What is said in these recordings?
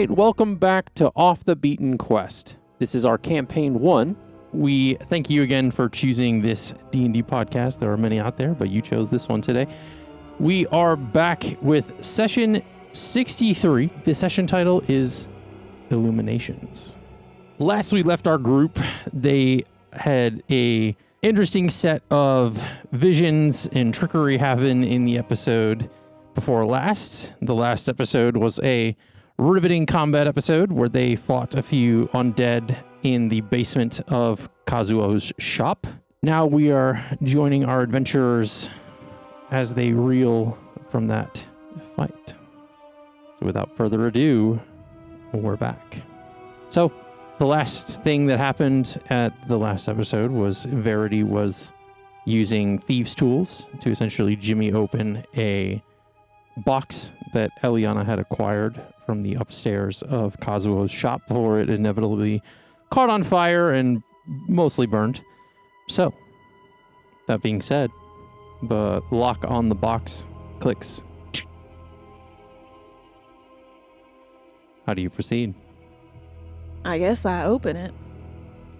right, welcome back to Off the Beaten Quest. This is our campaign 1. We thank you again for choosing this D&D podcast. There are many out there, but you chose this one today. We are back with session 63. The session title is Illuminations. Last we left our group, they had a interesting set of visions and trickery happen in the episode before last. The last episode was a riveting combat episode where they fought a few undead in the basement of Kazuo's shop. Now we are joining our adventurers as they reel from that fight. So without further ado, we're back. So the last thing that happened at the last episode was Verity was using thieves' tools to essentially jimmy open a box that Elliana had acquired from the upstairs of Kazuo's shop before it inevitably caught on fire and mostly burned. So, that being said, the lock on the box clicks. How do you proceed? I guess I open it.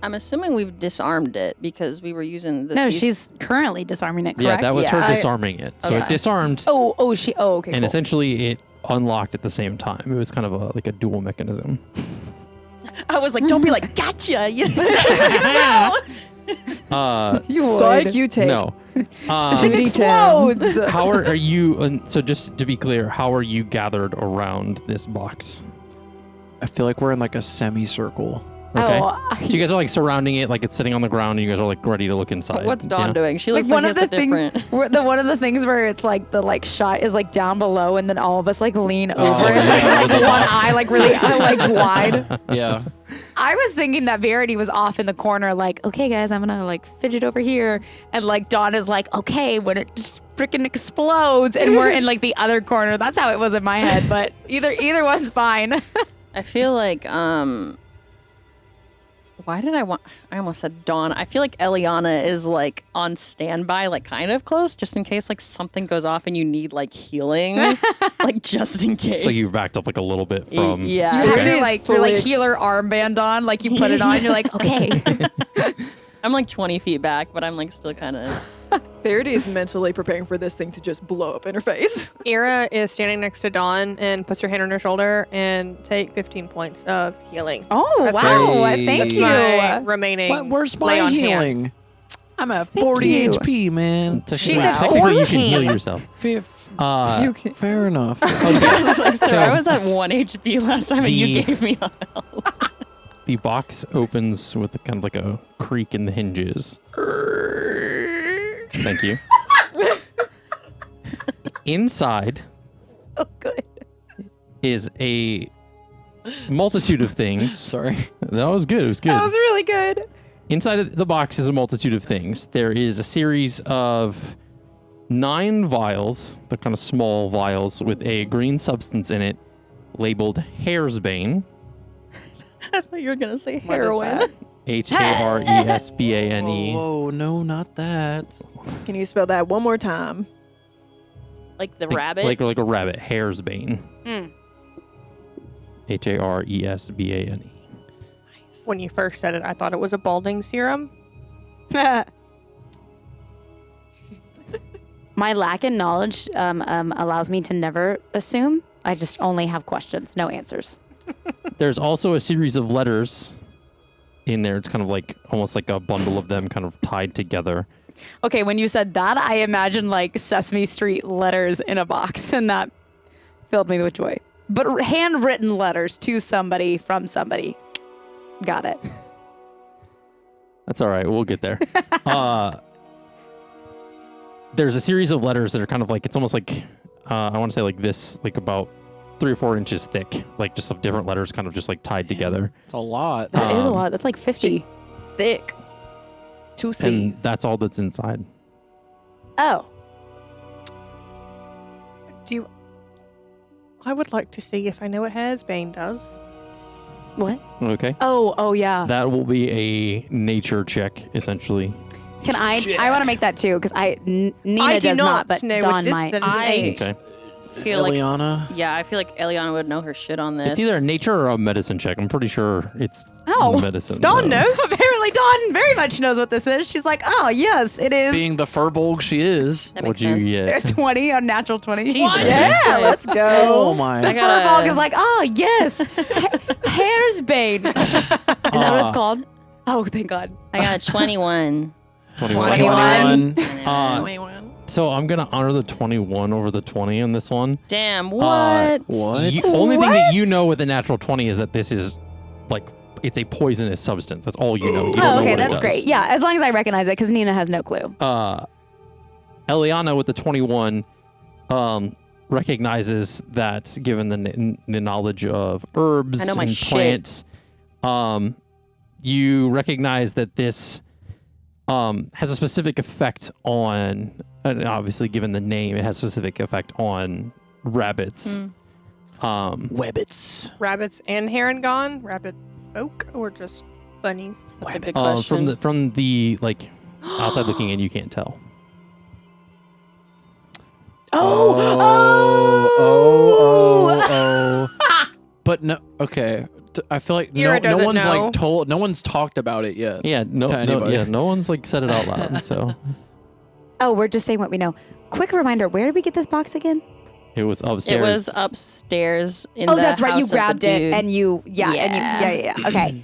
I'm assuming we've disarmed it because we were using the... No, she's currently disarming it, correct? Yeah, that was Yeah, her disarming it. So okay. it disarmed, Okay, and cool. essentially it unlocked at the same time. It was kind of like a dual mechanism. I was like, don't be like, gotcha! You Psych, you take. No. It explodes. How are you, so just to be clear, how are you gathered around this box? I feel like we're in like a semicircle. Okay. Oh, So you guys are like surrounding it, like it's sitting on the ground, and you guys are like ready to look inside. What's Dawn yeah? doing? She like looks one like of the things, different... one of the things where it's like the like shot is like down below, and then all of us like lean over it, yeah, like with the one box. eye like really like wide. Yeah. I was thinking that Verity was off in the corner, like, okay, guys, I'm gonna like fidget over here, and like Dawn is like, okay, when it just freaking explodes, and we're in like the other corner. That's how it was in my head, but either one's fine. I feel like, why did I almost said Dawn. I feel like Elliana is like on standby, like kind of close, just in case like something goes off and you need like healing, like just in case. So you backed up like a little bit from... Yeah. You have Okay. your like healer armband on, like you put it on, and you're like, okay. I'm like 20 feet back, but I'm like still kind of... Verity is mentally preparing for this thing to just blow up in her face. Ira is standing next to Dawn and puts her hand on her shoulder and take 15 points of healing. Oh, That's wow. my- Thank That's you. my remaining. What, where's lay my on healing? hands. I'm at 40 you. HP, man. Technically, She's at technically you can 14. heal yourself. You can, fair enough. I was like, sir, So- I was at 1 HP last time and you The- gave me a health. The box opens with kind of like a creak in the hinges. Thank you. Inside Oh, good. is a multitude of things. Sorry. That was good. It was good. That was really good. Inside of the box is a multitude of things. There is a series of 9 vials, they're kind of small vials with a green substance in it labeled Hairsbane. I thought you were going to say What is heroin. that? Haresbane. Oh, no, not that. Can you spell that one more time? Like the rabbit? Like a rabbit. Hairsbane. Mm. Haresbane. When you first said it, I thought it was a balding serum. My lack in knowledge allows me to never assume. I just only have questions, no answers. There's also a series of letters in there. It's kind of like almost like a bundle of them kind of tied together. Okay, when you said that, I imagined like Sesame Street letters in a box, and that filled me with joy. But handwritten letters to somebody from somebody. Got it. That's all right. We'll get there. There's a series of letters that are kind of like, it's almost like, I want to say like this, like about 3 or 4 inches thick, like just of different letters kind of just like tied together. It's a lot. That is a lot. That's like 50. Thick. 2 C's. And that's all that's inside. Oh. I would like to see if I know what Hairsbane does. What? Okay. Oh, yeah. That will be a nature check, essentially. Can I want to make that too, because Nina I do does not, but know Dawn which might. that is an 8. Okay. feel like Elliana. yeah, I feel like Elliana would know her shit on this. It's either a nature or a medicine check. I'm pretty sure it's medicine. Dawn though. knows. Apparently, Dawn very much knows what this is. She's like, oh, yes, it is. Being the furbolg she is. that makes What'd you sense. get? 20, a natural 20. Jesus Yeah, Christ. let's Oh go. my. I got Furbolg is like, oh, yes, hair's bane. Is that what it's called? Oh, thank God. I got a 21. 21. 21. So I'm gonna honor the 21 over the 20 on this one. Damn, what? What? The only thing that you know with the natural 20 is that this is like it's a poisonous substance. That's all you know. You don't know Oh, okay, what it that's does. great. Yeah, as long as I recognize it, because Nina has no clue. Elliana with the 21 recognizes that given the knowledge of herbs I know my and shit. plants, you recognize that this has a specific effect on, and obviously given the name, it has a specific effect on rabbits. Webbits. Rabbits and Heron rabbit oak, or just bunnies? That's a good From question. from the like outside looking in, you can't tell. Oh. But no. Okay. I feel like no doesn't one's know. like told. No one's talked about it yet. Yeah, To anybody. no one's like said it out loud. So Oh, we're just saying what we know. Quick reminder, where did we get this box again? it was It upstairs. was upstairs in Oh, the that's right. You house of the grabbed it dude. and you, and you, Yeah. yeah. Okay.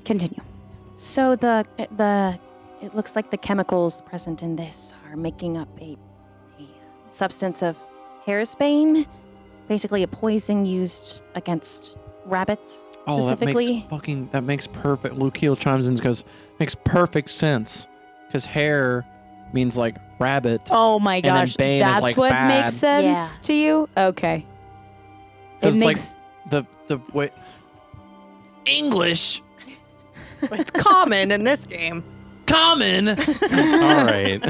Continue. So it looks like the chemicals present in this are making up a substance of haresbane, basically a poison used against rabbits Oh, specifically. that makes perfect. Lukiel chimes in and goes, makes perfect sense. Because hair means like rabbit. Oh my then gosh, bane is, that's like, what bad. makes sense Yeah. to you? Okay. It 'Cause it's makes like the way English It's common in this game. common. All right.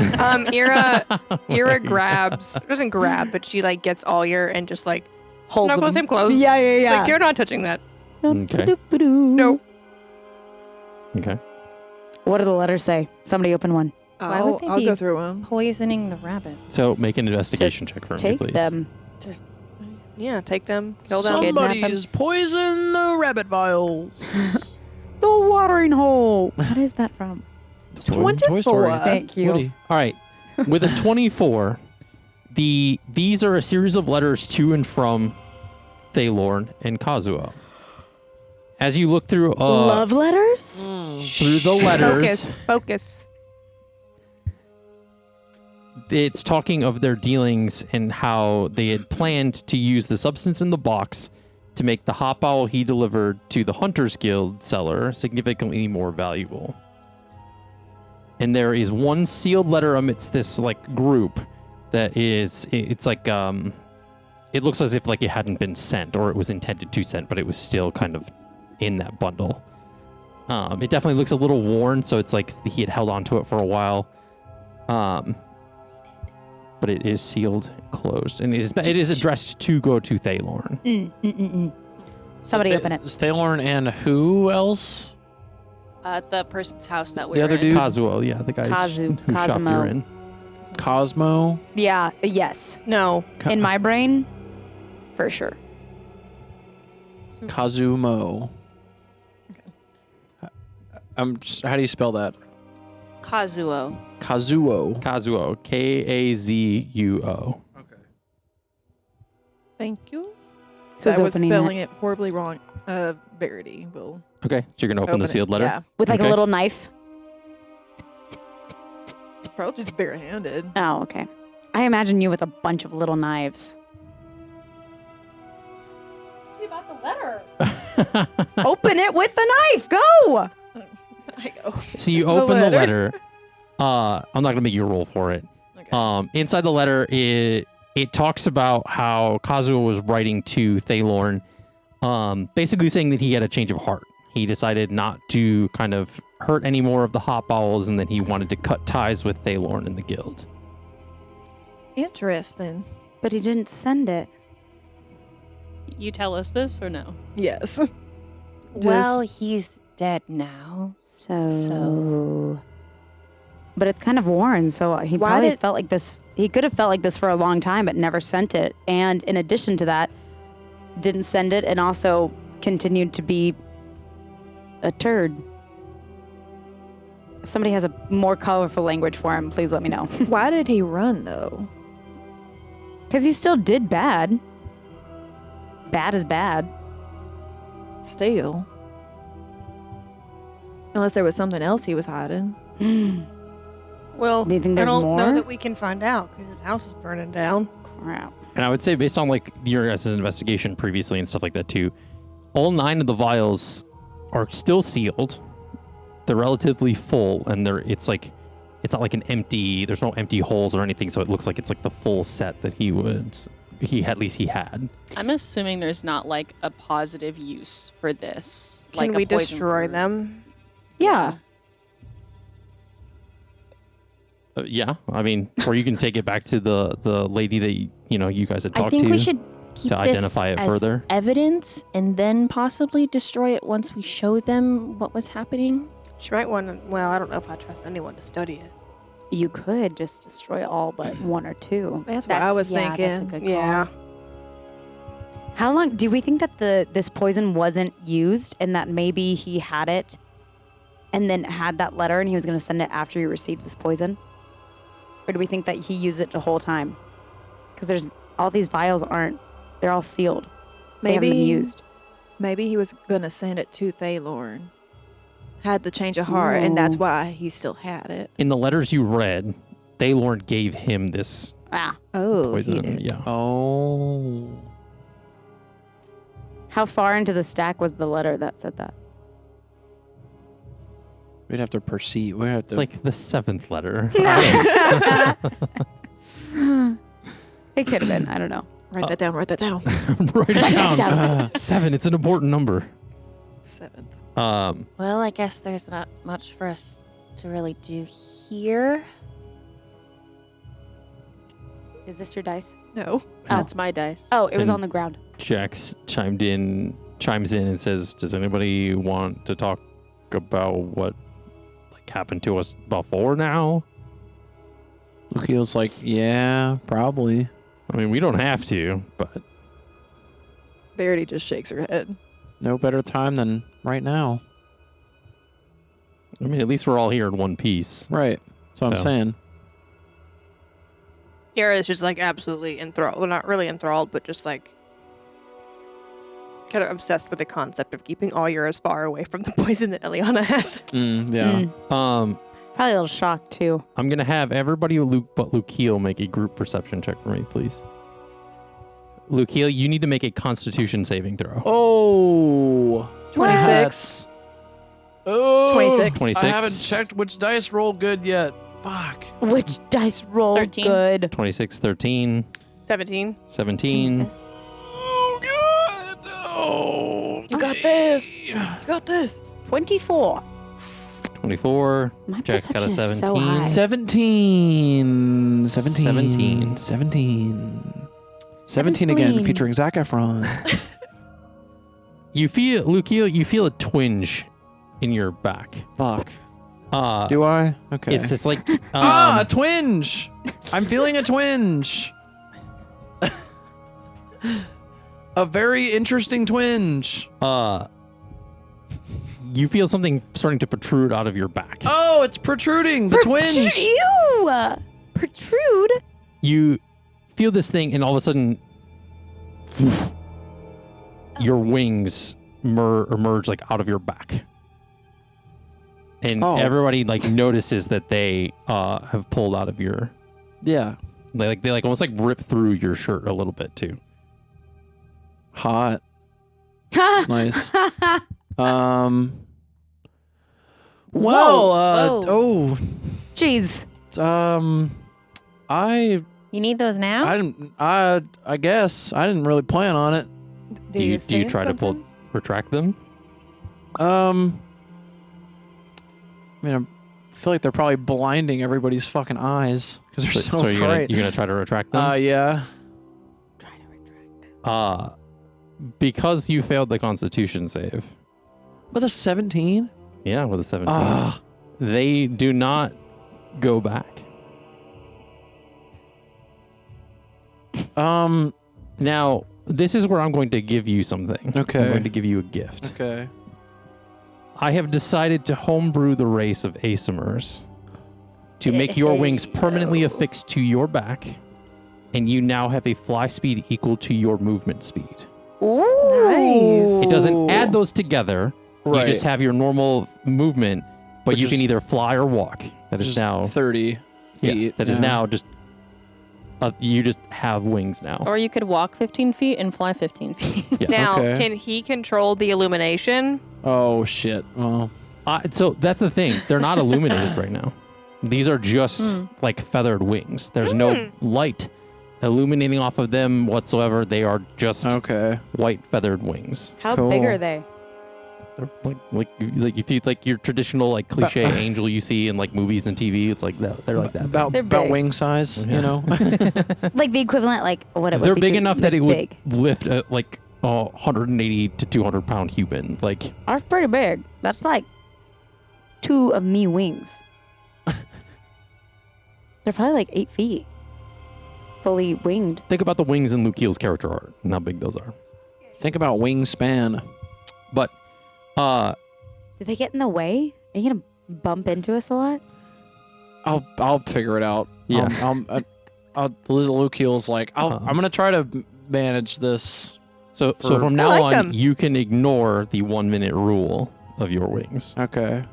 Ira grabs, doesn't grab, but she like gets Alyer and just like holds snuggles them. him close. Yeah. It's like, you're not touching that. Okay. No. Okay. What do the letters say? Somebody open one. Why would they I'll be go through them. Poisoning the rabbit. So make an investigation check for me, Take please. them. Yeah, take them, kill them. Kidnap Somebody them. is poison the rabbit vials. The watering hole. What is that from? Toy Story. Thank you. Woody. All right. With a 24, these are a series of letters to and from Thaylorn and Kazuo. As you look through Love letters? through the letters, Focus. it's talking of their dealings and how they had planned to use the substance in the box to make the hop owl he delivered to the Hunters Guild seller significantly more valuable. And there is one sealed letter amidst this like group that is, it's like it looks as if like it hadn't been sent or it was intended to send, but it was still kind of in that bundle. It definitely looks a little worn, so it's like he had held onto it for a while. But it is sealed and closed, and it is addressed to go to Thaylorn. Somebody open it. Thaylorn and who else? The person's house that The other dude? Kazuo, yeah, the guys whose shop Cosmo. you're in. Cosmo. Yeah, yes. No. In my brain, for sure. Kazumo. How do you spell that? Kazuo. Kazuo. Kazuo, Kazuo. Thank you. Who's I was opening spelling it horribly wrong. Verity will Okay, so you're gonna open the it. sealed letter. Yeah, With like Okay. a little knife. probably just barehanded. Oh, okay. I imagine you with a bunch of little knives. About the letter. Open it with the knife. Go. I go. So you open the letter. I'm not gonna make you roll for it. Okay. Inside the letter, it talks about how Kazuo was writing to Thaylorn, basically saying that he had a change of heart. He decided not to kind of hurt any more of the hop owls, and that he wanted to cut ties with Thaylorn and the guild. Interesting. But he didn't send it. You tell us this or no? Yes. Well, he's dead now. So but it's kind of worn. So he Why probably did- felt like this. He could have felt like this for a long time, but never sent it. And in addition to that, didn't send it and also continued to be a turd. If somebody has a more colorful language for him, please let me know. Why did he run though? Because he still did bad. Bad is bad. Still. Unless there was something else he was hiding. Well, Do you think I there's don't more? know that we can find out because his house is burning down. Crap. And I would say, based on like your guys' investigation previously and stuff like that too, all 9 of the vials are still sealed. They're relatively full, and it's not like an empty. There's no empty holes or anything, so it looks like it's like the full set that he had. I'm assuming there's not like a positive use for this. Can like we a poison destroy fruit. them? Yeah. Yeah, I mean, or you can take it back to the lady that you guys had I talked think to. we should keep to this identify it as further. evidence and then possibly destroy it once we show them what was happening. She might want to. Well, I don't know if I trust anyone to study it. You could just destroy all but 1 or 2. That's what I was thinking. That's a good call. Yeah. How long do we think that this poison wasn't used and that maybe he had it and then had that letter and he was going to send it after he received this poison? Or do we think that he used it the whole time? Because there's all these vials they're all sealed. They haven't been used. Maybe he was gonna send it to Thaylorn. Had the change of heart, and that's Ooh. why he still had it. In the letters you read, Thaylorn gave him this Oh, poison. Yeah. Oh. How far into the stack was the letter that said that? We'd have to proceed. We have to. Like the 7th letter. It could have been. I don't know. Write that down. Write that down. Write it down. Down. 7. It's an important number. 7th. Well, I guess there's not much for us to really do here. Is this your dice? No. That's my dice. Oh, it was And- on the ground. Jax chimes in and says, "Does anybody want to talk about what happened to us before now?" Lukiel's like, yeah, probably. I mean, we don't have to, but Verity just shakes her head. No better time than right now. I mean, at least we're all here in one piece. Right. That's what I'm So. saying. Yara is just like absolutely enthralled. Well, not really enthralled, but just like kind of obsessed with the concept of keeping all Yaras far away from the poison that Elliana has. Yeah. Probably a little shocked too. I'm gonna have everybody but Lukiel make a group perception check for me, please. Lukiel, you need to make a Constitution saving throw. Oh. 26. Oh. 26. 26. I haven't checked which dice roll good yet. Fuck. Which dice rolled 13. good? 26, 13, 17. 17. Oh, God. Oh. You got this. You got this. 24. 24. My Jack's got a perception is so 17. high. 17. 17. 17 again, Spleen. featuring Zac Efron. You feel, Lukiel, you feel a twinge in your back. Fuck. Uh, Do I? Okay. It's like a twinge. I'm feeling a twinge. A very interesting twinge. you feel something starting to protrude out of your back. Oh, it's protruding. The twinge. Ew! Protrude? You feel this thing, and all of a sudden, your wings emerge like out of your back, and everybody like notices that they have pulled out of your. Yeah. They almost like rip through your shirt a little bit too. Hot. It's nice. Well, Whoa. Jeez. I You need those now? I guess I didn't really plan on it. Do you try to retract them? I mean, I feel like they're probably blinding everybody's fucking eyes because they're so you're bright. gonna try to retract them? Yeah. Because you failed the Constitution save. With a 17? Yeah, with a 17. Ah. They do not go back. Now, this is where I'm going to give you something. Okay. I'm going to give you a gift. Okay. I have decided to homebrew the race of Asimers to make your wings permanently affixed to your back, and you now have a fly speed equal to your movement speed. Ooh. Nice. It doesn't add those together. Right. You just have your normal movement, but Which you can is either fly or walk. That is Just now 30 feet. That is now just you just have wings now. Or you could walk 15 feet and fly 15 feet. Yeah. Now, Okay. can he control the illumination? Oh, shit. Well, So that's the thing. They're not illuminated right now. These are just like feathered wings. There's no light illuminating off of them whatsoever. They are just okay. white feathered wings. How Cool. big are they? They're like if you like your traditional like cliche angel you see in like movies and TV. It's like that. They're like that. About They're big. wing size, Yeah. you know? Like the equivalent, like what it would They're be big to- enough like that it would big. lift a, like 180 to 200 pound human. Like That's pretty big. That's like 2 of me wings. They're probably like 8 feet. Fully winged. think about the wings in Lukeel's character art and how big those are. Think about wingspan. But Do they get in the way? Are you gonna bump into us a lot? I'll figure it out. Yeah. Luke Heel's like, Uh-huh. I'm gonna try to manage this. so For- from I now like on, them. you can ignore the 1 minute rule of your wings. Okay.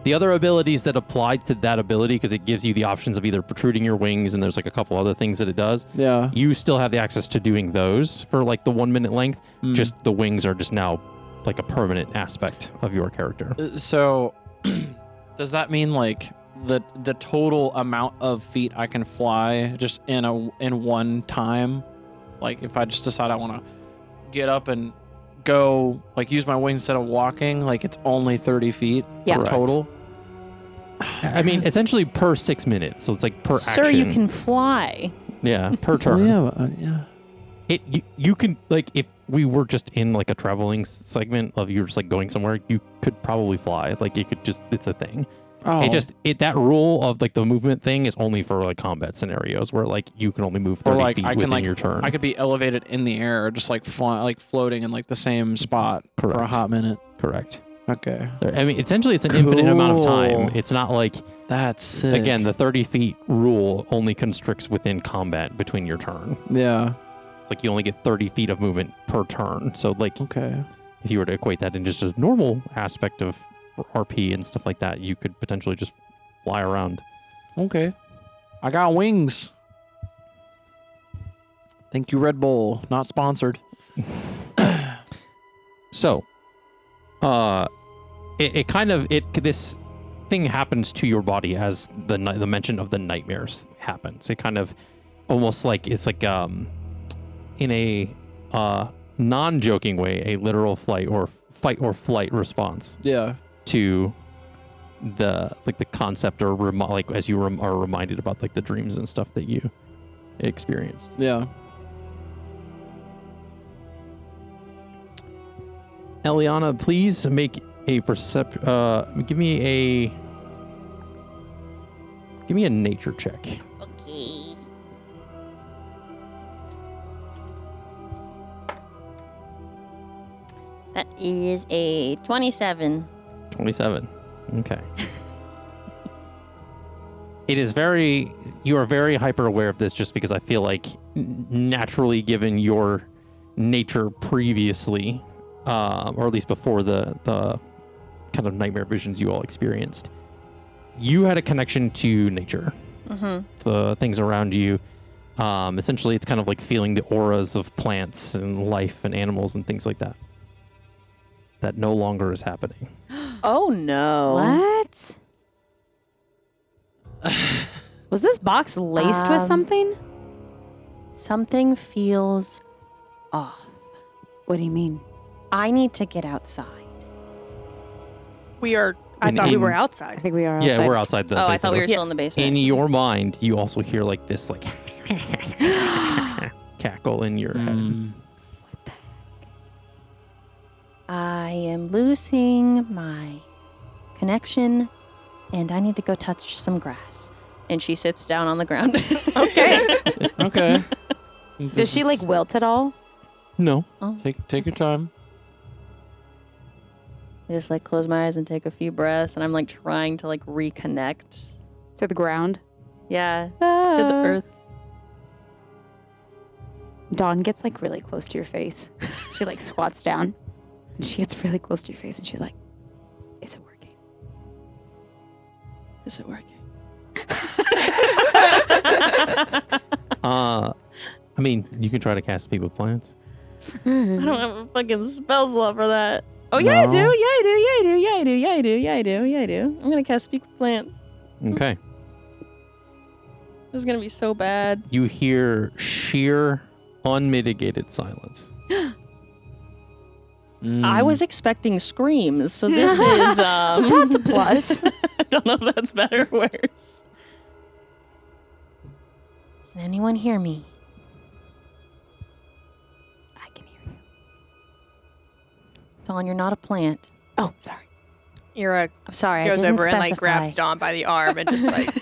The other abilities that apply to that ability, because it gives you the options of either protruding your wings and there's like a couple other things that it does. Yeah. You still have the access to doing those for like the 1 minute length. Just the wings are just now like a permanent aspect of your character. So, does that mean like the total amount of feet I can fly just in one time? Like if I just decide I want to get up and go, like use my wings instead of walking, like it's only 30 feet Yeah. total. I mean, essentially per 6 minutes. So it's like per Sir, action. you can fly. Yeah, per turn. Yeah. You can, like, if we were just in like a traveling segment of you just like going somewhere, you could probably fly. Like you could just, it's a thing. Oh. That rule of like the movement thing is only for like combat scenarios where like you can only move 30 or like feet I can within like your turn. I could be elevated in the air, just like floating in like the same spot for a Correct. hot minute. Correct. Okay. I mean, essentially it's an infinite amount of time. Cool. It's not like, That's sick. again, the 30 feet rule only constricts within combat between your turn. Yeah. It's like you only get 30 feet of movement per turn. So like Okay. if you were to equate that in just a normal aspect of RP and stuff like that, you could potentially just fly around. Okay. I got wings. Thank you, Red Bull. Not sponsored. So, this thing happens to your body as the mention of the nightmares happens. It kind of almost like it's like in a non-joking way, a literal fight or flight response Yeah. to the concept or like as you are reminded about like the dreams and stuff that you experienced. Yeah. Elliana, please make a give me a nature check. Okay. That is a 27. 27. Okay. You are very hyper aware of this just because I feel like naturally given your nature previously, or at least before the kind of nightmare visions you all experienced, you had a connection to nature. Mm-hmm. The things around you. Essentially, it's kind of like feeling the auras of plants and life and animals and things like that. That no longer is happening. Oh no. What? Was this box laced with something? Something feels off. What do you mean? I need to get outside. We are. I thought we were outside. I think we are. Yeah, outside. we're outside the Oh, I basement. thought we were still in the basement. In your mind, you also hear like this like cackle in your head. Mm. I am losing my connection and I need to go touch some grass. And she sits down on the ground. Okay. Does she like wilt at all? No. Take your time. I just like close my eyes and take a few breaths, and I'm like trying to like reconnect. To the ground? Yeah, to the earth. Dawn gets like really close to your face. She like squats down and she gets really close to your face and she's like, is it working? Is it working? I mean, you can try to cast Speak with Plants. I don't have a fucking spell slot for that. Oh yeah, No. I do. Yeah, I do. Yeah, I do. Yeah, I do. Yeah, I do. Yeah, I do. Yeah, I do. I'm gonna cast Speak with Plants. Okay. This is gonna be so bad. You hear sheer, unmitigated silence. I was expecting screams, so this is So that's a plus. I don't know if that's better or worse. Can anyone hear me? I can hear you. Dawn, you're not a plant. Oh, sorry. Ira I'm sorry, I goes didn't over and specify. like grabs Dawn by the arm and just like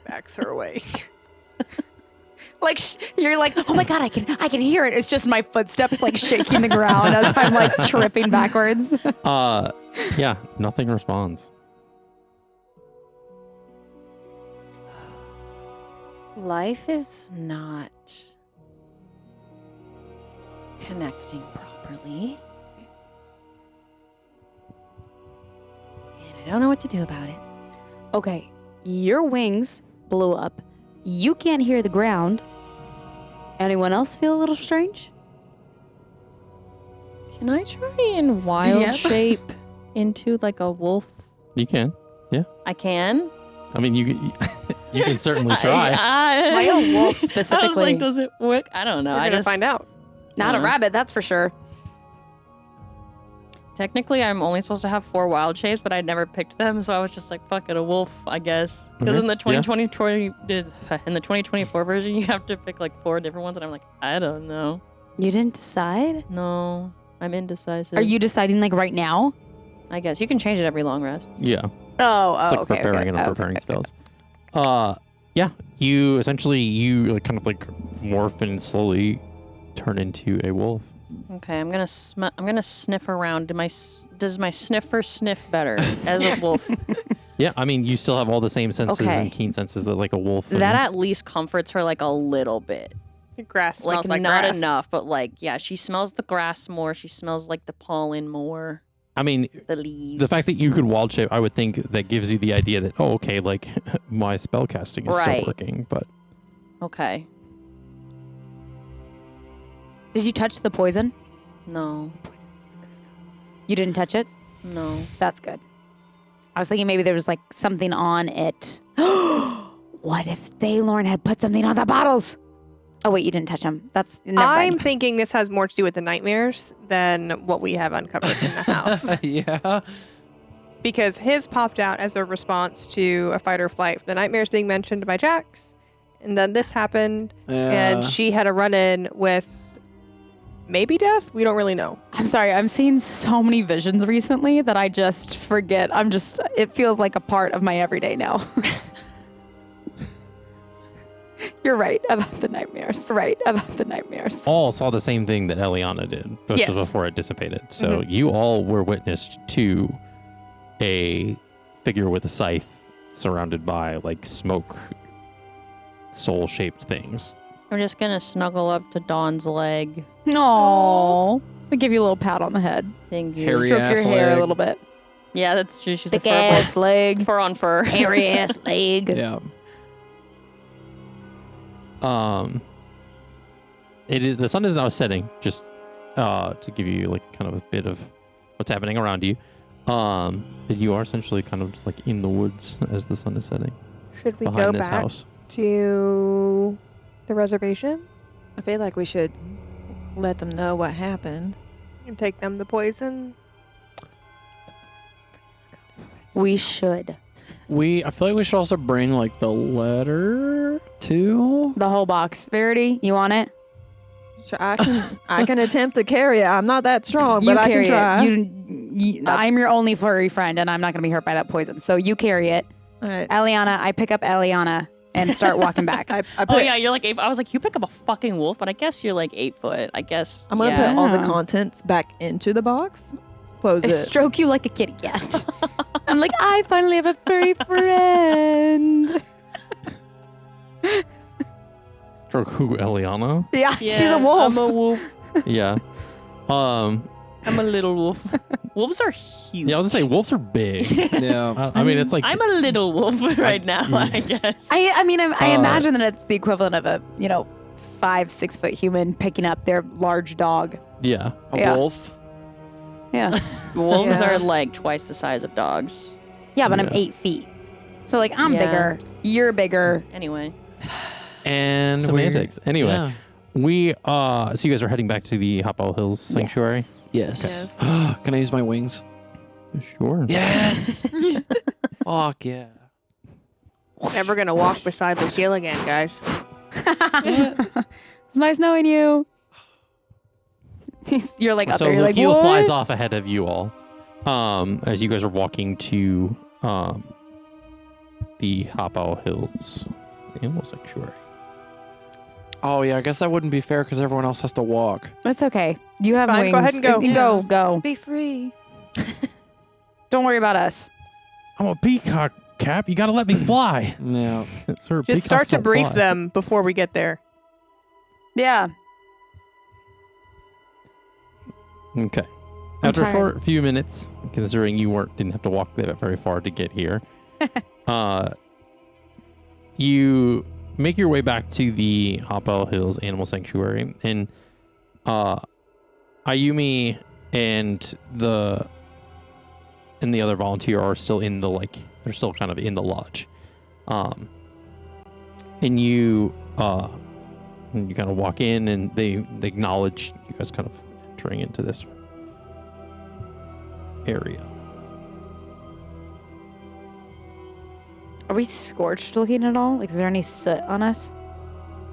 backs her away. Like you're like, oh my god, I can hear it. It's just my footsteps like shaking the ground as I'm like tripping backwards. Yeah, nothing responds. Life is not connecting properly. And I don't know what to do about it. Okay, your wings blew up. You can't hear the ground. Anyone else feel a little strange? Can I try and wild DM? shape into like a wolf? You can. I can. I mean, you can certainly try. Why a wolf I was specifically? like, does it work? I don't know. We're I gonna just find out. Not a Yeah. rabbit, that's for sure. Technically, I'm only supposed to have 4 wild shapes, but I'd never picked them, so I was just like, "Fuck it, a wolf, I guess." Because Okay, in the yeah. 2024 version, you have to pick like 4 different ones, and I'm like, I don't know. You didn't decide? No, I'm indecisive. Are you deciding like right now? I guess you can change it every long rest. Yeah. Oh, It's like preparing and unpreparing spells. Yeah. You essentially like kind of like morph and slowly turn into a wolf. Okay, I'm gonna sniff around. Does my sniffer sniff better as a wolf? Yeah, I mean, you still have all the same senses Okay. and keen senses that like a wolf. That at least comforts her like a little bit. Grass smells like not grass. enough, but like yeah, she smells the grass more. She smells like the pollen more. I mean, The leaves. the fact that you could wild shape, I would think that gives you the idea that okay, like my spell casting is Right. still working, but Okay. Did you touch the poison? No. You didn't touch it? No. That's good. I was thinking maybe there was like something on it. What if Thaylorn had put something on the bottles? Oh wait, you didn't touch them. That's never I'm mind. thinking this has more to do with the nightmares than what we have uncovered in the house. Yeah. Because his popped out as a response to a fight or flight from the nightmares being mentioned by Jax. And then this happened, and she had a run-in with maybe death? We don't really know. I'm sorry. I'm seeing so many visions recently that I just forget. It feels like a part of my everyday now. You're right about the nightmares. all saw the same thing that Elliana did just Yes. before it dissipated. So you all were witness to a figure with a scythe surrounded by like smoke, soul-shaped things. I'm just gonna snuggle up to Dawn's leg. No. I'll give you a little pat on the head. Thank you. Hairy Stroke ass your hair leg. a little bit. Yeah, that's true. She's Thick a fur ass leg. fur on fur. Hairy ass leg. Yeah. The sun is now setting, just to give you like kind of a bit of what's happening around you. But you are essentially kind of just like in the woods as the sun is setting Should we behind go this back house. to the reservation I feel like we should let them know what happened. and take them the poison? We should. I feel like we should also bring like the letter too. The whole box. Verity, you want it? So I can attempt to carry it. I'm not that strong, You but I carry can try. it. I'm your only furry friend, and I'm not going to be hurt by that poison. So you carry it. All right. Elliana, I pick up Elliana and start walking back. I Oh put, yeah, you're like 8. I was like, you pick up a fucking wolf, but I guess you're like 8 foot. I guess. I'm gonna yeah. put all the Yeah. contents back into the box. Close I it. stroke you like a kitty cat. I'm like, I finally have a furry friend. Stroke who, Elliana? Yeah, Yeah, she's a wolf. I'm a wolf. Yeah. I'm a little wolf. Wolves are huge. Yeah, I was gonna say wolves are big. Yeah. I mean, it's like I'm a little wolf right now, I guess. I mean, I imagine that it's the equivalent of a 5-6 foot human picking up their large dog. yeah. A Yeah. wolf. Yeah, Wolves Yeah. are like twice the size of dogs. yeah, but I'm Yeah. 8 feet, so like I'm Yeah. bigger. You're bigger. Anyway. And Semantics. Anyway, Yeah. we so you guys are heading back to the Hop Owl Hills Sanctuary. Yes. Can I use my wings? Sure. Yes. Fuck yeah. Never gonna walk beside Lucille again, guys. It's nice knowing you. You're like up So there. You're like, Lucio what? flies off ahead of you all, as you guys are walking to the Hop Owl Hills Animal Sanctuary. Oh yeah, I guess that wouldn't be fair because everyone else has to walk. That's okay. You have Fine, wings. go ahead and go. Go, go. Be free. Don't worry about us. I'm a peacock, Cap. You gotta let me fly. Yeah. Sir, Just start peacocks to don't brief fly. them before we get there. Yeah. Okay. I'm After a tired. short few minutes, considering you didn't have to walk that very far to get here, you make your way back to the Hop Owl Hills Animal Sanctuary, and Ayumi and the other volunteer are still in the they're still kind of in the lodge, and you kind of walk in, and they acknowledge you guys kind of entering into this area. Are we scorched looking at all? Like, is there any soot on us?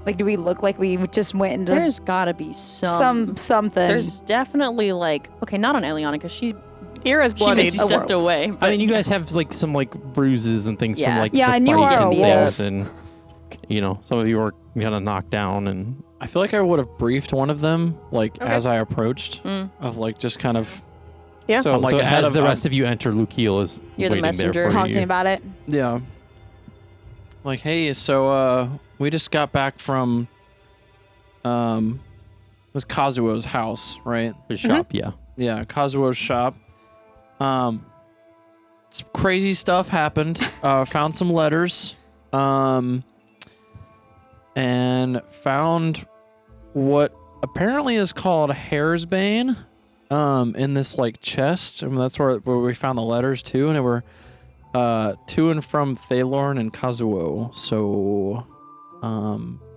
Like, do we look like we just went into There's gotta be something. something? Definitely okay, not on Elliana because she Ira's bloodied. misty stepped away. I mean, you guys have some bruises and things Yeah. from Yeah, the and you fight are and a things, and some of you were kind of knocked down, and I feel like I would have briefed one of them as I approached Mm. of just kind of. Yeah. So I'm so ahead as of the rest of you enter, Lukiel is You're the waiting messenger. there for talking you. about it. Yeah. Like, hey, so we just got back from this Kazuo's house, right? The shop, yeah. Yeah, Kazuo's shop. Some crazy stuff happened. Found some letters. And found what apparently is called Hairsbane. In this chest. I mean, that's where we found the letters too, and they were to and from Thalorn and Kazuo. So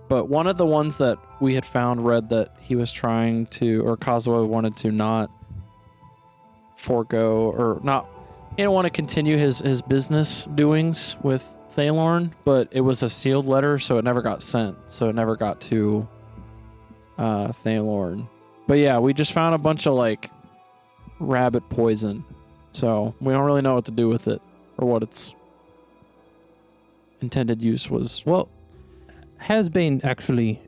but one of the ones that we had found read that he was trying to, or Kazuo wanted to not forego or not, he didn't want to continue his business doings with Thalorn, but it was a sealed letter, so it never got sent. So it never got to Thalorn. But yeah, we just found a bunch of rabbit poison. So we don't really know what to do with it or what its intended use was. Well, Hasbane actually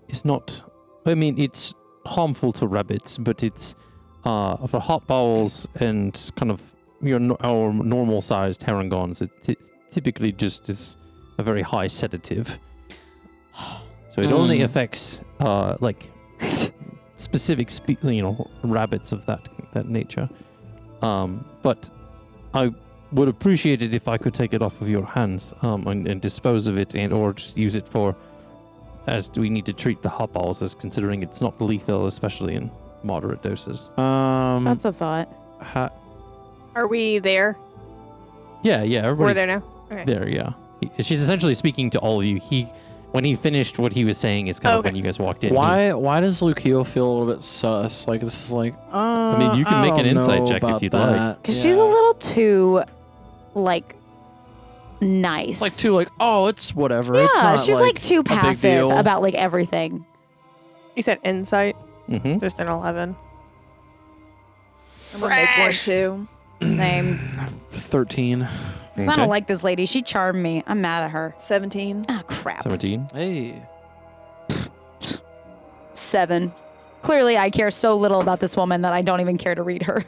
is not. I mean, it's harmful to rabbits, but it's for hot bowels and kind of our normal-sized herringons. It typically just is a very high sedative. So it only affects specific rabbits of that nature. But I would appreciate it if I could take it off of your hands and dispose of it, or just use it as we need to treat the hot balls, as considering it's not lethal, especially in moderate doses. That's a thought. Are we there? Yeah, We're everybody's there now. Okay. there, yeah. She's essentially speaking to all of you. When he finished what he was saying is kind of when you guys walked in. Why does Lucio feel a little bit sus? This is I mean, you can make an insight check if you'd like. Because she's a little too, nice. Oh, it's whatever. Yeah, it's not, she's too a big passive deal. about everything. You said insight. Mm-hmm. Just an 11. I'm gonna make one too. Same. 13. Because I don't like this lady. She charmed me. I'm mad at her. 17. Oh, crap. 17. Hey. 7. Clearly, I care so little about this woman that I don't even care to read her.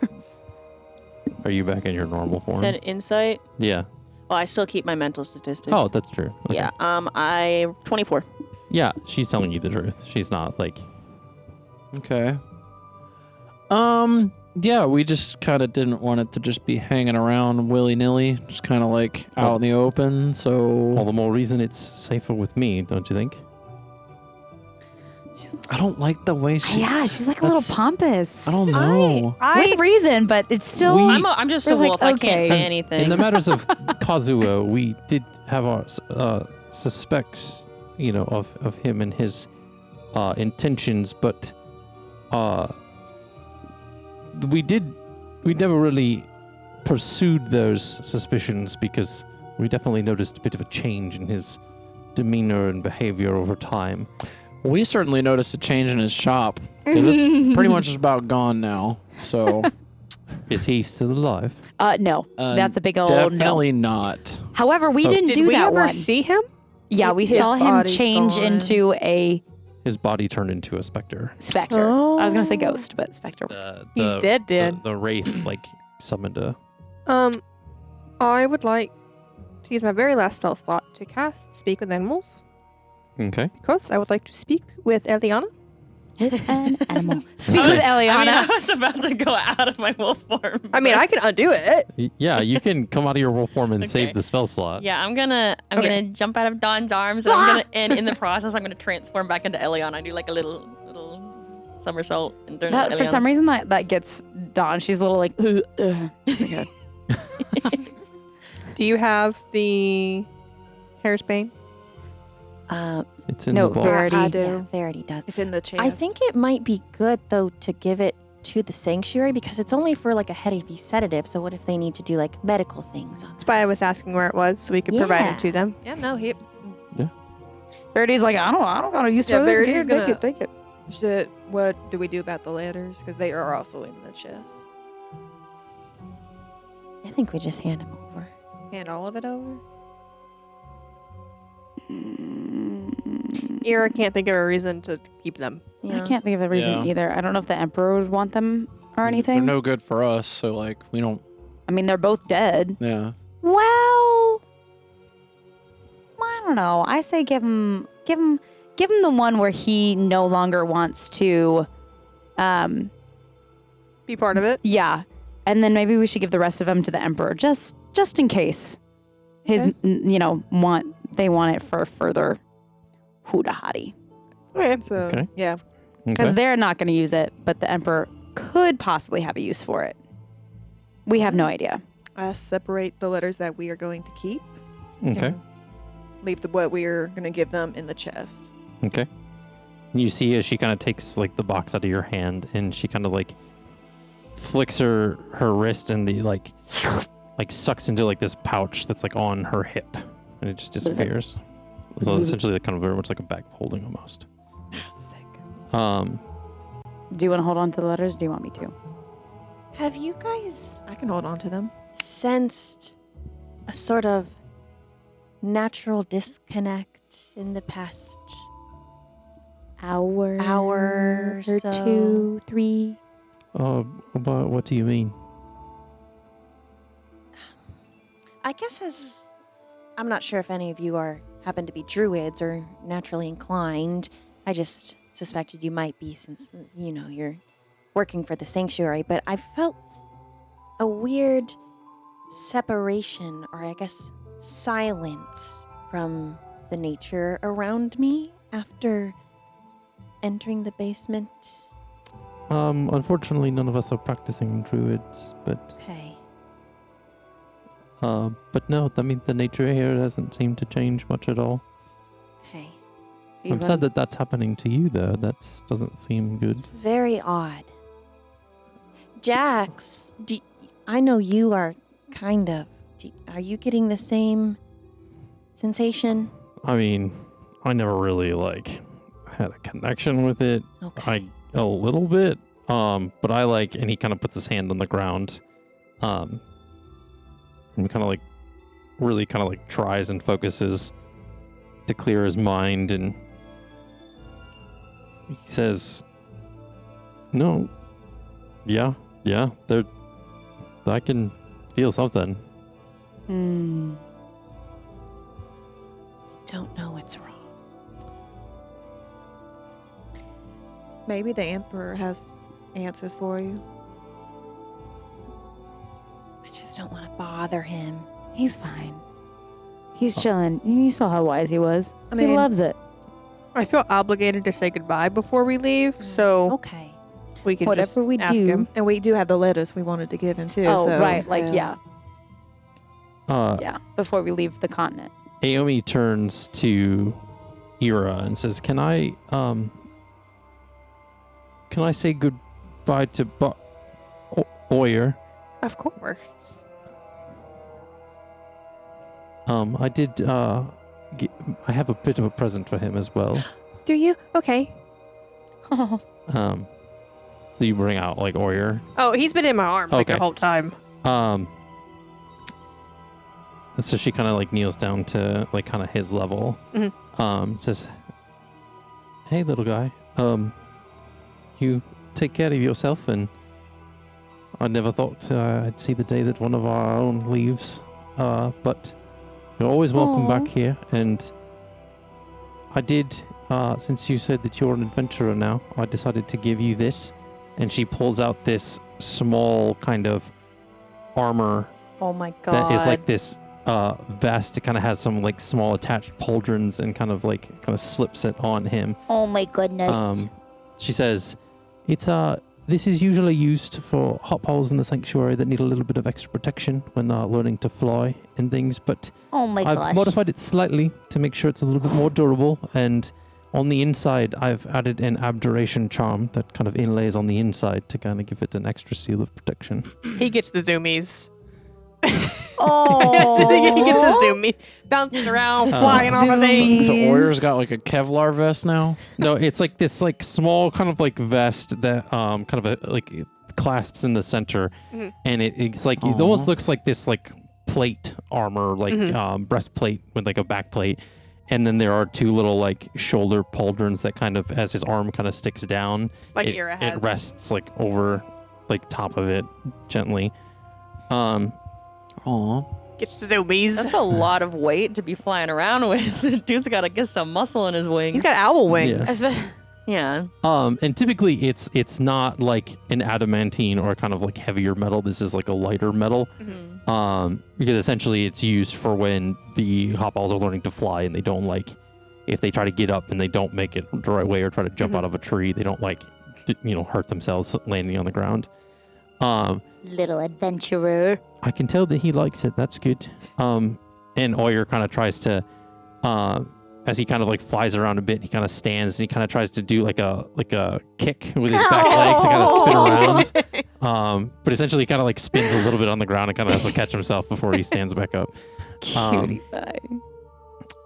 Are you back in your normal form? Said insight. Yeah. Well, I still keep my mental statistics. Oh, that's true. Okay. Yeah. I 24. Yeah, she's telling you the truth. She's not like. Okay. Yeah, we just kind of didn't want it to just be hanging around willy-nilly, just kind of like out in the open, so... All the more reason it's safer with me, don't you think? I don't like the way she... Yeah, she's like a little pompous. I don't know. With reason, but it's still... I'm just a We're like, wolf. I can't okay. say In anything. the matters of Kazuo, we did have our suspects, of him and his intentions, but we never really pursued those suspicions because we definitely noticed a bit of a change in his demeanor and behavior over time. We certainly noticed a change in his shop, because it's pretty much just about gone now, so... Is he still alive? No. That's a big old Definitely no. not. However, we didn't Did do we that ever one. see him? Yeah, we His saw him body's change gone. into a His body turned into a specter. specter. I was going to say ghost, but specter works. He's dead. The wraith, summoned a... I would like to use my very last spell slot to cast Speak with Animals, Okay. because I would like to speak with Elliana. With an animal. Speak with Elliana. was about to go out of my wolf form. I mean, I can undo it. Yeah, you can come out of your wolf form and save Okay. the spell slot. Yeah, I'm gonna jump out of Dawn's arms, and in the process, I'm gonna transform back into Elliana. I do like a little somersault and turn into For Elliana. some reason, that gets Dawn. She's a little like, Okay. Do you have the hair's bane? It's in No, the ball. Verity. I do. Yeah, Verity does. It's in the chest. I think it might be good though to give it to the sanctuary because it's only for like a heavy sedative. So what if they need to do like medical things? On That's why I was asking where it was, so we could provide Yeah. it to them. Yeah, no, he. Verity's like, I don't got a use Yeah, for this. Verity's Here, gonna- take it. What do we do about the letters? Because they are also in the chest. I think we just hand him over. Hand all of it over. Ira can't think of a reason to keep them. Yeah. I can't think of a reason Yeah. either. I don't know if the Emperor would want them or They're anything. no good for us, so we don't... I mean, they're both dead. Yeah. Well, I don't know. I say give him the one where he no longer wants to. Be part of it. Yeah, and then maybe we should give the rest of them to the Emperor, just in case his they want it for further hoodahadi, Okay. So Okay. yeah, because Okay. they're not going to use it, but the Emperor could possibly have a use for it. We have no idea. I separate the letters that we are going to keep. Okay. and leave what we are going to give them in the chest. Okay. And you see as she kind of takes the box out of your hand and she kind of flicks her wrist and the sucks into this pouch that's on her hip and it just disappears. So essentially kind of very much like a bag of holding almost. Sick. Do you want to hold on to the letters? Do you want me to? Have you guys I can hold on to them. sensed a sort of natural disconnect in the past Hour hour or so? 2, 3. About what do you mean? I guess I'm not sure if any of you happen to be druids or naturally inclined. I just suspected you might be since, you're working for the sanctuary, but I felt a weird separation, or I guess silence, from the nature around me after entering the basement. Unfortunately, none of us are practicing druids, but Okay. no, the nature here hasn't seemed to change much at all. Okay. I'm sad that that's happening to you, though. That doesn't seem good. It's very odd. Jax, I know you are kind of. Are you getting the same sensation? I mean, I never really had a connection with it. Okay. A little bit. But I and he kind of puts his hand on the ground. And kind of really kind of like tries and focuses to clear his mind, and he says, "No, yeah, I can feel something." Don't know what's wrong. Maybe the Emperor has answers for you. I just don't want to bother him. He's fine. He's chilling. You saw how wise he was. I mean- he loves it. I feel obligated to say goodbye before we leave, so Okay. we can Whatever just we ask do. him. And we do have the letters we wanted to give him too. Oh, so, right. Like, yeah. Uh, Before we leave the continent. Aomi turns to Ira and says, "Can I say goodbye to Oyer? Of course. I did. I have a bit of a present for him as well. Do you? Okay. So you bring out like Oyer. Oh, he's been in my arms like the Okay. whole time. So she kind of like kneels down to like kind of his level. Says, "Hey, little guy. You take care of yourself, and I never thought I'd see the day that one of our own leaves. But you're always welcome back here. And I did, since you said that you're an adventurer now, I decided to give you this." And she pulls out this small kind of armor Oh my god. that is like this vest. It kind of has some like small attached pauldrons and kind of slips it on him. Oh my goodness. She says, "It's this is usually used for hot poles in the sanctuary that need a little bit of extra protection when learning to fly and things, but oh my I've modified it slightly to make sure it's a little bit more durable, and on the inside I've added an abjuration charm that kind of inlays on the inside to kind of give it an extra seal of protection." He gets the zoomies. Oh. He gets a zoomie. Bouncing around, flying off of things. So Oryer's got like a Kevlar vest now. No, it's like this like small kind of like vest that kind of like it clasps in the center, and it's like it almost looks like this like plate armor, like breastplate with like a back plate, and then there are two little like shoulder pauldrons that kind of, as his arm kind of sticks down, Like it, Ira has. it rests like over like top of it gently. Aw. Gets the zoomies. That's a lot of weight to be flying around with. The dude's got to get some muscle in his wings. He's got owl wings. Yeah. Yeah. And typically it's not like an adamantine or kind of like heavier metal. This is like a lighter metal. Because essentially it's used for when the hot balls are learning to fly and they don't like, if they try to get up and they don't make it the right way or try to jump out of a tree, they don't like, hurt themselves landing on the ground. Little adventurer. I can tell that he likes it. That's good. And Oyer kind of tries to, as he kind of like flies around a bit, he kind of stands and he kind of tries to do like a kick with his back legs to kind of spin around. But essentially he kind of like spins a little bit on the ground and kind of has to catch himself before he stands back up. Cutie pie.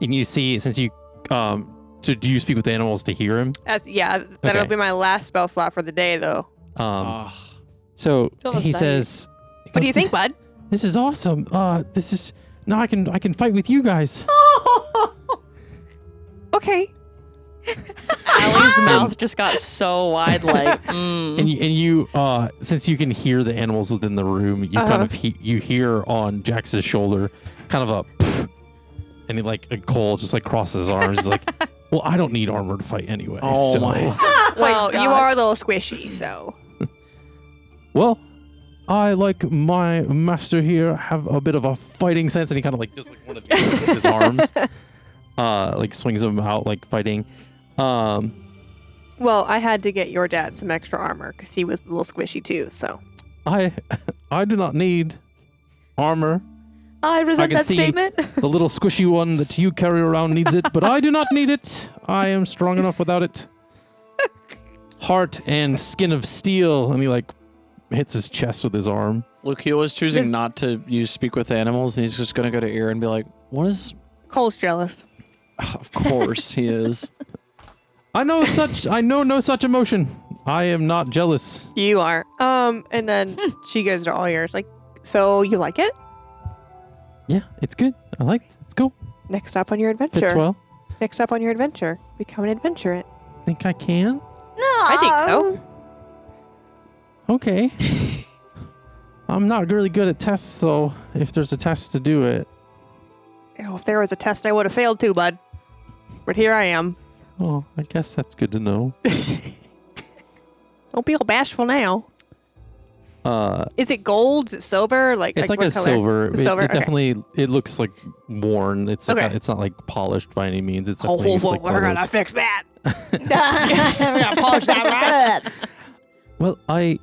And you see, since you, so do you speak with the animals to hear him? That'll be my last spell slot for the day, though. So Tell us he that. says, What do you think, bud? "This is awesome. This is now I can fight with you guys." Okay. Allie's mouth just got so wide, like, And you since you can hear the animals within the room, you kind of you hear on Jax's shoulder kind of a pff, and he like a Cole just like crosses his arms. He's like, "Well, I don't need armor to fight anyway." Oh so. my. Well, you are a little squishy, so. Well, I, like my master here, have a bit of a fighting sense, and he kind of like does like one of these with his arms, like swings them out like fighting. Well, I had to get your dad some extra armor because he was a little squishy too. So I do not need armor. I resent can that see statement. The little squishy one that you carry around needs it, but I do not need it. I am strong enough without it. Heart and skin of steel, and he like hits his chest with his arm. Lucio is choosing not to use speak with animals, and he's just gonna go to Ear and be like, "What is?" Cole's jealous. Of course he is. I know no such emotion. I am not jealous. You are. And then she goes to all ears, like, so you like it? Yeah, it's good. I like it. It's cool. Next stop on your adventure. Fits well. Next stop on your adventure. Become an adventurant. Think I can? No, I think so. Okay. I'm not really good at tests, though. If there's a test to do it. Oh, if there was a test, I would have failed too, bud. But here I am. Oh, I guess that's good to know. Don't be all bashful now. Is it gold? Is it silver? It's like what a color? silver. Silver. It definitely. It looks like worn. It's Okay. it's not like polished by any means. It's Oh, definitely. It's like we're one of gonna those- fix that. we're gonna polish that right up. Well, I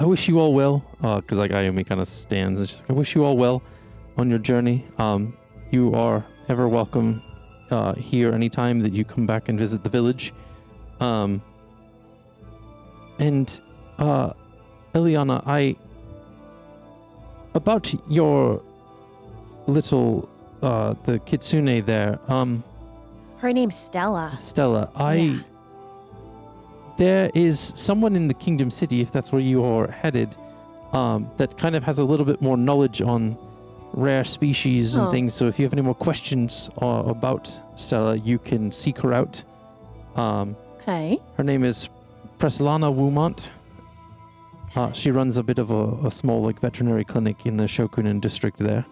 wish you all well. Because like Ayumi kind of stands. It's just like, I wish you all well on your journey. You are ever welcome here anytime that you come back and visit the village. And Elliana, about your little the kitsune there. Her name's Stella. Stella, Yeah. there is someone in the Kingdom City, if that's where you are headed, that kind of has a little bit more knowledge on rare species and Oh. things. So if you have any more questions about Stella, you can seek her out. Okay. Her name is Preslana Wumont. She runs a bit of a small like veterinary clinic in the Shokunin district there.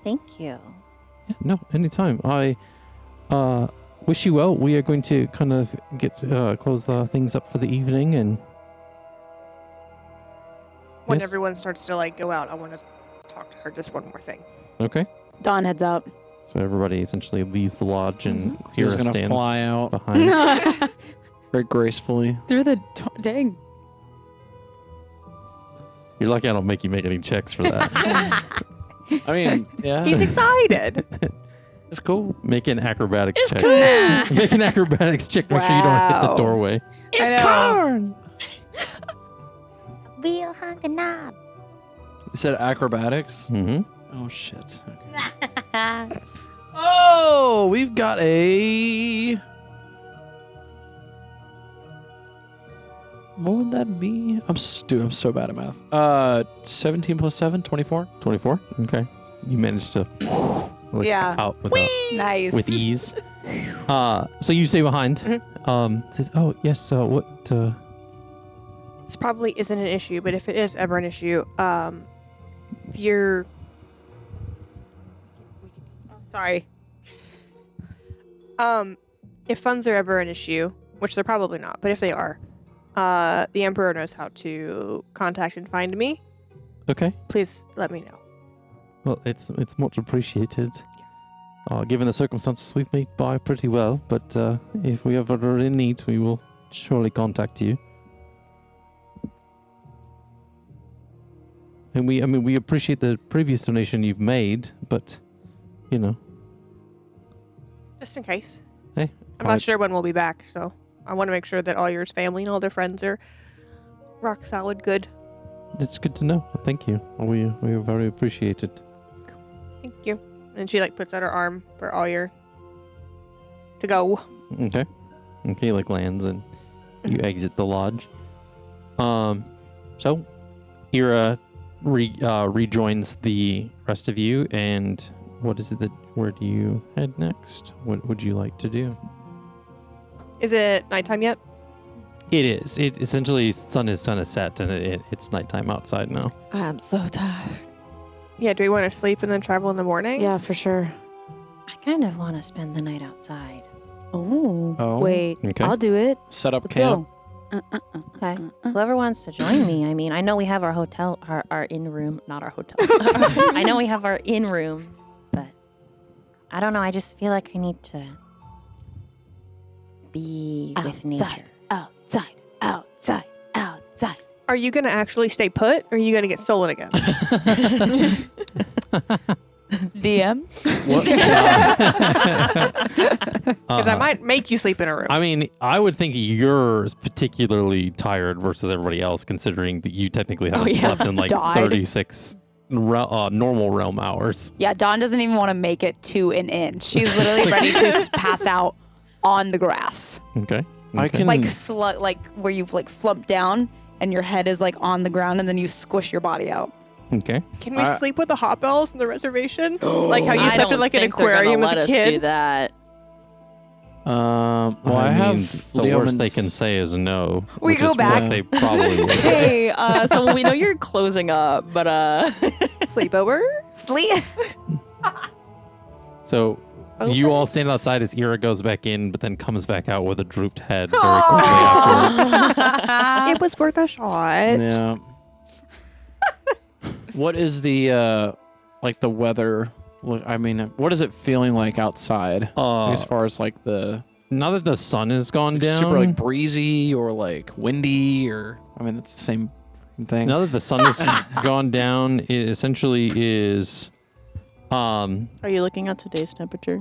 Thank you. Yeah, no, anytime. I wish you well. We are going to kind of close the things up for the evening, and When Yes. everyone starts to like go out, I want to talk to her just one more thing. okay. Dawn heads out. So everybody essentially leaves the lodge, and He was Kira gonna stands fly out behind. very gracefully. Through the dang. You're lucky I don't make you make any checks for that. I mean, yeah, He's excited. it's cool. Make an acrobatics check. Make an acrobatics check. Make sure you don't hit the Wow. doorway. It's corn. We'll hug a knob. You said acrobatics. Mm-hmm. Oh shit. Okay. Oh, we've got a. What would that be? I'm so bad at math. 17 plus 7, 24. 24. Okay. You managed to like, Yeah. out Nice. with ease. So you stay behind. Says, oh yes. What? This probably isn't an issue, but if it is ever an issue, if you're... Sorry. If funds are ever an issue, which they're probably not, but if they are, the Emperor knows how to contact and find me. Okay. Please let me know. Well, it's much appreciated. Given the circumstances, we've made by pretty well. But if we ever are in need, we will surely contact you. And we appreciate the previous donation you've made, but you know, Just in case. hey, I'm not sure when we'll be back, so I want to make sure that all your family and all their friends are rock solid good. It's good to know. Thank you. We are very appreciated. Thank you. And she like puts out her arm for all your to go. Okay. Okay, like lands and you exit the lodge. So Ira rejoins the rest of you, and what is it that where do you head next? What would you like to do? Is it nighttime yet? It is. It essentially sun is set, and it's nighttime outside now. I'm so tired. Yeah, do we want to sleep and then travel in the morning? Yeah, for sure. I kind of want to spend the night outside. Oh, Oh. wait. Okay. I'll do it. Set up Let's camp. go. Okay. Whoever wants to join me. I mean, I know we have our hotel, our in room, not our hotel. I know we have our in rooms, but I don't know. I just feel like I need to be with nature. Outside, outside, outside. Are you going to actually stay put or are you going to get stolen again? DM. Because I might make you sleep in a room. I mean, I would think you're particularly tired versus everybody else, considering that you technically haven't yeah. slept in like Died. 36 normal realm hours. Yeah, Dawn doesn't even want to make it to an inn. She's literally ready to pass out on the grass, Okay. I Okay. can like like where you've like flumped down and your head is like on the ground, and then you squish your body out. Okay. Can we sleep with the hot bells in the reservation? Like how you slept in like an they're gonna aquarium as let a us do kid? that. Well, I mean, have the worst they can say is no. We which go is back. What they probably would. Hey, so we know you're closing up, but Sleepover? Sleep. So you all stand outside as Ira goes back in, but then comes back out with a drooped head very quickly afterwards. It was worth a shot. Yeah. What is the like the weather? I mean, what is it feeling like outside as far as like the Now that the sun has gone down, super like breezy or like windy or I mean it's the same thing. now that the sun has gone down, it essentially is, are you looking at today's temperature?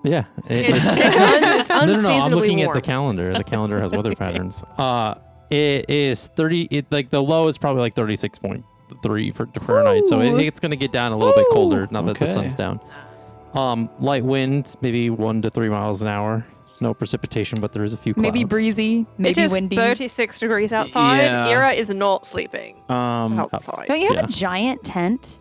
yeah. It's No, I'm unseasonably looking at warm. the calendar. The calendar has weather patterns. It is 30. Like the low is probably like 36.3 for Fahrenheit. So it's gonna get down a little bit colder now that the Okay. sun's down. Light wind, maybe 1 to 3 miles an hour. No precipitation, but there is a few clouds. Maybe breezy, maybe it is windy. 36 degrees outside. Yeah. Ira is not sleeping outside. Don't you have Yeah. a giant tent?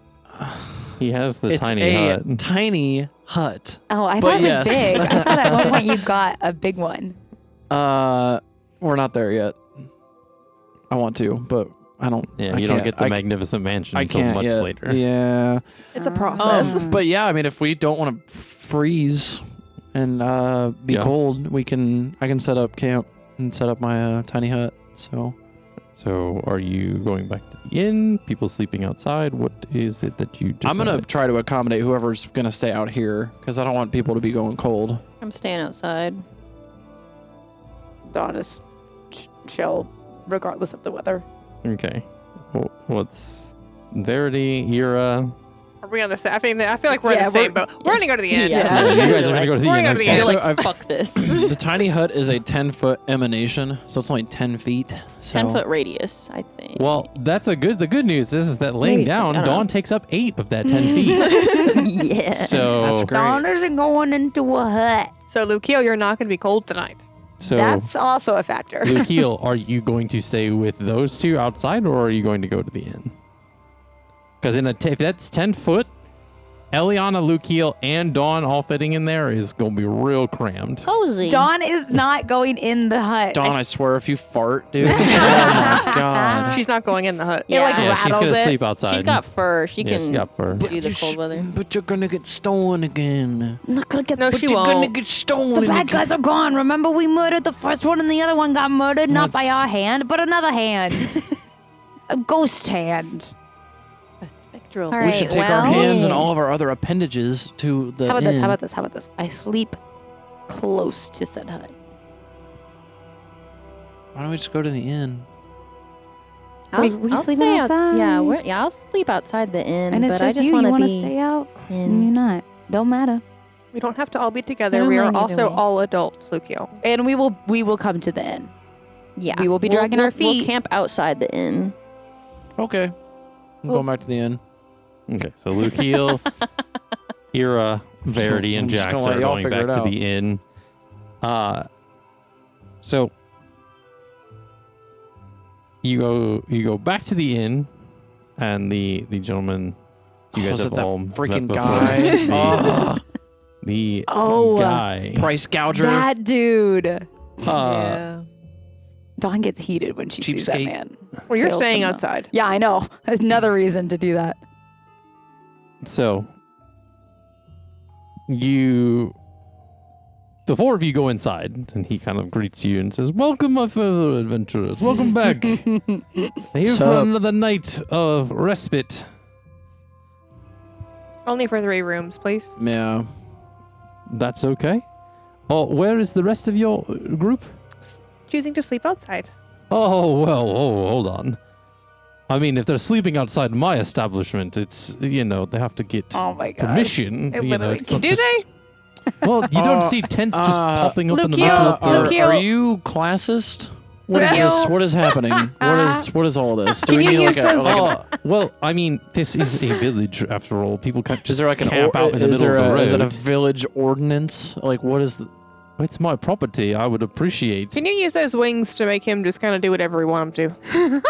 He has the It's tiny a hut. tiny hut. Oh, I But thought it was yes. big. I thought at one point you got a big one. We're not there yet. I want to, but I don't. Yeah, I you don't can't. get the I magnificent mansion I until can't much yet. later. Yeah. It's a process. But yeah, I mean, if we don't want to freeze and be Yeah. cold, I can set up camp and set up my tiny hut. So are you going back to the inn? People sleeping outside? What is it that you decide? I'm gonna try to accommodate whoever's gonna stay out here because I don't want people to be going cold. I'm staying outside. Dawn is chill, regardless of the weather. Okay. Well, what's Verity, Ira? Are we on the same? I feel like we're in Yeah, the same boat. We're gonna go to the end. Yeah. You guys are gonna go to the We're inn. gonna go to the okay. inn. You're So like, I've- fuck this. The tiny hut is a 10-foot emanation, so it's only 10 feet. So 10-foot radius, I think. Well, that's the good news is that laying Maybe it's like, down, I don't Dawn know. takes up 8 of that 10 feet. Yeah. So That's great. Dawn isn't going into a hut. So, Lucio, you're not gonna be cold tonight. so That's also a factor. Lukiel, are you going to stay with those two outside, or are you going to go to the inn? Because if that's 10 foot, Elliana, Lukiel, and Dawn all fitting in there is going to be real crammed. Cozy. Dawn is not going in the hut. Dawn, I swear, if you fart, dude. Oh my god. She's not going in the hut. Yeah, like Yeah, she's rattles going to it. sleep outside. She's got fur. She Yeah, can she's got fur. do the cold weather. But you're gonna get stolen again. Not gonna get No, the, she You're gonna won't. get stolen. the bad again. guys are gone. Remember, we murdered the first one, and the other one got murdered not by That's- our hand, but another hand, a ghost hand. A spectral. All We should right, take our well- hands and all of our other appendages to the How about this? inn. How about this? How about this? I sleep close to said hut. Why don't we just go to the inn? We sleeping stay outside? Yeah, I'll sleep outside the inn, And it's but I just just you. want You to want to be stay out, and in. you're not. Don't matter. We don't have to all be I together. don't We are mind either also way. all adults, Lucio. And we will come to the inn. Yeah, We will be We'll- dragging our we'll feet. camp outside the inn. Okay. I'm going back to the inn. Okay, so Lukiel, Ira, Verity, and I'm just Jax gonna let are y'all going figure back it to out. the inn. So you go back to the inn, and the gentleman you guys Was have it that all met freaking before. guy? The Oh, guy. Price gouger. That dude. Yeah. Dawn gets heated when she sees that Cheapskate. man. Well, you're Hails staying him up. outside. Yeah, I know. There's another reason to do that. So the four of you go inside, and he kind of greets you and says, "Welcome, my fellow adventurers. Welcome back. Here What's for up? another night of respite." Only for 3 rooms, please. Yeah. That's okay. Oh, where is the rest of your group? Choosing to sleep outside. Oh, well, hold on. I mean, if they're sleeping outside my establishment, it's, they have to get Oh my god. permission. It literally- it's not Do just- they? Well, you don't see tents just popping up in the middle of the... Lucio. Are you classist? What is Lucio. this? What is happening? What is all this? Do Can we you need use those- Well, I mean, this is a village after all. People can't is just there like an camp out in the is middle there of the road. is it a village ordinance? Like what is the It's my property. I would appreciate. Can you use those wings to make him just kind of do whatever we want him to?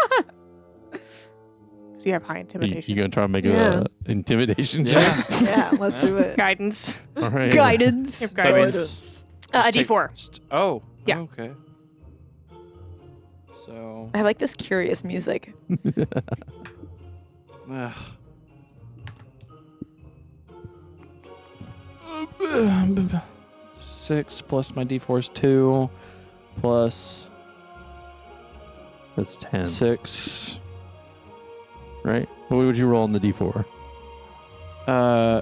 So you have high intimidation. You gonna try and make Yeah. a intimidation check? Yeah, let's do it. Guidance. All right. Guidance. So I mean, A D4. Oh. Yeah. Okay. So. I like this curious music. Ugh. 6 plus my D4 is 2 plus That's 10. 6. Right? What would you roll on the D4?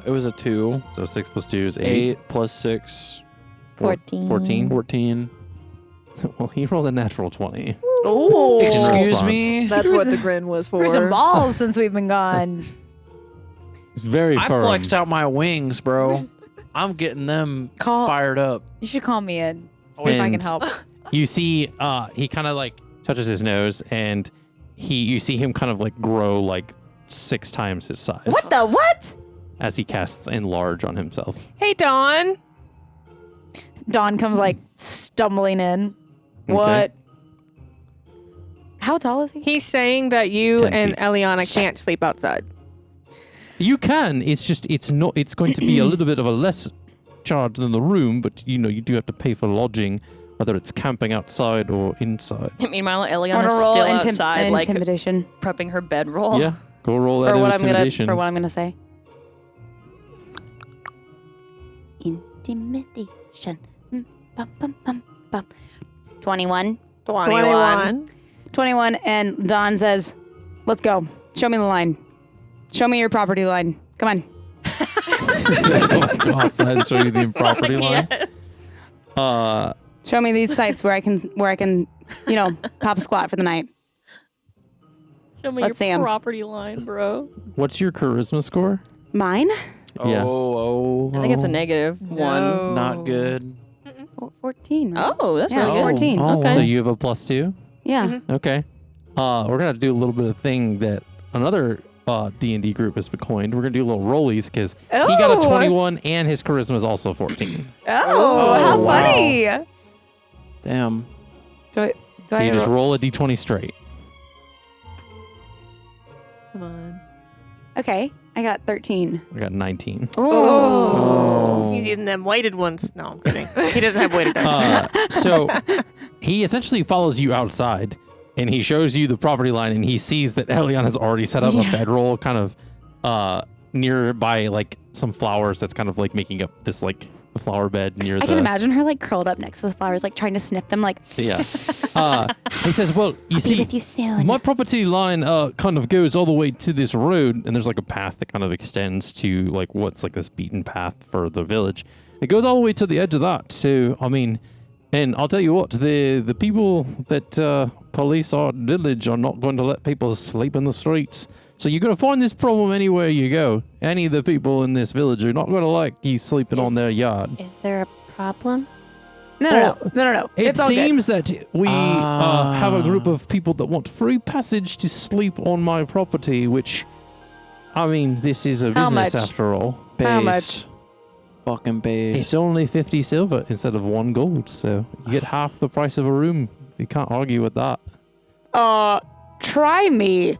It was a 2. So 6 plus 2 is 8. 8 plus 6. 14. 14. Well, he rolled a natural 20. Oh, Excuse response. me. That's what the grin was for. There's some balls since we've been gone. He's very I firm. flexed out my wings, bro. I'm getting them fired up. You should call me in. See if I can And help. You see, he kind of like touches his nose, and you see him kind of like grow like 6 times his size. What the what? As he casts enlarge on himself. Hey, Dawn. Dawn comes like stumbling in. What? How tall is he? He's saying that you 10 and feet. Elliana can't sleep outside. You can. It's just it's going to be a little bit of a less charge than the room, but you do have to pay for lodging, whether it's camping outside or inside. Meanwhile, Wanna Eliana's roll still outside, like intimidation prepping her bedroll. Yeah, go roll that for what I'm intimidation. gonna say. Intimidation. Bum, bum, bum, bum. 21. 21, and Dawn says, "Let's go. Show me the line. Show me your property line. Come on." Go outside and show you the property line. Yes. Show me these sites where I can, pop a squat for the night. Show me Let's see your 'em. property line, bro. What's your charisma score? Mine? Yeah. Oh, I think it's a -1. Not good. 14. Right? Oh, that's Yeah, really it's good. 14. Okay. So you have a +2. Yeah. Okay. We're gonna have to do a little bit of thing that another D&D group has coined. We're gonna do a little rollies because he got a 21 and his charisma is also 14. Oh, how wow. funny. Damn. Do So you just roll a d20 straight. Come on. Okay, I got 13. I got 19. Oh. He's using them weighted ones. No, I'm kidding. He doesn't have weighted dice. So he essentially follows you outside and he shows you the property line and he sees that Eliana has already set up a bedroll kind of nearby like some flowers that's kind of like making up this like flower bed near I the... can imagine her like curled up next to the flowers, like trying to sniff them, like, Yeah. He says, well, you be see, with you soon. my property line kind of goes all the way to this road, and there's like a path that kind of extends to like what's like this beaten path for the village. It goes all the way to the edge of that. So, I mean, and I'll tell you what, the people that police our village are not going to let people sleep in the streets. So you're going to find this problem anywhere you go. Any of the people in this village are not going to like you sleeping on their yard. Is there a problem? No. It It's all good. seems that we have a group of people that want free passage to sleep on my property, which, I mean, this is a How business much? after all. How Base. Fucking base. It's only 50 silver instead of 1 gold, so you get half the price of a room. You can't argue with that. Try me.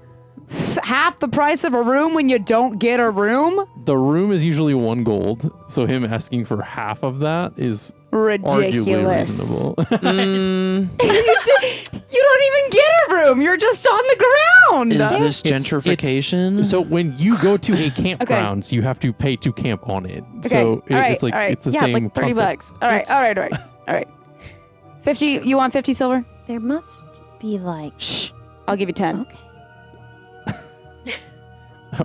Half the price of a room when you don't get a room? The room is usually 1 gold, so him asking for half of that is arguably Ridiculous. reasonable. You don't even get a room. You're just on the ground. Is this It's- gentrification? So when you go to a campgrounds, you have to pay to camp on it. Okay. So all right. it's like all right. it's the yeah, same it's like $30. concept. All right. 50. You want 50 silver? There must be like. Shh. I'll give you 10. Okay.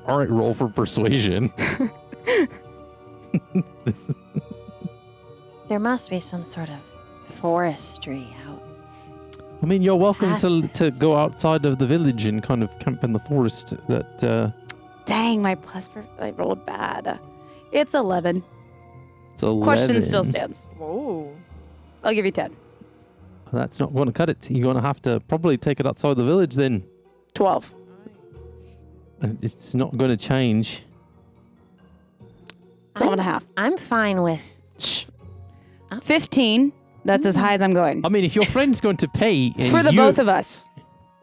All right, roll for persuasion. There must be some sort of forestry out. I mean, you're welcome to Past go outside of the village and kind of camp in the forest. That Dang, my plus I rolled bad. It's 11. it's 11. Question still stands. Whoa. I'll give you 10. That's not going to cut it. You're going to have to probably take it outside the village then. 12. It's not going to change. 12 and a half. I'm fine with. 15. That's as high as I'm going. I mean, if your friend's going to pay and For the both of us.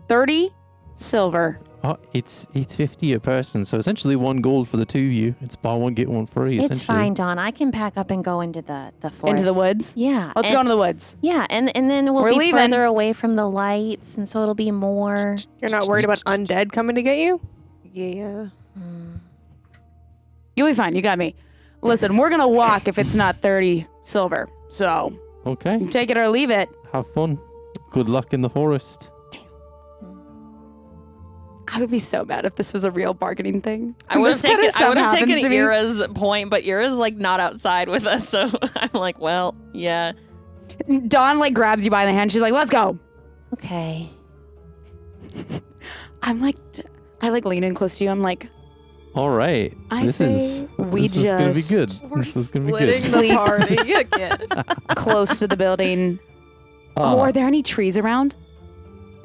30 silver. Oh, it's 50 a person, so essentially 1 gold for the 2 of you. It's buy one, get one free, It's essentially. fine, Dawn. I can pack up and go into the forest. Into the woods? Yeah. Let's and- go into the woods. Yeah, and then we'll We're be leaving. further away from the lights, and so it'll be more. You're not worried about undead coming to get you? Yeah. You'll be fine. You got me. Listen, we're going to walk if it's not 30 silver. So Okay, take it or leave it. have fun. Good luck in the forest. I would be so mad if this was a real bargaining thing. I would have This kinda taken stuff happens to me. Ira's point, but Ira's like not outside with us, so I'm like, well, yeah. Dawn like grabs you by the hand. She's like, let's go. Okay. I'm like, I like lean in close to you. I'm like, All right. I this say is we this is gonna be good. just- This is gonna be good. Splitting the party again. close to the building. Oh, are there any trees around?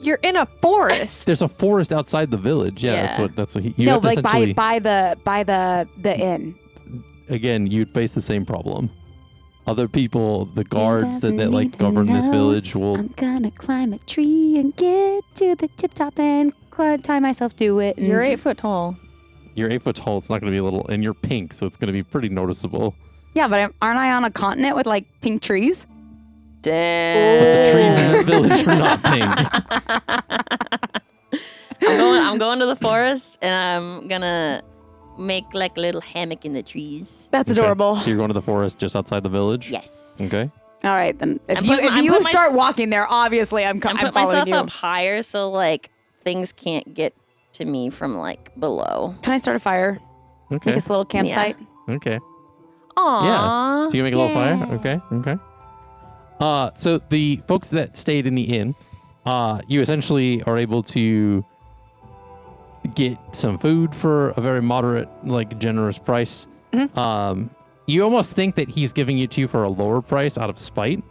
You're in a forest. There's a forest outside the village. Yeah, Yeah. that's what you No, have to like essentially. by the inn. Again, you'd face the same problem. Other people, the guards that doesn't like need to govern this know. village will. I'm gonna climb a tree and get to the tip top and tie myself to it. And You're 8 foot tall. You're 8 foot tall. It's not going to be a little, and you're pink, so it's going to be pretty noticeable. Yeah, but aren't I on a continent with like pink trees? But the trees in this village are not pink. I'm going to the forest, and I'm gonna make like a little hammock in the trees. That's Okay. adorable. So you're going to the forest just outside the village. Yes. Okay. All right, then. If I'm you putting my- if I'm you putting my start s- walking there, obviously I'm I'm following putting myself you. up higher, so like things can't get to me from like below. Can I start a fire? Okay. Make us a little campsite. Okay. Aww. So you can make a little fire. Okay. Okay. So the folks that stayed in the inn, you essentially are able to get some food for a very moderate, like generous price. You almost think that he's giving it to you for a lower price out of spite,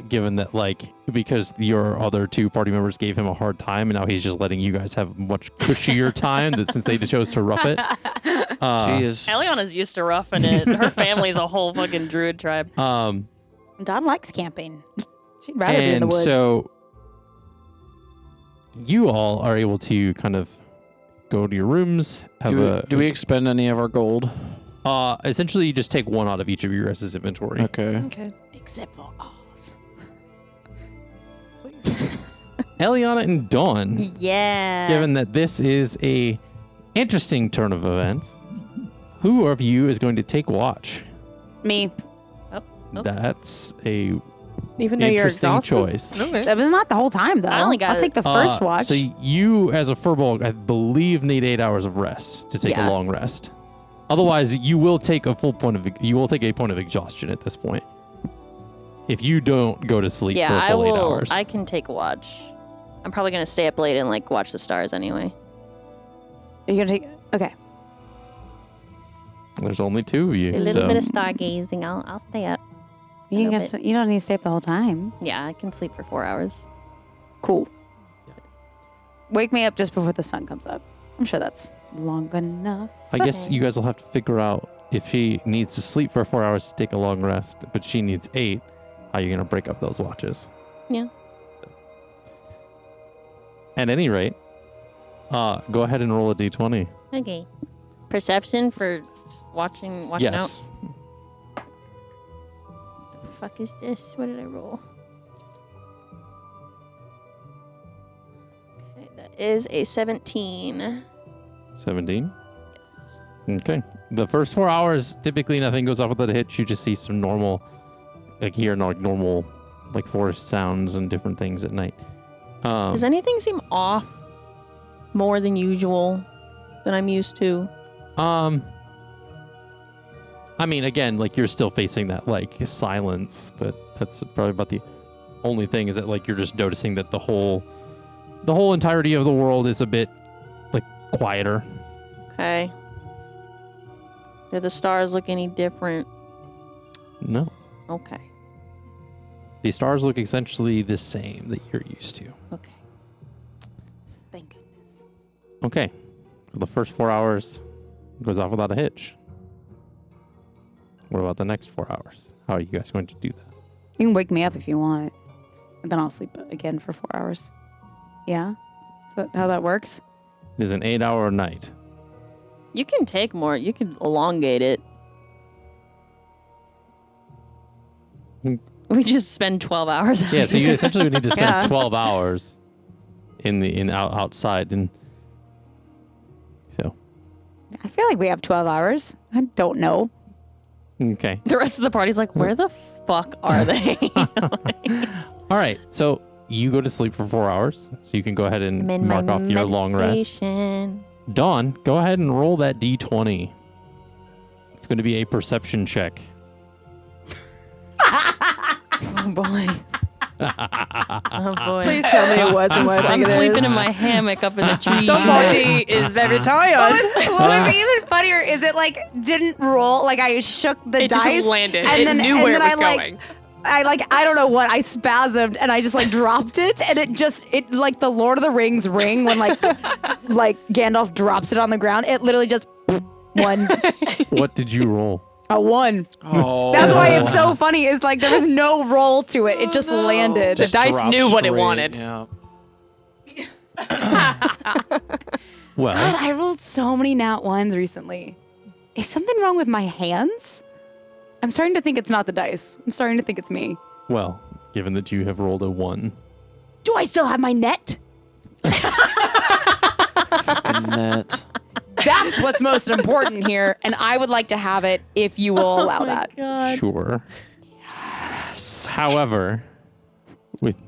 given that like because your other 2 party members gave him a hard time, and now he's just letting you guys have much cushier time that since they chose to rough it. Jeez. Eliana's used to roughing it. Her family's a whole fucking druid tribe. Dawn likes camping. She'd rather be in the And woods. so you all are able to kind of go to your rooms. Do we expend any of our gold? Essentially, you just take 1 out of each of your guys' inventory. Okay. Okay. Except for ours. Eliana and Dawn, Yeah. given that this is a interesting turn of events, who of you is going to take watch? Me. Okay. That's a Even though you're interesting exhausted. choice. Okay. That was not the whole time though. I only got I'll take the Uh, first watch. So you, as a furball, I believe, need 8 hours of rest to take Yeah. a long rest. Otherwise, you will take a point of exhaustion at this point. If you don't go to sleep Yeah, for a I full 8 will. hours. I can take a watch. I'm probably gonna stay up late and like watch the stars anyway. Are you gonna take? Okay. There's only 2 of you. A little so. bit of stargazing. I'll stay up. You, Little gotta, you don't need to stay up the whole time. Yeah, I can sleep for 4 hours. Cool. Wake me up just before the sun comes up. I'm sure that's long enough. I guess you guys will have to figure out if she needs to sleep for 4 hours to take a long rest, but she needs 8, how you're going to break up those watches. Yeah. So. At any rate, go ahead and roll a d20. Okay. Perception for watching Yes. out. The fuck is this? What did I roll? Okay, that is a 17. 17. Yes. Okay. The first 4 hours, typically nothing goes off without a hitch. You just see some normal, normal forest sounds and different things at night. Does anything seem off more than usual than I'm used to? I mean, again, you're still facing that silence. That's probably about the only thing is that you're just noticing that the whole entirety of the world is a bit quieter. Okay. Do the stars look any different? No, Okay. the stars look essentially the same that you're used to. Okay. Thank goodness. Okay, so the first 4 hours goes off without a hitch. What about the next 4 hours? How are you guys going to do that? You can wake me up if you want, and then I'll sleep again for 4 hours. Yeah? Is that how that works? It is an 8-hour night. You can take more. You can elongate it. We just spend 12 hours. out Yeah, so you here. essentially would need to spend Yeah. 12 hours outside, and so I feel like we have 12 hours. I don't know. okay. The rest of the party's like, where the fuck are they? All right, so you go to sleep for 4 hours, so you can go ahead and I'm in my mark off your long rest. meditation. Dawn, go ahead and roll that d20. It's going to be a perception check. Oh boy. Oh boy. Please tell me it wasn't what I I'm think it sleeping is. in my hammock up in the tree. Somebody is very tired. What was even funnier is it like didn't roll. Like I shook the It just dice. landed. And It then, knew and where then it was I going. I don't know what, I spasmed and I just like dropped it and it like the Lord of the Rings ring when like Gandalf drops it on the ground. It literally just one. What did you roll? A 1. Oh. That's why it's so funny. Is like there was no roll to it. It just landed. Just dice drop knew what it straight, wanted. Yeah. Well, God, I rolled so many nat ones recently. Is something wrong with my hands? I'm starting to think it's not the dice. I'm starting to think it's me. well, given that you have rolled a 1. Do I still have my net? Net. That's what's most important here, and I would like to have it if you will allow that. Sure. However,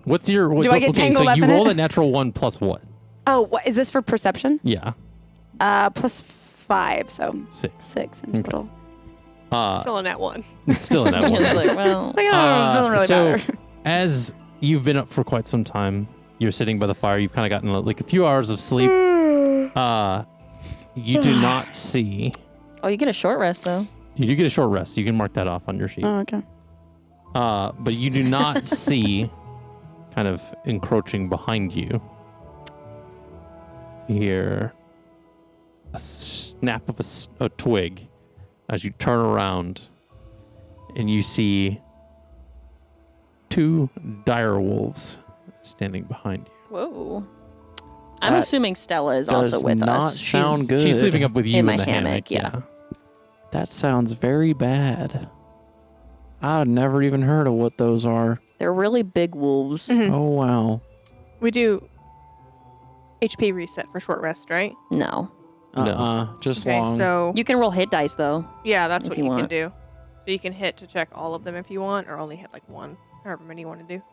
what's your... Do I get tangled so up you in rolled it? a natural 1 plus what? Oh, what, is this for perception? Yeah, Plus 5, so 6. 6 in total. Still in that one. It's still in that one. It's like, well, Like, it doesn't really so matter. as you've been up for quite some time, you're sitting by the fire. You've kind of gotten like a few hours of sleep. You do not see. oh, you get a short rest though. You do get a short rest. You can mark that off on your sheet. Oh, okay. But you do not see, kind of encroaching behind you. You hear a snap of a twig as you turn around, and you see 2 dire wolves standing behind you. Whoa. I'm That assuming Stella is does also with not us. sound good. She's sleeping up with you In in, my the hammock, yeah. That sounds very bad. I've never even heard of what those are. They're really big wolves. Mhm. Oh, wow. We do HP reset for short rest, right? No. Just Okay, long. so You can roll hit dice though. yeah, that's if what you you can want. do. So you can hit to check all of them if you want, or only hit like one, however many you want to do.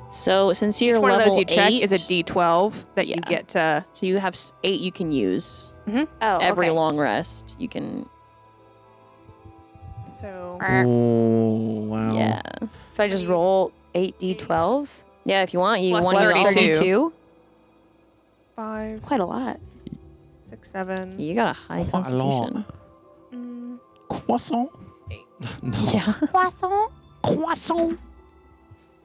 So since you're Each one of level those you check 8, is a D12 that you Yeah. get to. so you have 8 you can use. Oh, Every okay. long rest you can. So Oh, wow. Yeah. So I just roll 8 d12s. Yeah, if you want, you Plus want to 32. 32. 5, It's quite a lot. 6, 7. You got a high Quite a lot. constitution. Croissant? Yeah. Croissant. Croissant?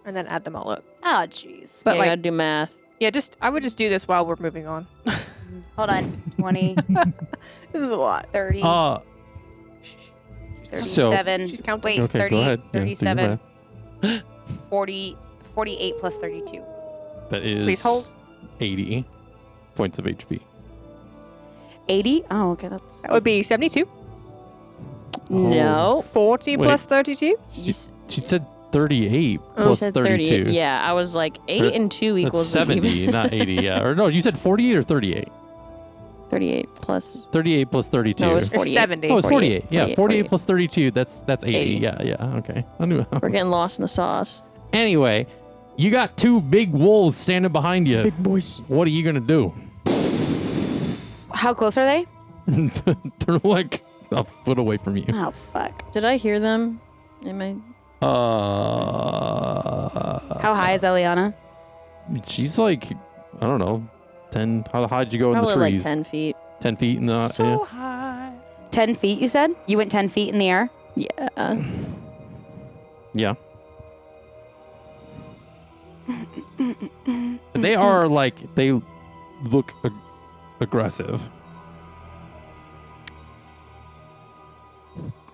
And then add them all up. Oh, jeez. But Yeah, you like, gotta do math. yeah, I would just do this while we're moving on. Hold on. 20, This is a lot. 30, So- 37. She's counting. Wait, Okay, 30, go ahead. Yeah, do your 37, math. 40, 48 plus 32. That is Please hold. 80 points of HP. 80? Oh, okay. That's That would be 72. No. 40 Wait. plus 32. You She said 38 you plus said 32. 38. Yeah, I was like 8 Or- and 2 That's equals 70, not 80. Yeah. Or no, you said 48 or 38? 38 plus. 38 plus 32. No, it was Or 48. 70. Oh, it's 48. 48, Yeah, 48 48. plus 32. That's 80. 80. Yeah. Okay. I knew. We're getting lost in the sauce. Anyway, you got 2 big wolves standing behind you. Big boys. What are you gonna do? How close are they? They're like a foot away from you. Oh, fuck. Did I hear them? Am I? How high is Elliana? She's like, I don't know, 10. How high did you go Probably in the like trees? 10 feet. 10 feet in the. So high. 10 feet, you said? You went 10 feet in the air? Yeah. Yeah. They are like, they look aggressive.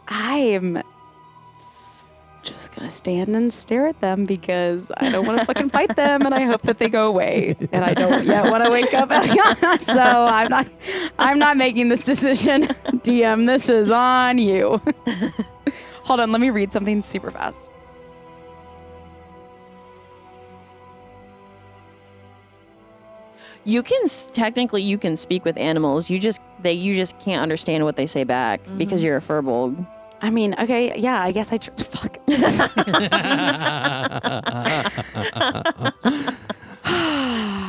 I'm just gonna stand and stare at them because I don't want to fucking fight them, and I hope that they go away. And I don't yet want to wake up Elliana, so I'm not making this decision. DM, this is on you. Hold on, let me read something super fast. You can technically you can speak with animals. You just can't understand what they say back because you're a furbolg. I mean, okay, yeah, I guess fuck. All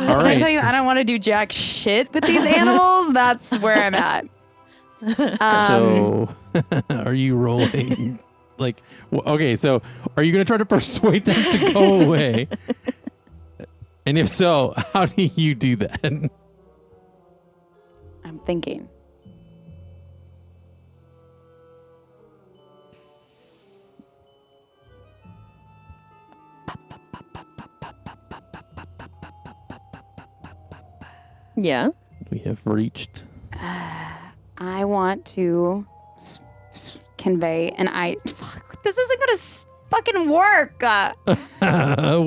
When I right. tell you I don't want to do jack shit with these animals, that's where I'm at. So, are you rolling? Like, okay, so are you going to try to persuade them to go away? And if so, how do you do that? I'm thinking. Yeah. We have reached. I want to convey, and this isn't gonna fucking work. What do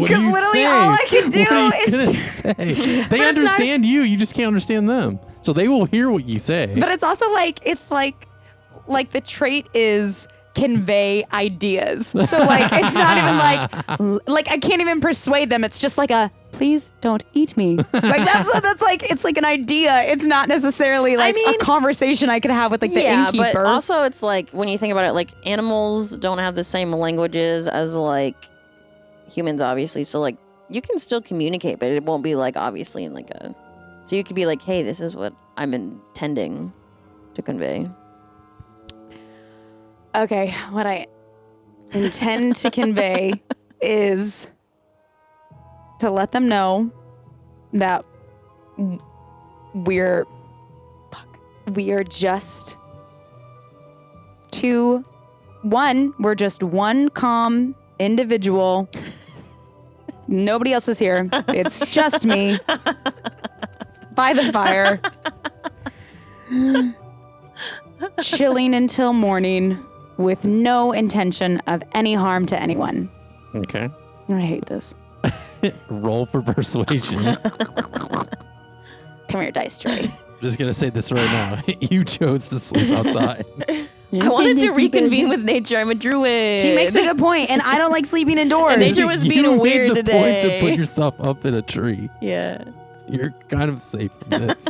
Because you literally say? all I can do What are you is gonna just- say? They understand you. You just can't understand them. So they will hear what you say. But it's also like the trait is convey ideas. So like it's not even like I can't even persuade them. It's just like a please don't eat me. Like that's like it's like an idea. It's not necessarily like a conversation I could have with like the innkeeper. But also it's like when you think about it, like animals don't have the same languages as like humans, obviously. So like you can still communicate, but it won't be like obviously in like a. So you could be like, hey, this is what I'm intending to convey. Okay, what I intend to convey is to let them know that we are just we're just one calm individual. Nobody else is here. It's just me by the fire, chilling until morning with no intention of any harm to anyone. Okay. I hate this. Roll for persuasion. Come here, dice tray. Just gonna say this right now. You chose to sleep outside. I wanted to reconvene with nature. I'm a druid. She makes a good point, and I don't like sleeping indoors. And nature was being You weird made the today. point to put yourself up in a tree. Yeah. You're kind of safe from this.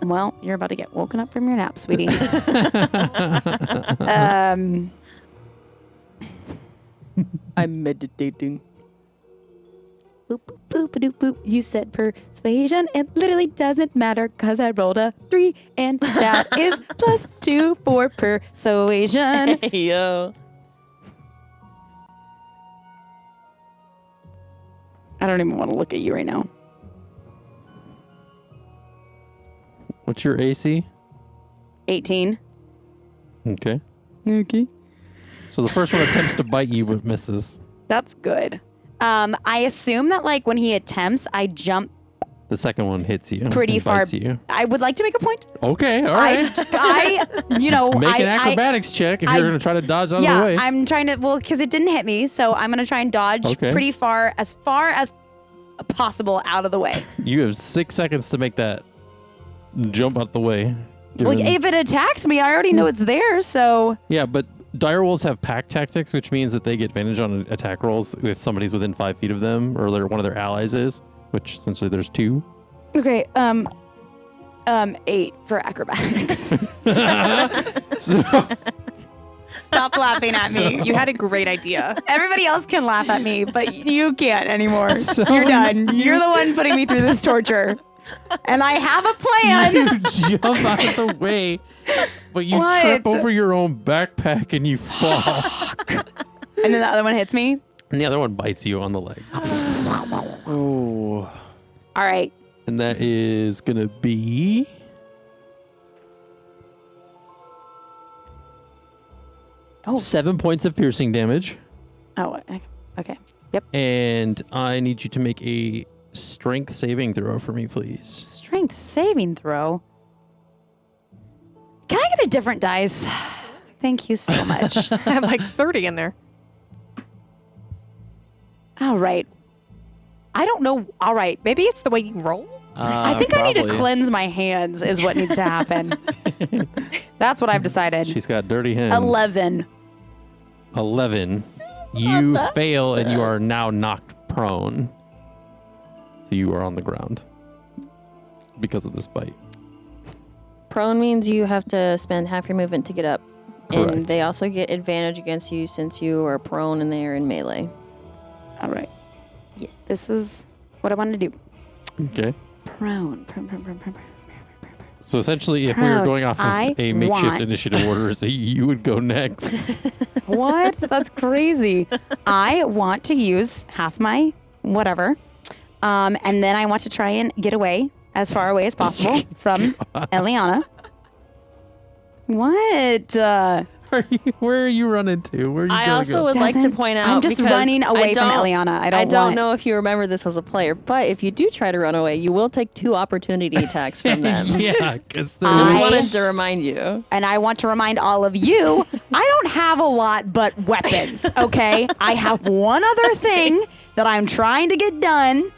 Well, you're about to get woken up from your nap, sweetie. I'm meditating. Boop, boop, boop, boop, boop. You said persuasion. It literally doesn't matter because I rolled a 3, and that is +2 for persuasion. Yo. I don't even want to look at you right now. What's your AC? 18. Okay. Okay. So the first one attempts to bite you but misses. That's good. I assume that like when he attempts, I jump The second one hits you. pretty and far. bites you. I would like to make a point. Okay, all right. Make an acrobatics check if you're going to try to dodge out of the way. I'm trying to, because it didn't hit me, so I'm going to try and dodge pretty far as possible out of the way. You have 6 seconds to make that jump out the way. Well, if it attacks me, I already know it's there, so. Yeah, but direwolves have pack tactics, which means that they get advantage on attack rolls if somebody's within 5 feet of them or one of their allies is, which essentially there's 2. Okay, 8 for acrobatics. So, Stop laughing at me. You had a great idea. Everybody else can laugh at me, but you can't anymore. You're done. You're the one putting me through this torture. And I have a plan. you jump out of the way, but you trip over your own backpack and you fall. And then the other one hits me. And the other one bites you on the leg. Oh. All right. And that is going to be... Oh. 7 points of piercing damage. Oh, okay. Yep. And I need you to make a strength saving throw for me, please. Strength saving throw. Can I get a different dice? Thank you so much. I have like 30 in there. All right. I don't know. All right. Maybe it's the way you roll. I think I need to Probably. cleanse my hands is what needs to happen. That's what I've decided. She's got dirty hands. 11. 11. You fail and you are now knocked prone. So you are on the ground because of this bite. Prone means you have to spend half your movement to get up. Correct. And they also get advantage against you since you are prone and they are in melee. All right. Yes. This is what I want to do. Okay. Prone. So essentially, if we were Proud. going off of I a makeshift want- initiative order, so you would go next. What? That's crazy. I want to use half my whatever. And then I want to try and get away as far away as possible from Elliana. What? Where are you running to? Where are you I gonna also go? would like to Doesn't- point out I'm just because running away I from don't- Elliana. I I don't don't want- know if you remember this as a player, but if you do try to run away, you will take 2 opportunity attacks from them. Yeah, because Just I- wanted to remind you. And I want to remind all of you, I don't have a lot but weapons, okay? I have one other thing that I'm trying to get done.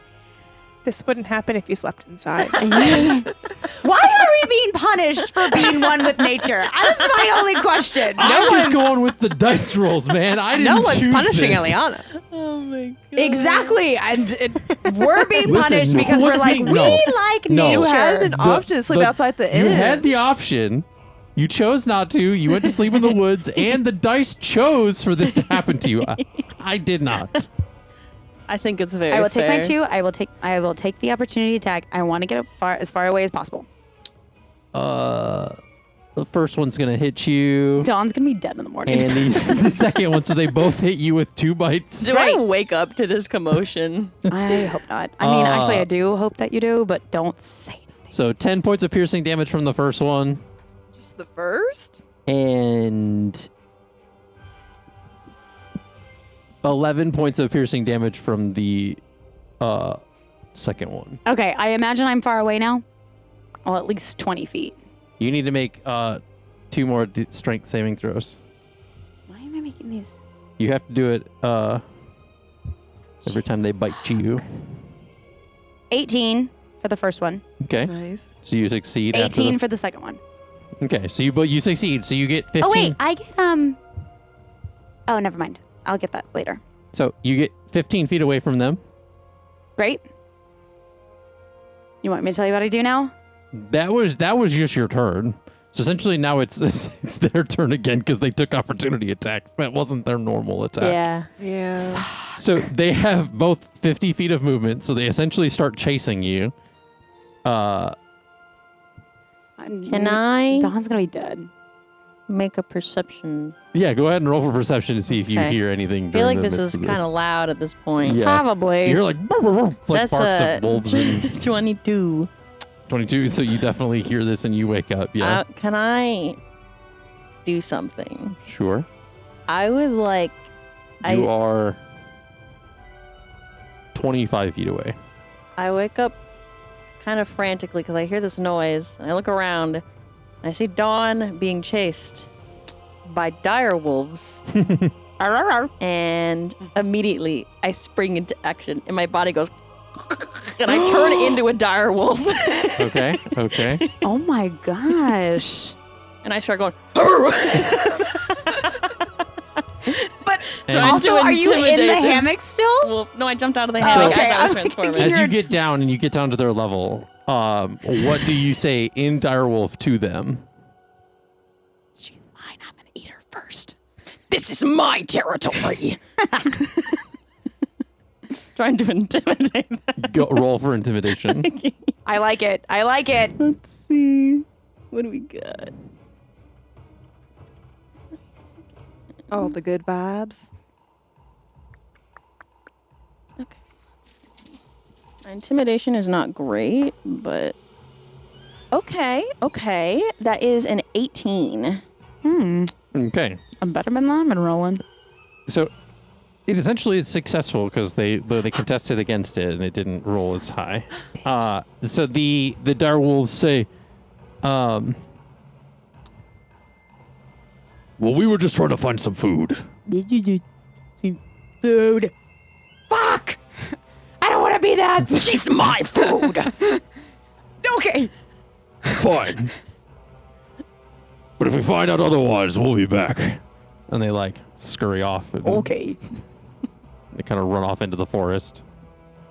This wouldn't happen if you slept inside. Why are we being punished for being one with nature? That's my only question. I'm just going with the dice rolls, man. I didn't No one's choose punishing this. Eliana. Oh my god. Exactly. And we're being Listen, punished because what's we're like, being- we no. like No. nature. You had an option to sleep outside the You inn. had the option. You chose not to. You went to sleep in the woods, and the dice chose for this to happen to you. I did not. I think it's very I will take fair. my 2. I will take the opportunity attack. I want to get as far away as possible. The first one's gonna hit you, Dawn's gonna be dead in the morning. and the second one. So they both hit you with 2 bites. Do I wake up to this commotion? I hope not. I mean, actually, I do hope that you do, but don't say anything. So 10 points of piercing damage from the first one, Just the first? and 11 points of piercing damage from the second one. Okay, I imagine I'm far away now. Well, at least 20 feet. You need to make 2 more strength saving throws. Why am I making these? You have to do it every time they bite you. 18 for the first one. Okay. Nice. So you succeed. after 18 for the second one. Okay. So you succeed. So you get 15. Oh, wait, I get, oh, never mind. I'll get that later. So you get 15 feet away from them. Great. You want me to tell you what I do now? That was just your turn. So essentially now it's their turn again because they took opportunity attacks. That wasn't their normal attack. Yeah. Yeah. So they have both 50 feet of movement. So they essentially start chasing you. Can I Dawn's gonna be dead. make a perception? Yeah, go ahead and roll for perception to see if you Okay. hear anything. I feel during like the this midst is of kind of loud at this point. Yeah. Probably. You're like, "Brr, brr, brr," like That's barks of wolves and 22. 22. So you definitely hear this and you wake up. Yeah, Can I do something? sure. I would like. You are 25 feet away. I wake up kind of frantically because I hear this noise, and I look around, and I see Dawn being chased by dire wolves. And immediately I spring into action, and my body goes, and I turn into a dire wolf. Okay. Okay. Oh my gosh. And I start going, And Also, are you in the intimidate this hammock still? wolf. No, I jumped out of the So- hammock okay, as I I was was transforming. thinking as you get down and you get down to their level, what do you say in direwolf to them? She's mine. I'm gonna eat her first. This is my territory. Trying to intimidate them. Go roll for intimidation. I like it. I like it. Let's see. What do we got? Oh, the good vibes. Okay. Let's see. My intimidation is not great, but okay. That is an 18. Okay. I'm better than I've been rolling. So it essentially is successful because they contested against it and it didn't roll as high. So the direwolves say, well, we were just trying to find some food. Food. Fuck! can't be that. She's my food. Okay. Fine. But if we find out otherwise, we'll be back. And they like scurry off. And Okay. They kind of run off into the forest.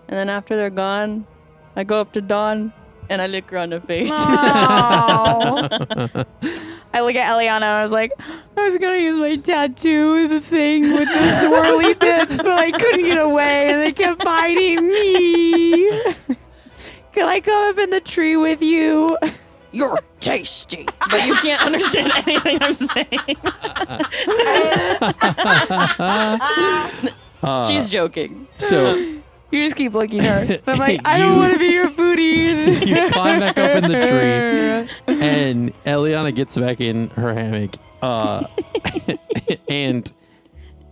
And then after they're gone, I go up to Dawn and I lick her on the face. I look at Elliana. I was like, I was gonna use my tattoo, the thing with the swirly bits, but I couldn't get away, and they kept biting me. Can I come up in the tree with you? You're tasty. But you can't understand anything I'm saying. She's joking. So You just keep looking at her. I'm like, I don't want to be your booty. you climb back up in the tree, and Eliana gets back in her hammock. And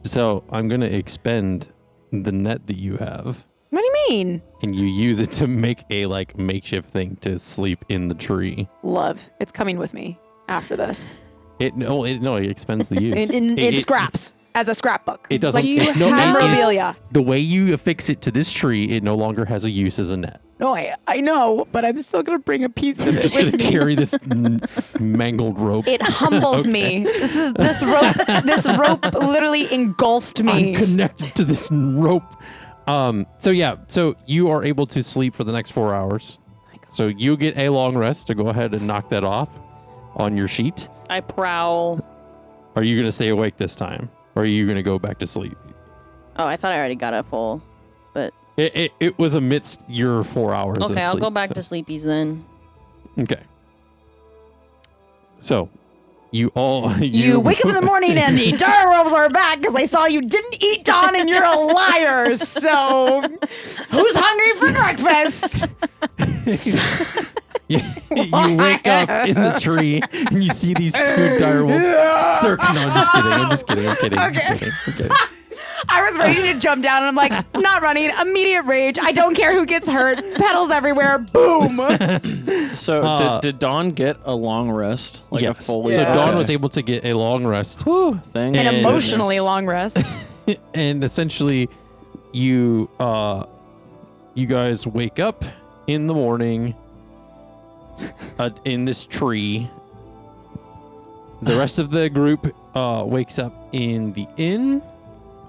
so I'm gonna expend the net that you have, What do you mean? and you use it to make a like makeshift thing to sleep in the tree. Love. It's coming with me after this. It expends the use. It scraps as a scrapbook. It doesn't. Like, it's no, it is- memorabilia. the way you affix it to this tree, it no longer has a use as a net. No, I know, but I'm still gonna bring a piece of You're it just gonna with me. carry this mangled rope. It humbles me. This rope literally engulfed me. I'm connected to this rope. So you are able to sleep for the next 4 hours. So you get a long rest to go ahead and knock that off on your sheet. I prowl. Are you gonna stay awake this time, or are you gonna go back to sleep? Oh, I thought I already got a full, but It was amidst your 4 hours. of okay, I'll go sleep, back so- to sleepies then. Okay. So, you all You wake up in the morning and the direwolves are back because they saw you didn't eat Dawn and you're a liar. So, who's hungry for breakfast? you wake up in the tree and you see these two direwolves circling. No, I'm just kidding. I'm kidding. I was ready to jump down and I'm like, I'm not running. Immediate rage. I don't care who gets hurt. Petals everywhere. Boom. So did Dawn get a long rest? Like a full? So Yeah. Dawn was able to get a long rest. Thank An And- emotionally goodness. long rest. And essentially you guys wake up in the morning in this tree. The rest of the group wakes up in the inn.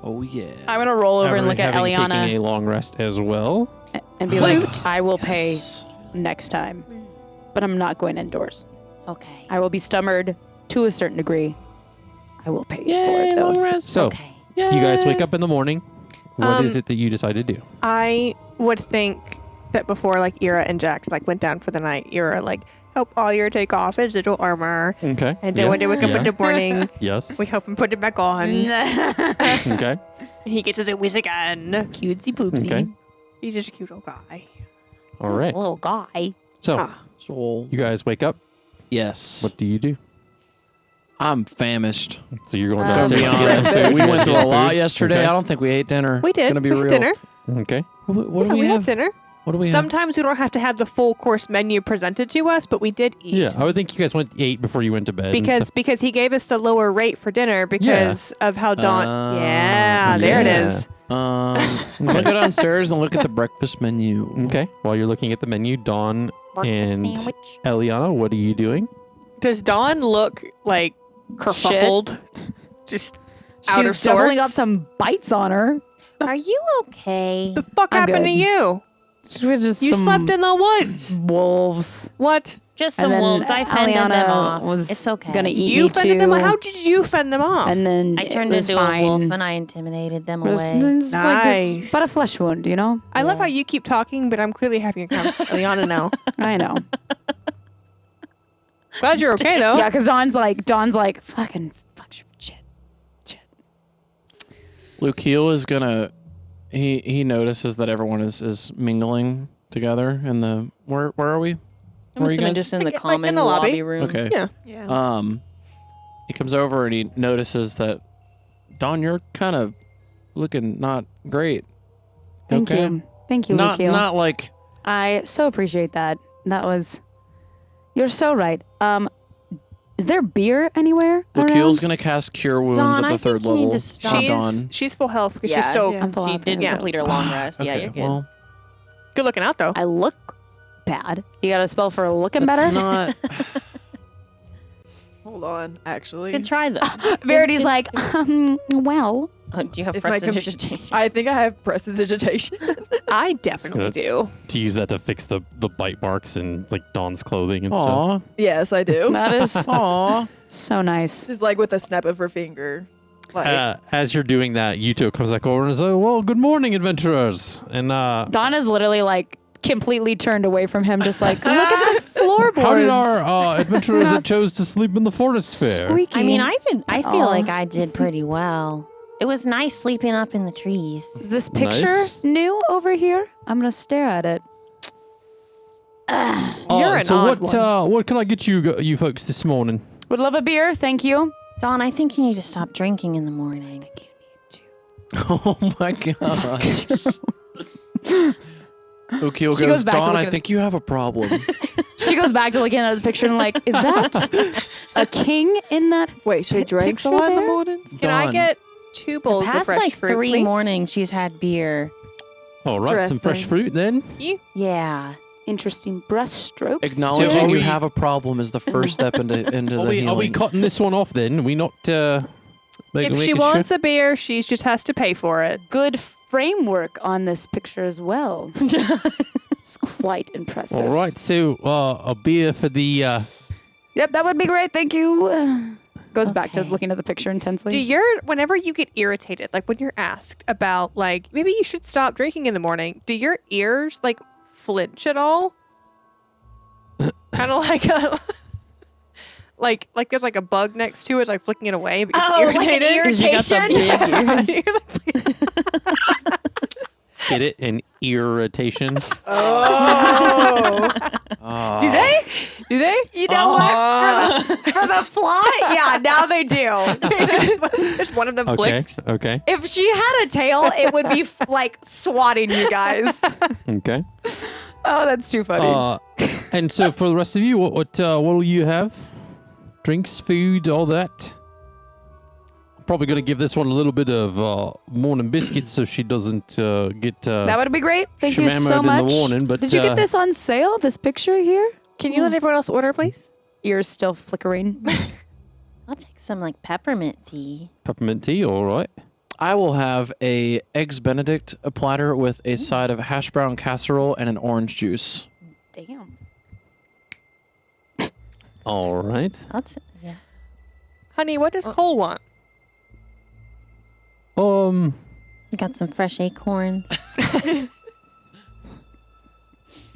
Oh yeah. I'm going to roll over and look at having taken Elliana a long rest as well. and be like, I will pay next time, but I'm not going indoors. Okay. I will be stummered to a certain degree. I will pay for it though. So Okay. you guys wake up in the morning. What is Um, it that you decide to do? I would think that before like Ira and Jax like went down for the night, Ira like help Ollier take off his digital armor, Okay. and then when they wake up in the morning, Yes. we help him put it back on. Okay. He gets his whiz again. Cutesy poopsy. Okay. He's just a cute little guy. All right. Little guy. So Ah. So you guys wake up. yes, What do you do? I'm famished. So you're going Gonna downstairs be to get honest. some food? We You guys went through get a lot food? yesterday. Okay. I don't think we ate dinner. We did. Gonna be we real. had dinner. Okay. What do Yeah, we had have? dinner. What do we have? Sometimes we don't have to have the full course menu presented to us, but we did eat. Yeah, I would think you guys ate before you went to bed. and stuff. Because he gave us the lower rate for dinner because of how Dawn. Yeah, there it yeah. is. I'm gonna go downstairs and look at the breakfast menu. Okay. While you're looking at the menu, Dawn and Eliana, what are you doing? Does Dawn look like kerfuffled? Just out of She's definitely got sorts? some bites on her. Are you okay? The fuck I'm happened to good. you? Just You slept in the woods. wolves. What? Just And some then wolves. I fended Eliana them off. was It's okay. gonna eat You me fended too. them off? How did you fend them off? And then I it turned was into fine. a wolf and I intimidated them It was- away. it's like it's Nice. but a flesh wound, you know? I love Yeah. how you keep talking, but I'm clearly having a conversation with Eliana now. I know. Glad you're okay though. Yeah, because Dawn's like, fucking shit. Lukiel is gonna. He notices that everyone is mingling together in the. Where are we? I'm Where are you assuming guys? just in the Like in common the lobby? lobby room. Okay. Yeah. Yeah. He comes over and he notices that Dawn, you're kind of looking not great. Thank Okay? you. Thank you, Not Lukiel. not like I so appreciate that. That was you're so right. Is there beer anywhere? Lukiel's around? gonna cast Cure Wounds Dawn, at I the third think you need level. to stop. on Dawn. She's full health because Yeah. she's still. Yeah. I'm full She of did it. Yeah. complete her long rest. Yeah, Okay, you're good. well, good looking out though. I look bad. You got a spell for looking That's better? not. Hold on, actually. Good try though. Verity's like, well, Do you have If my com- prestidigitation? I think I have prestidigitation. I definitely do. To use that to fix the bite marks and like Dawn's clothing and stuff. Aw. Yes, I do. that is Aw. so nice. Just like with a snap of her finger. Like, As you're doing that, Yuto comes back over and says, "Well, good morning, adventurers." And Donna's literally like completely turned away from him, just like, look at the floorboards. how did our adventurers Not that chose to sleep in the forest fare? Squeaky. I mean, I feel Aw. like I did pretty well. It was nice sleeping up in the trees. Is this picture Nice. new over here? I'm gonna stare at it. You're an so odd what can I get you folks this morning? Would love a beer, thank you. Dawn, I think you need to stop drinking in the morning. Oh my god. Ukil She goes back to Dawn, I looking- think you have a problem. She goes back to looking at the picture and like, is that a king in that? wait, she drinks a picture lot in the there? mornings? Can I Dawn. get 2 bowls of Past fresh like fruit, 3 please? mornings, she's had beer. All right, some fresh Interesting. fruit then. Yeah. Interesting brush strokes. Acknowledging So are you we- have a problem is the first step into the Are we healing. cutting this one off then? Are we not? If she wants a beer, she just has to pay for it. Good framework on this picture as well. It's quite impressive. All right, so a beer for the. Yep, that would be great. Thank you. Goes back to Okay. looking at the picture intensely. Whenever you get irritated, like when you're asked about like maybe you should stop drinking in the morning, do your ears like flinch at all? Kind of like a like there's like a bug next to it, like flicking it away, but you're irritated. Get it? An irritation. Oh. Oh. Do they? You know what? For the plot, yeah, now they do. Just one of them Okay. flicks. Okay. If she had a tail, it would be like swatting you guys. Okay. Oh, that's too funny. And so for the rest of you, what will you have? Drinks, food, all that. Probably gonna give this one a little bit of morning biscuits so she doesn't get That would be great. Thank you so shamammered much. in the morning. But Did you get this on sale? This picture here? Can you let everyone else order, please? Ears still flickering. I'll take some like peppermint tea. peppermint tea? All right. I will have a eggs Benedict, a platter with a side of hash brown casserole and an orange juice. Damn. All right. Yeah. Honey, what does Cole want? Got some fresh acorns.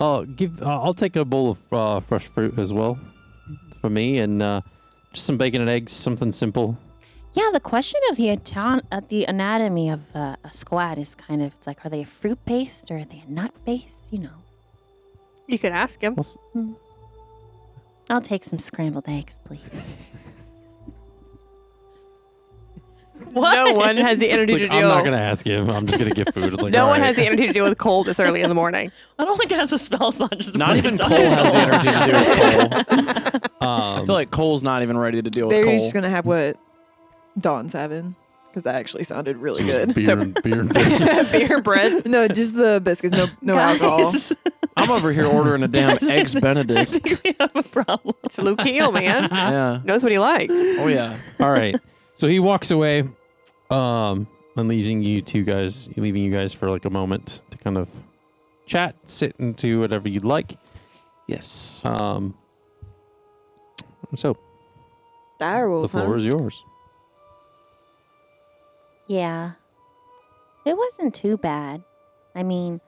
I'll take a bowl of fresh fruit as well for me, and just some bacon and eggs, something simple. Yeah, the question of the anatomy of a squad is kind of, it's like, are they a fruit based or are they a nut based? You know. You could ask him. I'll take some scrambled eggs, please. No one has the energy to Like, deal. I'm not gonna ask him. I'm just gonna get food. Like, No all one right. has the energy to deal with cold this early in the morning. I don't think it has a spell slot. Just Not even Cole has the energy to deal with Cole. I feel like Cole's not even ready to deal with Maybe Cole. he's just gonna have what Dawn's having, because that actually sounded really good. beer and biscuits. Beer, bread. No, just the biscuits. No alcohol. I'm over here ordering a damn eggs Benedict. we have a problem. It's Luke Heel, man. Yeah. Knows what he likes. Oh yeah. All right. So he walks away, and leaving you guys for like a moment to kind of chat, sit and do whatever you'd like. Yes. So the Direwolves, floor is yours. Yeah. It wasn't too bad. I mean,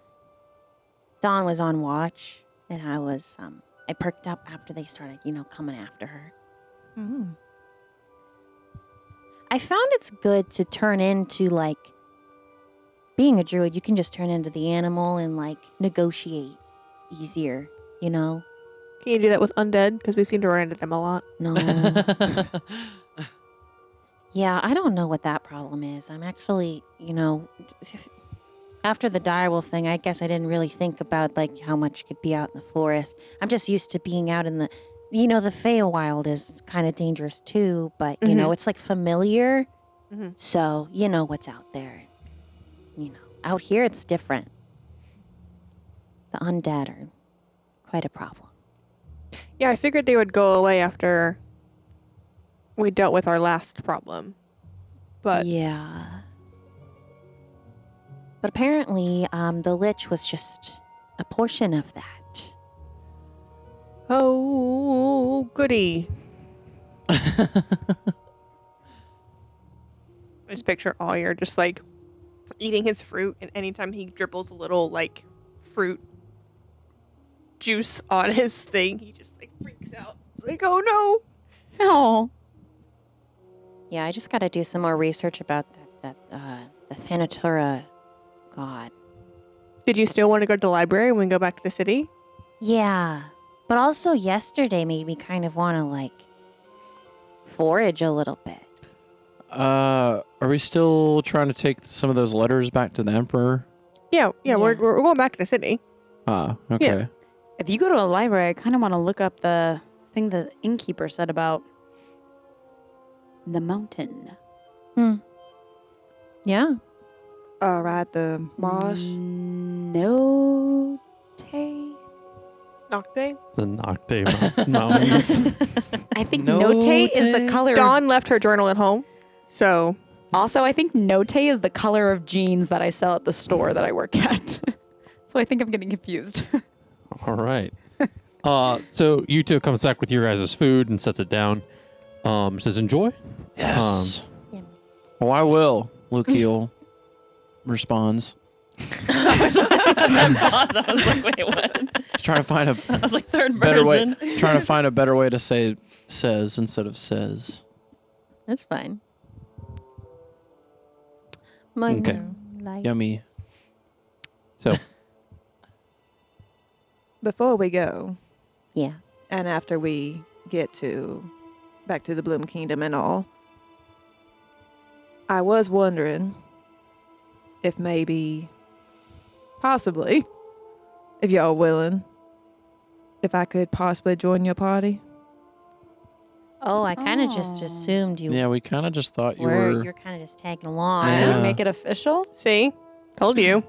Dawn was on watch, and I perked up after they started, coming after her. I found it's good to turn into, like, being a druid, you can just turn into the animal and, like, negotiate easier, you know? Can you do that with undead? Because we seem to run into them a lot. No. Yeah, I don't know what that problem is. I'm actually, after the direwolf thing, I guess I didn't really think about, like, how much could be out in the forest. I'm just used to being out in the, the Feywild is kind of dangerous too, but, it's, like, familiar. So, you know what's out there. Out here, it's different. The undead are quite a problem. Yeah, I figured they would go away after we dealt with our last problem. But Yeah. But apparently, the lich was just a portion of that. oh, goody. I just picture Awyer just like eating his fruit, and anytime he dribbles a little like fruit juice on his thing, he just like freaks out. It's like, oh no. Oh. Yeah, I just got to do some more research about the Thanatura god. Did you still want to go to the library when we go back to the city? Yeah, but also yesterday made me kind of want to like forage a little bit. Are we still trying to take some of those letters back to the Emperor? Yeah. Yeah. We're going back to the city. Ah, okay. Yeah. If you go to a library, I kind of want to look up the thing the innkeeper said about the mountain. Yeah. Right, the marsh. No. Nocte? The Nocte Mountains. I think No note is the tay. color. Dawn left her journal at home. So Also, I think note is the color of jeans that I sell at the store that I work at. So I think I'm getting confused. All right. So Yuto comes back with your guys' food and sets it down. Says, enjoy. Yes. Yeah. Oh, I will. Lukiel responds. I was like, wait, what? He's trying to find a I was like, third better person. way. Trying to find a better way to say says instead of says. That's fine. Okay. Yummy. So, Before we go, Yeah. and after we get back to the Bloom Kingdom and all, I was wondering if maybe, possibly, if y'all willing, if I could possibly join your party. Oh, I kind of just Oh. assumed you Yeah, we kind of just thought you were. were. You're kind of just tagging along. Yeah. Should we make it official? see, told you.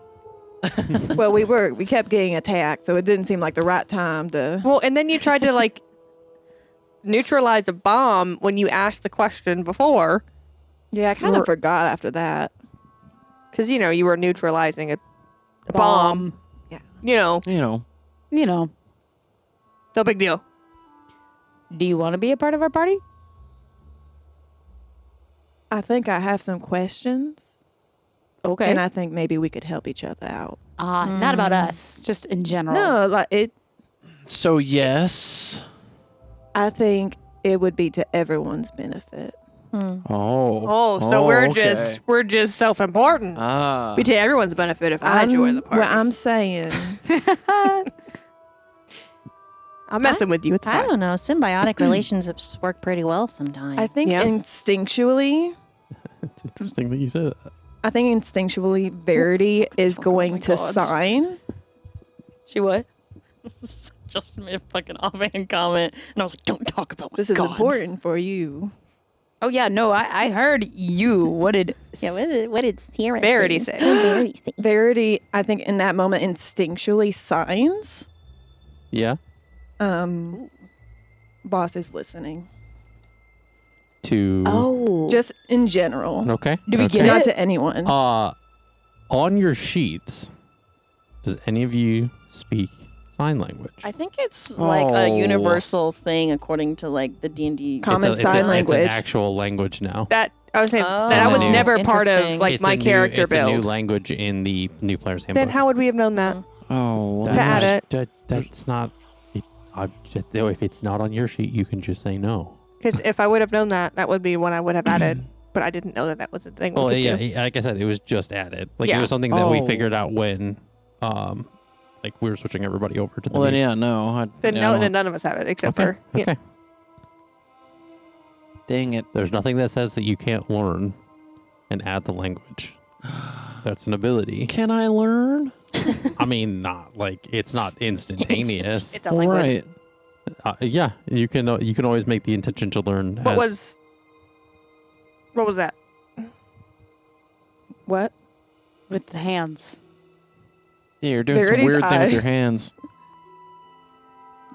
Well, we kept getting attacked, so it didn't seem like the right time to. Well, and then you tried to like neutralize a bomb when you asked the question before, Yeah, I kind of forgot after that. because you were neutralizing a bomb. Yeah. You know. You know. No big deal. Do you want to be a part of our party? I think I have some questions, Okay. and I think maybe we could help each other out. Not about us, just in general. No, like it. So yes. I think it would be to everyone's benefit. Oh. Oh, so we're just self-important. Ah. We take everyone's benefit if I join the party. Well, I'm saying, I'm messing with you. It's I fine. don't know. Symbiotic relationships work pretty well sometimes. I think Yeah. instinctually, it's interesting that you said that. Verity is going my to God. sign. She what? Justin made a fucking offhand comment, and I was like, "Don't talk about my This is gods." important for you. Oh yeah, no, I heard you. What did? Yeah, what did Sierra Verity say? say. Verity say? Verity, I think, in that moment, instinctually signs. Yeah. Boss is listening. To. Oh, Just in general, Okay. Do we okay. get not it? to anyone. On your sheets, does any of you speak sign language? I think it's like a Oh. universal thing according to like the D&D. Common it's sign It's language. an actual language now. That I was saying Oh. that was New. never part of Interesting. like It's my a new, character it's a new build. language in the new player's handbook. Then how would we have known that? Oh. Well, To add it. That's not. If it's not on your sheet, you can just say no. Because if I would have known that, that would be one I would have added. But I didn't know that was a thing. Well, we could yeah, do. like I said, it was just added. Like it Yeah. was something that we Oh. figured out when, like we were switching everybody over to the. Well, then new- yeah, no. Then none of us have it except Okay. for yeah. Okay. Dang it. There's nothing that says that you can't learn and add the language. That's an ability. Can I learn? I mean, not like it's not instantaneous. It's a language. Right. Yeah, you can always make the intention to learn. What was that? What? with the hands. Yeah, you're doing Verity's some weird thing with eye. your hands.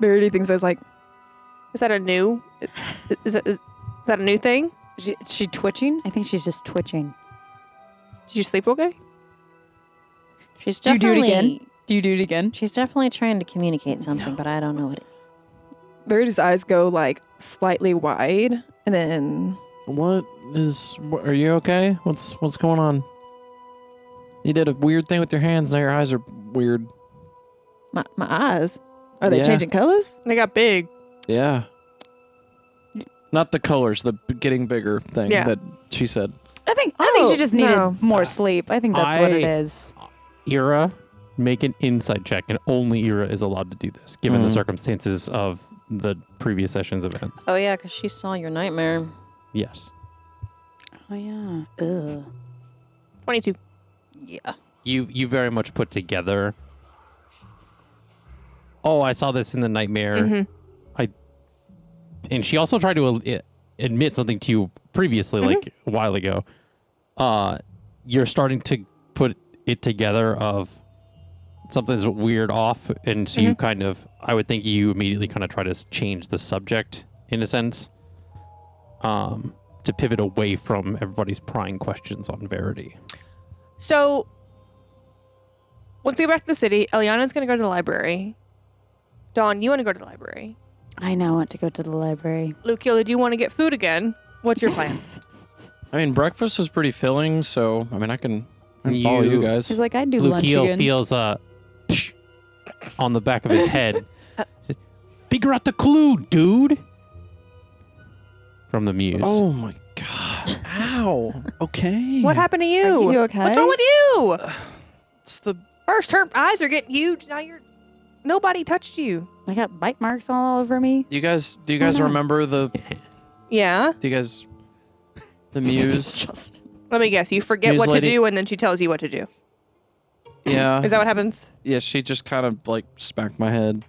Verity thinks about it, is like, Is that a new? Is that a new thing? She twitching? I think she's just twitching. Did you sleep okay? She's Do you do it definitely. again? Do you do it again? She's definitely trying to communicate something, but I don't know what it is. Verity's eyes go like slightly wide, and then Are you okay? What's going on? You did a weird thing with your hands. Now your eyes are weird. my eyes are they Yeah. changing colors? They got big. Yeah. Not the colors, the getting bigger thing Yeah. that she said. I think Oh, she just needed no. more sleep. I think that's what it is. Ira, make an insight check, and only Ira is allowed to do this, given the Mhm. circumstances of the previous session's events. Oh yeah, because she saw your nightmare. Yes. Oh yeah. Ugh. 22. Yeah. You very much put together. Oh, I saw this in the nightmare. Mm-hmm. And she also tried to admit something to you previously, like a while ago. You're starting to put it together of something's weird off, and so you kind of, I would think you immediately kind of try to change the subject in a sense, to pivot away from everybody's prying questions on Verity. So, once we get back to the city, Elliana's going to go to the library. Dawn, you want to go to the library. I now want to go to the library. Lucio, do you want to get food again? What's your plan? I mean, breakfast was pretty filling, so I mean, I can follow you guys. She's like, I'd do lunch Lucio again. feels on the back of his head. Figure out the clue, dude. From the muse. Oh my god! Ow! Okay. What happened to you? Are you okay? What's wrong with you? It's the First, her eyes are getting huge. Now nobody touched you. I got bite marks all over me. Do you guys remember the? Yeah. Do you guys? The muse. Let me guess. You forget Muse what lady. to do, and then she tells you what to do. Yeah. Is that what happens? Yeah. She just kind of like smacked my head.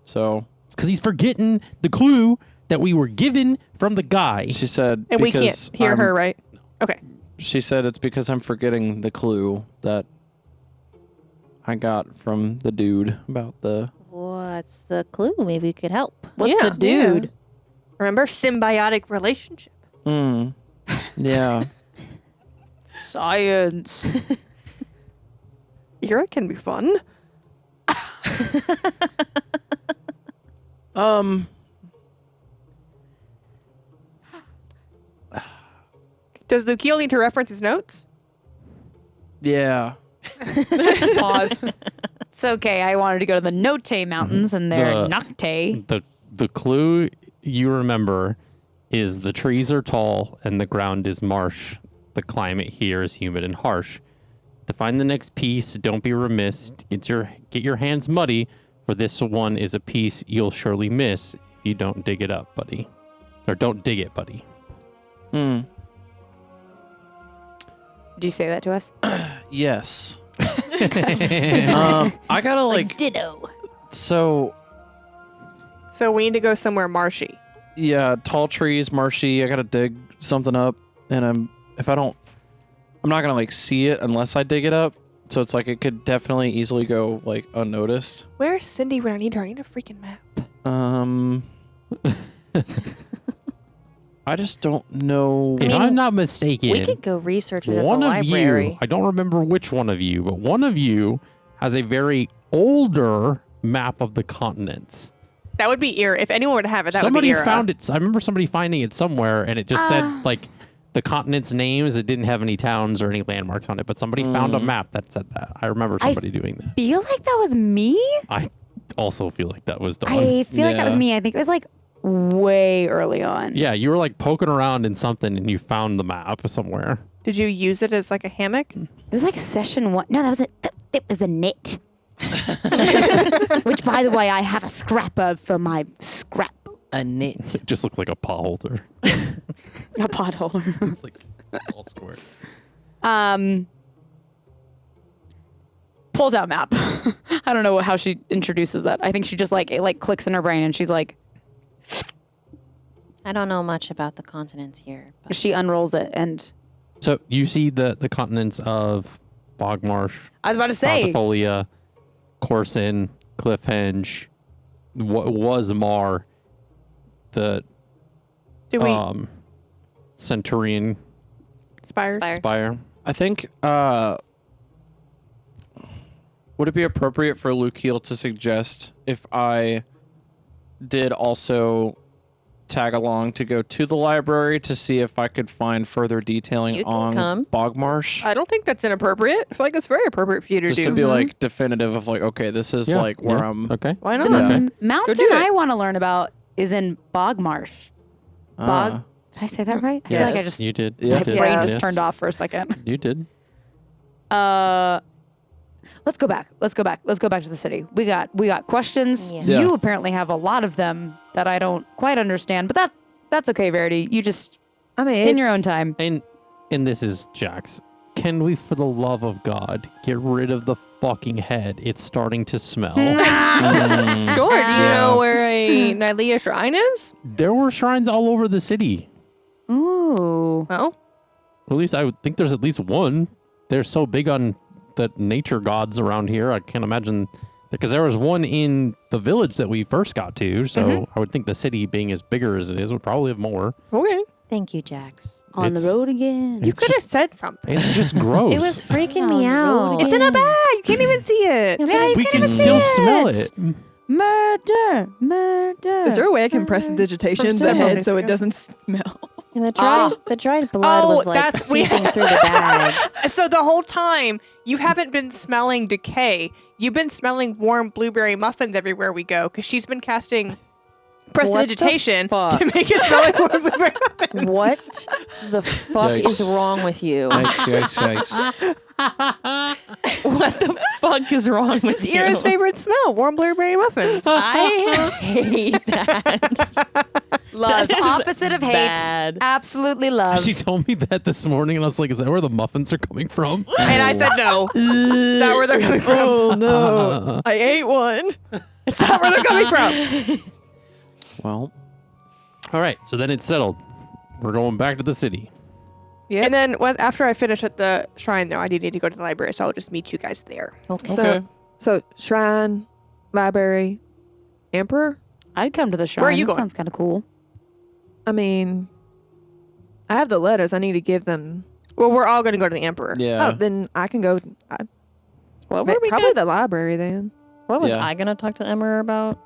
So Because he's forgetting the clue that we were given from the guy. she said. And we can't because hear I'm- her, right? Okay. She said it's because I'm forgetting the clue that I got from the dude about the. What's the clue? Maybe we could help. What's Yeah. the dude? Remember symbiotic relationship. Yeah. Science. Ira can be fun. Does Lucio need to reference his notes? Yeah. Pause. It's okay. I wanted to go to the Note Mountains, and they're The- Nocte. The clue you remember is the trees are tall and the ground is marsh. The climate here is humid and harsh. To find the next piece, don't be remiss. Get your hands muddy, for this one is a piece you'll surely miss if you don't dig it up, buddy. Or don't dig it, buddy. Did you say that to us? Yes. I gotta like. Ditto. So So we need to go somewhere marshy. yeah, tall trees, marshy. I gotta dig something up, and I'm not gonna like see it unless I dig it up. So it's like it could definitely easily go like unnoticed. Where's Cindy when I need her? I need a freaking map. I just don't know. If I'm not mistaken, We could go research it at the one of library. you, I don't remember which one of you, but one of you has a very older map of the continents. That would be Ira. If anyone would have it, that Somebody would be Ira. found it. I remember somebody finding it somewhere, and it just said like the continents' names. It didn't have any towns or any landmarks on it, but somebody found a map that said that. I remember somebody doing that. Feel like that was me. I also feel like that was done. I feel like that was Yeah. me. I think it was like way early on. Yeah, you were like poking around in something, and you found the map somewhere. Did you use it as like a hammock? It was like session 1. No, that was a knit. Which, by the way, I have a scrap of for my scrap. A knit. It just looks like a pot holder. A pothole. It's like all square. Pulls out map. I don't know how she introduces that. I think she just like, it like clicks in her brain and she's like, I don't know much about the continents here. But she unrolls it and So you see the continents of Bogmarsh, I was about to say, Arthifolia, Corson, Cliffhenge, what was Mar, the Do we Centurion spires? Spire. I think, would it be appropriate for Lukiel to suggest if I did also tag along to go to the library to see if I could find further detailing You can on come. Bogmarsh? I don't think that's inappropriate. I feel like it's very appropriate for you to Just do. to be like definitive of like, okay, this is like where I'm. Okay. Why The not? Okay. mountain do it. I want to learn about is in Bogmarsh. Bog. Did I say that right? I feel like I Yes. just You did. Yeah. my You did. brain Yeah. just Yes. turned off for a second. You did. Let's go back. Let's go back to the city. We got questions. Yeah. Yeah. You apparently have a lot of them that I don't quite understand, but that's okay, Verity. You just I mean, in your own time. And this is Jax. Can we, for the love of God, get rid of the fucking head? It's starting to smell. Sure. Do you Yeah. know where a Nylea shrine is? There were shrines all over the city. Ooh. Well, At least I would think there's at least one. They're so big on the nature gods around here. I can't imagine, because there was one in the village that we first got to. So I would think the city, being as bigger as it is, would probably have more. okay. Thank you, Jax. On It's- the road again. You It's could have just, said something. it's just gross. It was freaking me out. It's in a bag. You can't even see it. Yeah, you we can't can even still see smell it. it. Murder. is there a way I can press the digitation to the Several head days so it ago. doesn't smell? And the dried blood was like that's- we- seeping through the bag. So the whole time, you haven't been smelling decay. You've been smelling warm blueberry muffins everywhere we go because she's been casting prestidigitation fuck? to make it smell like warm blueberry muffins. What the fuck is Yikes. wrong with you? Yikes. What the fuck is wrong with It's you? Ira's favorite smell, warm blueberry muffins. I hate that. Love. That is Opposite of hate. bad. Absolutely love. She told me that this morning, and I was like, "Is that where the muffins are coming from?" And I said no. Is that where they're coming from? Oh no! I ate one. It's not where they're coming from. Well, All right, so then it's settled. We're going back to the city. Yeah. And then after I finish at the shrine, though, I do need to go to the library, so I'll just meet you guys there. Okay. okay. So shrine, library, emperor. I'd come to the shrine. Where are you That going? sounds kind of cool. I mean, I have the letters. I need to give them. Well, we're all going to go to the Emperor. Yeah. Oh, then I can go. What were we Probably gonna, the library then. What was Yeah. I gonna talk to Emma about?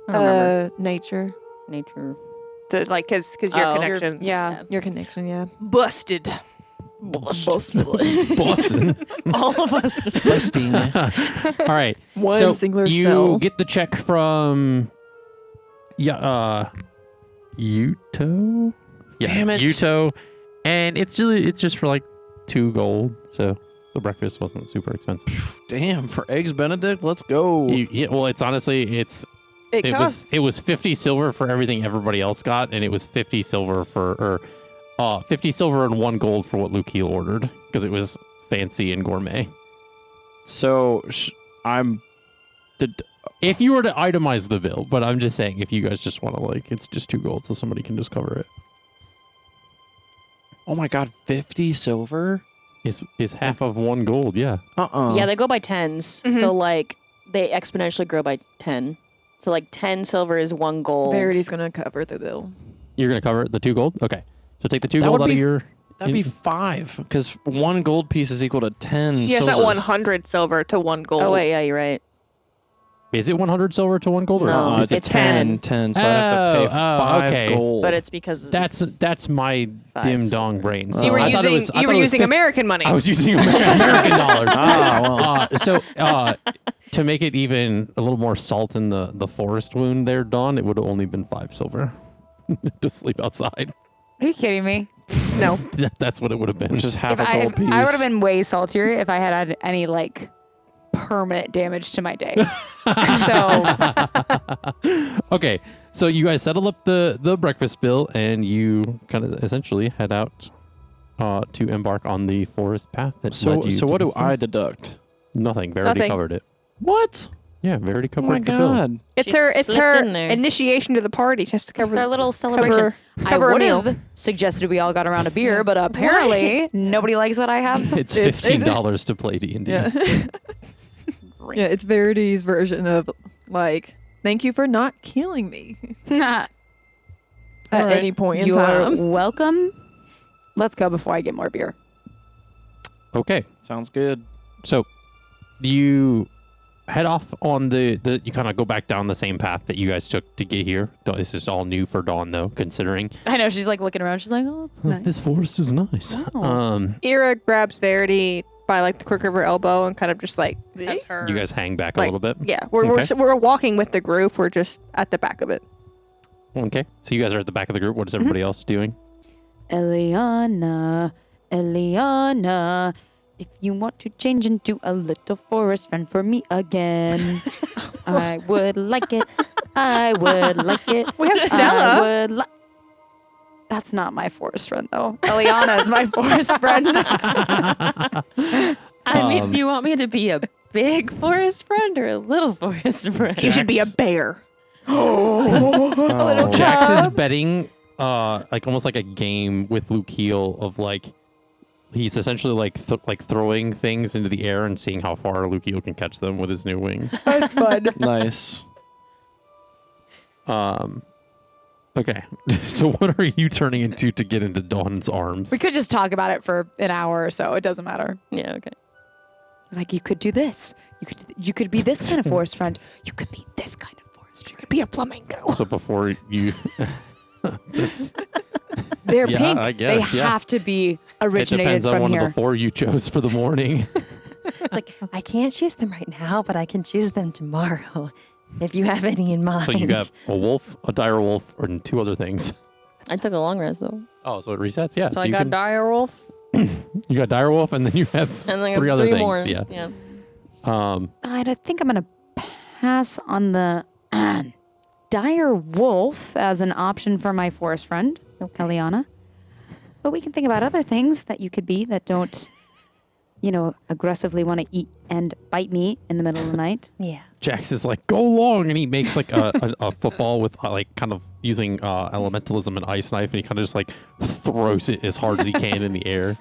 I don't remember. Nature. Nature. Because your Oh. connections. Yeah. Your connection. Yeah. Busted. Boston. All of us just Busting. All right. One so singular you cell. get the check from Yuto. Yeah, Damn it. Yuto, and it's just for like 2 gold. So the breakfast wasn't super expensive. Damn, for eggs Benedict, let's go. Well, it's honestly It it costs. was 50 silver for everything everybody else got, and it was 50 silver for 50 silver and 1 gold for what Lukiel ordered because it was fancy and gourmet. So If you were to itemize the bill, but I'm just saying if you guys just want to it's just 2 gold so somebody can just cover it. oh my god, 50 silver? Is half of 1 gold, yeah. Yeah, they go by tens. So like they exponentially grow by 10. So like 10 silver is 1 gold. Verity's gonna cover the bill. You're gonna cover the 2 gold? Okay. So take the 2 That gold would out of be your That'd be 5, because 1 gold piece is equal to 10 He has that silver. 100 silver to 1 gold. Oh wait, yeah, you're right. Is it 100 silver to 1 gold or No, is it it's 10. 10, so I'd have to pay 5 okay. gold. But it's because That's my 5 dim dong brain. You were I thought it using was- I you thought were it was using 50 American money. I was using American dollars. Ah, well. So to make it even a little more salt in the forest wound there, Dawn, it would have only been 5 silver to sleep outside. Are you kidding me? No. That's what it would have been. Which is half If a gold piece. I would have been way saltier if I had any like permanent damage to my day. So Okay, so you guys settle up the breakfast bill, and you kind of essentially head out to embark on the forest path that led you So to what this do I forest. deduct? Nothing. Verity Nothing. covered it. What? Yeah, Verity Oh covered my the bill. god. It's She her slipped in there. initiation to the party. She has to cover it's our little celebration. cover, I cover a would meal. have suggested we all got around a beer, but apparently nobody likes that I have. It's $15 to play D&D. Yeah. Yeah, it's Verity's version of like, thank you for not killing me Nah. at right. any point in You're time. welcome. Let's go before I get more beer. Okay. Sounds good. So you head off on the you kind of go back down the same path that you guys took to get here. This is all new for Dawn, though, considering I know she's like looking around. She's like, oh, it's nice. this forest is nice. Oh. Ira grabs Verity by like the crook of her elbow and kind of just like has her. You guys hang back a like, little bit. Yeah, Okay. we're walking with the group. We're just at the back of it. Okay. So you guys are at the back of the group. What is everybody else doing? Eliana, if you want to change into a little forest friend for me again, I would like it. I would like it. We have Stella. I would That's not my forest friend, though. Eliana is my forest friend. I mean, do you want me to be a big forest friend or a little forest friend? You should be a bear. Oh. Jax is betting like almost like a game with Luke Heel of like he's essentially like throwing things into the air and seeing how far Luke Heel can catch them with his new wings. That's fun. Nice. Okay. So what are you turning into to get into Dawn's arms? We could just talk about it for an hour or so. It doesn't matter. Yeah, okay. Like, you could do this. You could be this kind of forest friend. You could be this kind of forest friend. You could be a flamenco. So before you that's They're Yeah, pink. I guess, They yeah. have to be it originated depends on from one here. of the four you chose for the morning. It's like, I can't choose them right now, but I can choose them tomorrow if you have any in mind. So you got a wolf, a dire wolf, and two other things. I took a long rest, though. Oh, so it resets, yeah. So I you got can- dire wolf You got dire wolf, and then you have and then I three got other three things. more. Yeah. I think I'm going to pass on the dire wolf as an option for my forest friend, Eliana. But we can think about other things that you could be that don't, aggressively want to eat and bite me in the middle of the night. Yeah. Jax is like, go long, and he makes like a football with like kind of using elementalism and ice knife, and he kind of just like throws it as hard as he can in the air.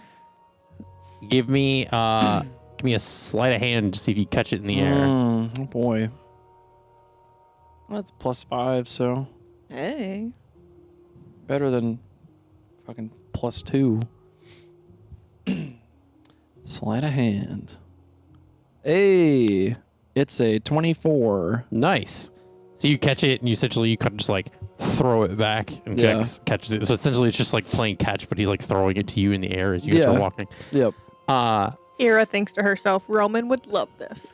Give me a sleight of hand to see if you catch it in the air. Oh boy. Well, that's +5, so Hey. better than fucking +2. Sleight of hand. Hey, it's a 24. Nice. So you catch it, and you kind of just like throw it back, and Yeah. Jax catches it. So essentially, it's just like playing catch, but he's like throwing it to you in the air as you guys Yeah. are walking. Yep. Ira thinks to herself, Roman would love this.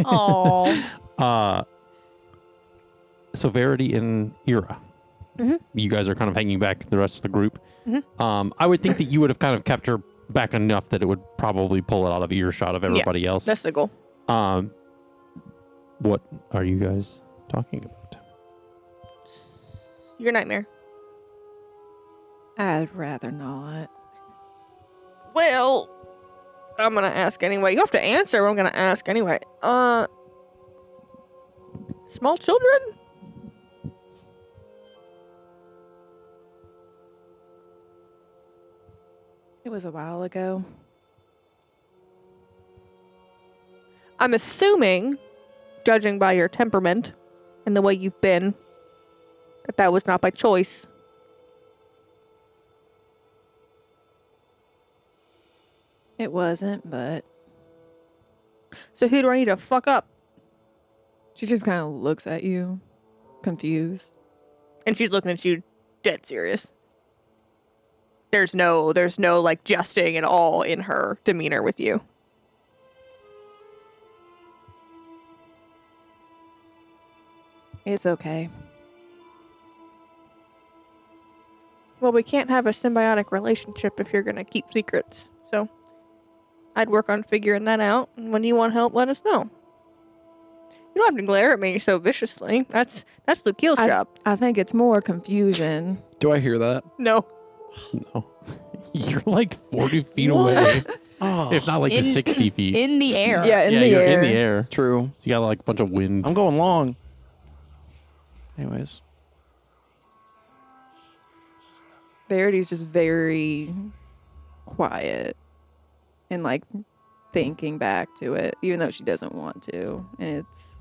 Oh. So Verity and Ira, you guys are kind of hanging back the rest of the group. I would think that you would have kind of kept her back enough that it would probably pull it out of earshot of everybody else. That's the goal. What are you guys talking about? Your nightmare. I'd rather not. Well, I'm gonna ask anyway. You have to answer, but I'm gonna ask anyway. Small children? It was a while ago. I'm assuming, judging by your temperament and the way you've been, that was not by choice. It wasn't, but So who do I need to fuck up? she just kind of looks at you, confused. And she's looking at you dead serious. There's no like jesting at all in her demeanor with you. It's okay. Well, we can't have a symbiotic relationship if you're going to keep secrets. So I'd work on figuring that out. And when you want help, let us know. You don't have to glare at me so viciously. That's Luke Keel's job. I think it's more confusion. Do I hear that? No. No. You're like 40 feet away. If not like 60 feet. In the air. Yeah, in the you're air. in the air. True. So you got like a bunch of wind. I'm going long. Anyways. Verity's just very quiet and like thinking back to it, even though she doesn't want to. And it's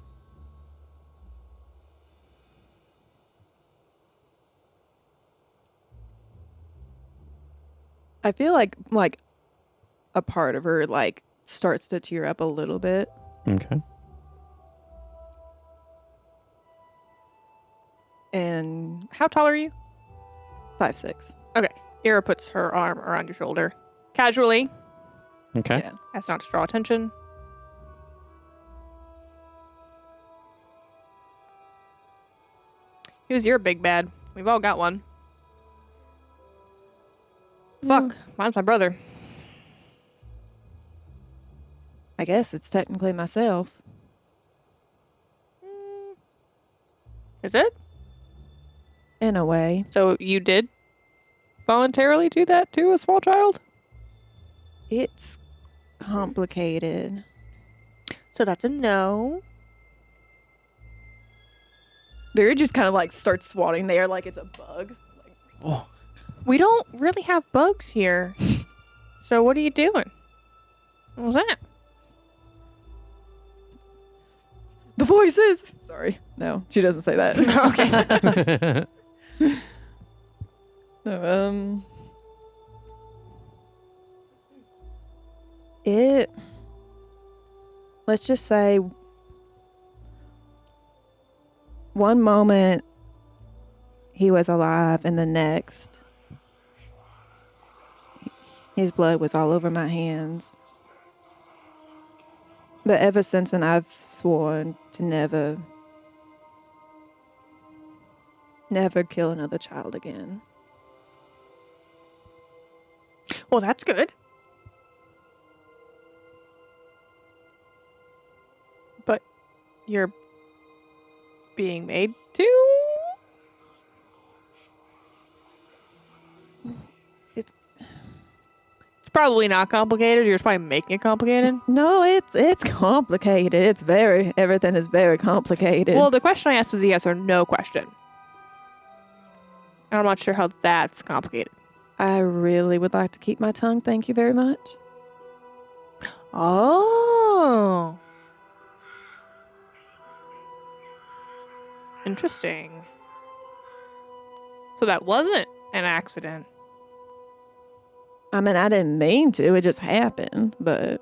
I feel like a part of her like starts to tear up a little bit. Okay. And How tall are you? 5'6". Okay. Ira puts her arm around your shoulder. Casually, Okay. Yeah. as not to draw attention. Who's your big bad? We've all got one. Fuck. Mine's my brother. I guess it's technically myself. Is it? In a way. So you did voluntarily do that to a small child? It's complicated. So that's a no. Barry just kind of like starts swatting there like it's a bug. Oh, We don't really have bugs here. So what are you doing? What was that? The voices! Sorry. No, she doesn't say that. Okay. No, let's just say one moment he was alive and the next his blood was all over my hands. But ever since then I've sworn to never kill another child again. Well, that's good. But you're being made to? It's probably not complicated. You're just probably making it complicated. No, it's complicated. Everything is very complicated. Well, the question I asked was a yes or no question. And I'm not sure how that's complicated. I really would like to keep my tongue. Thank you very much. Oh. Interesting. So that wasn't an accident. I mean, I didn't mean to. It just happened, but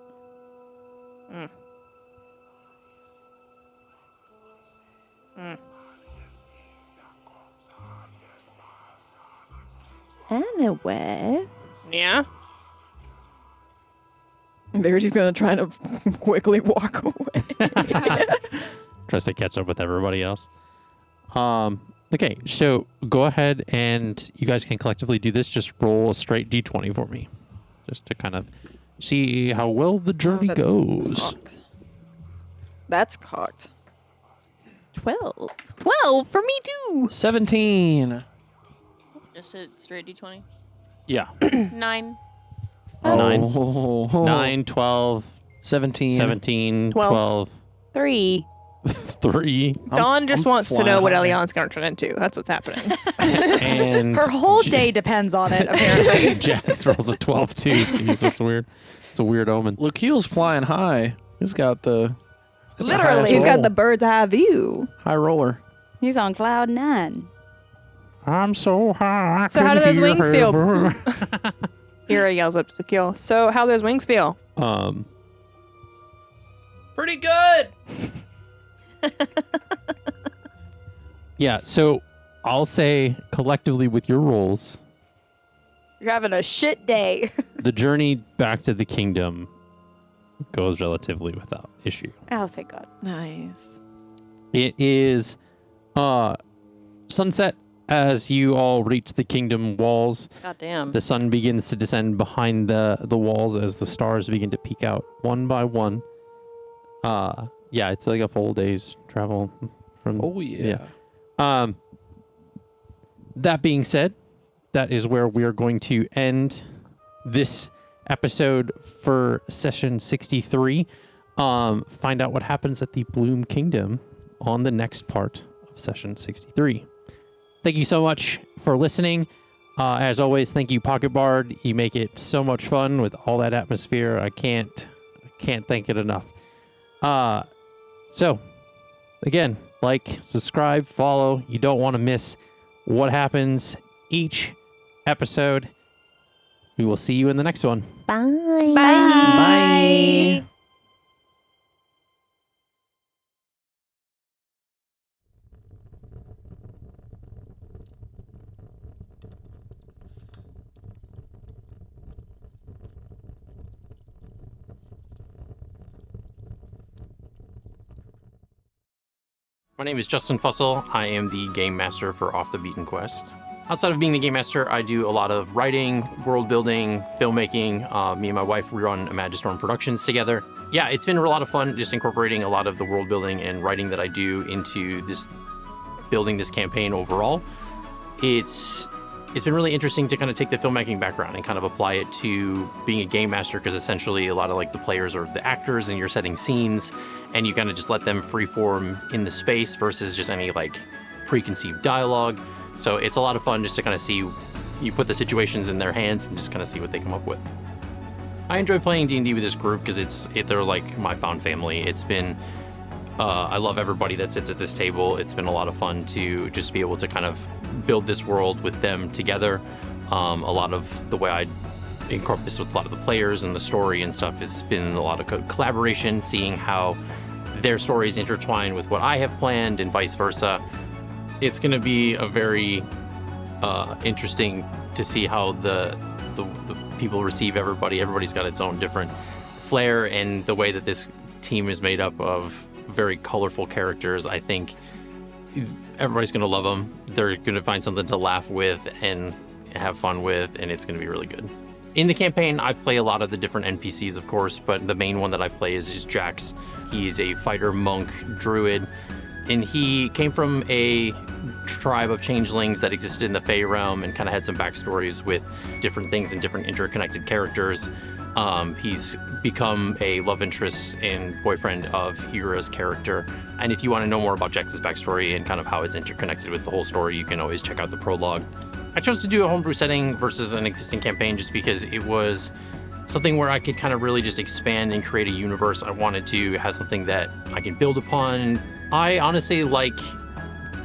anyway. Yeah. They're just gonna try to quickly walk away. Tries to catch up with everybody else. Okay, so go ahead and you guys can collectively do this. Just roll a straight d20 for me, just to kind of see how well the journey that's goes. Cocked. That's cocked. 12. 12 for me too. 17. Just a straight D20. Yeah. 9. Nine. Oh. 9, 12, 17. 17, 12. 12, 3. 3, Dawn just I'm wants to flying know what high. Eliana's going to turn into. That's what's happening. and Her whole day depends on it, apparently. Jax rolls a 12 too. Jeez, that's weird. It's a weird omen. Lukeel's flying high. He's got the Literally. highest He's got roll. the bird's eye view. high roller. He's on cloud 9. I'm so high. I So how can do those hear wings feel? heaven. Ira yells up to the kill. So how do those wings feel? Pretty good. Yeah, so I'll say collectively with your rolls, You're having a shit day. the journey back to the kingdom goes relatively without issue. Oh, thank God. Nice. It is sunset as you all reach the kingdom walls. God damn. The sun begins to descend behind the walls as the stars begin to peek out one by one. Yeah, it's like a full day's travel from. Oh yeah. That being said, that is where we are going to end this episode for session 63. Find out what happens at the Bloom Kingdom on the next part of session 63. Thank you so much for listening. As always, thank you, Pocket Bard. You make it so much fun with all that atmosphere. I can't Can't thank it enough. So, again, like, subscribe, follow. You don't want to miss what happens each episode. We will see you in the next one. Bye. Bye. My name is Justin Fussell. I am the Game Master for Off the Beaten Quest. Outside of being the Game Master, I do a lot of writing, world building, filmmaking. Me and my wife, we run Imagistorm Productions together. Yeah, it's been a lot of fun just incorporating a lot of the world building and writing that I do into this, building this campaign overall. It's been really interesting to kind of take the filmmaking background and kind of apply it to being a game master, because essentially a lot of like the players are the actors and you're setting scenes and you kind of just let them freeform in the space versus just any like preconceived dialogue. So it's a lot of fun just to kind of see, you put the situations in their hands and just kind of see what they come up with. I enjoy playing D&D with this group because they're like my found family. It's been, I love everybody that sits at this table. It's been a lot of fun to just be able to kind of build this world with them together. A lot of the way I incorporate this with a lot of the players and the story and stuff has been a lot of collaboration, seeing how their stories intertwine with what I have planned and vice versa. It's going to be a very interesting to see how the people receive everybody. Everybody's got its own different flair, and the way that this team is made up of very colorful characters, I think everybody's going to love them. They're going to find something to laugh with and have fun with, and it's going to be really good. In the campaign, I play a lot of the different NPCs, of course, but the main one that I play is Jax. He's a fighter monk druid, and he came from a tribe of changelings that existed in the Fey realm and kind of had some backstories with different things and different interconnected characters. He's become a love interest and boyfriend of Ira's character. And if you want to know more about Jax's backstory and kind of how it's interconnected with the whole story, you can always check out the prologue. I chose to do a homebrew setting versus an existing campaign just because it was something where I could kind of really just expand and create a universe. I wanted to have something that I can build upon. I honestly like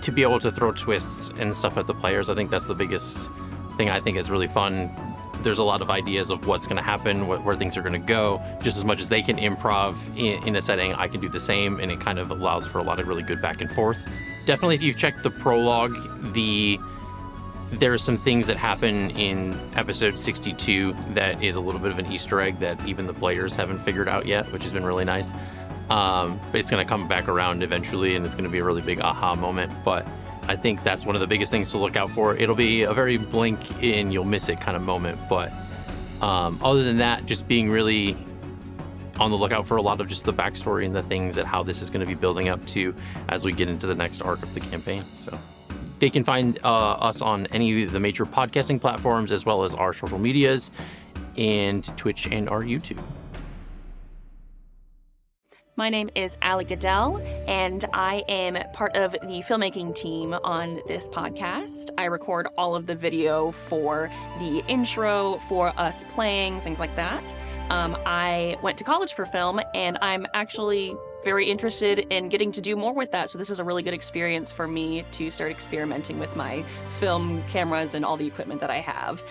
to be able to throw twists and stuff at the players. I think that's the biggest thing I think is really fun. There's a lot of ideas of what's going to happen, where things are going to go. Just as much as they can improv in a setting, I can do the same, and it kind of allows for a lot of really good back and forth. Definitely, if you've checked the prologue, there are some things that happen in episode 62 that is a little bit of an Easter egg that even the players haven't figured out yet, which has been really nice. But it's going to come back around eventually, and it's going to be a really big aha moment. But I think that's one of the biggest things to look out for. It'll be a very blink and you'll miss it kind of moment. But other than that, just being really on the lookout for a lot of just the backstory and the things that how this is going to be building up to as we get into the next arc of the campaign. So they can find us on any of the major podcasting platforms, as well as our social medias and Twitch and our YouTube. My name is Allie Goodell, and I am part of the filmmaking team on this podcast. I record all of the video for the intro, for us playing, things like that. I went to college for film, and I'm actually very interested in getting to do more with that, so this is a really good experience for me to start experimenting with my film cameras and all the equipment that I have.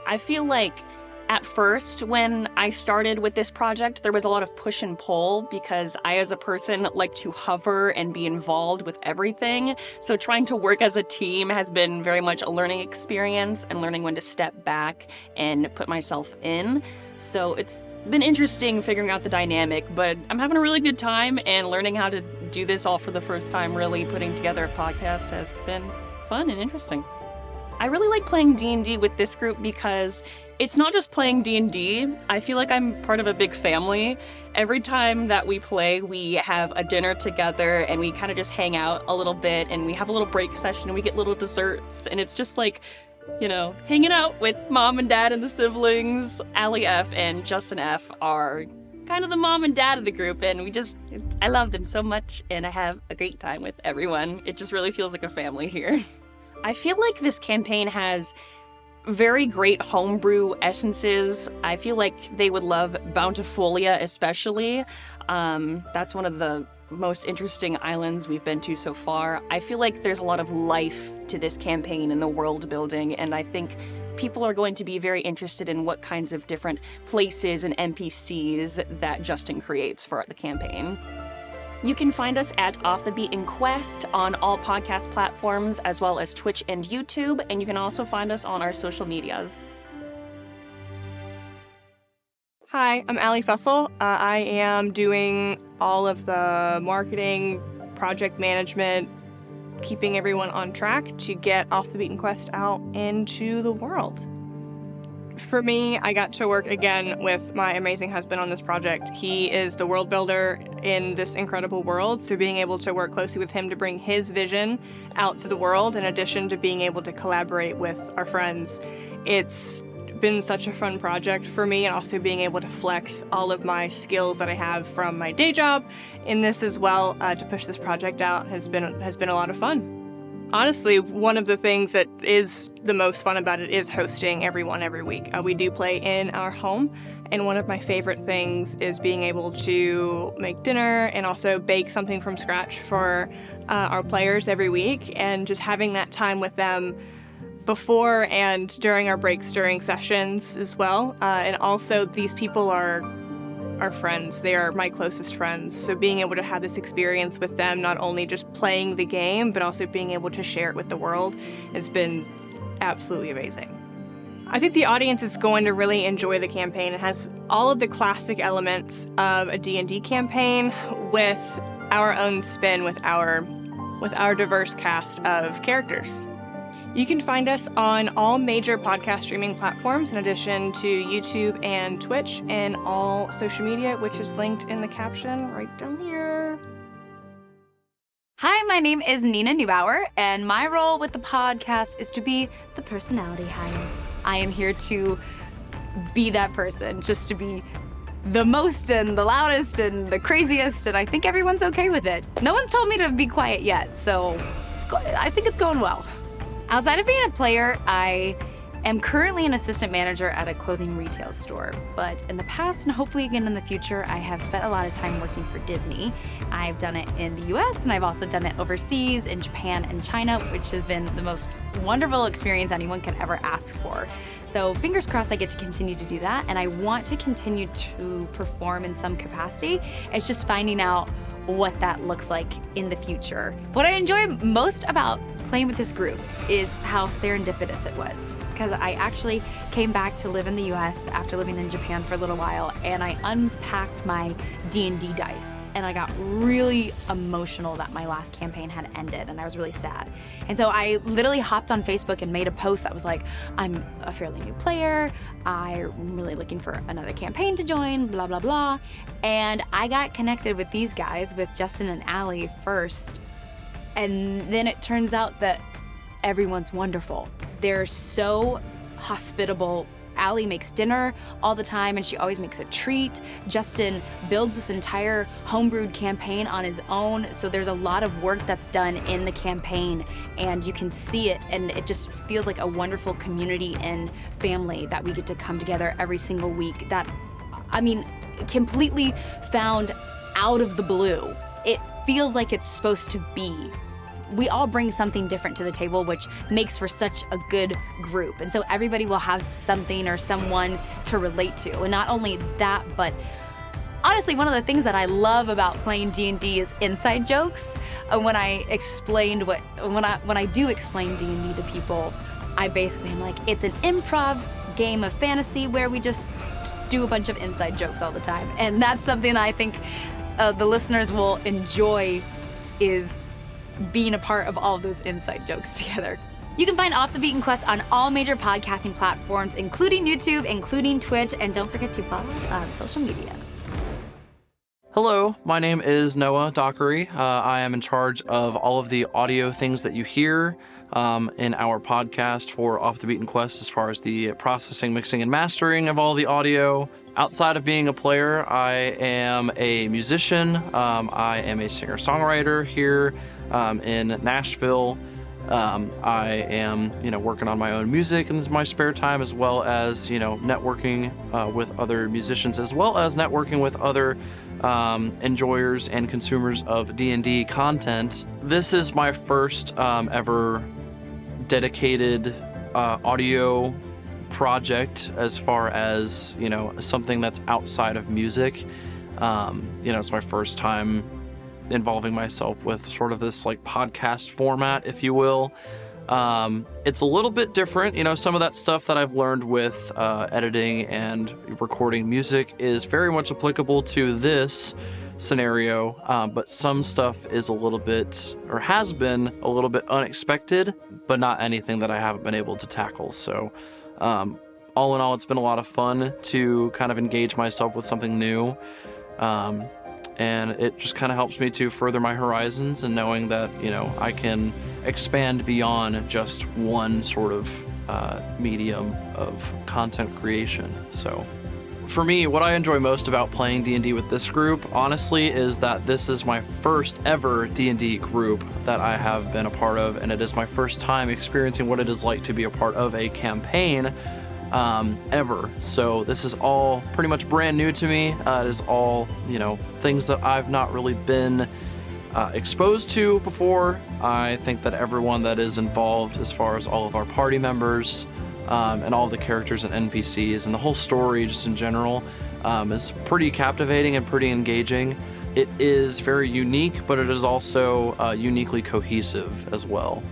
I feel like at first, when I started with this project, there was a lot of push and pull because I, as a person, like to hover and be involved with everything. So trying to work as a team has been very much a learning experience and learning when to step back and put myself in. So it's been interesting figuring out the dynamic, but I'm having a really good time, and learning how to do this all for the first time, really putting together a podcast, has been fun and interesting. I really like playing D&D with this group because it's not just playing D&D. I feel like I'm part of a big family. Every time that we play, we have a dinner together and we kind of just hang out a little bit, and we have a little break session and we get little desserts, and it's just like, you know, hanging out with mom and dad and the siblings. Allie F and Justin F are kind of the mom and dad of the group, and I love them so much, and I have a great time with everyone. It just really feels like a family here. I feel like this campaign has very great homebrew essences. I feel like they would love Bountifolia especially. That's one of the most interesting islands we've been to so far. I feel like there's a lot of life to this campaign and the world building, and I think people are going to be very interested in what kinds of different places and NPCs that Justin creates for the campaign. You can find us at Off the Beaten Quest on all podcast platforms, as well as Twitch and YouTube, and you can also find us on our social medias. Hi, I'm Allie Fussell. I am doing all of the marketing, project management, keeping everyone on track to get Off the Beaten Quest out into the world. For me, I got to work again with my amazing husband on this project. He is the world builder in this incredible world, so being able to work closely with him to bring his vision out to the world, in addition to being able to collaborate with our friends, it's been such a fun project for me, and also being able to flex all of my skills that I have from my day job in this as well to push this project out has been a lot of fun. Honestly, one of the things that is the most fun about it is hosting everyone every week. We do play in our home, and one of my favorite things is being able to make dinner and also bake something from scratch for our players every week, and just having that time with them before and during our breaks during sessions as well. And also, these people are friends. They are my closest friends. So being able to have this experience with them, not only just playing the game, but also being able to share it with the world, has been absolutely amazing. I think the audience is going to really enjoy the campaign. It has all of the classic elements of a D&D campaign with our own spin, with our diverse cast of characters. You can find us on all major podcast streaming platforms, in addition to YouTube and Twitch, and all social media, which is linked in the caption right down here. Hi, my name is Nina Neubauer, and my role with the podcast is to be the personality hire. I am here to be that person, just to be the most and the loudest and the craziest, and I think everyone's okay with it. No one's told me to be quiet yet, so I think it's going well. Outside of being a player, I am currently an assistant manager at a clothing retail store. But in the past, and hopefully again in the future, I have spent a lot of time working for Disney. I've done it in the US, and I've also done it overseas in Japan and China, which has been the most wonderful experience anyone could ever ask for. So fingers crossed I get to continue to do that, and I want to continue to perform in some capacity. It's just finding out what that looks like in the future. What I enjoy most about playing with this group is how serendipitous it was, because I actually came back to live in the US after living in Japan for a little while, and I unpacked my D&D dice, and I got really emotional that my last campaign had ended, and I was really sad. And so I literally hopped on Facebook and made a post that was like, I'm a fairly new player, I'm really looking for another campaign to join, blah, blah, blah. And I got connected with these guys, with Justin and Allie first. And then it turns out that everyone's wonderful. They're so hospitable. Allie makes dinner all the time, and she always makes a treat. Justin builds this entire homebrewed campaign on his own, so there's a lot of work that's done in the campaign, and you can see it, and it just feels like a wonderful community and family that we get to come together every single week. That, I mean, completely found out of the blue. It feels like it's supposed to be. We all bring something different to the table, which makes for such a good group. And so everybody will have something or someone to relate to. And not only that, but honestly, one of the things that I love about playing D&D is inside jokes. When I do explain D&D to people, I basically am like, it's an improv game of fantasy where we just do a bunch of inside jokes all the time. And that's something I think the listeners will enjoy, is being a part of all of those inside jokes together. You can find Off the Beaten Quest on all major podcasting platforms, including YouTube, including Twitch, and don't forget to follow us on social media. Hello, my name is Noah Dockery. I am in charge of all of the audio things that you hear in our podcast for Off the Beaten Quest, as far as the processing, mixing, and mastering of all the audio. Outside of being a player, I am a musician. I am a singer-songwriter here in Nashville, I am, working on my own music in my spare time, as well as, networking with other musicians, as well as networking with other enjoyers and consumers of D&D content. This is my first ever dedicated audio project as far as, something that's outside of music. It's my first time involving myself with sort of this like podcast format, if you will. It's a little bit different. Some of that stuff that I've learned with editing and recording music is very much applicable to this scenario, but some stuff is a little bit, or has been a little bit unexpected, but not anything that I haven't been able to tackle. So all in all, it's been a lot of fun to kind of engage myself with something new. And it just kind of helps me to further my horizons, and knowing that, I can expand beyond just one sort of medium of content creation. So for me, what I enjoy most about playing D&D with this group, honestly, is that this is my first ever D&D group that I have been a part of, and it is my first time experiencing what it is like to be a part of a campaign ever. So this is all pretty much brand new to me. It is all, things that I've not really been exposed to before. I think that everyone that is involved, as far as all of our party members and all of the characters and NPCs and the whole story just in general, is pretty captivating and pretty engaging. It is very unique, but it is also uniquely cohesive as well.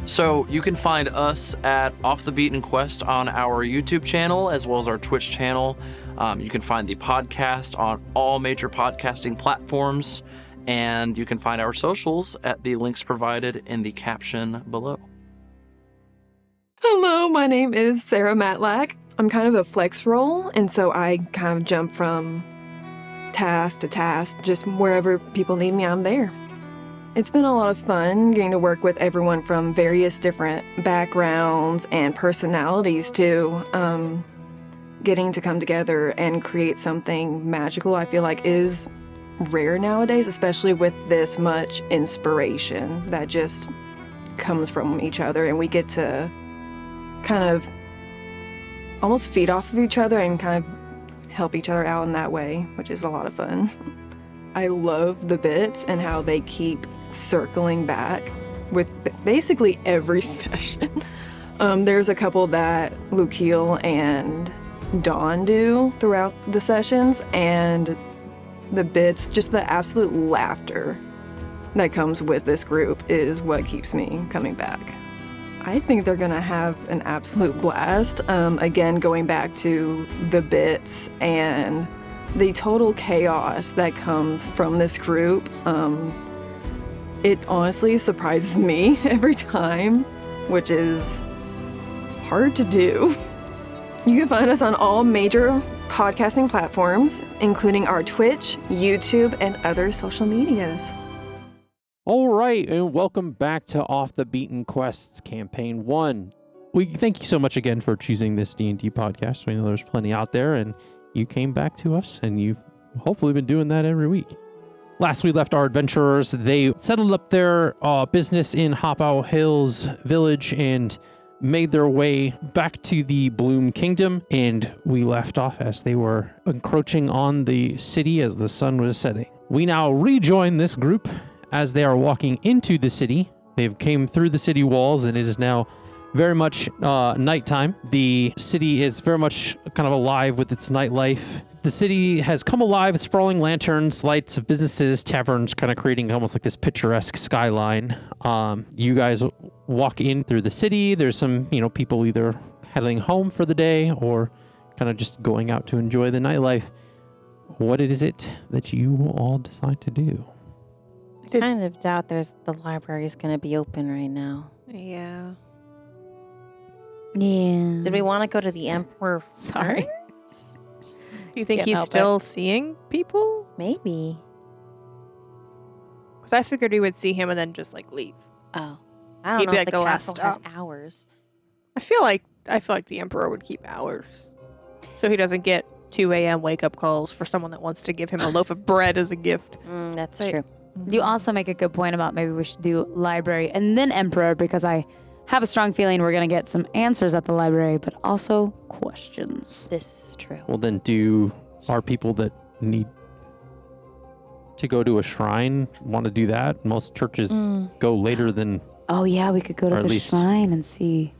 So you can find us at Off the Beaten Quest on our YouTube channel, as well as our Twitch channel. You can find the podcast on all major podcasting platforms, and you can find our socials at the links provided in the caption below. Hello, my name is Sarah Matlack. I'm kind of a flex role, and so I kind of jump from task to task, just wherever people need me, I'm there. It's been a lot of fun getting to work with everyone from various different backgrounds and personalities too. Getting to come together and create something magical, I feel like, is rare nowadays, especially with this much inspiration that just comes from each other, and we get to kind of almost feed off of each other and kind of help each other out in that way, which is a lot of fun. I love the bits and how they keep circling back with basically every session. There's a couple that Lukiel and Dawn do throughout the sessions, and the bits, just the absolute laughter that comes with this group is what keeps me coming back. I think they're gonna have an absolute blast. Again, going back to the bits and the total chaos that comes from this group, it honestly surprises me every time, which is hard to do. You can find us on all major podcasting platforms, including our Twitch, YouTube, and other social medias. All right, and welcome back to Off the Beaten Quests Campaign 1. We thank you so much again for choosing this D&D podcast. We know there's plenty out there, and you came back to us, and you've hopefully been doing that every week. Last we left our adventurers, they settled up their business in Hop Owl Hills Village and made their way back to the Bloom Kingdom, and we left off as they were encroaching on the city as the sun was setting. We now rejoin this group as they are walking into the city. They've came through the city walls, and it is now very much nighttime. The city is very much kind of alive with its nightlife. The city has come alive with sprawling lanterns, lights of businesses, taverns, kind of creating almost like this picturesque skyline. You guys walk in through the city. There's some, people either heading home for the day or kind of just going out to enjoy the nightlife. What is it that you will all decide to do? I kind of doubt the library's going to be open right now. Yeah. Yeah. Did we want to go to the Emperor? Sorry. Do you think he's still seeing people? Maybe. Because I figured we would see him and then just leave. Oh, I don't know if the castle has stop. hours. I feel like the Emperor would keep hours, so he doesn't get 2 a.m. wake up calls for someone that wants to give him a loaf of bread as a gift. That's true. You also make a good point about maybe we should do library and then emperor, because I have a strong feeling we're going to get some answers at the library, but also questions. This is true. Well, then are people that need to go to a shrine want to do that? Most churches go later than Oh, yeah, we could go to Or at the least- shrine and see.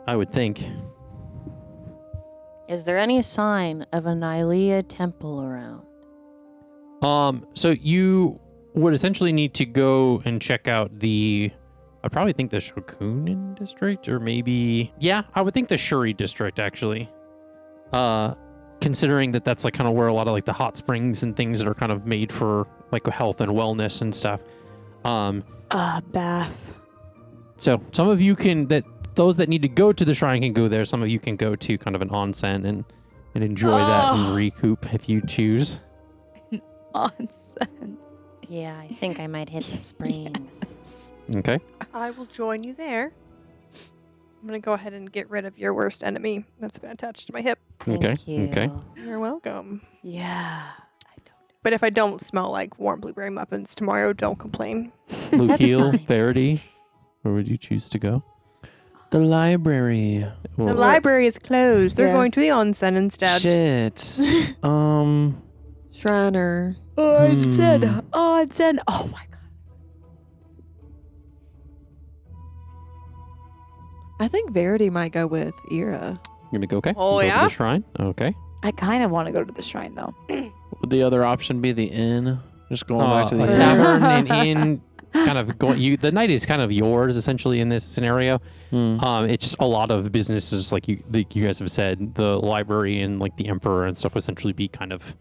I would think. Is there any sign of an Ilea temple around? So you would essentially need to go and check out I'd probably think the Shokunin district, or maybe, I would think the Shuri district, actually. Considering that's like kind of where a lot of like the hot springs and things that are kind of made for like health and wellness and stuff. Bath. So some of you those that need to go to the shrine can go there. Some of you can go to kind of an onsen and enjoy that and recoup if you choose. Onsen. Yeah, I think I might hit the springs. Okay. I will join you there. I'm going to go ahead and get rid of your worst enemy that's been attached to my hip. Thank Okay, you. okay. You're welcome. Yeah. But if I don't smell like warm blueberry muffins tomorrow, don't complain. Lukiel, fine. Verity, where would you choose to go? The library. Well, The library is closed. They're Yeah. going to the onsen instead. Shit. Shriner. Onsen. Onsen. Oh, my God. I think Verity might go with Ira. You're gonna go, okay? Oh, You go yeah? to the shrine? Okay. I kind of want to go to the shrine, though. Would the other option be the inn? Just going back to the a inn. tavern and inn, kind of going. The night is kind of yours essentially in this scenario. It's just a lot of businesses, like you guys have said. The library and like the emperor and stuff would essentially be kind of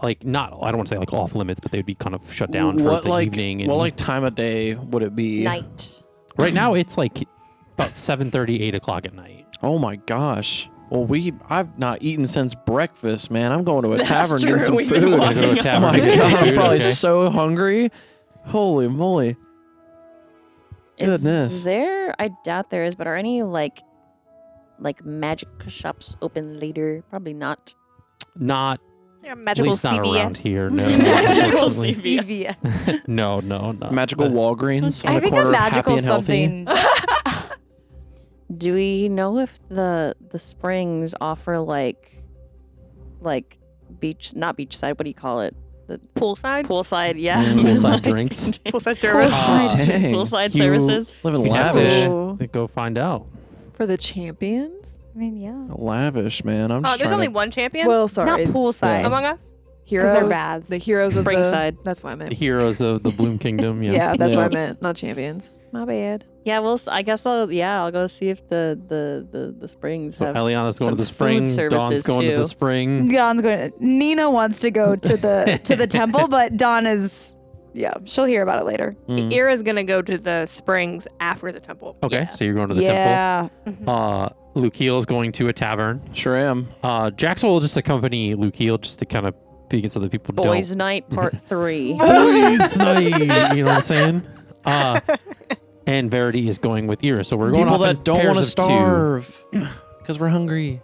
like not. I don't want to say like off limits, but they'd be kind of shut down for the evening. And What like time of day would it be? Night. right now, it's like about 7:30, 8 o'clock at night. Oh my gosh. Well, I've not eaten since breakfast, man. I'm going to a That's tavern true. getting some We've food. been Gonna walking go to a up. tavern Oh to my get some god, I'm food, probably okay? so hungry. Holy moly. Goodness. Is there? I doubt there is, but are any like magic shops open later? Probably not. Not Is there a at magical least not CVS? around here. No, Magical unfortunately. CVS. no. Magical Walgreens on I the think corner a of Happy magical and Healthy. something. Do we know if the springs offer like beach, not beachside? What do you call it? The Poolside? poolside, yeah. Poolside drinks. Poolside service. Dang. Poolside You- services. Living You have lavish. to go find out. For the champions? I mean, yeah. Lavish, man. I'm just There's trying only to... one champion Well, sorry. Not poolside. among us? Heroes. they're baths. The heroes of the... Springside. That's what I The meant. heroes of the Bloom Kingdom. Yeah. Yeah, that's what I Yeah. meant. Not champions. My bad. Yeah, I guess I'll go see if the springs So have. Eliana's going to the some spring. food Dawn's services, going to the too. spring. Don's going. Nina wants to go to the temple, but Dawn is. Yeah, she'll hear about it later. Mm. Ira's going to go to the springs after the temple. Okay, Yeah. so you're going to the Yeah. temple. Lukiel is going to a tavern. Sure am. Jackson will just accompany Lukiel just to kind of because other people Boys' don't. Night Part 3. Boys night. You know what I'm saying? And Verity is going with Ira. So we're going People off in that don't pairs want to of two. starve because we're hungry.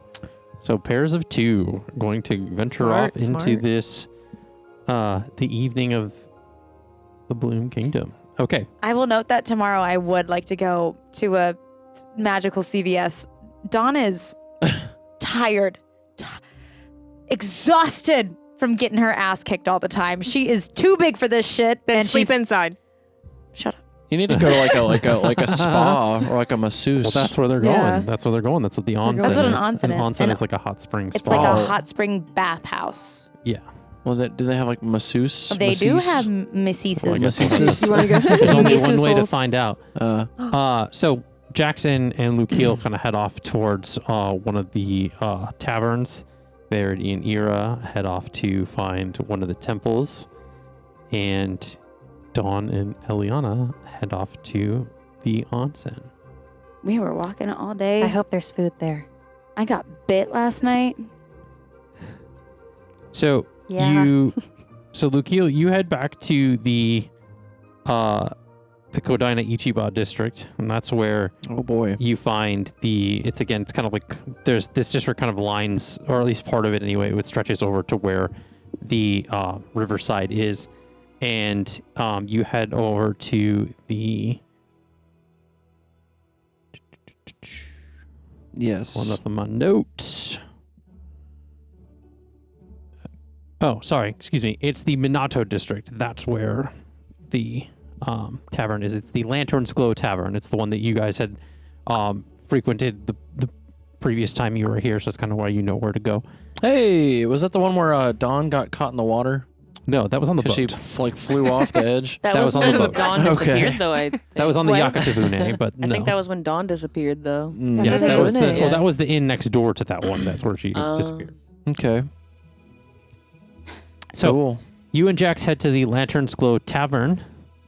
So pairs of two are going to venture Smart, off into smart. this the evening of the Bloom Kingdom. Okay. I will note that tomorrow I would like to go to a magical CVS. Dawn is tired, exhausted from getting her ass kicked all the time. She is too big for this shit. Then and sleep she's- inside. Shut up. You need to go to like a spa or like a masseuse. Well, that's where they're going. Yeah. That's where they're going. That's what the onsen That's what an is. onsen An is. onsen And is like a hot spring spa. It's like a hot spring bathhouse. Yeah. Well, do they have like masseuse? They do masseuse? have Well, I masseuses. guess it's You want to go? There's only one way to Masseusals. find out. So Jackson and Lukiel kind of head off towards one of the taverns. Verity and Ira head off to find one of the temples. And Dawn and Eliana head off to the onsen. We were walking all day. I hope there's food there. I got bit last night. So Yeah. so Lukiel, you head back to the Kodina Ichiba district, and that's where Oh boy. you find it's kind of like there's this district kind of lines, or at least part of it anyway, it stretches over to where the riverside is. and you head over to the. Yes. One up on my notes. Oh, sorry. Excuse me. It's the Minato district. That's where the tavern is. It's the Lantern's Glow Tavern. It's the one that you guys had frequented the previous time you were here, so that's kind of why you know where to go. Hey, was that the one where Dawn got caught in the water? No, that was on the boat. She flew off the edge. That was on the boat. Dawn disappeared, though. I think. That was on the Yakatabune, but I no. think that was when Dawn disappeared, though. Yes, that was the Yeah. well, that was the inn next door to that one. That's where she disappeared. Okay. So Cool. you and Jax head to the Lantern's Glow Tavern.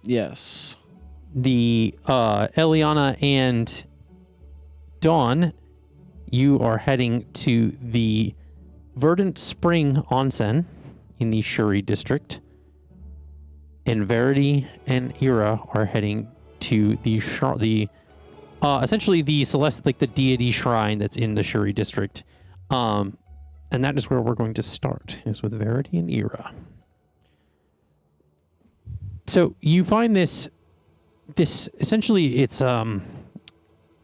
Yes. The Elliana and Dawn, you are heading to the Verdant Spring Onsen in the Shuri district, and Verity and Ira are heading to the essentially the the deity shrine that's in the Shuri district, and that is where we're going to start, is with Verity and Ira. So you find this essentially it's a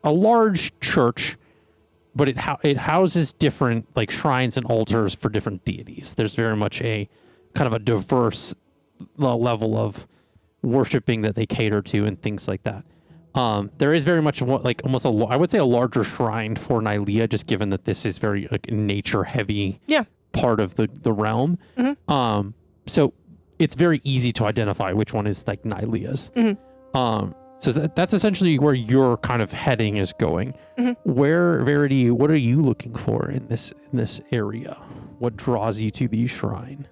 large church, but it houses different like shrines and altars for different deities. There's very much a kind of a diverse level of worshiping that they cater to and things like that. There is very much like almost I would say a larger shrine for Nylea, just given that this is very like nature heavy part of the realm. Mm-hmm. So it's very easy to identify which one is like Nylea's. Mm-hmm. So that's essentially where your kind of heading is going. Mm-hmm. Where, Verity, what are you looking for in this area? What draws you to the shrine?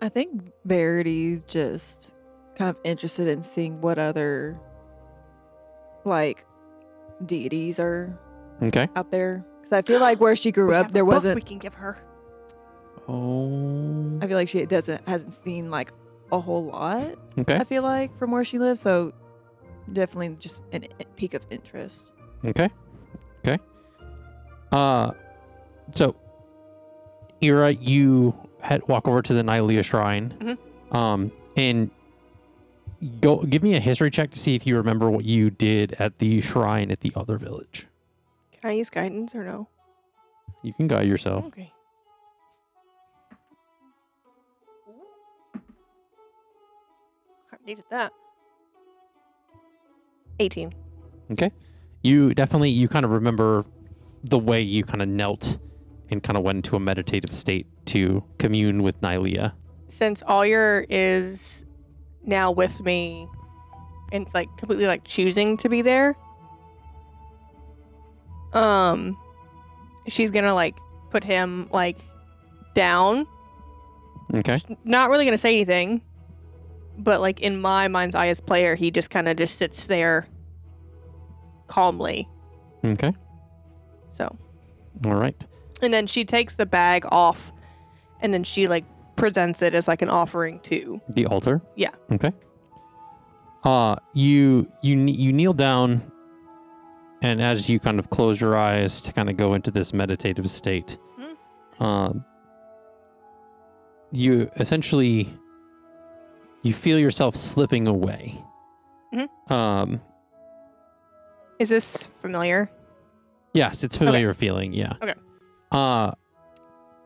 I think Verity's just kind of interested in seeing what other, like, deities are Okay. out there. Because I feel like where she grew up, there wasn't. We can give her. Oh. I feel like she hasn't seen like a whole lot. Okay. I feel like from where she lives, so definitely just a peak of interest. Okay. So, Ira, you walk over to the Nylea shrine, and go give me a history check to see if you remember what you did at the shrine at the other village. Can I use guidance or no? You can guide yourself. Okay. I needed that. 18. Okay. You kind of remember the way you kind of knelt and kind of went into a meditative state to commune with Nylea. Since Alyer is now with me and it's like completely like choosing to be there, she's gonna like put him like down. Okay. Not really gonna say anything, but like in my mind's eye as player, he just kind of just sits there calmly. Okay. So. All right. And then she takes the bag off, and then she like presents it as like an offering to The altar? Yeah. Okay. You kneel down, and as you kind of close your eyes to kind of go into this meditative state, you essentially you feel yourself slipping away. Mhm. Is this familiar? Yes, it's familiar feeling, yeah. Okay.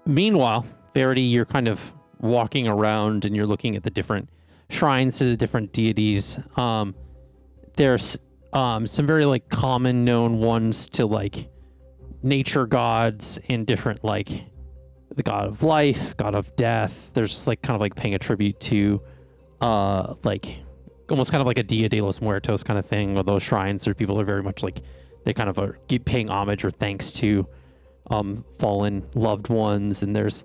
Meanwhile, Verity, you're kind of walking around and you're looking at the different shrines to the different deities. There's some very like common known ones to like nature gods and different like the god of life, god of death. There's like kind of like paying a tribute to like almost kind of like a Dia de los Muertos kind of thing with those shrines where people are very much like they kind of are paying homage or thanks to fallen loved ones. And there's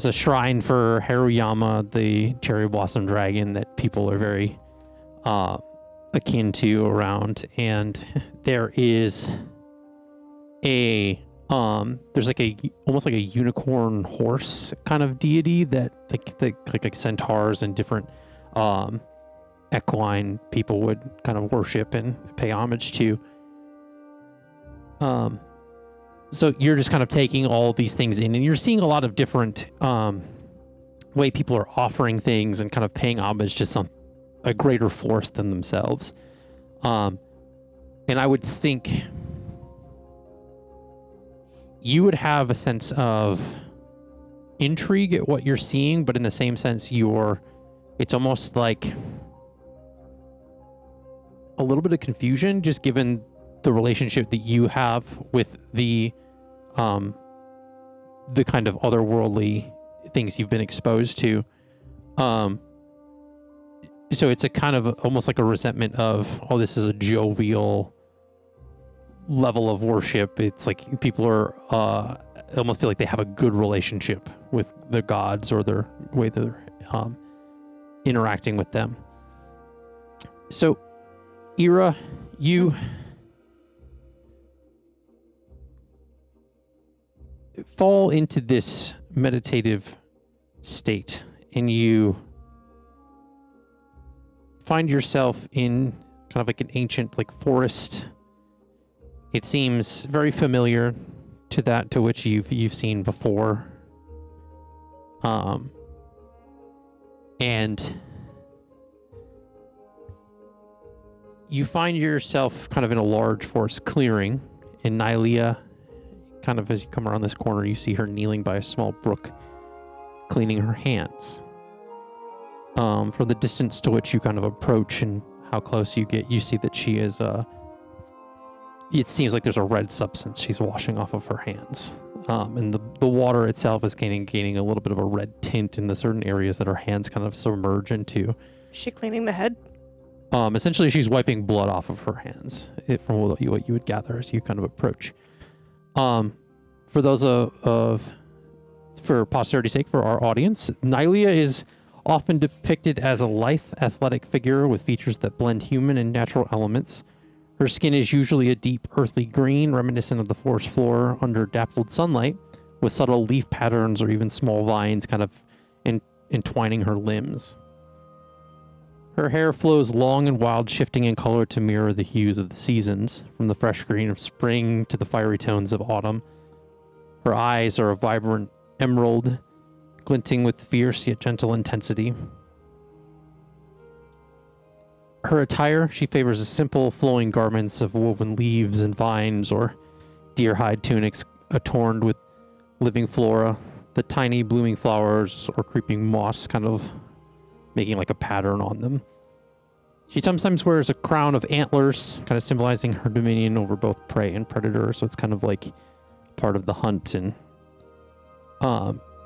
a shrine for Haruyama, the cherry blossom dragon, that people are very akin to around. And there is there's like almost like a unicorn horse kind of deity that like centaurs and different equine people would kind of worship and pay homage to. So you're just kind of taking all these things in, and you're seeing a lot of different way people are offering things and kind of paying homage to a greater force than themselves. And I would think you would have a sense of intrigue at what you're seeing, but in the same sense, it's almost like a little bit of confusion, just given the relationship that you have with the kind of otherworldly things you've been exposed to. So it's a kind of almost like a resentment of, oh, this is a jovial level of worship. It's like people are almost feel like they have a good relationship with the gods or their way they're interacting with them. So, Ira, you fall into this meditative state, and you find yourself in kind of like an ancient like forest. It seems very familiar to that to which you've seen before. And you find yourself kind of in a large forest clearing, and Nylea, kind of as you come around this corner, you see her kneeling by a small brook, cleaning her hands. From the distance to which you kind of approach and how close you get, you see that she is it seems like there's a red substance she's washing off of her hands. And the water itself is gaining a little bit of a red tint in the certain areas that her hands kind of submerge into. Is she cleaning the head? Essentially, she's wiping blood off of her hands, from what you would gather as you kind of approach. For those for posterity's sake, for our audience, Nylea is often depicted as a lithe, athletic figure with features that blend human and natural elements. Her skin is usually a deep, earthy green, reminiscent of the forest floor under dappled sunlight, with subtle leaf patterns or even small vines kind of entwining her limbs. Her hair flows long and wild, shifting in color to mirror the hues of the seasons, from the fresh green of spring to the fiery tones of autumn. Her eyes are a vibrant emerald, glinting with fierce yet gentle intensity. Her attire, she favors a simple, flowing garments of woven leaves and vines or deer hide tunics adorned with living flora, the tiny blooming flowers or creeping moss kind of making like a pattern on them. She sometimes wears a crown of antlers, kind of symbolizing her dominion over both prey and predator, so it's kind of like part of the hunt. And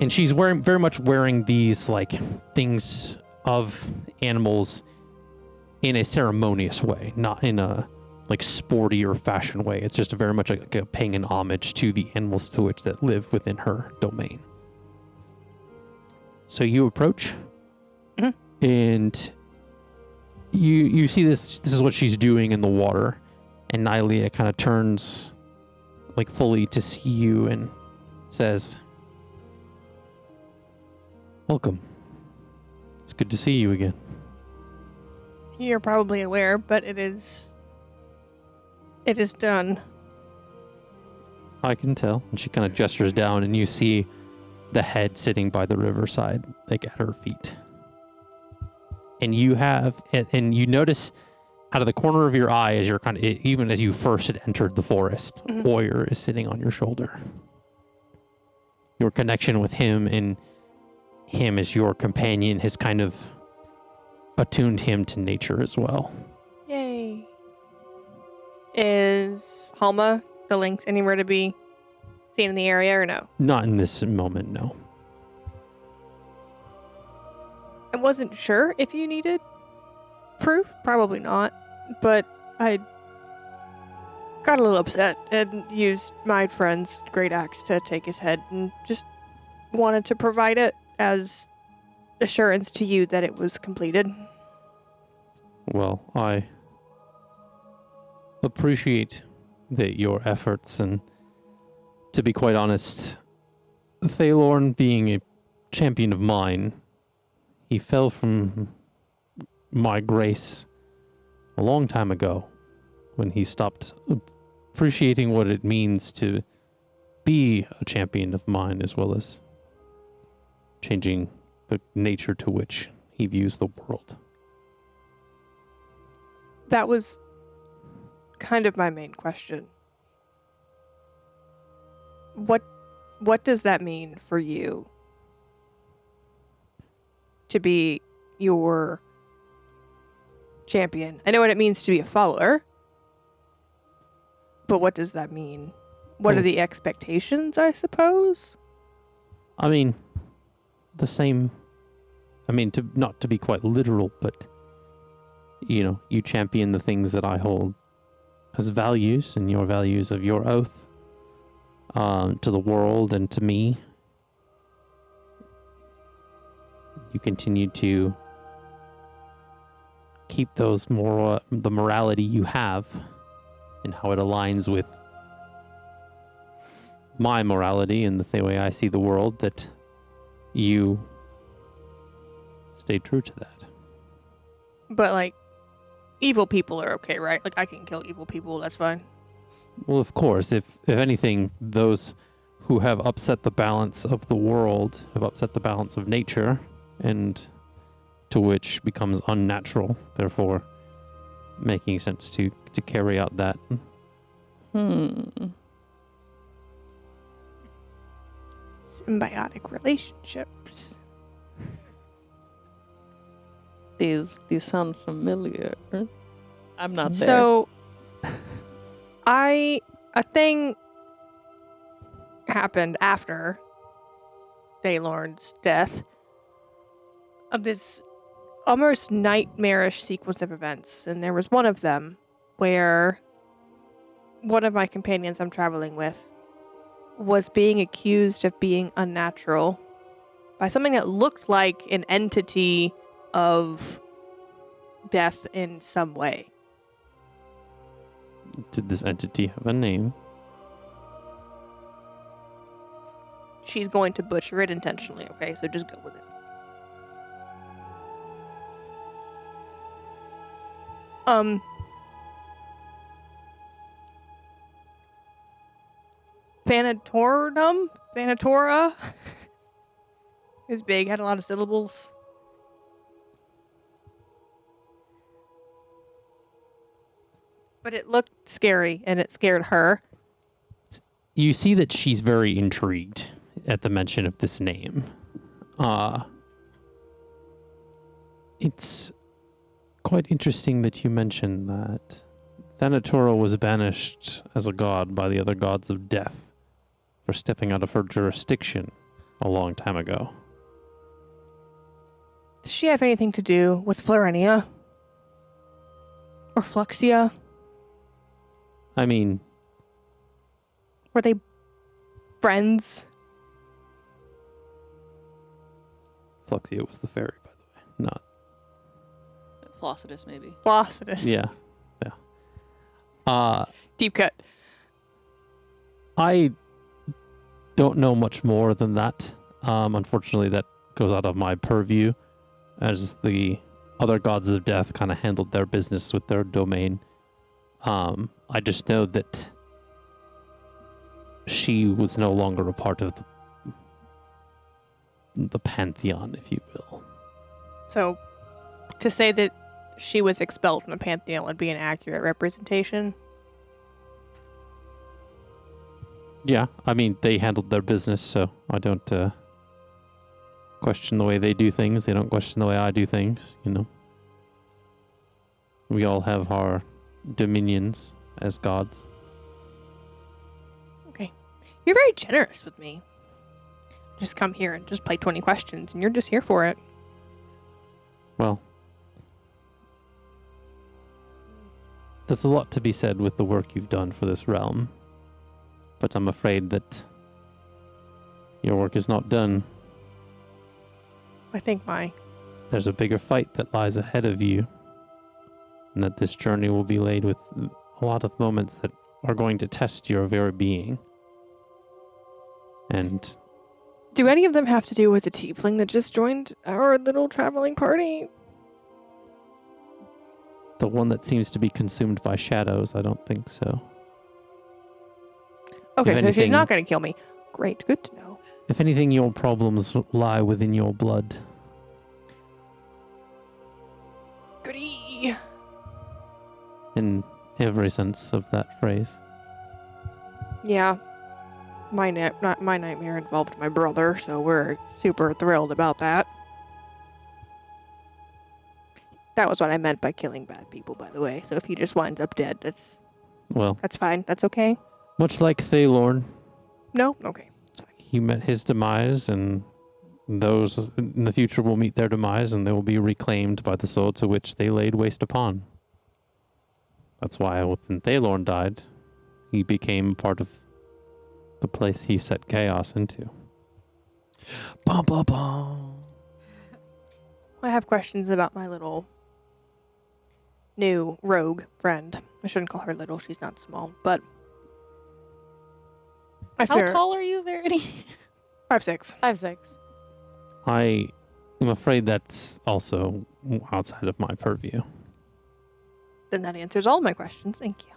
she's very much wearing these like things of animals in a ceremonious way, not in a like sporty or fashion way. It's just very much like a paying an homage to the animals to which that live within her domain. So you approach, and you see this is what she's doing in the water, and Nylea kind of turns like fully to see you and says, "Welcome. It's good to see you again." You're probably aware, but it is done. I can tell. And she kind of gestures down, and you see the head sitting by the riverside, like at her feet. And you notice out of the corner of your eye, as you're kind of, even as you first had entered the forest, Oyer is sitting on your shoulder. Your connection with him and him as your companion has kind of attuned him to nature as well. Yay. Is Halma, the lynx, anywhere to be seen in the area or no? Not in this moment, no. I wasn't sure if you needed proof. Probably not. But I got a little upset and used my friend's great axe to take his head and just wanted to provide it as assurance to you that it was completed. Well, I appreciate your efforts, and to be quite honest, Thalorn being a champion of mine, he fell from my grace a long time ago when he stopped appreciating what it means to be a champion of mine, as well as changing the nature to which he views the world. That was kind of my main question. What does that mean for you to be your champion? I know what it means to be a follower, but what does that mean? What are the expectations, I suppose? I mean, the same. I mean, not to be quite literal, but you champion the things that I hold as values, and your values of your oath to the world and to me. You continue to keep those the morality you have and how it aligns with my morality and the way I see the world, that you stay true to that. But, like, evil people are okay, right? Like, I can kill evil people, that's fine. Well, of course, if anything, those who have upset the balance of the world have upset the balance of nature, and to which becomes unnatural, therefore making sense to carry out that. Symbiotic relationships. These sound familiar. I'm not there. So, a thing happened after Daylorn's death of this almost nightmarish sequence of events, and there was one of them where one of my companions I'm traveling with was being accused of being unnatural by something that looked like an entity of death in some way. Did this entity have a name? She's going to butcher it intentionally, okay? So just go with it. Thanatora? It's big, had a lot of syllables. But it looked scary, and it scared her. You see that she's very intrigued at the mention of this name. It's quite interesting that you mentioned that Thanatora was banished as a god by the other gods of death for stepping out of her jurisdiction a long time ago. Does she have anything to do with Florenia? Or Fluxia? I mean, were they friends? Fluxia was the fairy, by the way, not Flossidus, maybe. Flossidus. Yeah. Deep cut. I don't know much more than that. Unfortunately, that goes out of my purview, as the other gods of death kind of handled their business with their domain. I just know that she was no longer a part of the pantheon, if you will. So, to say that she was expelled from the pantheon would be an accurate representation? Yeah, I mean, they handled their business, so I don't question the way they do things. They don't question the way I do things, We all have our dominions as gods. Okay. You're very generous with me. Just come here and just play 20 questions, and you're just here for it. Well, there's a lot to be said with the work you've done for this realm, but I'm afraid that your work is not done. I think There's a bigger fight that lies ahead of you, and that this journey will be laid with a lot of moments that are going to test your very being. And do any of them have to do with the tiefling that just joined our little traveling party? the one that seems to be consumed by shadows, I don't think so. Okay, so she's not going to kill me. Great, good to know. If anything, your problems lie within your blood in every sense of that phrase. Yeah. My nightmare involved my brother, so we're super thrilled about that. That was what I meant by killing bad people, by the way. So if he just winds up dead, that's fine. That's okay. Much like Thalorn, No? Okay. he met his demise, and those in the future will meet their demise, and they will be reclaimed by the soul to which they laid waste upon. That's why when Thalorn died, he became part of the place he set chaos into. Bum, bum, bum. I have questions about my little new rogue friend. I shouldn't call her little. She's not small, but How tall are you, Verity? 5'6". 5'6". I am afraid that's also outside of my purview. Then that answers all my questions. Thank you.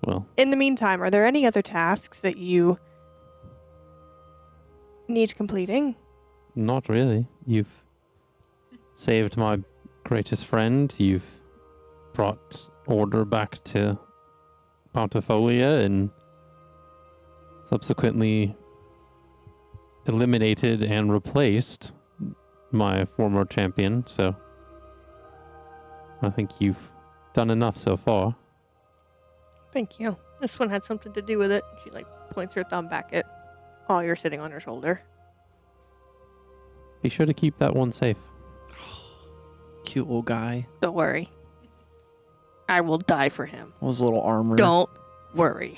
Well, In the meantime, are there any other tasks that you need completing? not really. You've saved my greatest friend. You've brought order back to Pontifolia and subsequently eliminated and replaced my former champion. So I think you've done enough so far. Thank you. This one had something to do with it. She points her thumb back at while you're sitting on her shoulder. Be sure to keep that one safe. Cute little guy. Don't worry. I will die for him. What was a little armor? Don't worry.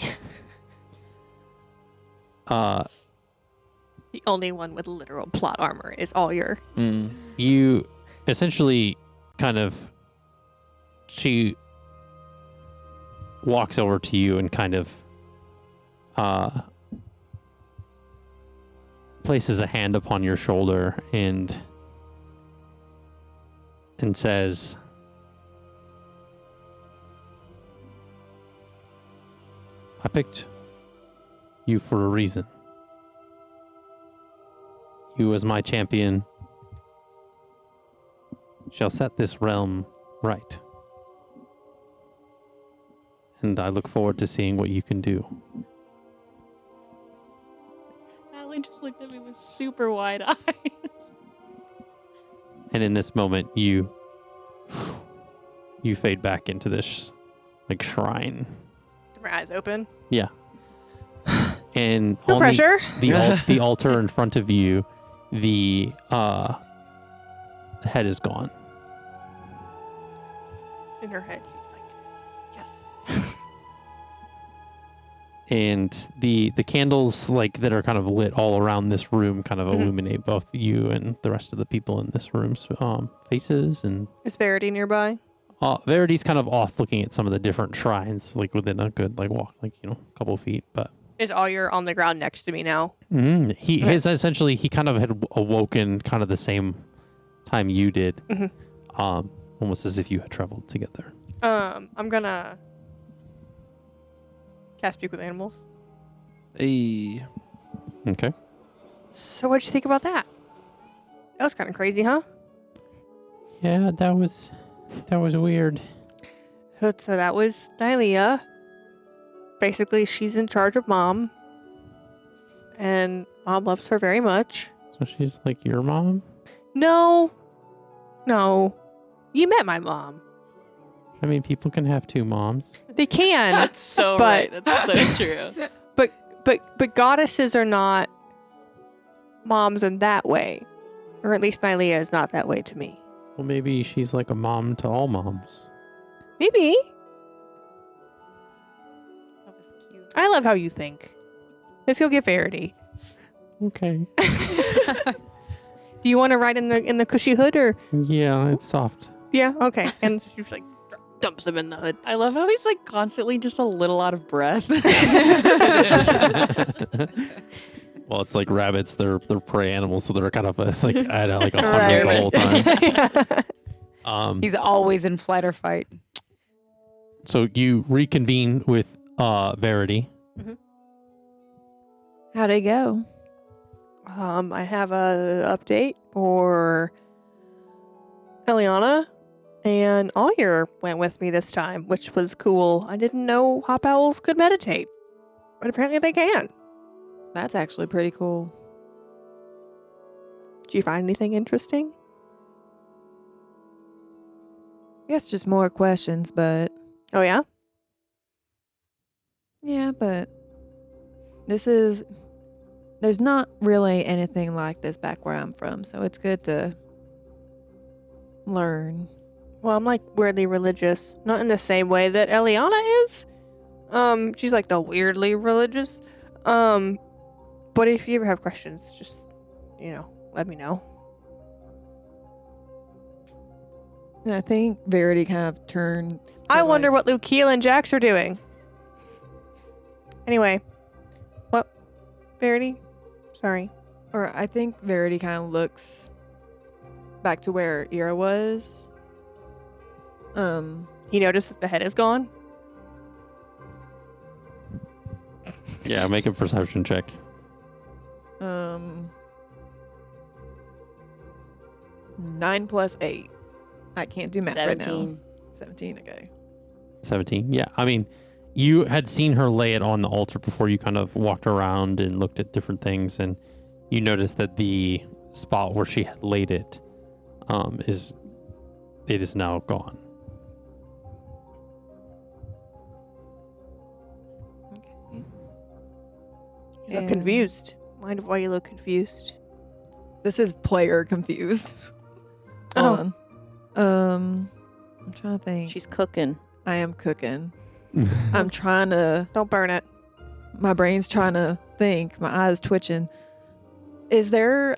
Uh, The only one with literal plot armor is all your. you essentially she walks over to you and places a hand upon your shoulder and says, I picked you for a reason. You as my champion shall set this realm right. And I look forward to seeing what you can do. Allie just looked at me with super wide eyes. And in this moment, you fade back into this shrine. My eyes open. Yeah. And No on pressure. the altar in front of you, the head is gone. In her head, she's like, yes. And the candles that are kind of lit all around this room kind of illuminate both you and the rest of the people in this room's faces. And Is Verity nearby? Verity's kind of off looking at some of the different shrines, within a good walk, a couple feet. But Is Alyer on the ground next to me now? he kind of had awoken kind of the same time you did, almost as if you had traveled together. I'm gonna cast Speak with Animals. Hey. Okay. So what'd you think about that? That was kind of crazy, huh? Yeah, that was weird. So that was Nylea. Basically, she's in charge of Mom. And Mom loves her very much. So she's like your mom? No. You met my mom. I mean, people can have two moms. They can. That's so But- right. That's so true. But goddesses are not moms in that way. Or at least Nylea is not that way to me. Well, maybe she's like a mom to all moms. Maybe. That was cute. I love how you think. Let's go get Verity. Okay. Do you want to ride in the cushy hood or? Yeah, it's soft. Yeah. Okay. And she's like dumps him in the hood. I love how he's constantly just a little out of breath. Well, it's like rabbits. They're prey animals, so they're kind of at 100 Right. the whole time. He's always in flight or fight. So you reconvene with Verity. How'd it go? I have a update for Elliana. And Oyer went with me this time, which was cool. I didn't know hop owls could meditate, but apparently they can. That's actually pretty cool. Did you find anything interesting? I guess just more questions, but Oh, yeah? yeah, but there's not really anything like this back where I'm from, so it's good to learn. Well, I'm like weirdly religious. Not in the same way that Elliana is. She's like the weirdly religious. But if you ever have questions, just, let me know. And I think Verity kind of turned. I wonder what Lukiel and Jax are doing. Anyway. What? Verity? Sorry. Or I think Verity kind of looks back to where Ira was. You notice that the head is gone? Yeah, make a perception check. 9 + 8. I can't do math right now. 17. 17, okay. 17. Yeah, I mean, you had seen her lay it on the altar before you kind of walked around and looked at different things, and you noticed that the spot where she had laid it is now gone. Okay. You look confused. Mind why you look confused? This is player confused. Hold on. I'm trying to think. She's cooking. I am cooking. I'm trying to. Don't burn it. My brain's trying to think. My eyes twitching. Is there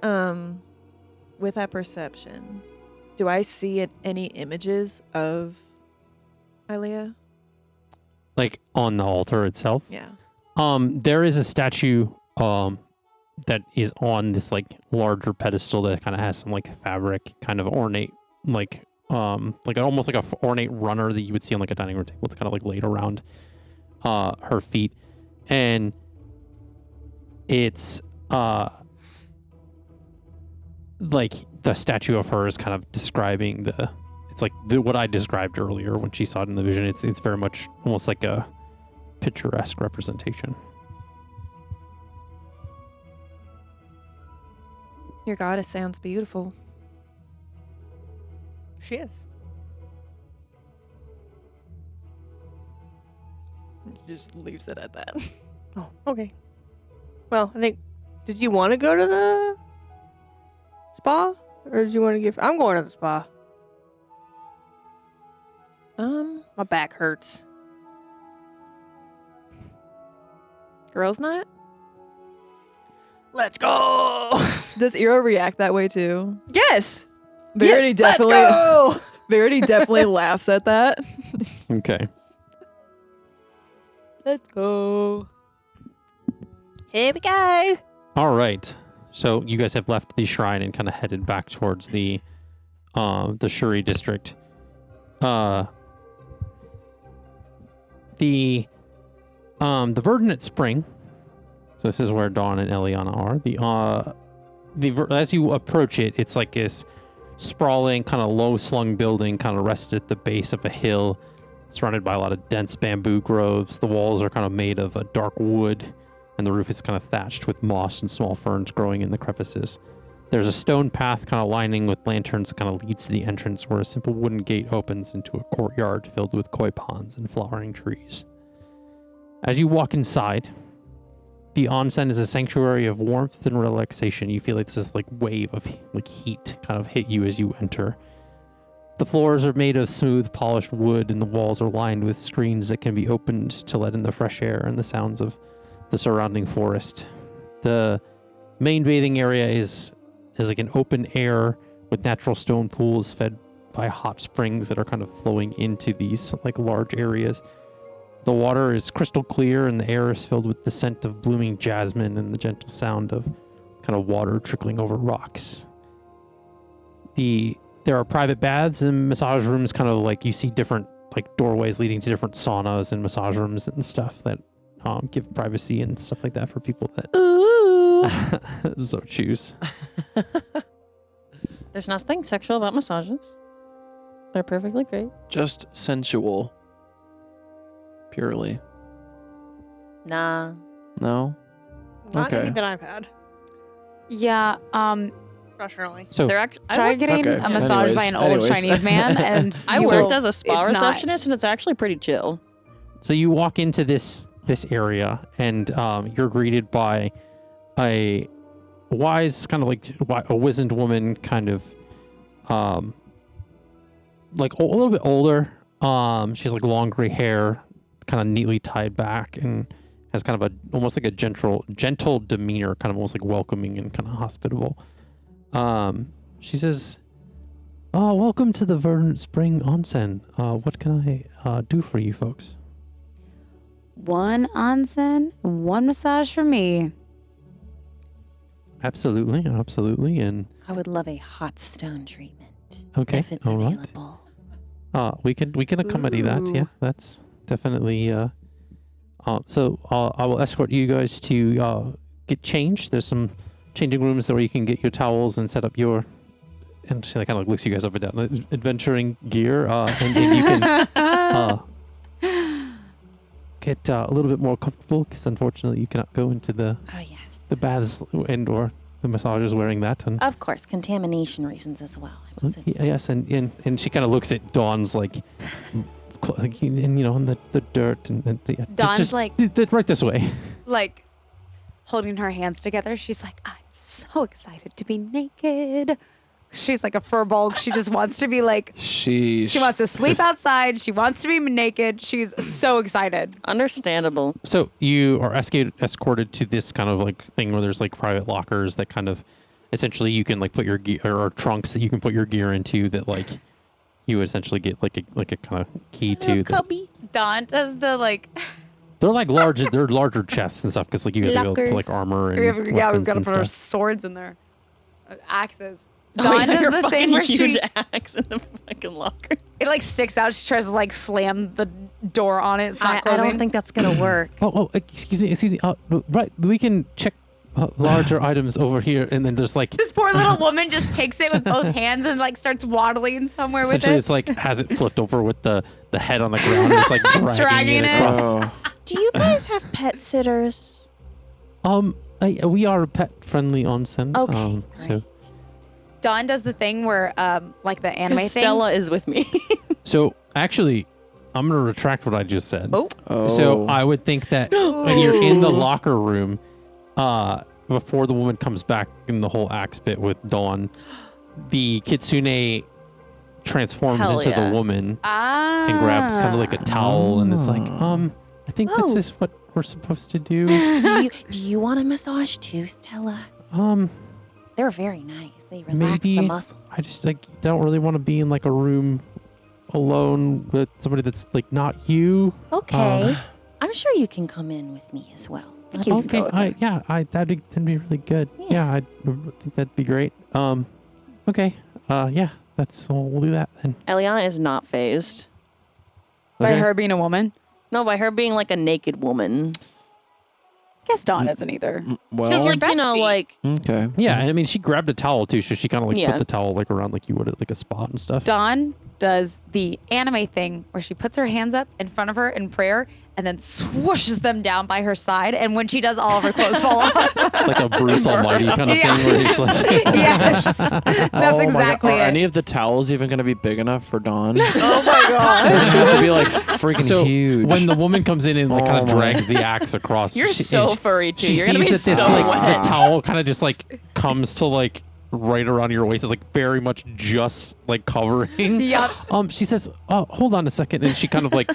with that perception? Do I see any images of Ilea? Like on the altar itself? Yeah. There is a statue that is on this like larger pedestal that kind of has some like fabric kind of ornate like almost like a ornate runner that you would see on like a dining room table. It's kind of like laid around her feet, and it's like the statue of her is kind of describing what I described earlier when she saw it in the vision. It's very much almost like a picturesque representation. Your goddess sounds beautiful. She is. Just leaves it at that. Oh, okay. Well, I think. Did you want to go to the spa, or did you want to give? I'm going to the spa. My back hurts. Girls' night? Let's go. Does Iro react that way too? Yes. Verity definitely. Let's go. Verity definitely laughs at that. Okay. Let's go. Here we go. All right. So you guys have left the shrine and kind of headed back towards the Shuri district. The Verdant Spring. So this is where Dawn and Elliana are. As you approach it, it's like this sprawling, kind of low-slung building, kind of rested at the base of a hill, surrounded by a lot of dense bamboo groves. The walls are kind of made of a dark wood, and the roof is kind of thatched with moss and small ferns growing in the crevices. There's a stone path kind of lining with lanterns that kind of leads to the entrance, where a simple wooden gate opens into a courtyard filled with koi ponds and flowering trees. As you walk inside, the onsen is a sanctuary of warmth and relaxation. You feel like this is like wave of like heat kind of hit you as you enter. The floors are made of smooth, polished wood, and the walls are lined with screens that can be opened to let in the fresh air and the sounds of the surrounding forest. The main bathing area is like an open air with natural stone pools fed by hot springs that are kind of flowing into these like large areas. The water is crystal clear, and the air is filled with the scent of blooming jasmine and the gentle sound of kind of water trickling over rocks. There are private baths and massage rooms, kind of like you see different like doorways leading to different saunas and massage rooms and stuff that give privacy and stuff like that for people that so choose. There's nothing sexual about massages. They're perfectly great. Just sensual. Purely. Nah. No? Not Okay. any that I've had Yeah. professionally. So They're actually. Try getting Okay. a massage by an old Anyways. Chinese man, and I you worked will- as a spa it's not- receptionist, and it's actually pretty chill. So you walk into this area, and you're greeted by a wise, kind of like a wizened woman, kind of like a little bit older. She has like long gray hair, kind of neatly tied back, and has kind of almost like a gentle demeanor, kind of almost like welcoming and kind of hospitable. She says, "Oh, welcome to the Verdant Spring Onsen. What can I do for you folks?" One onsen, one massage for me. Absolutely, and I would love a hot stone treatment. okay, If it's all right. available. We can accommodate that. Yeah, that's definitely. So I will escort you guys to get changed. There's some changing rooms where you can get your towels and set up your. And she kind of looks you guys up and down, adventuring gear, and then you can get a little bit more comfortable. Because unfortunately, you cannot go into the Oh, yes. baths and/or the massagers wearing that. And Of course, contamination reasons as well. I would say. yes, and she kind of looks at Dawn's like, and in the dirt and yeah, Dawn's just like- right this way. Like holding her hands together. She's like, I'm so excited to be naked. She's like a fur bulk. She just wants to be like, She she wants to sleep outside. She wants to be naked. She's so excited. Understandable. So you are escorted to this kind of like thing where there's like private lockers that kind of essentially you can like put your gear or trunks that you can put your gear into that like you would essentially get like a kind of key to. That, Dawn does the like. they're like they're larger chests and stuff because like you guys are able to Locker. put like armor and Yeah, we've weapons got to and put our stuff. swords in there. Axes. Oh, Dawn yeah, your does the thing fucking where huge she axe in the fucking locker. it like sticks out. She tries to like slam the door on it. It's not I closing. don't think that's going to work. Oh, excuse me. Right, we can check larger items over here, and then there's like This poor little woman just takes it with both hands and like starts waddling somewhere with essentially it. it's like has it flipped over with the head on the ground. And it's like dragging Dragging it it. across. Oh. Do you guys have pet sitters? We are a pet friendly onsen. Okay, So great. Dawn does the thing where like the anime thing. Stella is with me. So actually, I'm gonna retract what I just said. Oh. Oh. So I would think that when you're in the locker room, before the woman comes back in the whole axe bit with Dawn, the kitsune transforms Hell into yeah. the woman Ah. and grabs kind of like a towel and is like, I think this Oh. is what we're supposed to do. Do you want a massage too, Stella? They're very nice. They relax Maybe the muscles. I just like don't really want to be in like a room alone with somebody that's like not you. Okay. I'm sure you can come in with me as well. Thank you. Okay, that'd be really good. Yeah, I think that'd be great. Okay, we'll do that then. Elliana is not phased. By Okay. her being a woman. No, by her being like a naked woman. I guess Dawn isn't either. Well, She's your like, you know, bestie. like okay. Yeah, and I mean she grabbed a towel too, so she kind of like Yeah. put the towel like around like you would at like a spot and stuff. Dawn does the anime thing where she puts her hands up in front of her in prayer and then swooshes them down by her side. And when she does, all of her clothes fall off. Like a Bruce Almighty kind of Yeah. thing where he's like, Yes. That's exactly Are it. any of the towels even going to be big enough for Dawn? Oh my god. They have to be like freaking so huge. when the woman comes in and like kind Oh of my. drags the axe across, you're so furry too. She You're sees gonna be that this so like wet. the towel kind of just like comes to like right around your waist. It's like very much just like covering. Yep. She says, hold on a second, and she kind of like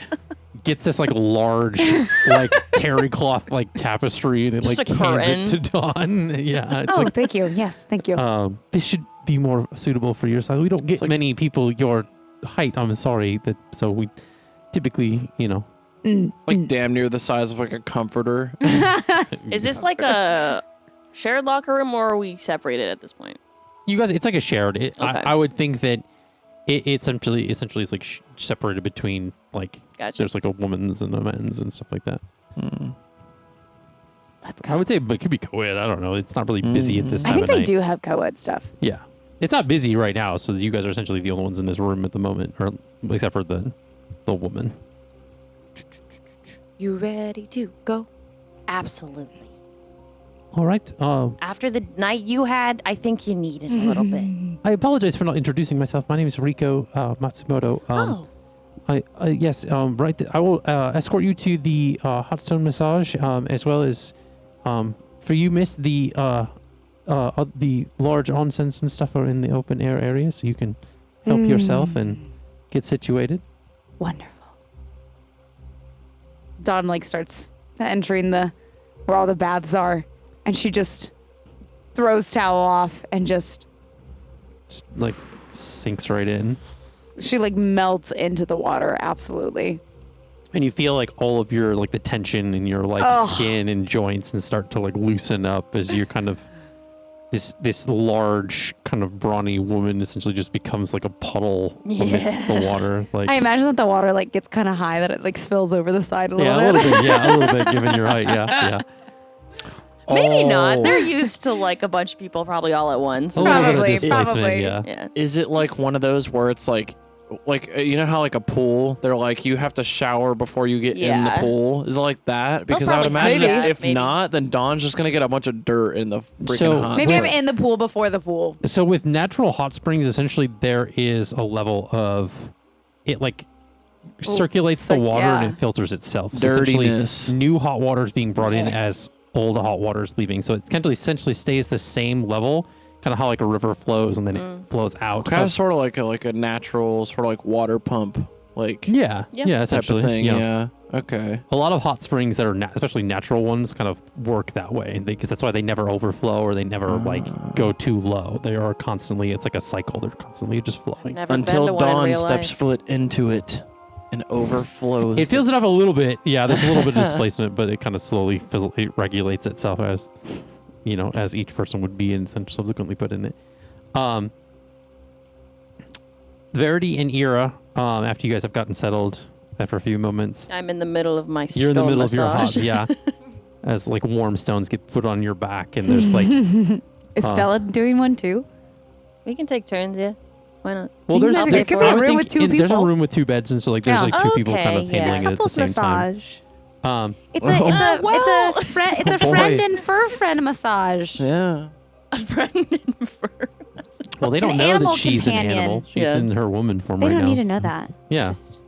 gets this like large like terry cloth like tapestry and it Just like a hands it curtain. to Dawn. Yeah, it's Oh, like thank you. Yes, thank you. this should be more suitable for your size. We don't get many people your height. I'm sorry so we typically, like damn near the size of like a comforter. Is this like a shared locker room or are we separated at this point? you guys, it's like a shared. Okay. I would think that it essentially is like separated between like Gotcha. there's like a woman's and a men's and stuff like that. Let's I would say it could be co-ed. I don't know. It's not really busy at this I time think of they night. do have co-ed stuff. Yeah. It's not busy right now, so you guys are essentially the only ones in this room at the moment, or except for the woman. You ready to go? Absolutely. All right. After the night you had, I think you need it a little bit. I apologize for not introducing myself. My name is Riko Matsumoto. Yes. I will escort you to the hot stone massage, as well as, for you, miss, the large onsens and stuff are in the open air area, so you can help yourself and get situated. Wonderful. Dawn like starts entering where all the baths are, and she just throws towel off and just like sinks right in. She like melts into the water. Absolutely. And you feel like all of your like the tension in your like skin and joints and start to like loosen up as you're kind of this large kind of brawny woman essentially just becomes like a puddle amidst the water. Like I imagine that the water like gets kind of high, that it like spills over the side a little bit. A little bit given your height. Yeah. Maybe not. They're used to like a bunch of people probably all at once. A little bit of Probably, displacement, probably. yeah. Is it like one of those where it's like you know how like a pool, they're like you have to shower before you get in the pool? Is it like that? Because I would probably imagine maybe. if not, then Dawn's just gonna get a bunch of dirt in the freaking hot. Maybe tub. I'm in the pool before the pool. So with natural hot springs, essentially there is a level of it like circulates the water and it filters itself. So Dirtiness. essentially new hot water is being brought in as old hot water is leaving. So it kind of essentially stays the same level, kind of how like a river flows and then it flows out. Kind of sort of like a natural sort of like water pump, like yeah, type essentially. of thing. Yeah. Okay. A lot of hot springs that are especially natural ones kind of work that way because that's why they never overflow or they never like go too low. They are constantly, it's like a cycle. They're constantly just flowing. Never Until been to one in Dawn real steps life. foot into it and overflows. It fills it up a little bit. Yeah, there's a little bit of displacement, but it kind of slowly it regulates itself as, as each person would be and subsequently put in it. Verity and Ira, after you guys have gotten settled after a few moments. I'm in the middle of my You're in the stone middle of your hot, massage. yeah. As like warm stones get put on your back and there's like... Is Stella doing one too? We can take turns, yeah. Why not? Well, You there's guys- there could be I a would room think with two there's a people. room with two beds, and so like there's like two people kind of Okay, yeah. handling it at the Couples same time. massage. It's a friend and fur friend massage. Yeah. A friend in fur. Well, they don't An know animal that she's an companion. animal. She's Yeah. in her woman form They right don't now. need to know that. Yeah. Just,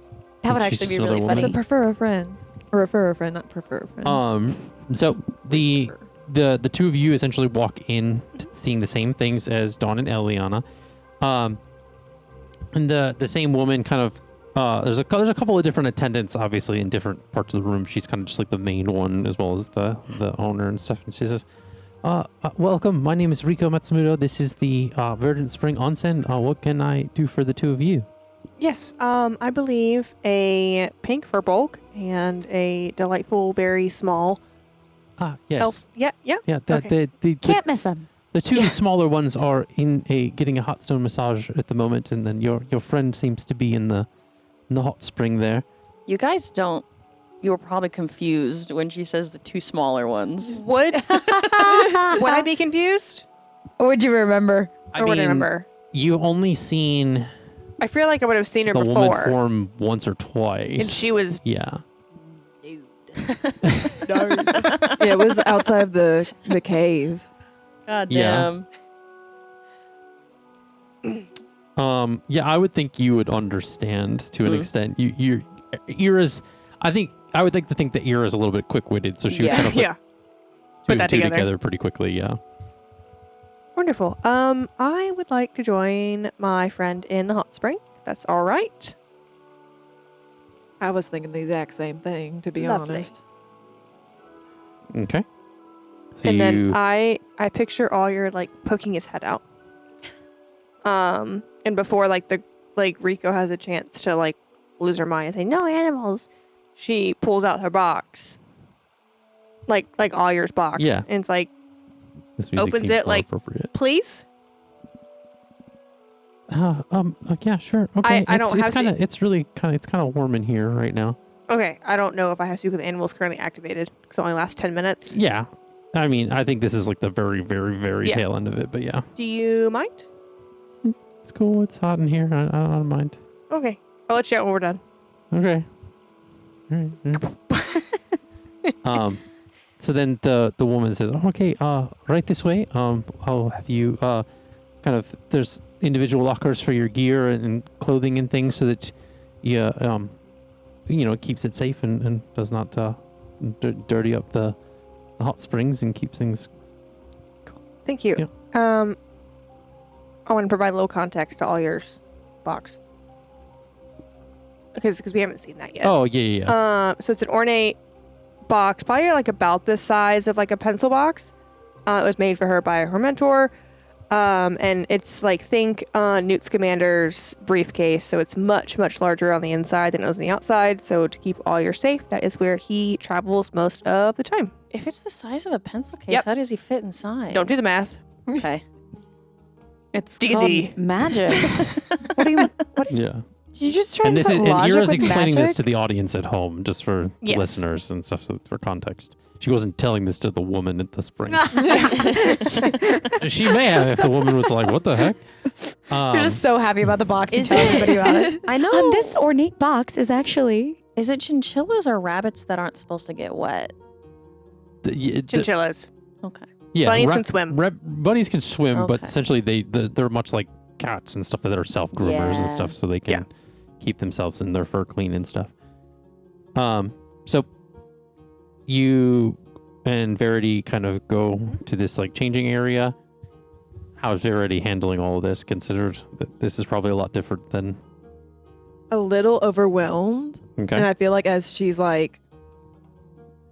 that would She's actually be just really another That's woman. a prefer a friend. Or refer a friend, not prefer a friend. So the two of you essentially walk in seeing the same things as Dawn and Elliana. And the same woman kind of there's a couple of different attendants obviously in different parts of the room. She's kind of just like the main one as well as the owner and stuff. And she says, welcome. My name is Riko Matsumoto. This is the Verdant Spring Onsen. What can I do for the two of you? Yes, I believe a pink fur bulk and a delightful, very small Yes. elf. Yeah. Yeah, Okay. the Can't miss them. The two smaller ones are getting a hot stone massage at the moment, and then your friend seems to be in the hot spring there. You guys don't. You were probably confused when she says the two smaller ones. Would I be confused? Or would you remember? Or would I remember? You only seen I feel like I would have seen her the before. woman form once or twice, And she was yeah. Yeah, it was outside the cave. God Yeah. damn. Yeah, I would think you would understand to an extent. You're Ira's. I would like to think that Ira's a little bit quick-witted, so she would kind of yeah. put that two together. together pretty quickly. Yeah. Wonderful. I would like to join my friend in the hot spring. That's all right. I was thinking the exact same thing, to be Lovely. honest. Okay. So And then I picture Alyer like poking his head out. And before Rico has a chance to like lose her mind and say no animals, she pulls out her box. Like Alyer's box. Yeah. And it's like, this music opens seems it, more like, appropriate. please? Yeah, sure. Okay. I don't have to- it's kind of warm in here right now. Okay, I don't know if I have to because the animal is currently activated because it only lasts 10 minutes. Yeah. I mean, I think this is like the very, very, very Yeah. tail end of it, but yeah. Do you mind? It's cool. It's hot in here. I don't mind. Okay. I'll let you out when we're done. Okay. All right. So then the woman says, oh, "Okay, right this way. I'll have you kind of there's individual lockers for your gear and clothing and things, so that you it keeps it safe and does not dirty up the hot springs and keeps things." Thank you. Yeah. I want to provide a little context to all yours box. Because we haven't seen that yet. Oh yeah. So it's an ornate box, probably like about the size of like a pencil box. It was made for her by her mentor. And it's like, think Newt Scamander's briefcase. So it's much, much larger on the inside than it was on the outside. So to keep all your safe, that is where he travels most of the time. If it's the size of a pencil case, Yep. how does he fit inside? Don't do the math. Okay. It's D&D. called magic. What do you? What? Yeah. You just try And to this put is, and logic Ira's with explaining magic? this to the audience at home, just for Yes. listeners and stuff, for context. She wasn't telling this to the woman at the spring. She may have if the woman was like, "What the heck?" You're just so happy about the box and Is tell it- everybody about it. I know. This ornate box is actually. Is it chinchillas or rabbits that aren't supposed to get wet? Chinchillas. Okay. Yeah, Bunnies can swim. Bunnies can swim, but Okay. essentially they're much like cats and stuff that are self groomers and Yeah. stuff, so they can keep themselves and their fur clean and stuff. So you and Verity kind of go to this like changing area. How's Verity handling all of this? Considered that this is probably a lot different than A little overwhelmed. okay. And I feel like as she's like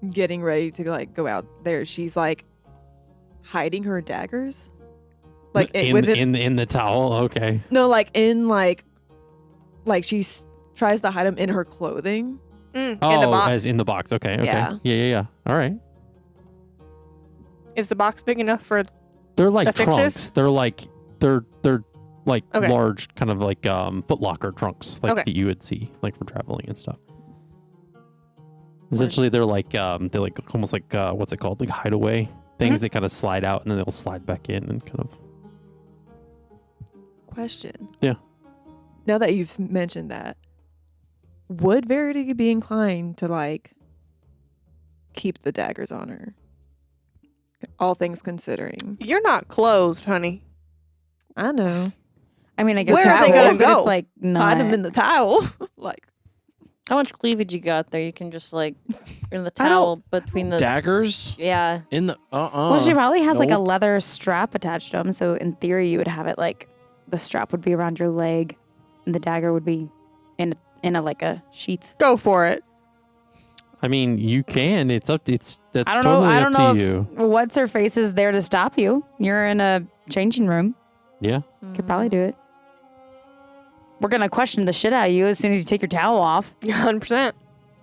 getting ready to like go out there, she's like hiding her daggers. Like in the towel. Okay. no, like in like she tries to hide them in her clothing. In Oh, the box. as in the box. Okay. Okay. Yeah. Yeah. All right. Is the box big enough for... They're like Affixes? trunks. They're like Okay. large, kind of like Foot Locker trunks, like Okay. that you would see like for traveling and stuff. Essentially, they're like almost like what's it called, like hideaway things. They kind of slide out and then they'll slide back in and kind of. Question. Yeah. Now that you've mentioned that, would Verity be inclined to like keep the daggers on her? All things considering. You're not clothed, honey. I know. I mean, I guess Where are they towel, gonna but go? It's like not. Hide them in the towel. like How much cleavage you got there? You can just like in the I don't- towel between the Daggers yeah. in the Well, she probably has like a Nope. leather strap attached to them, so in theory, you would have it like the strap would be around your leg, and the dagger would be in a like a sheath. Go for it. I mean, you can. It's up. That's I don't totally know. I up don't to know you. if what's her face is there to stop you. You're in a changing room. Yeah. Could probably do it. We're gonna question the shit out of you as soon as you take your towel off. 100%.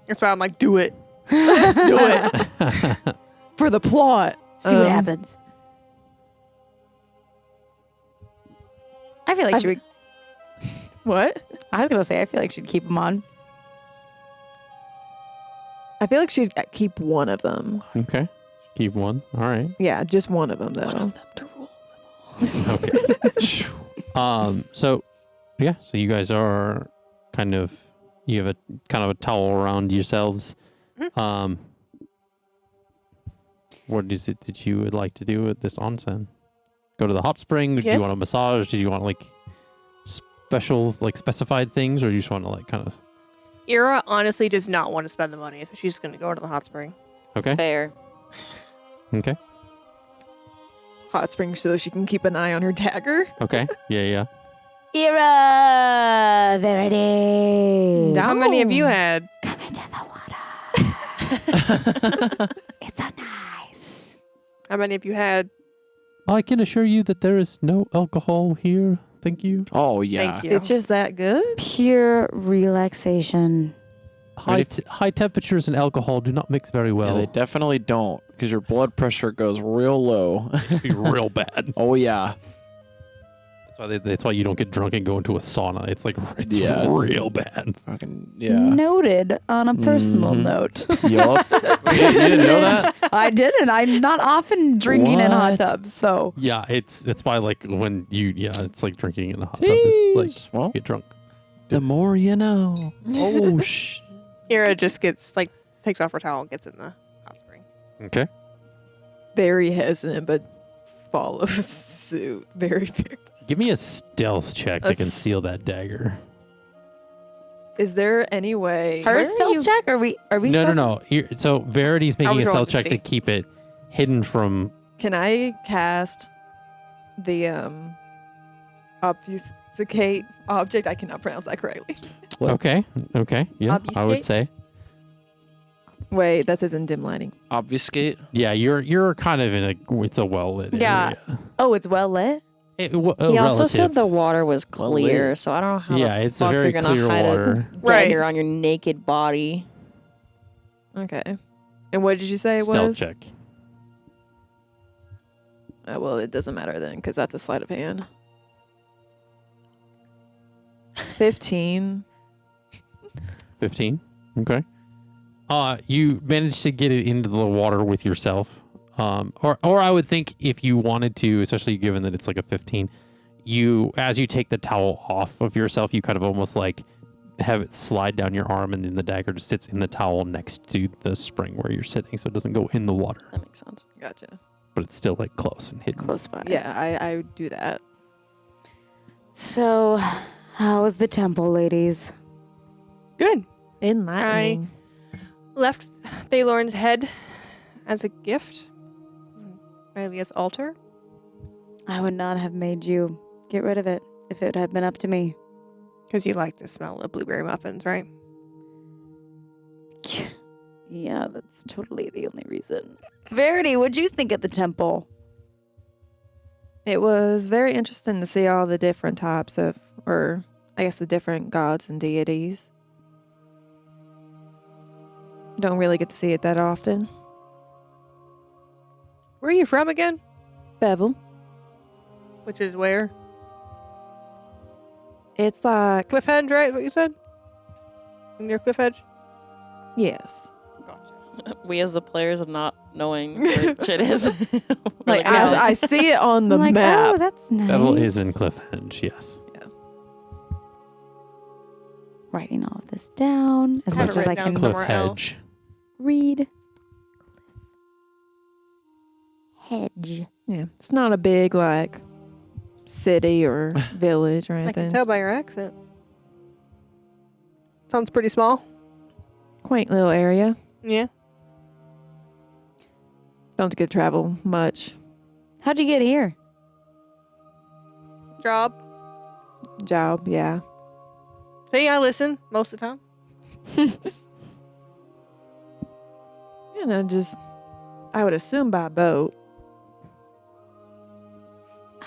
That's why I'm like, do it. Do it. for the plot. See what happens. I feel like she would. What? I was gonna say I feel like she'd keep them on. I feel like she'd keep one of them. Okay. Keep one. All right. Yeah, just one of them though. Okay. So yeah, so you guys are kind of, you have a kind of a towel around yourselves. What is it that you would like to do at this onsen? Go to the hot spring? Did you Yes. want a massage? Did you want like special, like specified things, or you just want to like kind of? Ira honestly does not want to spend the money, so she's just going to go to the hot spring. Okay. Fair. Okay. Hot springs so she can keep an eye on her dagger. Okay. Yeah. Ira, Verity. How many have you had? Come into the water. It's so nice. How many have you had? I can assure you that there is no alcohol here. Thank you. Oh yeah. Thank you. It's just that good. Pure relaxation. High temperatures and alcohol do not mix very Yeah, well. they definitely don't, because your blood pressure goes real low. It'd be real bad. Oh yeah. That's why you don't get drunk and go into a sauna. It's like it's real bad. Fucking yeah. Noted on a personal note. Yup. You didn't know that? I didn't. I'm not often drinking in hot tubs, so. Yeah, that's why like when it's like drinking in a hot tub is like you get drunk. The more you know. Oh sh. Ira just gets takes off her towel and gets in the hot spring. Okay. Very hesitant, but follows suit. Very, very. Give me a stealth check to conceal that dagger. Is there any way? Her stealth check? Are we? No. So Verity's making a was stealth rolling check to to see. keep it hidden from. Can I cast the obfuscate object? I cannot pronounce that correctly. Okay. Yeah, I would Obfuscate? say. Wait, that says in dim lighting. Obfuscate. Yeah, you're kind of in it's a well lit Yeah. area. Oh, it's well lit? He also said relative. the water was Well clear, lit. so I don't know how Yeah, the it's a fuck very you're gonna clear hide water. a Right. dagger on your naked body. Okay. And what did you say it Stealth was? check. Well, it doesn't matter then, because that's a sleight of hand. 15. 15. Okay. You managed to get it into the water with yourself. Or I would think if you wanted to, especially given that it's like a 15, as you take the towel off of yourself, you kind of almost like have it slide down your arm, and then the dagger just sits in the towel next to the spring where you're sitting, so it doesn't go in the water. That makes sense. Gotcha. But it's still like close and hidden. Close by. Yeah, I would do that. So, how was the temple, ladies? Good. Enlightening. Left Thalorn's head as a gift. Ilia's altar. I would not have made you get rid of it if it had been up to me. Because you like the smell of blueberry muffins, right? Yeah, that's totally the only reason. Verity, what'd you think at the temple? It was very interesting to see all the different types of, or I guess the different gods and deities. Don't really get to see it that often. Where are you from again? Bevel. Which is where? It's like, Cliff Hedge, right? What you said? Near Cliff Hedge? yes. Gotcha. We as the players are not knowing where shit is. Like, as I see it on the I'm like, map. oh, that's nice. Bevel is in Cliff Hedge, yes. Writing all of this down as Have much it as I written down can Cliff somewhere else. Hedge. read. Hedge. Yeah. It's not a big, like, city or village or I anything. can tell by your accent. Sounds pretty small. Quaint little area. Yeah. Don't get to travel much. How'd you get here? Job, yeah. See, I listen most of the time. You know, just, I would assume by boat.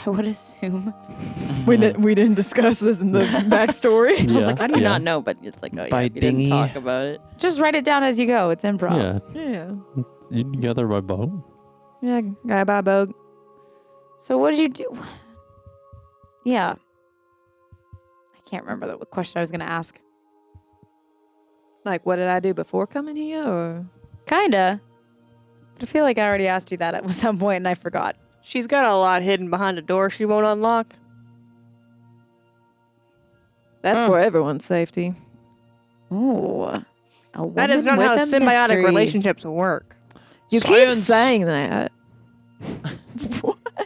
I would assume. We didn't discuss this in the backstory. I was like, I do Yeah. not know, but it's like, oh yeah, By you didn't dinghy. talk about it. Just write it down as you go. It's improv. Yeah. Yeah. You together by boat? Yeah, guy by boat. So what did you do? Yeah. I can't remember the question I was going to ask. Like, what did I do before coming here? Or Kinda. But I feel like I already asked you that at some point and I forgot. She's got a lot hidden behind a door she won't unlock. that's for everyone's safety. Oh. That is not how symbiotic relationships work. You keep saying that.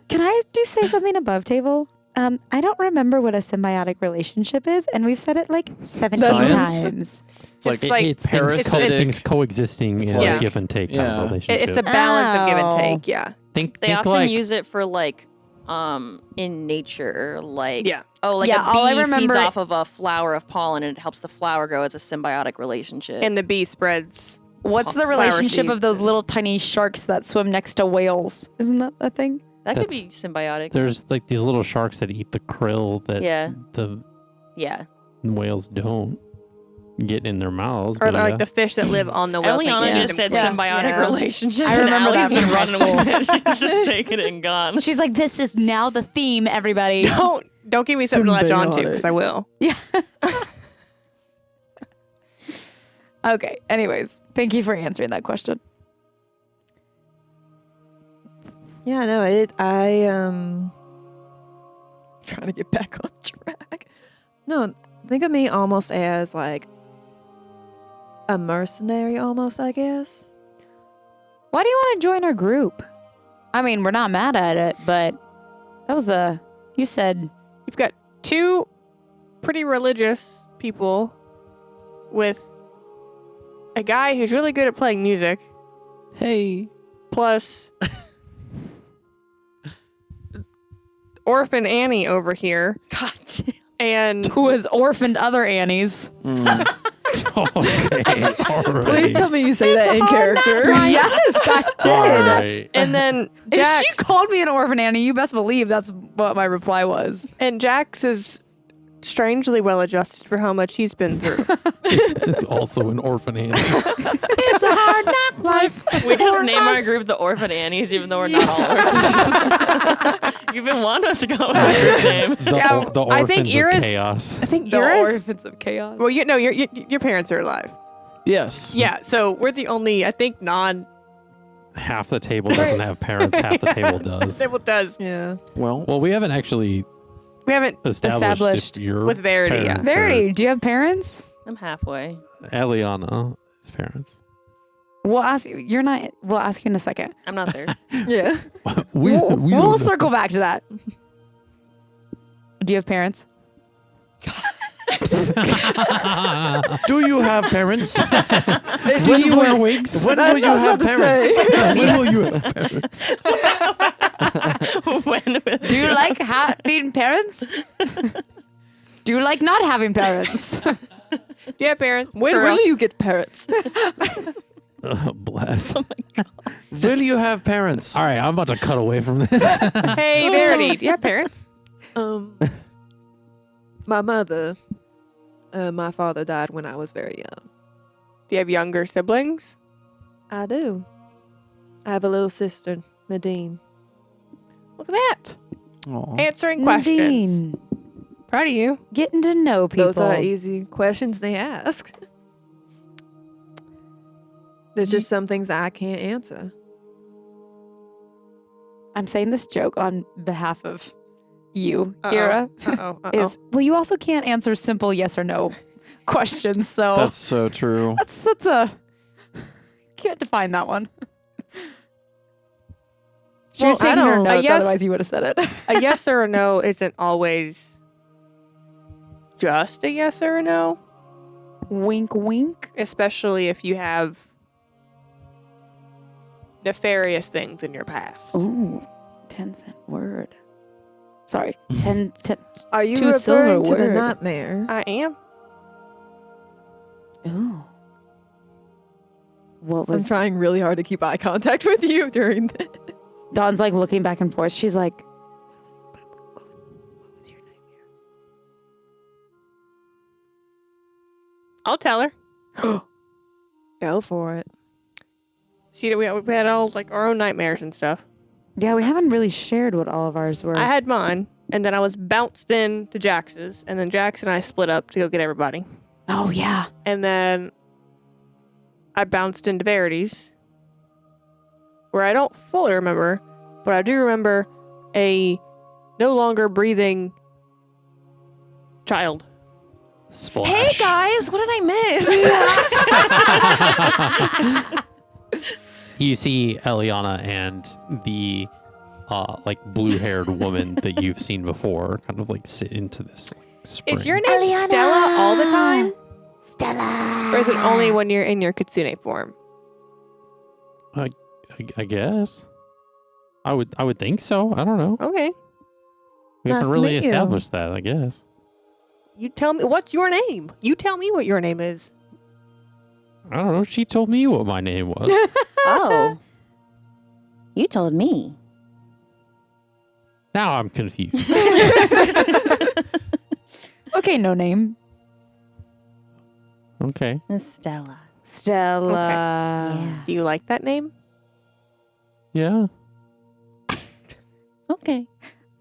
Can I just say something above table? I don't remember what a symbiotic relationship is, and we've said it like 70 Science? times. It's like It's things coexisting in like- a give and take kind Yeah. of relationship. It's a balance of give and Oh. take, yeah. think They often like use it for like in nature, like Yeah. like Yeah, all I a bee remember- feeds off of a flower of pollen and it helps the flower grow. It's a symbiotic relationship. And the bee spreads. What's the Flower relationship of seeds those and- little tiny sharks that swim next to whales? Isn't that a thing? that could that's- be symbiotic. there's like these little sharks that eat the krill that Yeah. the Yeah. whales don't get in their mouths. Or but like yeah. the fish that live on the whale snake. Eliana and just eat them said clean. symbiotic Yeah. relationship. I remember and Allie's that been from high running with it. She's just taking it and gone. She's like, this is now the theme, everybody. Don't Don't give me something to latch on to, because I will. Yeah. Okay. Anyways, thank you for answering that question. Yeah, no, trying to get back on track. No, think of me almost as like a mercenary almost, I guess. Why do you want to join our group? I mean, we're not mad at it, but that was you said You've got 2 pretty religious people with a guy who's really good at playing music, Hey. plus Orphan Annie over here. God damn. And Who has orphaned other Annies. Okay, all right. Please tell me you say that in character. Yes, I did. All right. and then If Jax. she called me an orphan Annie, you best believe that's what my reply was. And Jax is strangely well adjusted for how much he's been through. It's also an orphan Annie. It's a hard knock life. We just name our group the Orphan Annies, even though we're not all orphans. You've been wanting us to go with a group name. The I think orphans Iris- of chaos. I think The Iris. orphans of chaos. Well, your parents are alive. Yes. Yeah, so we're the only, I think, Half the table doesn't have parents. Half the table does. table does. Yeah. Well, we haven't actually We haven't. established if you're with Verity, yeah. parents or Verity, do you have parents? I'm halfway. Eliana, his parents. We'll ask you. You're not. We'll ask you in a second. I'm not there. Yeah. We'll don't circle back to that. Do you have parents? Do you have parents? Do you wear wigs? When will you have parents? When will you have parents? Do you like being parents? Do you like not having parents? Do you have parents? When For real? will you get parrots? Bless. Will you have parents? All right, I'm about to cut away from this. Hey, Verity, do you have parents? My mother, my father died when I was very young. Do you have younger siblings? I do. I have a little sister, Nadine. Look at that. Aw. Answering questions. Nadine, Proud of you. getting to know people. Those are easy questions they ask. There's just some things that I can't answer. I'm saying this joke on behalf of you, Uh-oh. Ira. Uh-oh. Is well, you also can't answer simple yes or no questions. So That's so true. that's a can't define that one. She was Well, I taking her don't- notes, yes- otherwise you would have said it. A yes or a no isn't always just a yes or a no, Wink, wink. especially if you have nefarious things in your past. Ooh, 10-cent word. Sorry, 10. Are you 2 silver referring to the word. nightmare? I am. Ooh. What I'm was? trying really hard to keep eye contact with you during this. Dawn's like looking back and forth. She's like, what was your nightmare? I'll tell her. Go for it. See, we had all like our own nightmares and stuff. Yeah, we haven't really shared what all of ours were. I had mine, and then I was bounced in to Jax's, and then Jax and I split up to go get everybody. Oh yeah. And then I bounced into Verity's, where I don't fully remember, but I do remember a no longer breathing child. Splash. Hey guys, what did I miss? You see Eliana and the like blue-haired woman that you've seen before kind of like sit into this spring. Is your name Stella all the time? Stella. Or is it only when you're in your Kitsune form? I guess. I would think so. I don't know. Okay. We Nice haven't to really meet you. established that, I guess. You tell me, what's your name? You tell me what your name is. I don't know. She told me what my name was. Oh. You told me. Now I'm confused. Okay, no name. Okay. Stella. Stella. Yeah. Do you like that name? Yeah. Okay.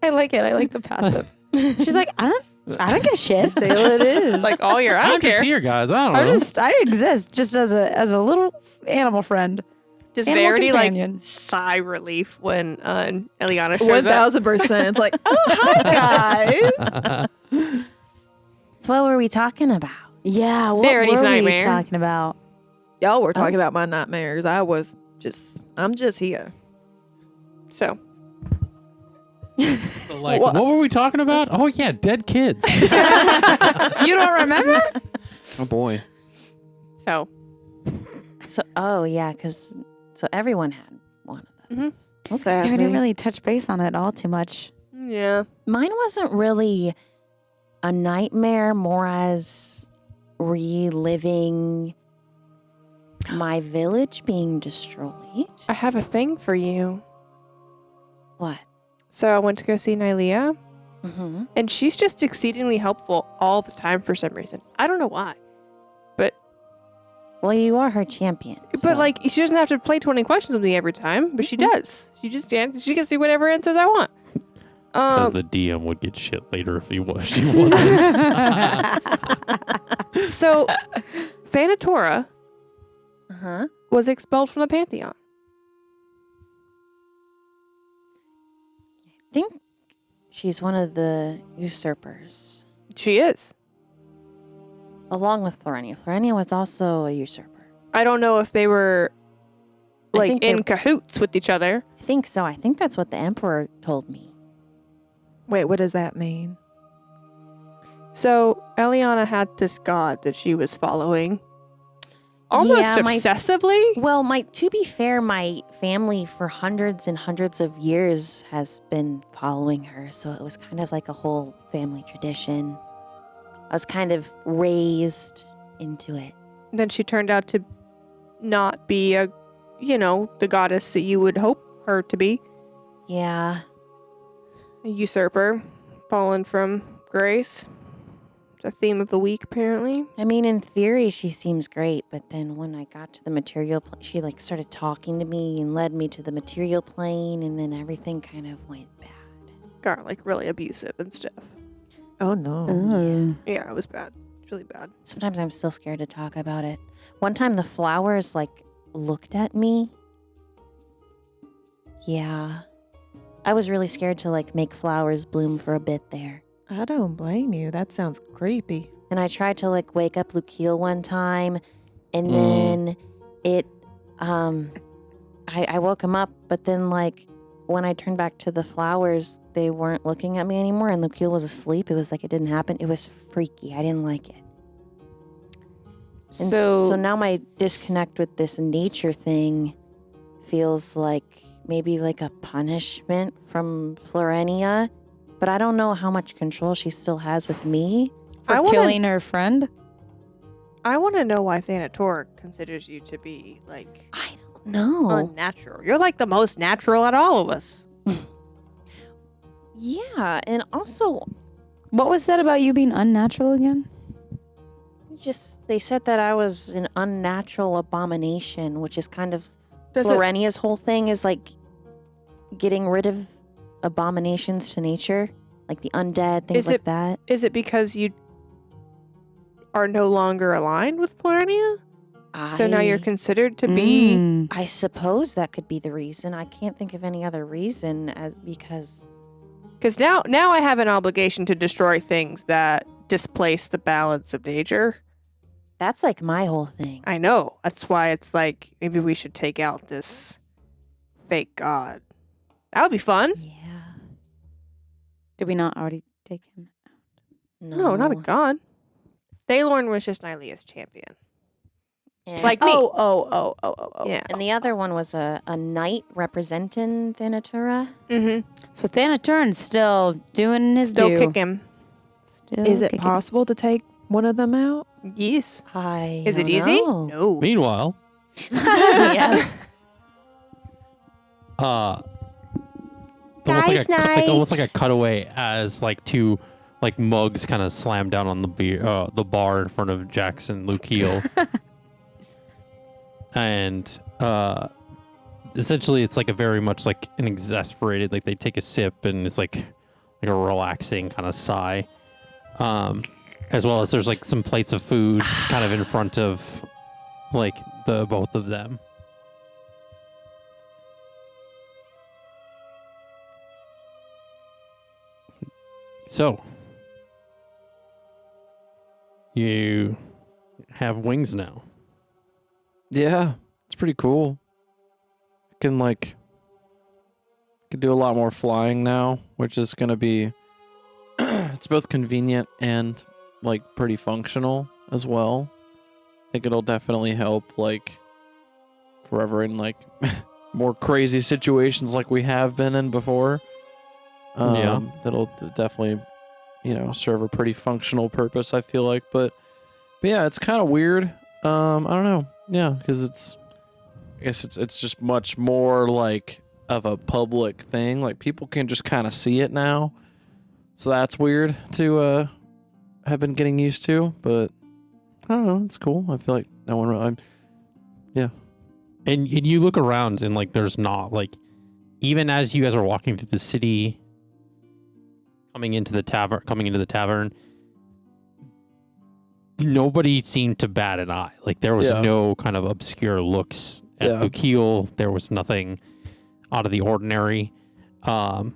I like it. I like the passive. She's like, I don't give a shit. Still it is. Like all your, I I'm don't just care. here, guys. I don't know. I exist just as a little animal friend. Does Animal Verity companion. like sigh relief when Eliana shows up? 1000%. It's like, oh, hi, guys. So what were we talking about? Yeah, what Verity's were we nightmare. talking about? Y'all were talking about my nightmares. I'm just here. So Like, what were we talking about? Oh yeah, dead kids. You don't remember? Oh boy. So So so everyone had one of those. I didn't really touch base on it all too much. yeah. Mine wasn't really a nightmare, more as reliving my village being destroyed. I have a thing for you. What? So I went to go see Nylea, Mm-hmm. and she's just exceedingly helpful all the time for some reason. I don't know why. Well, you are her champion. But like, she doesn't have to play 20 questions with me every time, but she does. She just she gets me whatever answers I want. Because the DM would get shit later if she wasn't. So Thanatora Uh-huh. was expelled from the Pantheon. I think she's one of the usurpers. She is. Along with Florenia. Florenia was also a usurper. I don't know if they were I like think in they're- cahoots with each other. I think so. I think that's what the Emperor told me. Wait, what does that mean? So Eliana had this god that she was following almost Yeah, obsessively. Well, to be fair, my family for hundreds and hundreds of years has been following her, so it was kind of like a whole family tradition. I was kind of raised into it. Then she turned out to not be the goddess that you would hope her to be. Yeah. A usurper, fallen from grace. The theme of the week, apparently. I mean, in theory, she seems great, but then when I got to the material plane, she started talking to me and led me to the material plane, and then everything kind of went bad. Got really abusive and stuff. Oh, no. Yeah, it was bad. It's really bad. Sometimes I'm still scared to talk about it. One time the flowers looked at me. Yeah. I was really scared to make flowers bloom for a bit there. I don't blame you. That sounds creepy. And I tried to wake up Lukiel one time, and then it I woke him up, but then when I turned back to the flowers, they weren't looking at me anymore, and Lukiel was asleep. It was like it didn't happen. It was freaky. I didn't like it. And so now my disconnect with this nature thing feels like maybe a punishment from Florenia, but I don't know how much control she still has with me. For killing her friend? I want to know why Thanator considers you to be I don't know. unnatural. You're the most natural out of all of us. Yeah, and also What was said about you being unnatural again? they said that I was an unnatural abomination, which is kind of Does it- Florenia's whole thing is getting rid of abominations to nature, like the undead, things Is like it- that. Is it because you are no longer aligned with Florenia? So now you're considered to be... I suppose that could be the reason. I can't think of any other reason because Because now I have an obligation to destroy things that displace the balance of nature. that's my whole thing. I know. That's why it's maybe we should take out this fake god. That would be fun. Yeah. Did we not already take him? No, not a god. Thalorn was just Nylea's champion. And, Like me. Oh. Yeah. and the other one was a knight representing Thanatura. Mm-hmm. So Thanatoran's still doing his Still due. kicking. Still Is it kicking. possible to take one of them out? Yes. Is Is it easy? Know. No. Meanwhile, Yeah. almost like a cutaway as two mugs kind of slam down on the bar in front of Jackson Lukiel. And essentially it's a very much an exasperated, they take a sip and it's like a relaxing kind of sigh. As well as there's like some plates of food kind of in front of like the both of them. So, you have wings now. Yeah, it's pretty cool. I can do a lot more flying now, which is going to be it's both convenient and like pretty functional as well. I think it'll definitely help like forever in like more crazy situations like we have been in before. That'll definitely, serve a pretty functional purpose, I feel like. But yeah, it's kind of weird. I don't know. Yeah, because I guess it's just much more like of a public thing. Like people can just kind of see it now. So that's weird to have been getting used to. But I don't know. It's cool. I feel like no one really. Yeah. And you look around and like there's not like, even as you guys are walking through the city, coming into the tavern, nobody seemed to bat an eye. Like there was no kind of obscure looks at Bukil. There was nothing out of the ordinary. And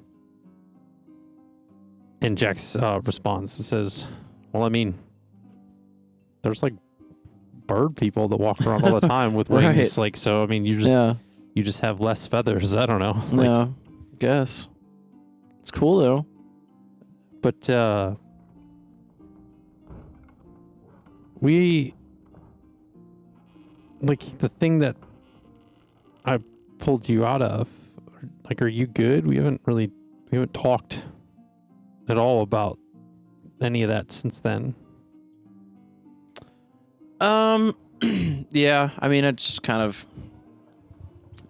Jack's response says, "Well, I mean, there's like bird people that walk around all the time with wings. Right. Like, so I mean, you just have less feathers. I don't know. Like, yeah, guess it's cool though. But we like the thing that I pulled you out of. Like, are you good? We haven't talked at all about any of that since then. Yeah, I mean, it's just kind of,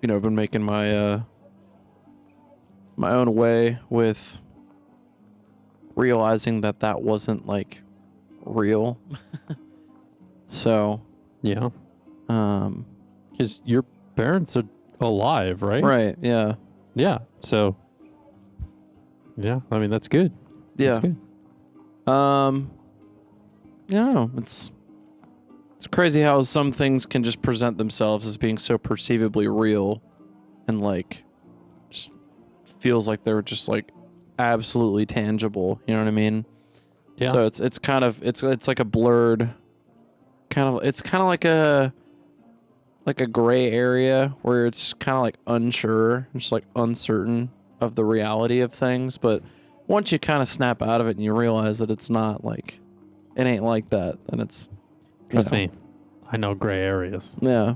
been making my my own way with realizing that wasn't like real. So, yeah. Because your parents are alive, right? Right. Yeah. Yeah. So, yeah. I mean, that's good. Yeah. That's good. I don't know. It's crazy how some things can just present themselves as being so perceivably real, and like, just feels like they're just like absolutely tangible. You know what I mean? Yeah. So it's kind of it's like a blurred kind of, it's kind of like a gray area where it's kind of like unsure, just like uncertain of the reality of things. But once you kind of snap out of it and you realize that it's not like, it ain't like that, then it's, trust me, I know gray areas. Yeah.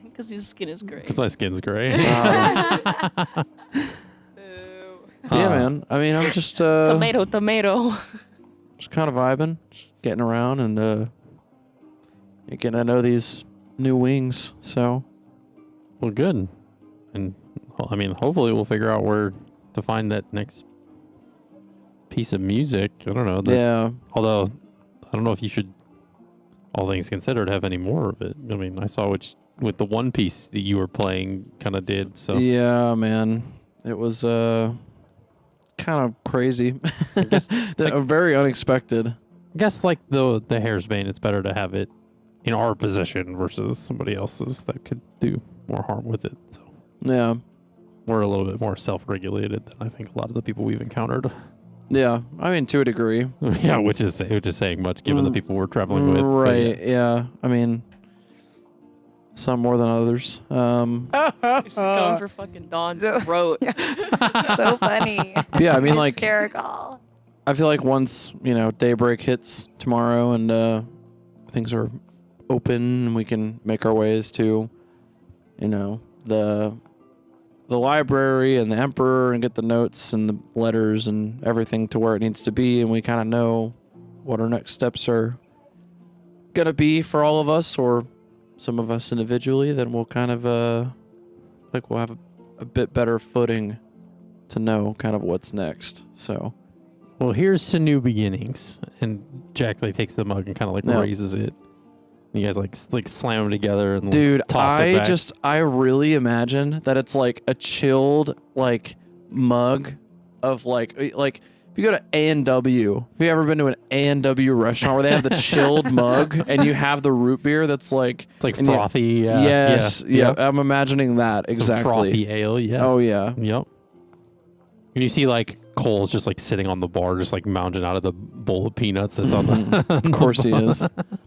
Because his skin is gray. Because my skin's gray. Yeah, man. I mean, I'm just Tomato. just kind of vibing, just getting around and getting to know these new wings. So, Well, good. And well, I mean, hopefully we'll figure out where to find that next piece of music. I don't know. yeah. Although, I don't know if you should, all things considered, have any more of it. I mean, I saw with the one piece that you were playing kind of did. So Yeah, man. It was kind of crazy. I guess, Very unexpected. I guess like the hair's bane, it's better to have it in our possession versus somebody else's that could do more harm with it. So Yeah. we're a little bit more self-regulated than I think a lot of the people we've encountered. Yeah. I mean, to a degree. Yeah, which is saying much given the people we're traveling with. But Right. Yeah. I mean, some more than others. He's going for fucking Dawn's throat. So funny. Yeah, I mean, like, Hysterical. I feel like once, daybreak hits tomorrow and things are open and we can make our ways to, the library and the Emperor and get the notes and the letters and everything to where it needs to be, and we kind of know what our next steps are going to be for all of us or some of us individually, then we'll kind of, we'll have a bit better footing to know kind of what's next. So, well, here's to new beginnings. And Jack takes the mug and kind of raises it. You guys like slam them together and dude, toss it back. I really imagine that it's like a chilled like mug of like if you go to A&W, have you ever been to an A&W restaurant where they have the chilled mug and you have the root beer that's like It's like frothy. yes, yeah. I'm imagining that Some exactly. frothy ale. Yeah. Oh yeah. Yep. And you see like Cole's just like sitting on the bar, just like mounting out of the bowl of peanuts that's on the. Of course he is.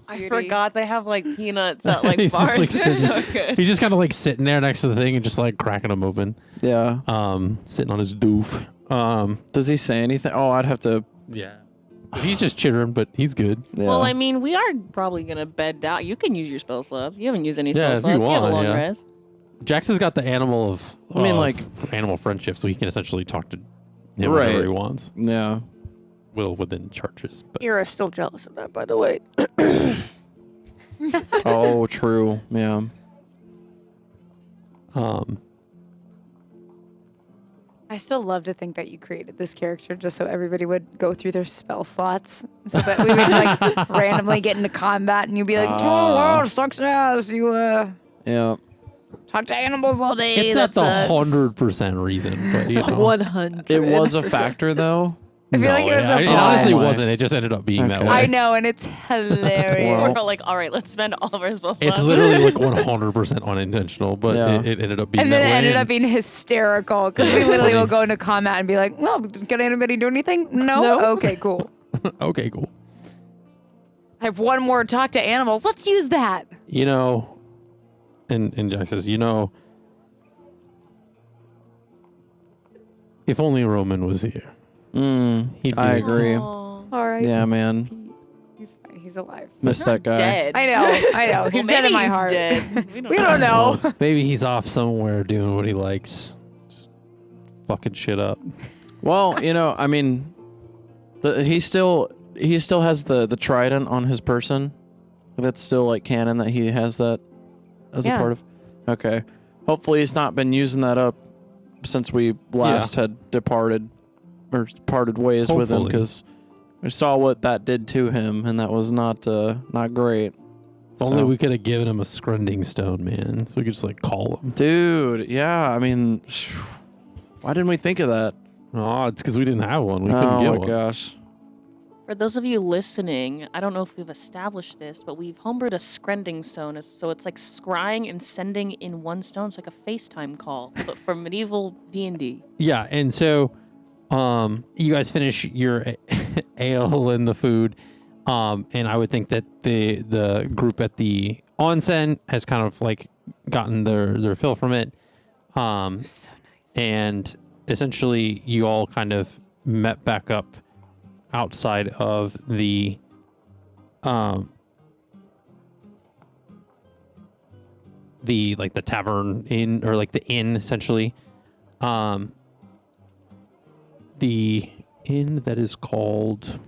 I forgot they have like peanuts at like He's just, bars. like, It's sitting- so good. He's just kind of like sitting there next to the thing and just like cracking them open. Yeah. Sitting on his doof. Does he say anything? Oh, I'd have to. Yeah. He's just chittering, but he's good. Yeah. Well, I mean, we are probably gonna bed down. You can use your spell slots. You haven't used any Yeah, spell if you slots. You have a want, long yeah. rest. Jax has got the animal of. I mean, like animal friendship, so he can essentially talk to him Right. whenever he wants. yeah. Will within charges, but Ira's still jealous of that, by the way. Oh, true. Yeah. I still love to think that you created this character just so everybody would go through their spell slots, so that we would like randomly get into combat, and you'd be like, "Oh, wow, sucks ass! You Yeah. talk to animals all day." it's not that the sucks." 100% reason. But you know. 100. It was a factor though. I feel like it was a it honestly Oh my. wasn't. It just ended up being that Okay. way. I know, and it's hilarious. Well, We're like, all right, let's spend all of our spell slots. It's literally like 100% ununintentional, but Yeah. it ended up being And that then it way. ended up and- being hysterical because we It's literally funny. will go into combat and be like, "Well, can anybody do anything? No. Okay, cool. Okay, cool. I have one more talk to animals. Let's use that." You know, and Jack says, you know, if only Roman was here. He'd I be- agree. All right. Yeah, man. He's fine. He's alive. Miss that guy. Dead. I know. He's Well, dead in maybe my he's heart. dead. We don't know. Well, maybe he's off somewhere doing what he likes. Just fucking shit up. Well, you know, I mean, he still has the trident on his person. That's still like canon that he has that as a Yeah. part of. Okay. Hopefully he's not been using that up since we last had departed or parted ways with him, Hopefully. because we saw what that did to him, and that was not great. If only So- we could have given him a scrending stone, man. So we could just like call him. Dude, yeah, I mean, why didn't we think of that? Oh, it's because we didn't have one. We couldn't Oh get my one. gosh. For those of you listening, I don't know if we've established this, but we've homebrewed a scrending stone. So it's like scrying and sending in one stone. It's like a FaceTime call, but for medieval D&D. Yeah, and so you guys finish your ale and the food, and I would think that the group at the onsen has kind of like gotten their fill from it. So nice. And essentially you all kind of met back up outside of the tavern inn, or like the inn essentially. The inn that is called,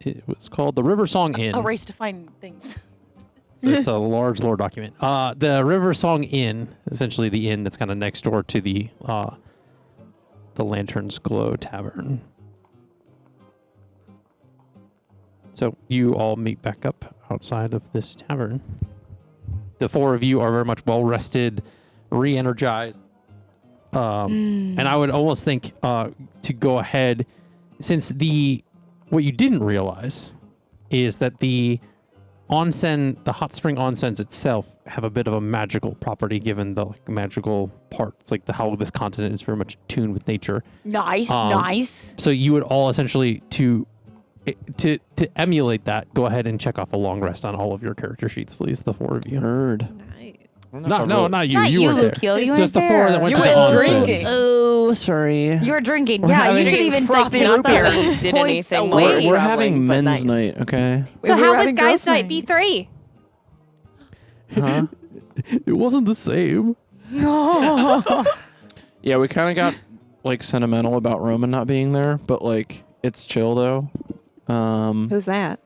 it was called the River Song Inn. A race to find things. It's a large lore document. The River Song Inn, essentially the inn that's kind of next door to the Lantern's Glow Tavern. So you all meet back up outside of this tavern. The four of you are very much well rested, re-energized. And I would almost think to go ahead, since what you didn't realize is that the onsen, the hot spring onsens itself, have a bit of a magical property, given the like magical parts, like how this continent is very much tuned with nature. Nice. Nice. So you would all essentially to emulate that, go ahead and check off a long rest on all of your character sheets, please. The four of you. Heard. Not you. Not you you, weren't there. Lukeel, you Just weren't the four there. that went You to the went onsen. drinking. Oh, sorry. You were drinking. We're Yeah, you having should even frothy take root beer. Did points anything away. while We're traveling, having but men's nice. night, okay? So We how were was having guys' girls' night night. B3? Huh? It wasn't the same. Yeah, we kind of got like sentimental about Roman not being there, but like it's chill though. Who's that?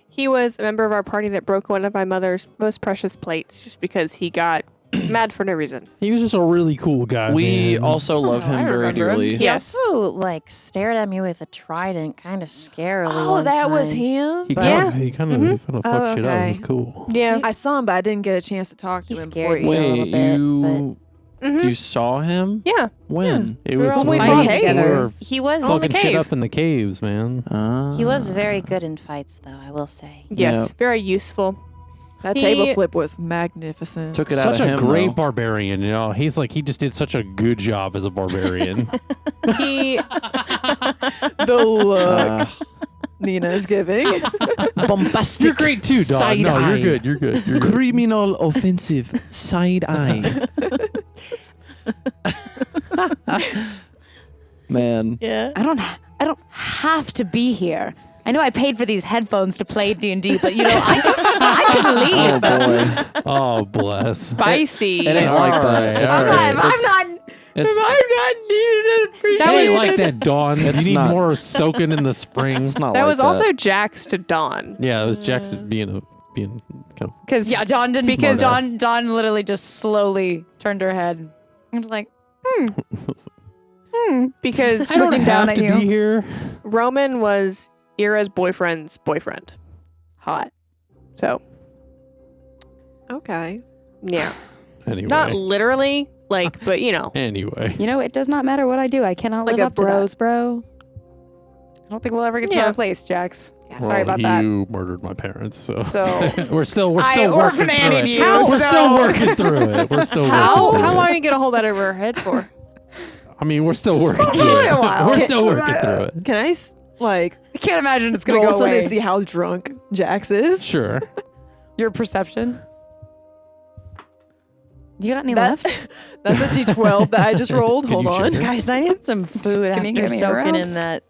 He was a member of our party that broke one of my mother's most precious plates just because he got mad for no reason. He was just a really cool guy. We man. also love him I very remember him. dearly. Yes. Also, like, stared at me with a trident kind of scarily. Oh, one that was time. him? He Yeah. kind of fucked Oh, shit up. It okay. was cool. Yeah. I saw him, but I didn't get a chance to talk to He him scared before me. he... a Wait, little bit, you You saw him? Yeah. When? It was when we when fought we together. were He was fucking shit cave. up in the caves, man. he was very good in fights, though. I will say. Yes, Yeah. very useful. That He- table flip was magnificent. Took it out Such of a him, great though. barbarian, you know. He just did such a good job as a barbarian. He The look Nina is giving. Bombastic. You're great too, dog. Side No, eye. you're good. You're good. You're good. Criminal offensive side eye. Man. Yeah. I don't have to be here. I know I paid for these headphones to play D&D, but I could leave. Oh boy. Oh, bless. spicy. It ain't like that. It's, All right. it's It That ain't was like that, Dawn. You It's need not- more soaking in the spring. it's not that like was also Jax to Dawn. Yeah, it was Jackson being kind of. Because Yeah, Dawn didn't because Smartass. Dawn literally just slowly turned her head. I was like, because I don't Looking down have at to you. be here. Roman was Ira's boyfriend's boyfriend. Hot. So, Okay. yeah. Anyway. Not literally, like, but you know. Anyway. you know, it does not matter what I do. I cannot Like live a up to that. bros bro. I don't think we'll ever get to Yeah. that place, Jax. Sorry Well, about that. You murdered my parents, so, So we're still I working through orphaned it. you, We're so- still working through it. We're still How working through how it. long are you gonna hold that over her head for? I mean, we're still working through it. a while. We're still working through it. Can I like I can't imagine it's gonna roll go something away. to see how drunk Jax is? Sure. Your perception. You got any That- left? That's a D12 that I just rolled. Can Hold you on. check it? Guys, I need some food Can you after give me a soaking row? in that.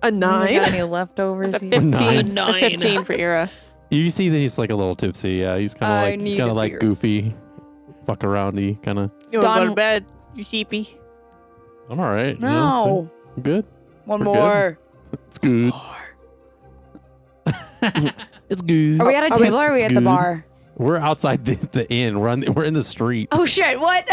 A You got 9. any leftovers? That's a here? 15. Nine. A 15 for Ira. You see that he's like a little tipsy. Yeah, he's kind of I like he's need kind a of like beer. goofy, fuck aroundy kind of. You wanna go Dawn- to bed? You seepy. I'm all right. you know what I'm saying? No. I'm good. One We're good. more. It's good. It's good. Are we at a table or are we at the good. bar? We're outside the inn. We're in the street. Oh shit! What?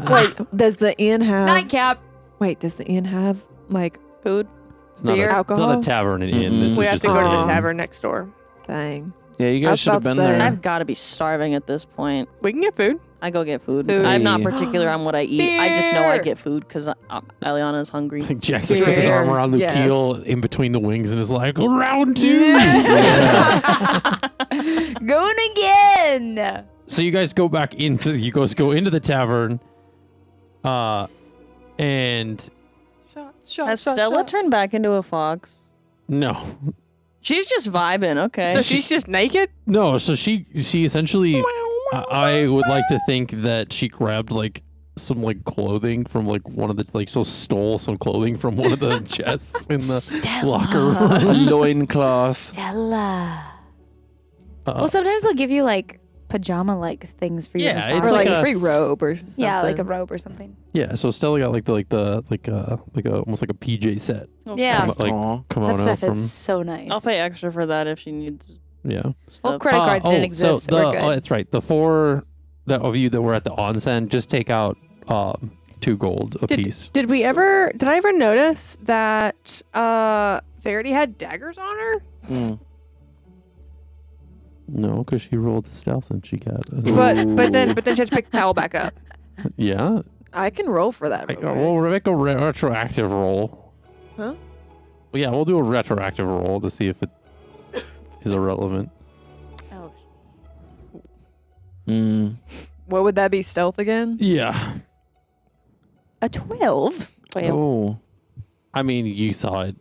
Wait, does the inn have Nightcap. Wait, does the inn have like Food. It's not, beer? it's not Alcohol? a tavern and inn. Mm-mm. This We is have just to go to the Aw. tavern next door. thing? Yeah, you I guys was should have about to been say. there. I've got to be starving at this point. We can get food. I go get food. Food. I'm not Hey. particular on what I eat. I just know I Beer. get food because Eliana's hungry. I think Jackson puts his Beer. arm around Luke Yes. Keel in between the wings and is like, round two. Going again. So you guys go back into go into the tavern, and Has Stella turned back into a fox? no, She's just vibing. Okay. So she's just naked? no. So she essentially, I would like to think that she grabbed like some like clothing from like one of the stole some clothing from one of the chests in the locker A room. loincloth. Stella. Uh, Well, sometimes they'll give you like pajama-like things for you. Yeah, to it's Or sign. like like a a- free robe or something. Yeah, like a robe or something. Yeah, so Stella got like almost like a PJ set. Yeah. Like Aw. That kimono stuff from is so nice. I'll pay extra for that if she needs yeah. Well, stuff. credit cards didn't exist, so we're good. Oh, that's right. The four of you that were at the onsen, just take out 2 gold a piece. Did I ever notice that Verity had daggers on her? Mm. No, because she rolled the stealth and she got. But then she had to pick the towel back up. Yeah. I can roll for that. real quick. We'll make a retroactive roll. Huh? Well, yeah, we'll do a retroactive roll to see if it is irrelevant. Oh, Mm. What would that be? Stealth again? Yeah. A 12. Oh. I mean, you saw it.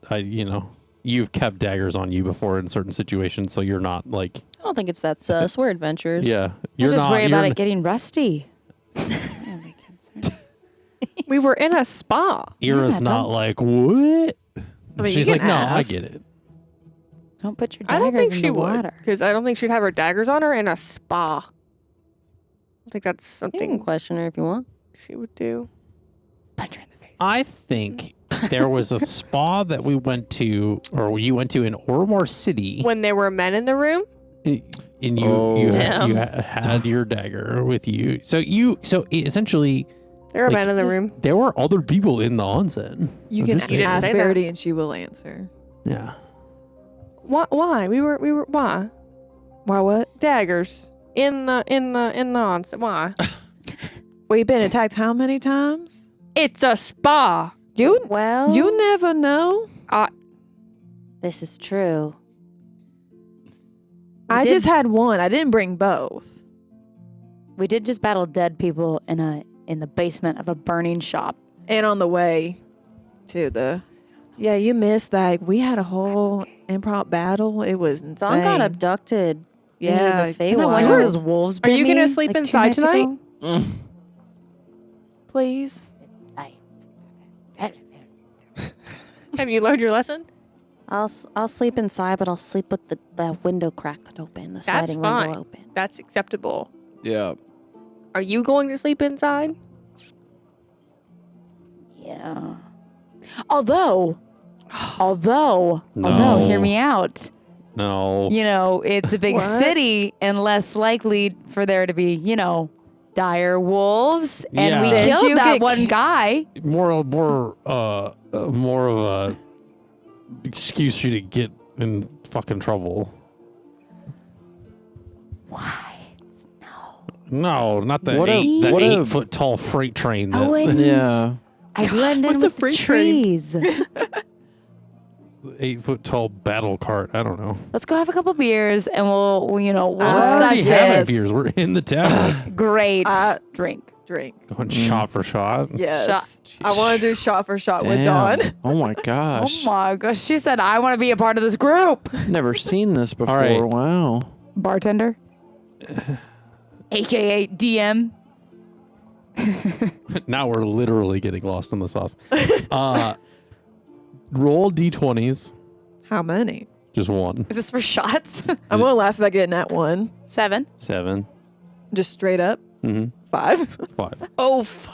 You've kept daggers on you before in certain situations, so you're not like. I don't think it's that sus. We're adventurers. Yeah. I You're just not. worry about you're it getting rusty. We were in a spa. Ira's Yeah, not don't- like, what? I mean, She's you like, can no, ask. I get it. Don't put your I don't daggers think in she the would. water. Because I don't think she'd have her daggers on her in a spa. I think that's You can something question her if you want. she would do. Punch her in the face. I think there was a spa that we went to, or you went to in Ormore City, When there were men in the room? and you Oh. Damn. had your dagger with you. So essentially, There were Like, men in the just- room. there were other people in the onsen. You I'm can just saying. didn't ask say that. Verity and she will answer. Yeah. Why? We were why? Why what? Daggers. In the onset. Why? We've been attacked how many times? It's a spa. You never know. This is true. I just had one. I didn't bring both. We did just battle dead people in the basement of a burning shop. And on the way to the... Yeah, you missed that. We had a whole improv battle. It was insane. Dawn got abducted. Yeah. The Isn't that one of those wolves? Are you bit gonna me, sleep like, 2 inside nights tonight? ago? Please. Have you learned your lesson? I'll sleep inside, but I'll sleep with the window cracked open, the sliding fine. window open. That's acceptable. Yeah. Are you going to sleep inside? Yeah. Although, No. hear me out. No. You know, it's a big What? city and less likely for there to be, dire wolves. And we Yeah. Did you killed that get one guy. More of a excuse for you to get in fucking trouble. No, not the What if- the what if- 8-foot tall freight train. Oh, That, and Yeah. I blend in What's a with the freight train? trees. 8-foot tall battle cart. I don't know. Let's go have a couple beers and we'll We're already discuss having it. beers. We're in the tavern. Great drink. Drink. Going shot for shot. Yes. Shot. I want to do shot for shot with Damn. Dawn. Oh my Oh gosh. my gosh. She said, I want to be a part of this group. Never seen this before. right. Wow. Bartender. AKA DM. Now we're literally getting lost in the sauce. Roll d20s. How many? Just one. Is this for shots? I'm going to laugh if I get in that one. 7. 7. Just straight up. Mm-hmm. 5. 5. Oof.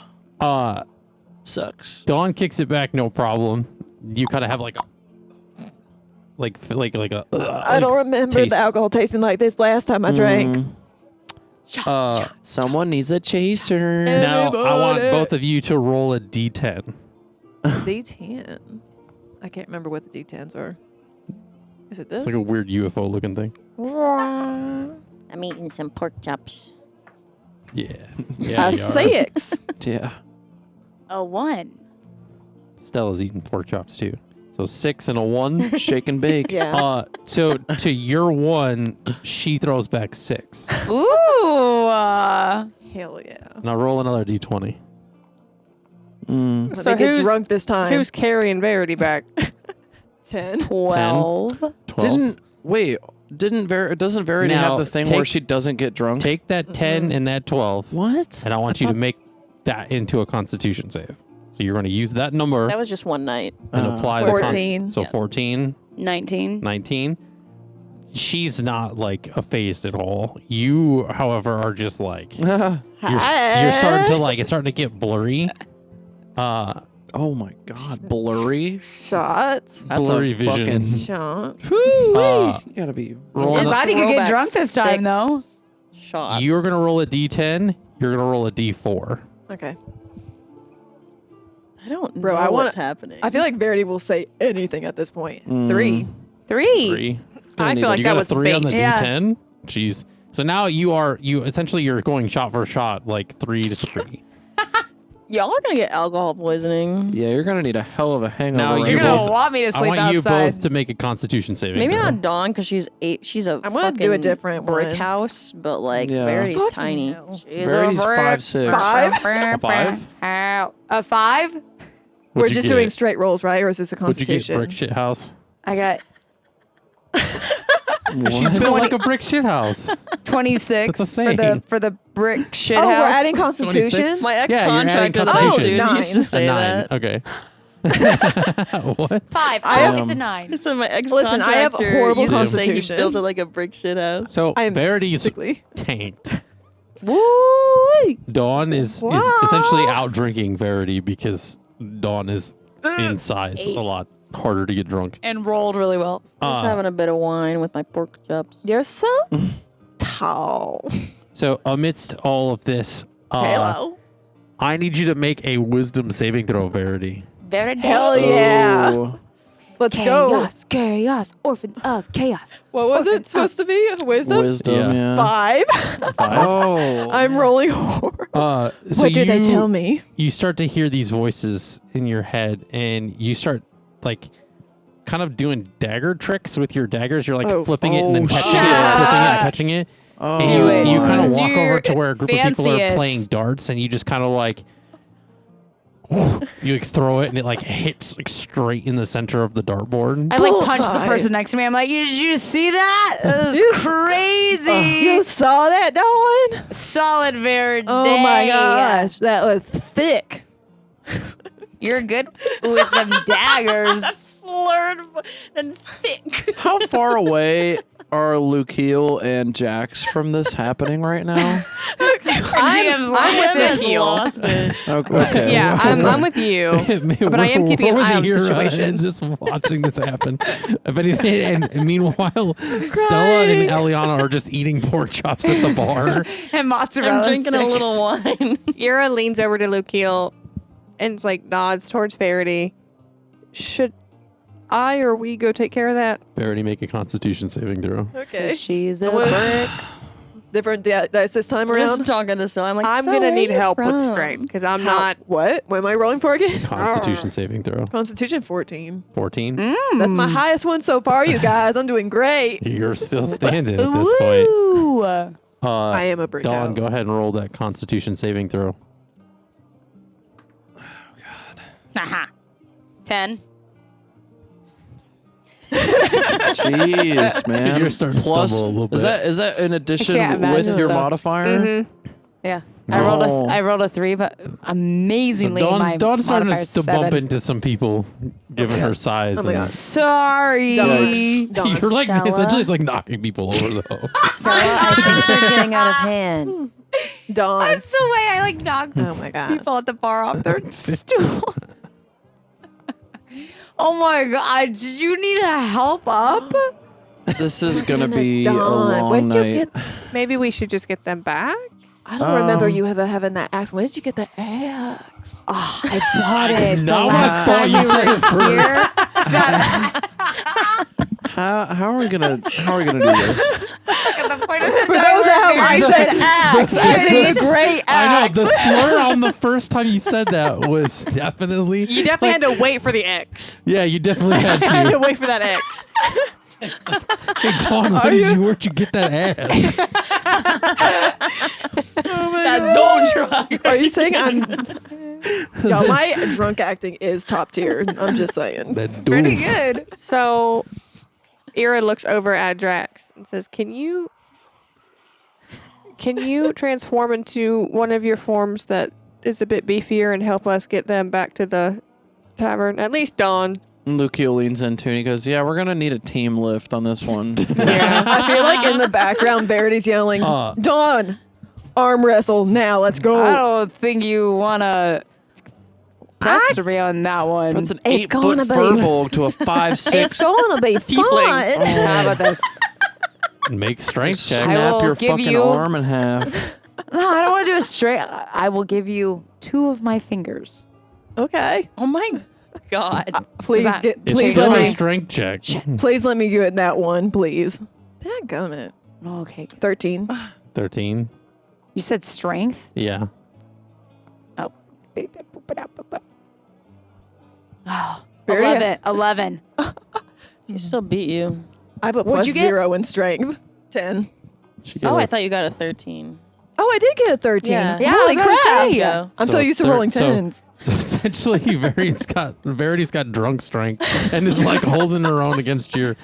Sucks. Dawn kicks it back, no problem. You kind of have like a I don't remember taste. the alcohol tasting like this last time I drank. Someone needs a chaser. Now I want both of you to roll a d10. D10. I can't remember what the D10s are. Is it this? It's like a weird UFO looking thing. I'm eating some pork chops. Yeah. A you are. 6. Yeah. A 1. Stella's eating pork chops too. So 6 and a 1. Shake and bake. Yeah. So to your 1, she throws back 6. Ooh. Hell yeah. Now roll another d20. Let So me get who's- drunk this time. Who's carrying Verity back? 10? 12. 12. Doesn't Verity Now, have the thing where take- she doesn't get drunk? Take that 10 and that 12. What? And I want you to make that into a Constitution save. So you're going to use that number That was just one night. and apply the 14. So 14, 19. 19. She's not like phased at all. You, however, are just like you're starting to like it's starting to get blurry. Oh my god, blurry. Shots. That's Blurry a vision. fucking- Shot. You gotta be. Roll I'm an- glad you could get Throwback drunk this time, 6 though. Shots. You're gonna roll a d10. You're gonna roll a d4. Okay. I don't Bro, know I wanna- what's happening. I feel like Verity will say anything at this point. 3. 3. 3. I feel like You that got a was 3 on the bait. Yeah. d10. Jeez. So now you essentially you're going shot for shot, like 3 to 3. Y'all are gonna get alcohol poisoning. Yeah, you're gonna need a hell of a hangover. Now right you You're now. going to want me to I sleep want you outside. both to make a Constitution saving Maybe throw. not Dawn because she's a I'm gonna do a fucking different brick one. house, but like Yeah. Verity's Fucking tiny. hell. She's Verity's a brick. 5'6". 5? A 5? A 5? What'd We're you just get? doing straight rolls, right? Or is this a Would you get Constitution? brick shit house? I got She's built like a brick shit house. 26 That's a for the saying. for the brick shit Oh, house. we're adding Constitution? My Yeah, you're adding ex-contractor that I Constitution. sued Oh, used to 9. say a 9. that. Okay. What? 5. I Oh, am- it's a 9. He said my Listen, I have ex-contractor horrible used to say he constitution. built it like a brick shit house. So I am Verity's sickly. tanked. Woo! Dawn is essentially out drinking Verity because Dawn is in size a lot harder to get drunk. And rolled really well. Just having a bit of wine with my pork chops. You're so tall. So amidst all of this, Hello. I need you to make a wisdom saving throw, Verity. Very Hell yeah. Ooh. Let's go. Chaos, orphans of chaos. What was it supposed to be? Wisdom? Wisdom, yeah. 5. Oh. I'm rolling horror. So What do they tell me? You start to hear these voices in your head, and you start like kind of doing dagger tricks with your daggers. You're like flipping it and then catching it, flipping it and catching it. Oh. And you kind of walk Do over to where a group of people are fanciest. playing darts, and you just kind of like you like throw it, and it like hits like straight in the center of the dartboard. I like punch the Bullseye. person next to me. I'm like, did you see that? That was crazy. You saw that, Dawn? Solid Verde. Oh my gosh, that was thick. You're good with them daggers. Slurred and thick. How far away are Lukiel and Jax from this happening right now? DM's lost it. Okay. Yeah, I'm with you. But I am keeping an eye on the situation. And just watching this happen. If anything, and meanwhile, Stella and Elliana are just eating pork chops at the bar. And mozzarella I'm drinking a sticks. little wine. Ira leans over to Lukiel and like nods towards Verity. Should I or we go take care of that? Verity, make a Constitution saving throw. Okay. She's a What? brick. Different dice this time I'm around. just talking to Stella. I'm like, I'm so gonna where need you help with from? strength because I'm How- not. What? What am I rolling for again? Constitution saving throw. Constitution 14. 14. That's my highest one so far, you guys. I'm doing great. You're still standing at this point. Ooh. I am a brick Dawn, house. go ahead and roll that Constitution saving throw. Aha. 10. Jeez, man. You're starting to Plus, stumble a little bit. is that in addition can't with imagine your that. modifier? Yeah. No. I rolled a 3, but amazingly my Dawn's starting modifier's to bump 7. into some people, given her size. Oh my and- God. Sorry. Yikes. Dawn. You're like Stella. essentially it's like knocking people over though. Stella, I think they're getting out of hand. Dawn. That's the way I like knock Oh my gosh. people at the bar off their stool. Oh my god, did you need a help up? This is gonna be a Dawn, long where'd you night. get? Maybe we should just get them back. I don't remember you ever having that axe. When did you get the axe? Oh, I bought it. That's not what I last thought time you we said were at first. How are we gonna do this? For those at home, I said axe. As in the great I know axe. the slur on the first time you said that was definitely. You definitely had to wait for the X. Yeah, you definitely had I had to to. wait for that X. Hey Dawn, where'd you get that ass? Are you saying I'm? Y'all, my drunk acting is top tier. I'm just saying. That's Pretty doof. good. So, Ira looks over at Drax and says, Can you transform into one of your forms that is a bit beefier and help us get them back to the tavern? At least Dawn. Lukiel leans into and he goes, "Yeah, we're gonna need a team lift on this one." I feel like in the background, Verity's yelling, "Dawn, arm wrestle now! Let's go!" I don't think you want to press me on that one. That's an It's 8-foot gonna be- furbolg to a 5'6". It's gonna be fun. How about this? Make strength check. I Snap will your give fucking you- arm in half. No, I don't want to do a straight. I will give you 2 of my fingers. Okay, Oh my god. please that- get. It's Please still let a me. strength check. Please let me get that one, please. Dadgummit. Okay. 13. 13. You said strength? Yeah. Oh. Oh, Very- 11. She still beat you. I have a What'd plus you get? 0 in strength. 10. She got Oh, a- I thought you got a 13. Oh, I did get a 13. Yeah. Yeah, I Holy was gonna crap! say. Yeah. I'm so used to rolling tens. So essentially, Verity's got drunk strength and is like holding her own against your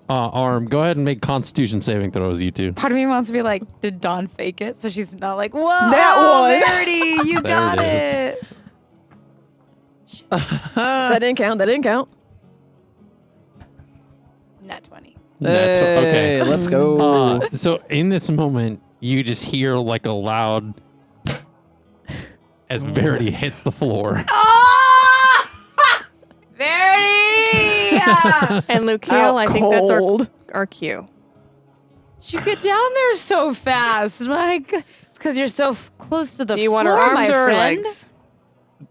arm. Go ahead and make Constitution saving throws, you two. Part of me wants to be like, did Dawn fake it? So she's not like, whoa, That one. Verity, you There got it is. it. That didn't count. That didn't count. Not 20. That's okay. Hey, let's go. So in this moment, you just hear like a loud as Verity hits the floor. Verity! And Lukiel, Out I think that's cold. our cue. You get down there so fast. Like, it's because you're so close to the Do you want floor, our arms my or our friend. legs?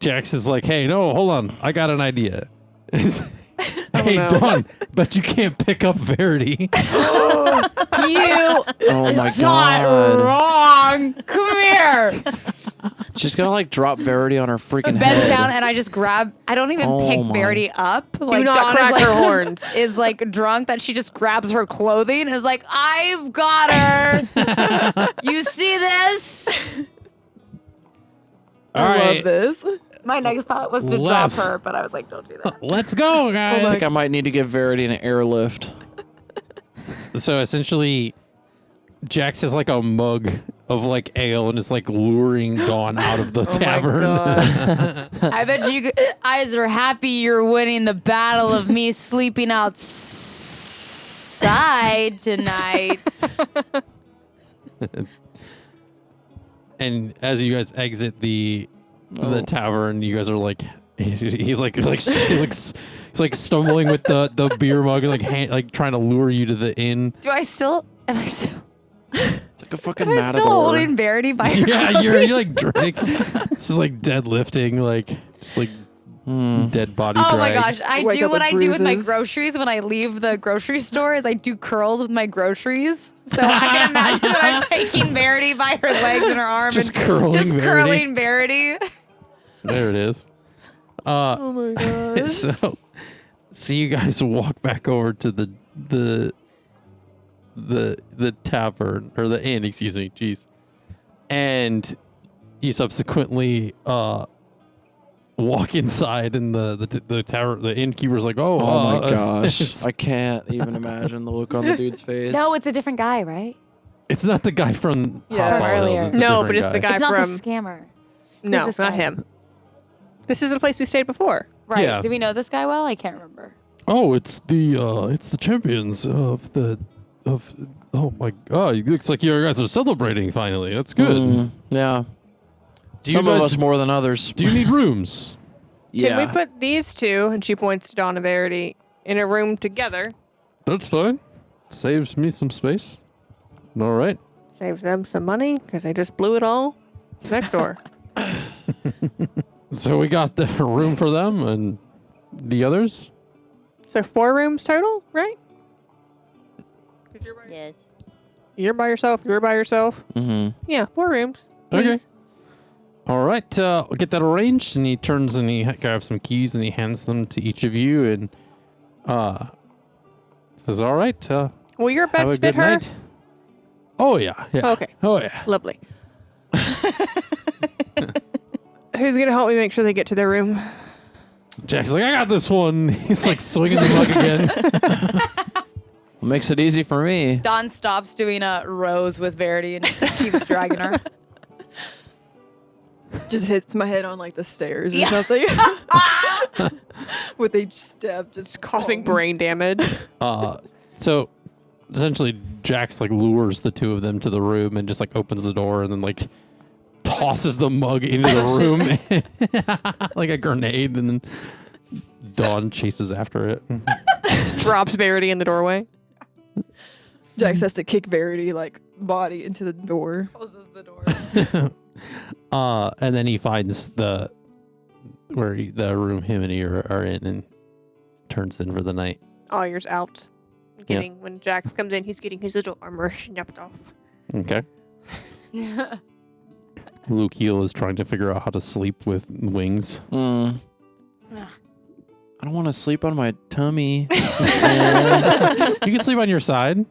Jax is like, "Hey, no, hold on, I got an idea." And Hey, no. Dawn, but you can't pick up Verity. You Oh my got god. wrong. Come here. She's gonna like drop Verity on her freaking Bends head. down and I just grab. I don't even Oh pick my. Verity up. Like not Dawn crack is her like, horns. Is like drunk that she just grabs her clothing and is like, I've got her. You see this? All I right, love this. My next thought was to Let's- drop her, but I was like, don't do that. let's go, I guys. think I might need to give Verity an airlift. So essentially, Jax has like a mug of like ale and is like luring Dawn out of the tavern. I bet you guys are happy you're winning the battle of me sleeping outside tonight. And as you guys exit the tavern, you guys are like, he's like stumbling with the beer mug and like trying to lure you to the inn. Am I still It's like a fucking am I matador. still holding Verity by her Yeah, you're like drink. This is like deadlifting, like just like dead body. Oh my drag. gosh, I Wake do up what with I do with my bruises. groceries when I leave the grocery store is I do curls with my groceries. So I can imagine that I'm taking Verity by her legs and her arm Just and curling just Verity. curling Verity. There it is. Oh my god. So you guys walk back over to the tavern or the inn, excuse me, jeez. And you subsequently walk inside and the tavern, the innkeeper's like, Oh my gosh. I can't even imagine the look on the dude's face. No, it's a different guy, right? It's not the guy from Yeah. Hot From Wild Hills, earlier. it's a No, different but it's the guy It's not from. the scammer. No, Who's it's this not guy? him. This is the place we stayed before. Right. Yeah. Do we know this guy well? I can't remember. Oh, it's the champions of oh my god, it looks like you guys are celebrating finally. That's good. Yeah. Do Some you of guys- us more than others. Do you need rooms? Yeah. Can we put these two, and she points to Dawn and Verity, in a room together? That's fine. Saves me some space. All right. Saves them some money because they just blew it all next door. So we got the room for them and the others. So 4 rooms total, right? 'Cause Yes. you're by yourself. You're by yourself. Mm-hmm. Yeah, 4 rooms. Okay. please. All right. We'll get that arranged. And he turns and he grabs some keys and he hands them to each of you and says, "All right. Will your Have beds a fit good her? night." Oh yeah. Yeah. Okay, Oh yeah. lovely. Who's gonna help me make sure they get to their room? Jack's like, "I got this one." He's like swinging the mug again. Makes it easy for me. Dawn stops doing a rose with Verity and just keeps dragging her. Just hits my head on like the stairs or Yeah. something. With each step, just Causing brain damage. So essentially, Jax like lures the two of them to the room and just like opens the door and then like tosses the mug into the room like a grenade, and then Dawn chases after it. Drops Verity in the doorway. Jax has to kick Verity like body into the door. Closes the door. And then he finds the room him and he are in and turns in for the night. Awyer's out. When Jax comes in, he's getting his little armor snapped off. Okay. Luke Heel is trying to figure out how to sleep with wings. I don't want to sleep on my tummy. You can sleep on your side.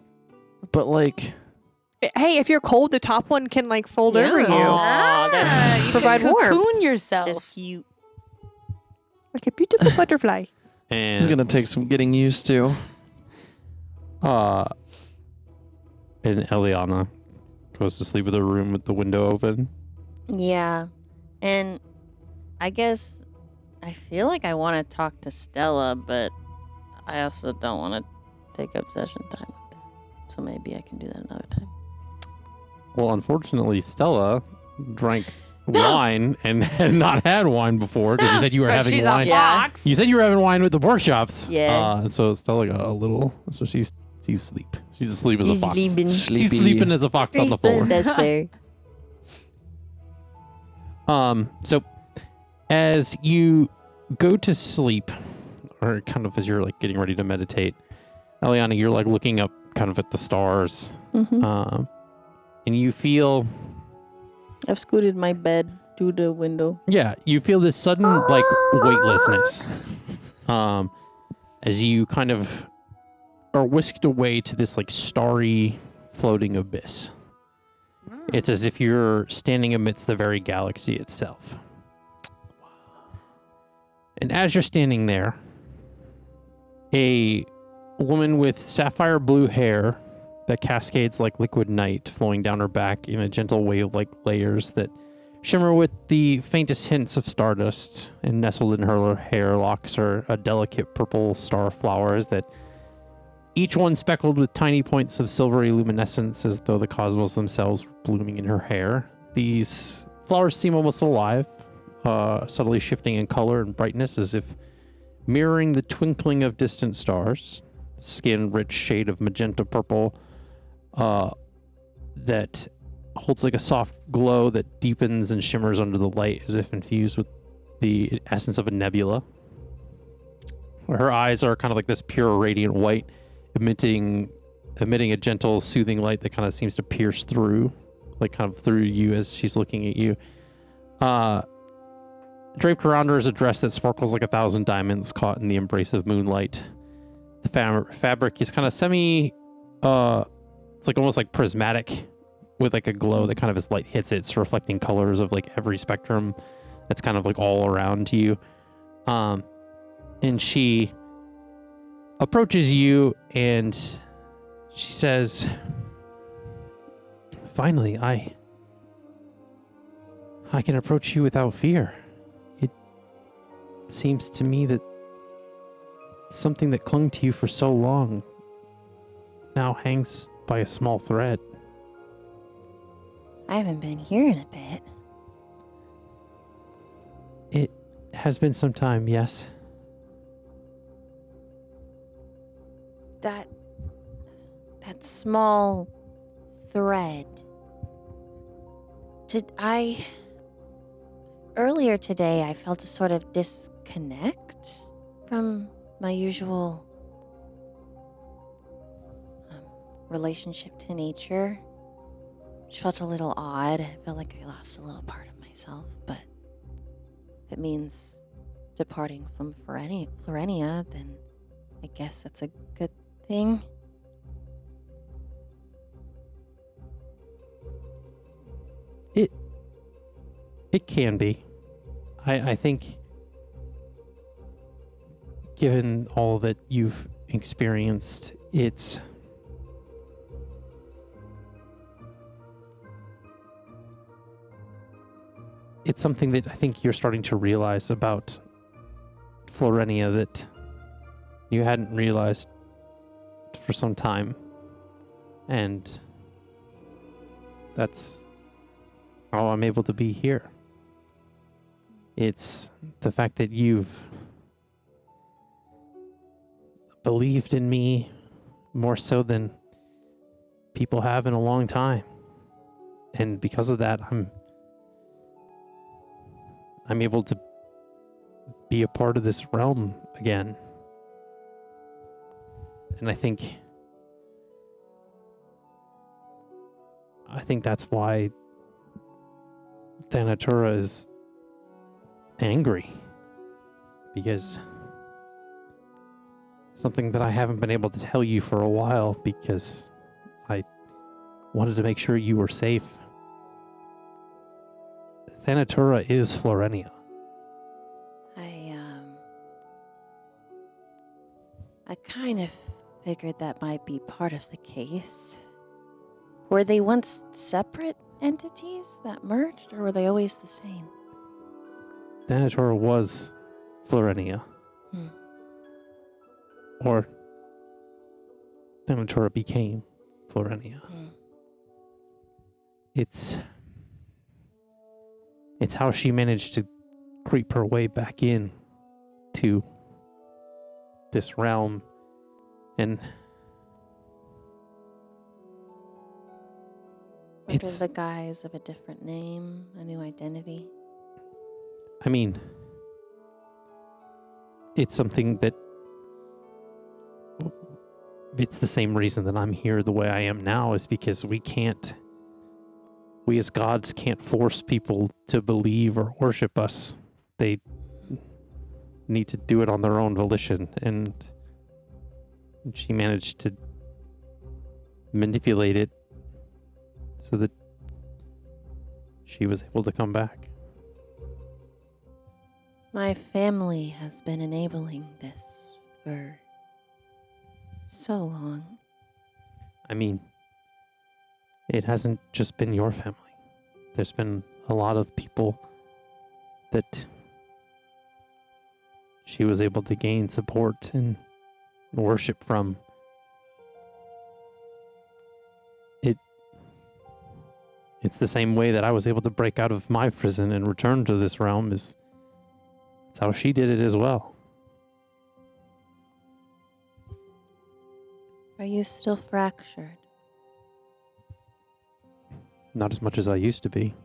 But like, Hey, if you're cold, the top one can like fold over you. You Provide can warmth. cocoon yourself. That's cute. Like a beautiful butterfly. And it's gonna take some getting used to. and Elliana goes to sleep with her room with the window open. Yeah. And I guess I feel like I want to talk to Stella, but I also don't want to take up session time with her. So maybe I can do that another time. Well, unfortunately, Stella drank wine and had not had wine before because you said you were having she's wine. a fox. You said you were having wine with the workshops. Yeah. And so Stella got a little. So she's asleep. She's asleep as a fox. sleeping. She's sleeping as a fox on the floor. That's fair. So as you go to sleep, or kind of as you're like getting ready to meditate, Elliana, you're like looking up kind of at the stars, and you feel. I've scooted my bed to the window. Yeah, you feel this sudden like weightlessness, as you kind of are whisked away to this like starry floating abyss. It's as if you're standing amidst the very galaxy itself. And as you're standing there, a woman with sapphire blue hair that cascades like liquid night flowing down her back in a gentle wave like layers that shimmer with the faintest hints of stardust, and nestled in her hair locks are a delicate purple star flowers that each one speckled with tiny points of silvery luminescence as though the cosmos themselves were blooming in her hair. These flowers seem almost alive, subtly shifting in color and brightness as if mirroring the twinkling of distant stars. Skin-rich shade of magenta purple that holds like a soft glow that deepens and shimmers under the light as if infused with the essence of a nebula. Her eyes are kind of like this pure radiant white, emitting a gentle soothing light that kind of seems to pierce through, like kind of through you as she's looking at you. Draped around her is a dress that sparkles like 1,000 diamonds caught in the embrace of moonlight. The fabric is kind of it's like almost like prismatic with like a glow that kind of as light hits it, it's reflecting colors of like every spectrum that's kind of like all around you. And she approaches you and she says, "Finally, I can approach you without fear. It seems to me that something that clung to you for so long now hangs by a small thread." I haven't been here in a bit. It has been some time, yes. That small thread. Earlier today, I felt a sort of disconnect from my usual relationship to nature, which felt a little odd. I felt like I lost a little part of myself, but if it means departing from Florenia, then I guess that's a good thing. It can be. I think given all that you've experienced, it's something that I think you're starting to realize about Florenia that you hadn't realized for some time. And that's how I'm able to be here. It's the fact that you've believed in me more so than people have in a long time. And because of that, I'm able to be a part of this realm again. And I think that's why Thanatura is angry, because something that I haven't been able to tell you for a while because I wanted to make sure you were safe. Thanatura is Florenia. I kind of figured that might be part of the case. Were they once separate entities that merged, or were they always the same? Thanatura was Florenia. Or Thanatura became Florenia. It's how she managed to creep her way back in to this realm, and under the guise of a different name, a new identity. I mean, it's something that it's the same reason that I'm here the way I am now, is because we as gods can't force people to believe or worship us. They need to do it on their own volition, and she managed to manipulate it so that she was able to come back. My family has been enabling this for so long. I mean, it hasn't just been your family. There's been a lot of people that she was able to gain support and worship from. It's the same way that I was able to break out of my prison and return to this realm. That's how she did it as well. Are you still fractured? Not as much as I used to be.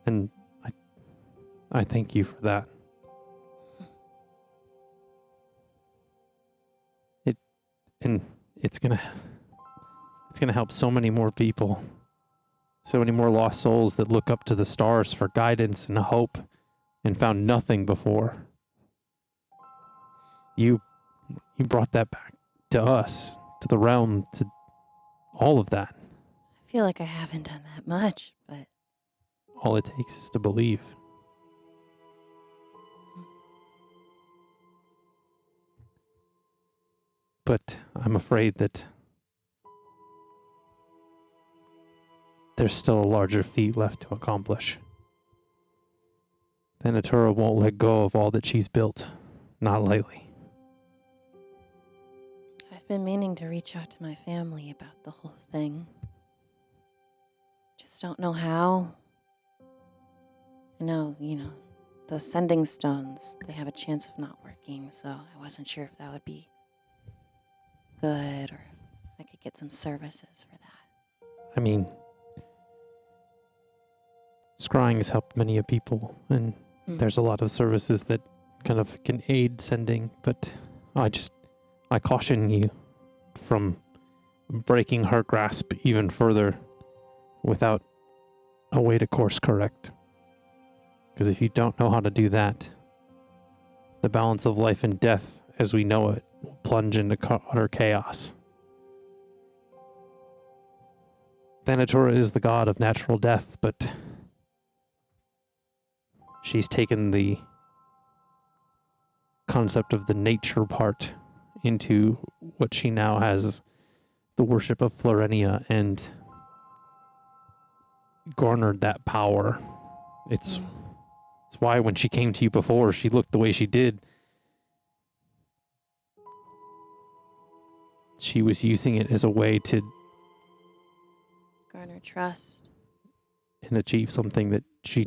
And I thank you for that. It's gonna help so many more people, so many more lost souls that look up to the stars for guidance and hope and found nothing before. You brought that back to us, to the realm, to all of that. I feel like I haven't done that much, but All it takes is to believe. But I'm afraid that there's still a larger feat left to accomplish. The Natura won't let go of all that she's built. Not lightly. I've been meaning to reach out to my family about the whole thing. Just don't know how. I know, those sending stones, they have a chance of not working, so I wasn't sure if that would be good or if I could get some services for that. I mean, scrying has helped many a people, and there's a lot of services that kind of can aid sending, but I caution you from breaking her grasp even further without a way to course correct. Because if you don't know how to do that, the balance of life and death as we know it will plunge into utter chaos. Thanatura is the god of natural death, but she's taken the concept of the nature part into what she now has the worship of Florenia and garnered that power. It's why when she came to you before, she looked the way she did. She was using it as a way to Garner trust. and achieve something that she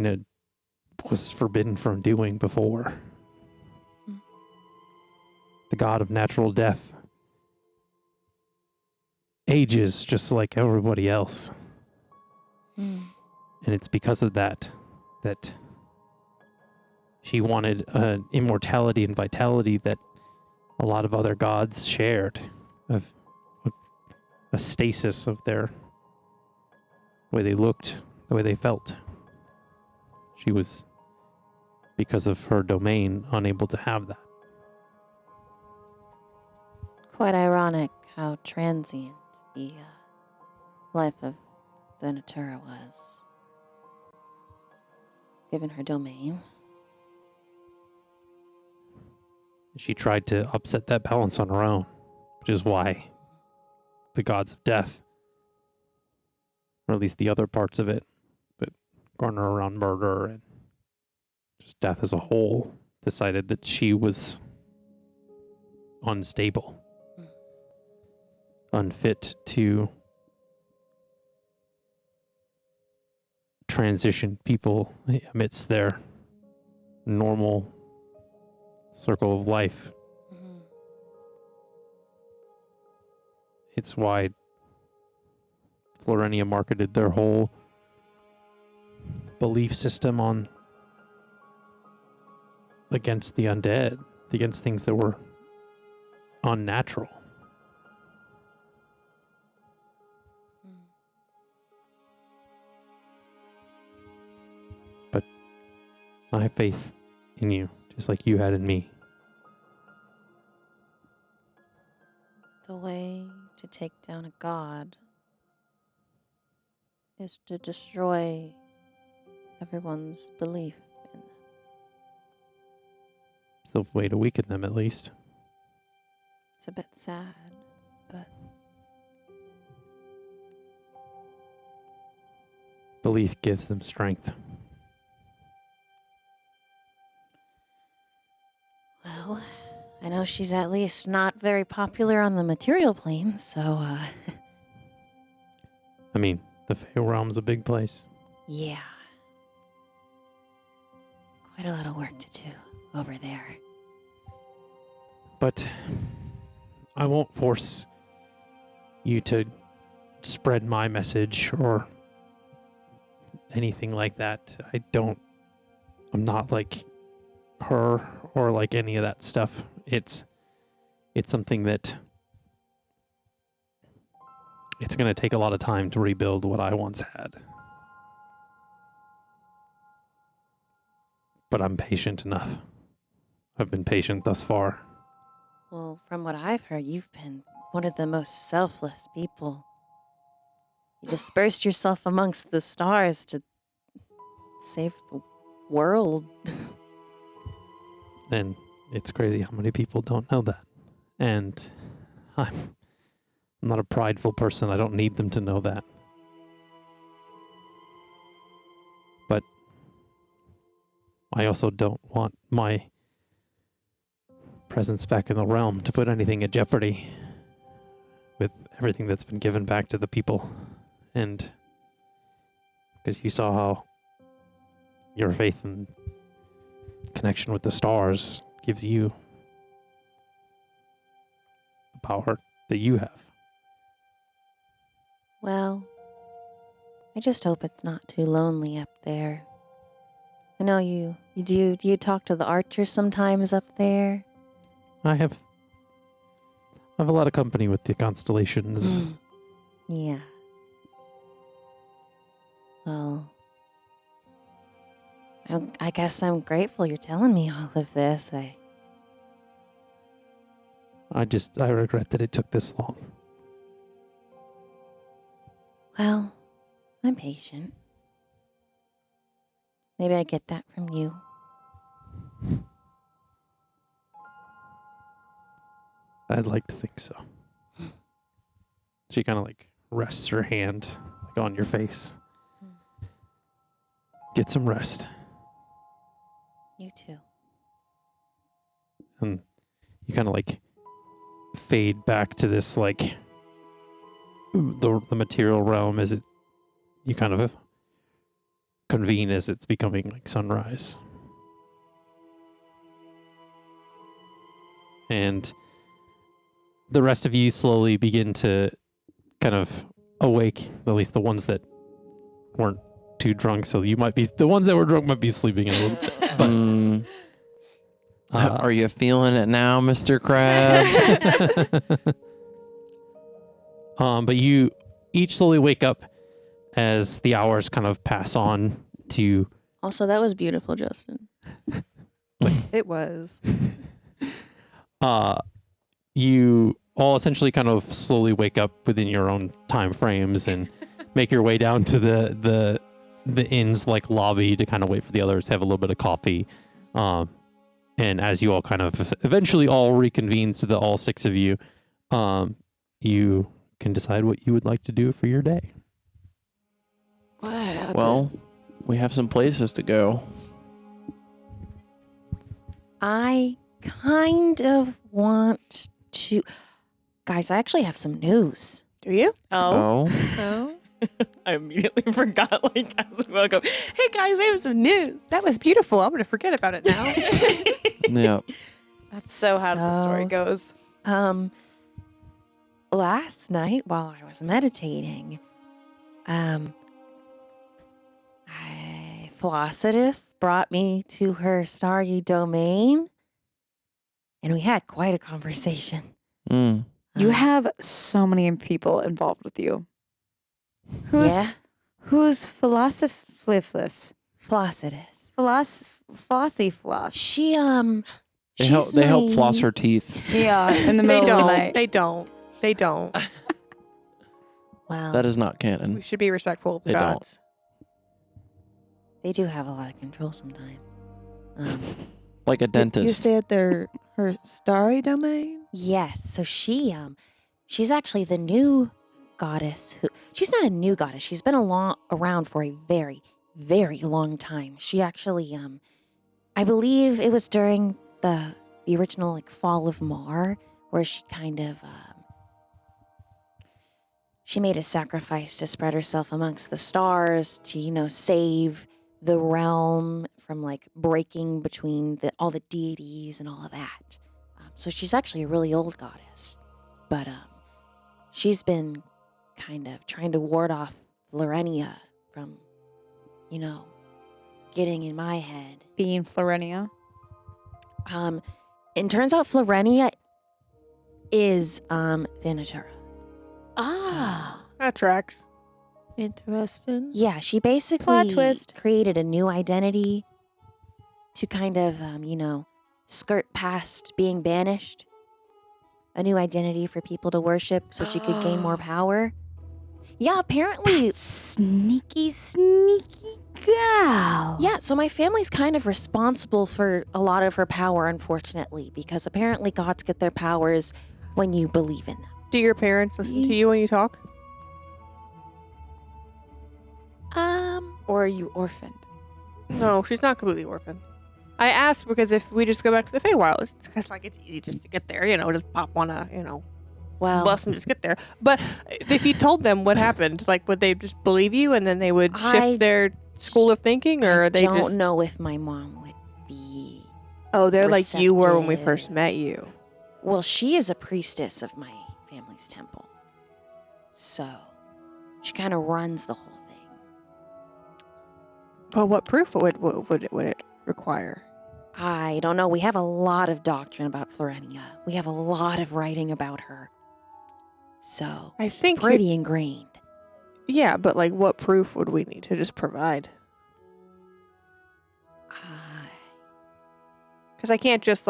was forbidden from doing before. The god of natural death ages just like everybody else. And it's because of that she wanted immortality and vitality that a lot of other gods shared, of a stasis of their way they looked, the way they felt. She was, because of her domain, unable to have that. Quite ironic how transient the life of the Natura was, given her domain. She tried to upset that balance on her own, which is why the gods of death, or at least the other parts of it that garner around murder and just death as a whole, decided that she was unstable, unfit to transition people amidst their normal circle of life. It's why Florenia marketed their whole belief system on against the undead, against things that were unnatural. But I have faith in you, just like you had in me. The way to take down a god is to destroy everyone's belief in them. It's the way to weaken them, at least. It's a bit sad, but Belief gives them strength. well, I know she's at least not very popular on the material plane, so I mean, the Fey Realm's a big place. yeah. Quite a lot of work to do over there. But I won't force you to spread my message or anything like that. I'm not like her or like any of that stuff. It's something that it's going to take a lot of time to rebuild what I once had. But I'm patient enough. I've been patient thus far. Well, from what I've heard, you've been one of the most selfless people. You dispersed yourself amongst the stars to save the world. And it's crazy how many people don't know that. And I'm not a prideful person. I don't need them to know that. But I also don't want my presence back in the realm to put anything at jeopardy with everything that's been given back to the people. And because you saw how your faith and connection with the stars gives you the power that you have. Well, I just hope it's not too lonely up there. I know you do you talk to the archers sometimes up there? I have a lot of company with the constellations. Yeah. Well, I guess I'm grateful you're telling me all of this. I regret that it took this long. Well, I'm patient. Maybe I get that from you. I'd like to think so. She kind of like rests her hand like on your face. Get some rest. You too. And you kind of like fade back to this like the material realm as you kind of convene as it's becoming like sunrise. And the rest of you slowly begin to kind of awake, at least the ones that weren't too drunk. So the ones that were drunk might be sleeping a little bit. But Are you feeling it now, Mr. Krabs? but you each slowly wake up as the hours kind of pass on to. Also, that was beautiful, Justin. It was. You all essentially kind of slowly wake up within your own time frames and make your way down to the inn's like lobby to kind of wait for the others to have a little bit of coffee. And as you all kind of eventually all reconvene to all six of you, you can decide what you would like to do for your day. Well, we have some places to go. I kind of want to... Guys, I actually have some news. Do you? Oh. Oh. I immediately forgot, like, as we woke up. Hey, guys, I have some news. That was beautiful. I'm going to forget about it now. Yeah. That's so how the story goes. Last night while I was meditating, I Flossidus brought me to her starry domain, and we had quite a conversation. Mm. You Uh, have so many people involved with you. Yeah. Who's Philosophless? Flossidus. Flossy Floss. She They help. she's They help my- floss her teeth. Yeah, in the They middle of the don't. night. They don't. They don't. Well, That is not We canon. should be respectful of the They don't. gods. they do have a lot of control sometimes. Um, Like a You dentist. stay at her starry domain? yes, so she's actually the new goddess who she's not a new goddess. She's been around for a very, very long time. She actually I believe it was during the original like fall of Mar where she kind of she made a sacrifice to spread herself amongst the stars to, save the realm from like breaking between all the deities and all of that. So she's actually a really old goddess, but she's been kind of trying to ward off Florenia from, getting in my head. Being Florenia. It turns out Florenia is Thanatura. That tracks. Interesting. Yeah, she basically Plot twist. created a new identity to kind of, skirt past being banished. A new identity for people to worship so she could gain more power. Yeah, apparently. Sneaky gal. Yeah, so my family's kind of responsible for a lot of her power, unfortunately, because apparently gods get their powers when you believe in them. Do your parents listen to you when you talk? Or are you orphaned? No, she's not completely orphaned. I asked because if we just go back to the Feywild, it's because it's easy just to get there, just pop on a, Well, bus and just get there. But if you told them what happened, would they just believe you and then they would shift I their school of thinking, or I they don't just know if my mom would be. Oh, they're like you were when we receptive. first met you. Well, she is a priestess of my family's temple. So, she kind of runs the whole thing. But what proof would it require? I don't know. We have a lot of doctrine about Florenia. We have a lot of writing about her. So, I think it's pretty ingrained. Yeah, but what proof would we need to just provide? Because I can't just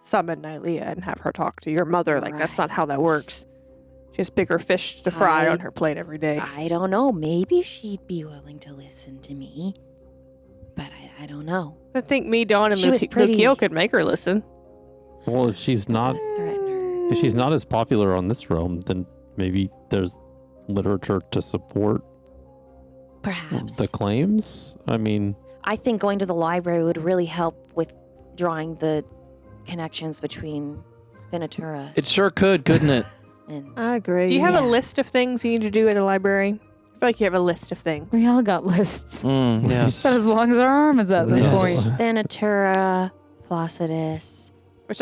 summon Nylea and have her talk to your mother. That's not how that works. She has bigger fish to fry on her plate every day. I don't know. Maybe she'd be willing to listen to me. But I don't know. I think me, Dawn, and She was pretty- Lucio could make her listen. Well, if she's not as popular on this realm, then maybe there's literature to support Perhaps. the claims. I mean, I think going to the library would really help with drawing the connections between Thanatura It sure could, couldn't it? and I agree. Do you have a Yeah. list of things you need to do at a library? I feel like you have a list of things. We all got lists. Yes. About as long as our arm is at this Yes. point. Thanatura, Flossidus. Which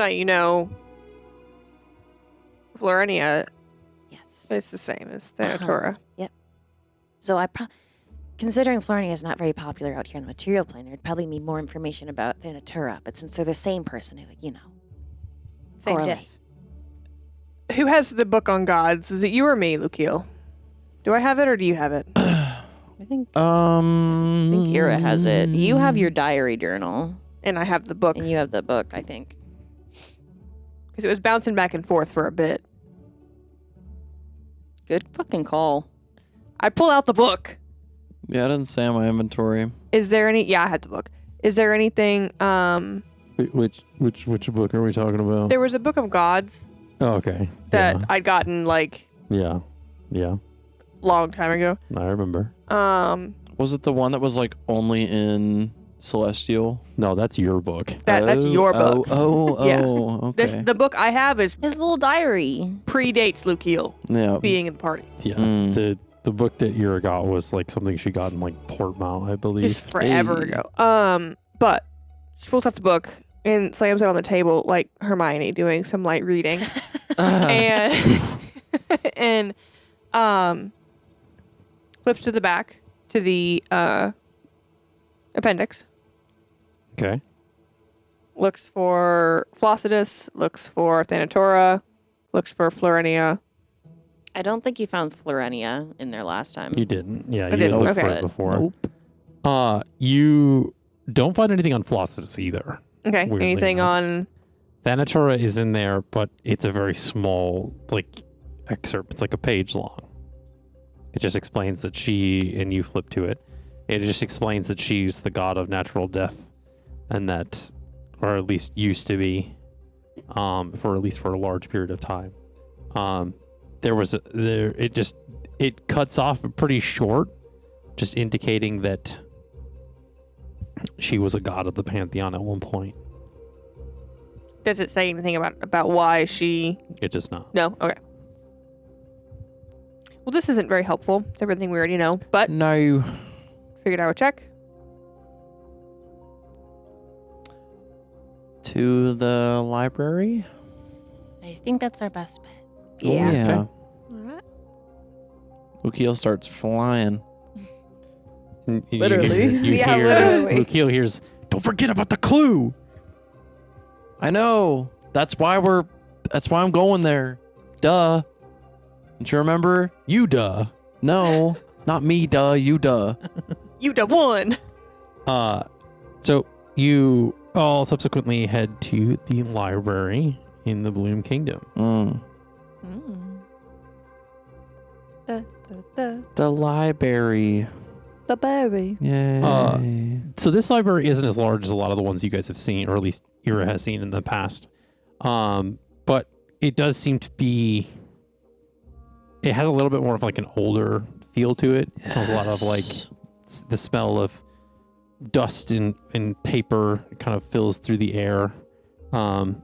Florenia Yes. is the same as Thanatura. So considering Florenia is not very popular out here in the material plane, there'd probably be more information about Thanatura. But since they're the same person, it would, Same correlate. diff. Who has the book on gods? Is it you or me, Lucio? Do I have it or do you have it? I think Ira has it. You have your diary journal, And I have the book and you have the book, I think. because it was bouncing back and forth for a bit. Good fucking call. I pull out the book. Yeah, I didn't say on my inventory. Is there any? Yeah, I had the book. Is there anything? which book are we talking about? There was a book of gods Oh, okay. that I'd gotten Yeah. long time ago. I remember. Was it the one that was only in Celestial? No, that's your book. That's your book. Yeah. Okay. The book I have is His little diary. predates Lucio Yeah. being in the party. Yeah. Mm. The book that Ira got was something she got in Portmount, I believe. It's forever Hey. ago. But she pulls out the book and slams it on the table like Hermione doing some light reading. and flips to the back to the appendix. Okay. Looks for Flossidus, looks for Thanatora, looks for Florenia. I don't think you found Florenia in there last time. You didn't. Yeah, you didn't. looked for Okay. it before. You don't find anything on Flossidus either. Okay. Weirdly Anything enough. on... Thanatora is in there, but it's a very small, excerpt. It's like a page long. It just explains that and you flip to it. It just explains that she's the god of natural death, and that, or at least used to be, for at least for a large period of time. It cuts off pretty short, just indicating that she was a god of the pantheon at one point. Does it say anything about why she... It does not. No? Okay. Well, this isn't very helpful. It's everything we already know, but No. figured I would check. To the library? I think that's our best bet. Yeah. Okay. All right. Lukiel starts flying. Literally. Literally. Lukiel hears, "Don't forget about the clue." I know. That's why I'm going there. Duh. Don't you remember? You duh. No, not me, duh. You, duh. You done won. So you all subsequently head to the library in the Bloom Kingdom. The library. The baby. Yay. So this library isn't as large as a lot of the ones you guys have seen, or at least Ira has seen in the past. But it does seem to be. It has a little bit more of an older feel to it. It smells a lot of the smell of dust and paper kind of fills through the air. And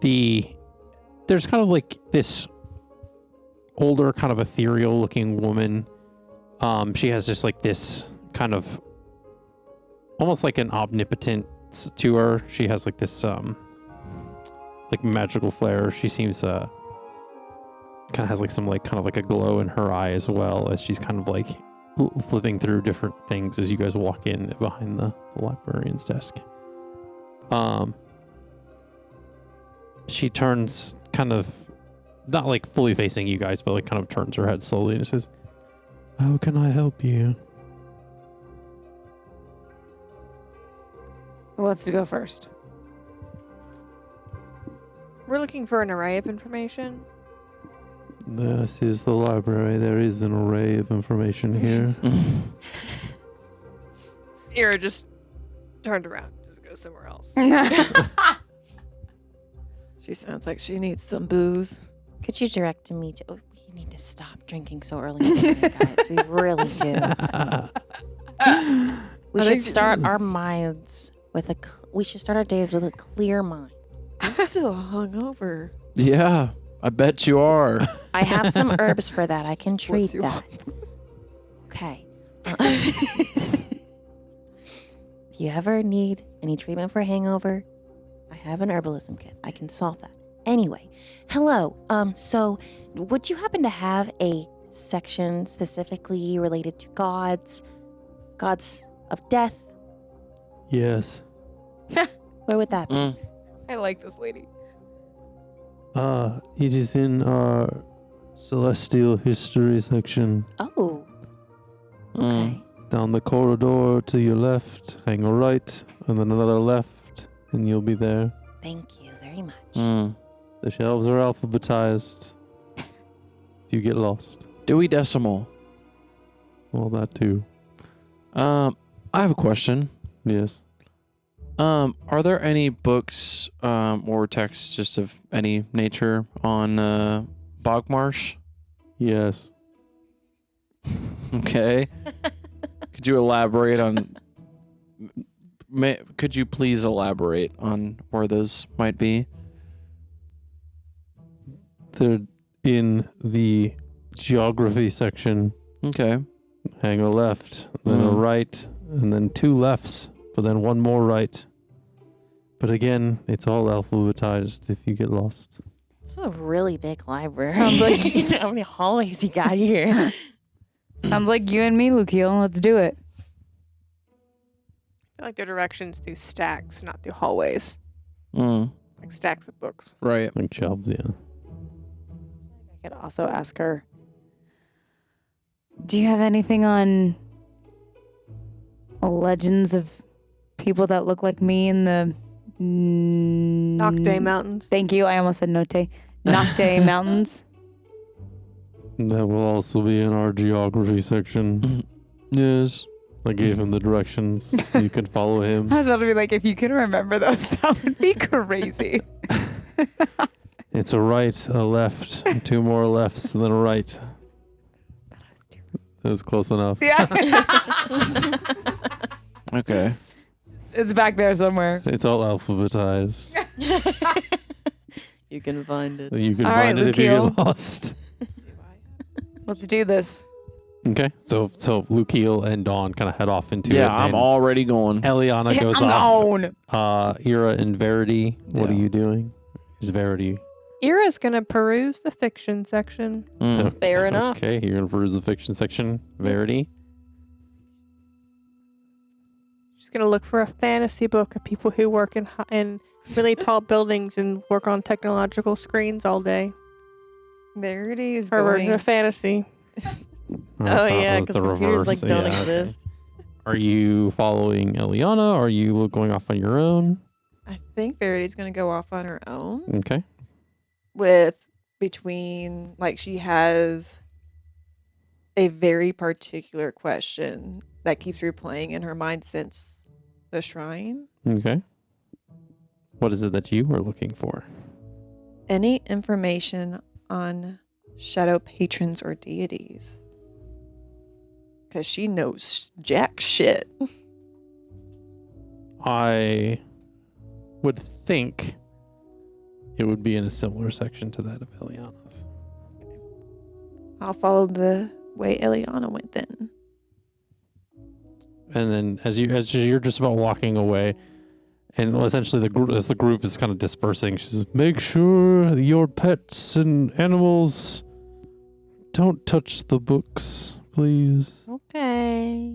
there's kind of this older kind of ethereal looking woman. She has just this kind of almost like an omnipotence to her. She has this magical flair. She seems kind of has some kind of a glow in her eye as well, as she's kind of flipping through different things as you guys walk in behind the librarian's desk. She turns kind of not fully facing you guys, but kind of turns her head slowly and says, "How can I help you?" Who wants to go first? We're looking for an array of information. This is the library. There is an array of information here. Ira just turned around. Just go somewhere else. She sounds like she needs some booze. Could you direct me to? Oh, we need to stop drinking so early in the morning, guys. We really do. We should start our minds with we should start our days with a clear mind. I'm still hungover. Yeah, I bet you are. I have some herbs for that. I can treat that. Okay. If you ever need any treatment for hangover, I have an herbalism kit. I can solve that. Anyway, hello. So would you happen to have a section specifically related to gods of death? Yes. Where would that be? I like this lady. It is in our celestial history section. Oh. Okay. Down the corridor to your left, hang a right, and then another left, and you'll be there. Thank you very much. The shelves are alphabetized. If you get lost. Dewey Decimal. Well, that too. I have a question. Yes. Are there any books or texts just of any nature on Bogmarsh? Yes. Okay. Could you elaborate on? Could you please elaborate on where those might be? They're in the geography section. Okay. Hang a left, then a right, and then two lefts, but then one more right. But again, it's all alphabetized if you get lost. This is a really big library. Sounds like how many hallways you got here. Sounds like you and me, Lukiel. Let's do it. feel like their directions through stacks, not through hallways. Mm, Like stacks of books. right. Like shelves, yeah. I could also ask her, do you have anything on legends of people that look like me in the Nocte Mountains. Thank you. I almost said Note. Nocte Mountains. That will also be in our geography section. Yes. I gave him the directions. You can follow him. I was about to be like, if you could remember those, that would be crazy. It's a right, a left, 2 more lefts, then a right. That was close enough. Yeah. Okay. It's back there somewhere. It's all alphabetized. You can find it. You can All find right, it if you Lukiel. get lost. Let's do this. Okay, so Lukiel and Dawn kind of head off into it. Yeah, I'm and already going. Elliana goes I'm off. gone. Ira and Verity, what are Yeah. you doing? Is Verity? Ira's gonna peruse the fiction section. Mm. Fair enough. Okay, you're gonna peruse the fiction section. Verity. She's gonna look for a fantasy book of people who work in really tall buildings and work on technological screens all day. Verity is Her going. version of fantasy. Oh yeah, because because computers like don't exist. Are you following Elliana? Or are you going off on your own? I think Verity's gonna go off on her own. Okay. With between like she has a very particular question that keeps replaying in her mind since the shrine. Okay. What is it that you are looking for? Any information on shadow patrons or deities? Because she knows jack shit. I would think it would be in a similar section to that of Eliana's. I'll follow the way Eliana went then. And then as you're just about walking away, and essentially as the group is kind of dispersing, she says, "Make sure your pets and animals don't touch the books, please." Okay.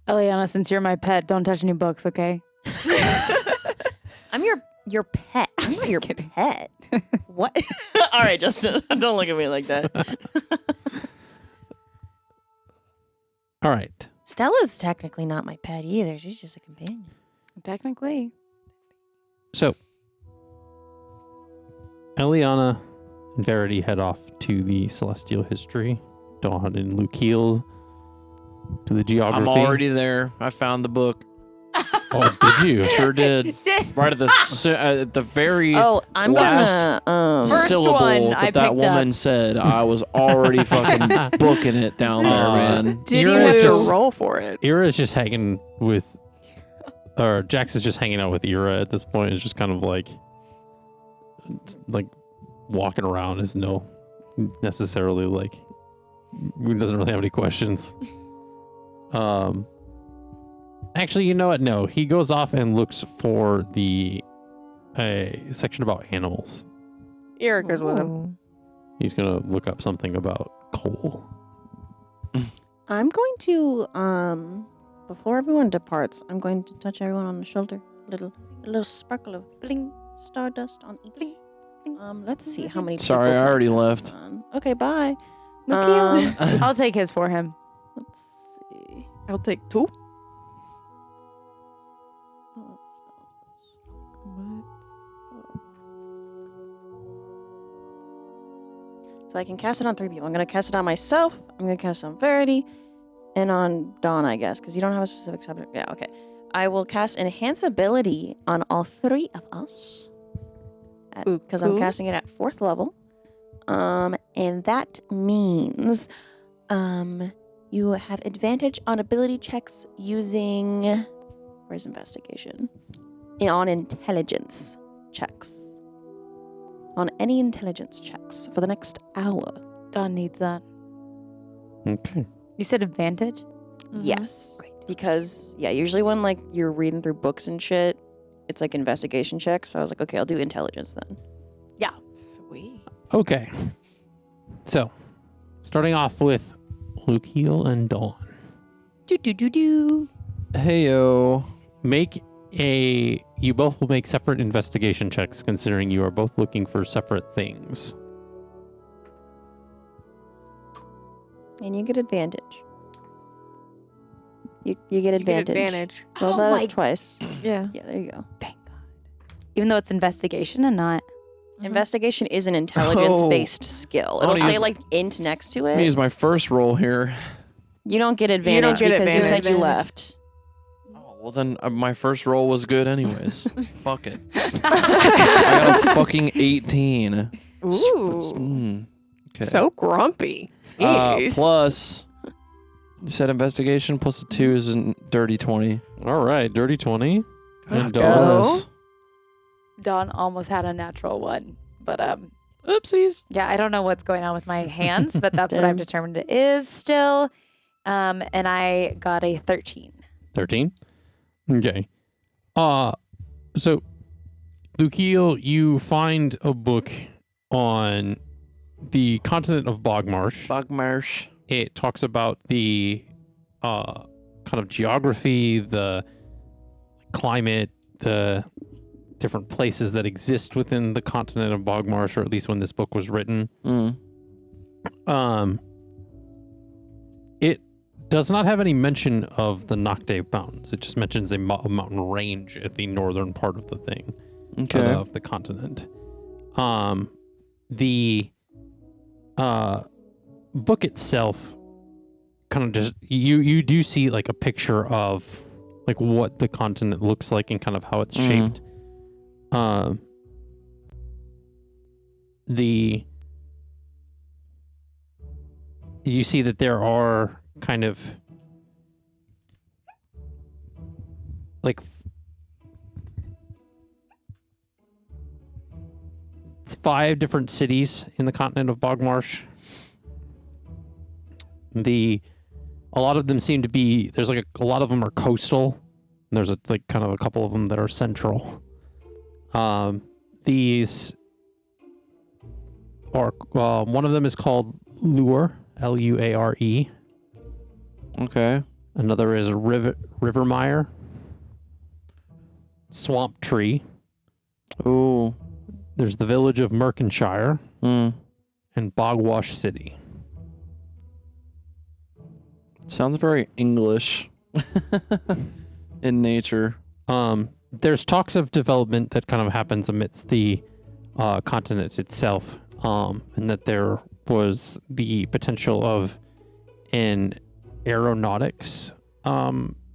Eliana, since you're my pet, don't touch any books, okay? I'm your pet. I'm not your kidding. pet. What? All right, Justin. Don't look at me like that. All right. Stella's technically not my pet either. She's just a companion. Technically. So, Eliana and Verity head off to the Celestial History. Dawn and Lukiel to the Geography. I'm already there. I found the book. Oh, did you? Sure did. Right at the very Oh, I'm last gonna First syllable one I that picked woman up. said, I was already fucking booking it down there, man. Did he Ira's have just- to roll for it? Ira is just hanging with, or Jax is just hanging out with Ira at this point. It's just kind of like walking around is no necessarily like, he doesn't really have any questions. Actually, you know what? No, he goes off and looks for the section about animals. Ira goes with him. Ooh. He's gonna look up something about coal. I'm going to before everyone departs, I'm going to touch everyone on the shoulder. A little sparkle of bling stardust on each. Let's see how many. Sorry, people I can already cast left. this on. Okay, bye. Lukiel. I'll take his for him. Let's see. I'll take 2. So I can cast it on 3 people. I'm going to cast it on myself. I'm going to cast it on Verity. And on Dawn, I guess, because you don't have a specific subject. Yeah, okay. I will cast Enhance Ability on all 3 of us. Because I'm cool. casting it at 4th level. And that means you have advantage on ability checks using... Where's investigation? On intelligence checks. On any intelligence checks for the next hour. Dawn needs that. Okay. You said advantage? Yes. Because, yeah, usually when, like, you're reading through books and shit, it's, like, investigation checks. So I was like, okay, I'll do intelligence then. Sweet. Okay. So, starting off with Lukiel and Dawn. Do. Heyo. You both will make separate investigation checks, considering you are both looking for separate things. And you get advantage. You get advantage. Roll Oh that my- up twice. Yeah. Yeah, there you go. Thank God. Even though it's investigation and not. Investigation is an intelligence-based skill. It'll wanna say use- like int next to Let me it. use my first roll here. You don't get advantage get because you said you advantage. left. Oh, well then my first roll was good anyways. Fuck it. I got a fucking 18. Ooh. Okay. So grumpy. Jeez. Plus, you said investigation plus a 2 is a dirty 20. All right, dirty 20. Let's And go. Bonus. Dawn almost had a natural 1, but Oopsies. yeah, I don't know what's going on with my hands, but that's what I've determined it is still. And I got a 13. 13. Okay. So, Lukiel, you find a book on the continent of Bogmarsh. Bogmarsh. It talks about the kind of geography, the climate, the different places that exist within the continent of Bogmarsh, or at least when this book was written. It does not have any mention of the Nocte Mountains. It just mentions a mountain range at the northern part of the thing, Okay. of the continent. The book itself kind of just you do see like a picture of like what the continent looks like and kind of how it's shaped. You see that there are kind of like it's 5 different cities in the continent of Bogmarsh. A lot of them seem to be, there's like a lot of them are coastal. And there's like kind of a couple of them that are central. These are, one of them is called Lure, Luare. Okay. Another is Rivermire, Swamp Tree. Ooh. There's the village of Merkinshire Mm. and Bogwash City. Sounds very English in nature. There's talks of development that kind of happens amidst the continent itself, and that there was the potential of an aeronautics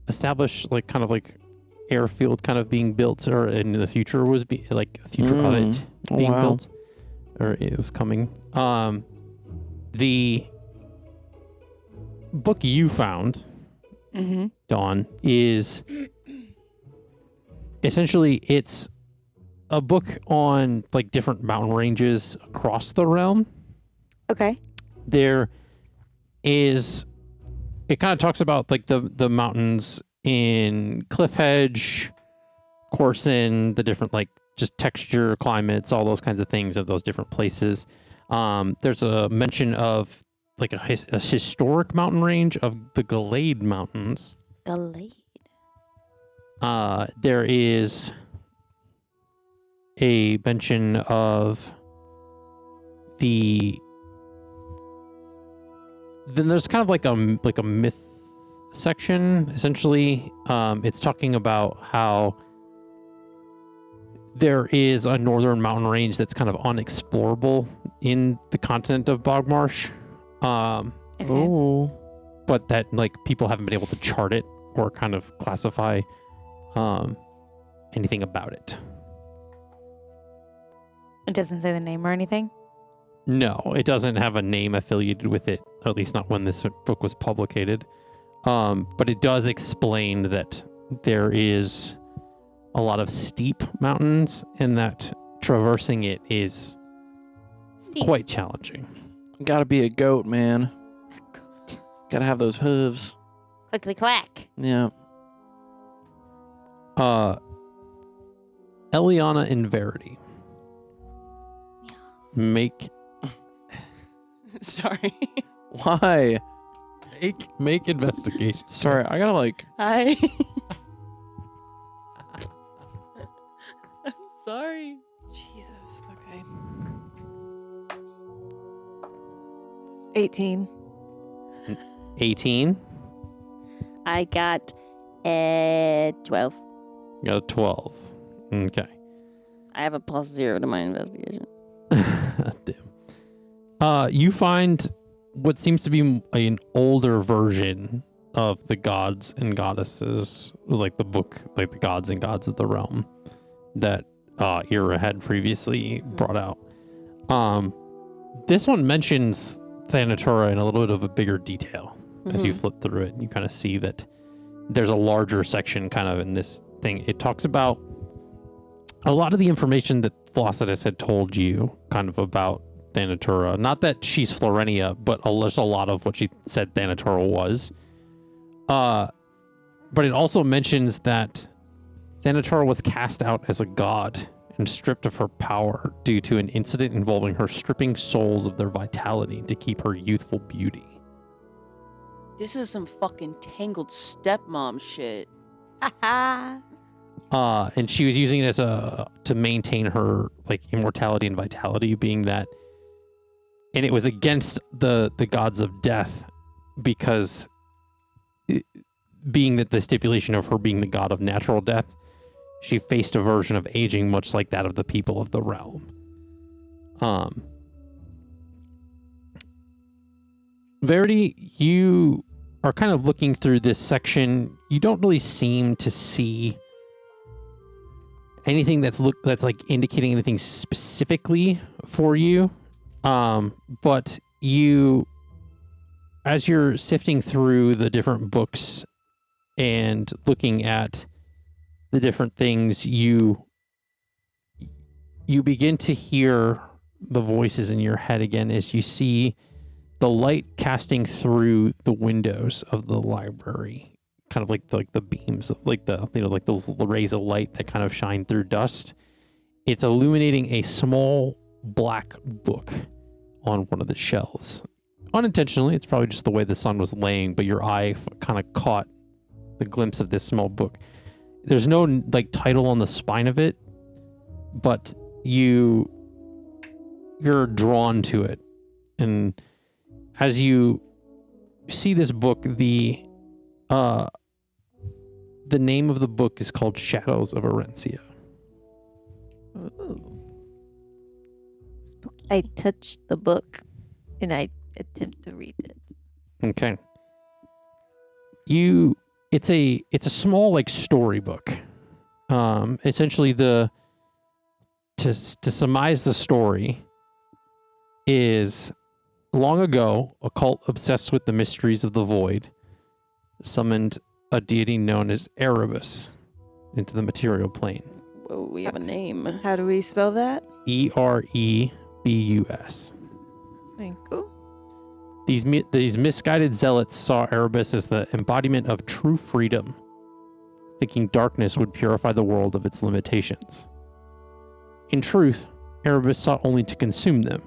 established, like kind of like airfield kind of being built, or in the future was like a future of it being wow. built, or it was coming. The book you found, Dawn, is essentially it's a book on like different mountain ranges across the realm. Okay. There is, it kind of talks about like the mountains in Cliffhedge, Corson, the different like just texture, climates, all those kinds of things of those different places. There's a mention of like a historic mountain range of the Glade Mountains. Glade. There is a mention of then there's kind of like a myth section. Essentially, it's talking about how there is a northern mountain range that's kind of unexplorable in the continent of Bogmarsh. Oh. But that like people haven't been able to chart it or kind of classify anything about it. It doesn't say the name or anything? No, it doesn't have a name affiliated with it, at least not when this book was publicated. But it does explain that there is a lot of steep mountains and that traversing it is quite challenging. Gotta be a goat, man. Goat. Gotta have those hooves. Clickety clack. Yeah. Elliana and Verity. Make Sorry. Why? Make investigation. Sorry, I gotta like. I'm sorry. Jesus. Okay. 18. 18. I got 12. You got a 12. Okay. I have a +0 to my investigation. Damn. You find what seems to be an older version of the gods and goddesses, like the book, like the gods and gods of the realm that Ira had previously brought out. This one mentions Thanatura in a little bit of a bigger detail. As you flip through it, you kind of see that there's a larger section kind of in this thing. It talks about a lot of the information that Flossidus had told you kind of about Thanatura. Not that she's Florenia, but there's a lot of what she said Thanatura was. But it also mentions that Thanatura was cast out as a god and stripped of her power due to an incident involving her stripping souls of their vitality to keep her youthful beauty. This is some fucking tangled stepmom shit. And she was using it as to maintain her like immortality and vitality, being that, and it was against the gods of death because being that the stipulation of her being the god of natural death, she faced a version of aging much like that of the people of the realm. Verity, you are kind of looking through this section. You don't really seem to see anything that's like indicating anything specifically for you. But you, as you're sifting through the different books and looking at the different things, you begin to hear the voices in your head again as you see the light casting through the windows of the library, kind of like the beams of like those rays of light that kind of shine through dust. It's illuminating a small black book on one of the shelves. Unintentionally, it's probably just the way the sun was laying, but your eye kind of caught the glimpse of this small book. There's no like title on the spine of it, but you're drawn to it. And as you see this book, the name of the book is called Shadows of Aarencia. Ooh. I touch the book and I attempt to read it. Okay. It's a small like storybook. Essentially to surmise the story is long ago, a cult obsessed with the mysteries of the void summoned a deity known as Erebus into the material plane. Whoa, we have a name. How do we spell that? Erebus. Thank you. These misguided zealots saw Erebus as the embodiment of true freedom, thinking darkness would purify the world of its limitations. In truth, Erebus sought only to consume them,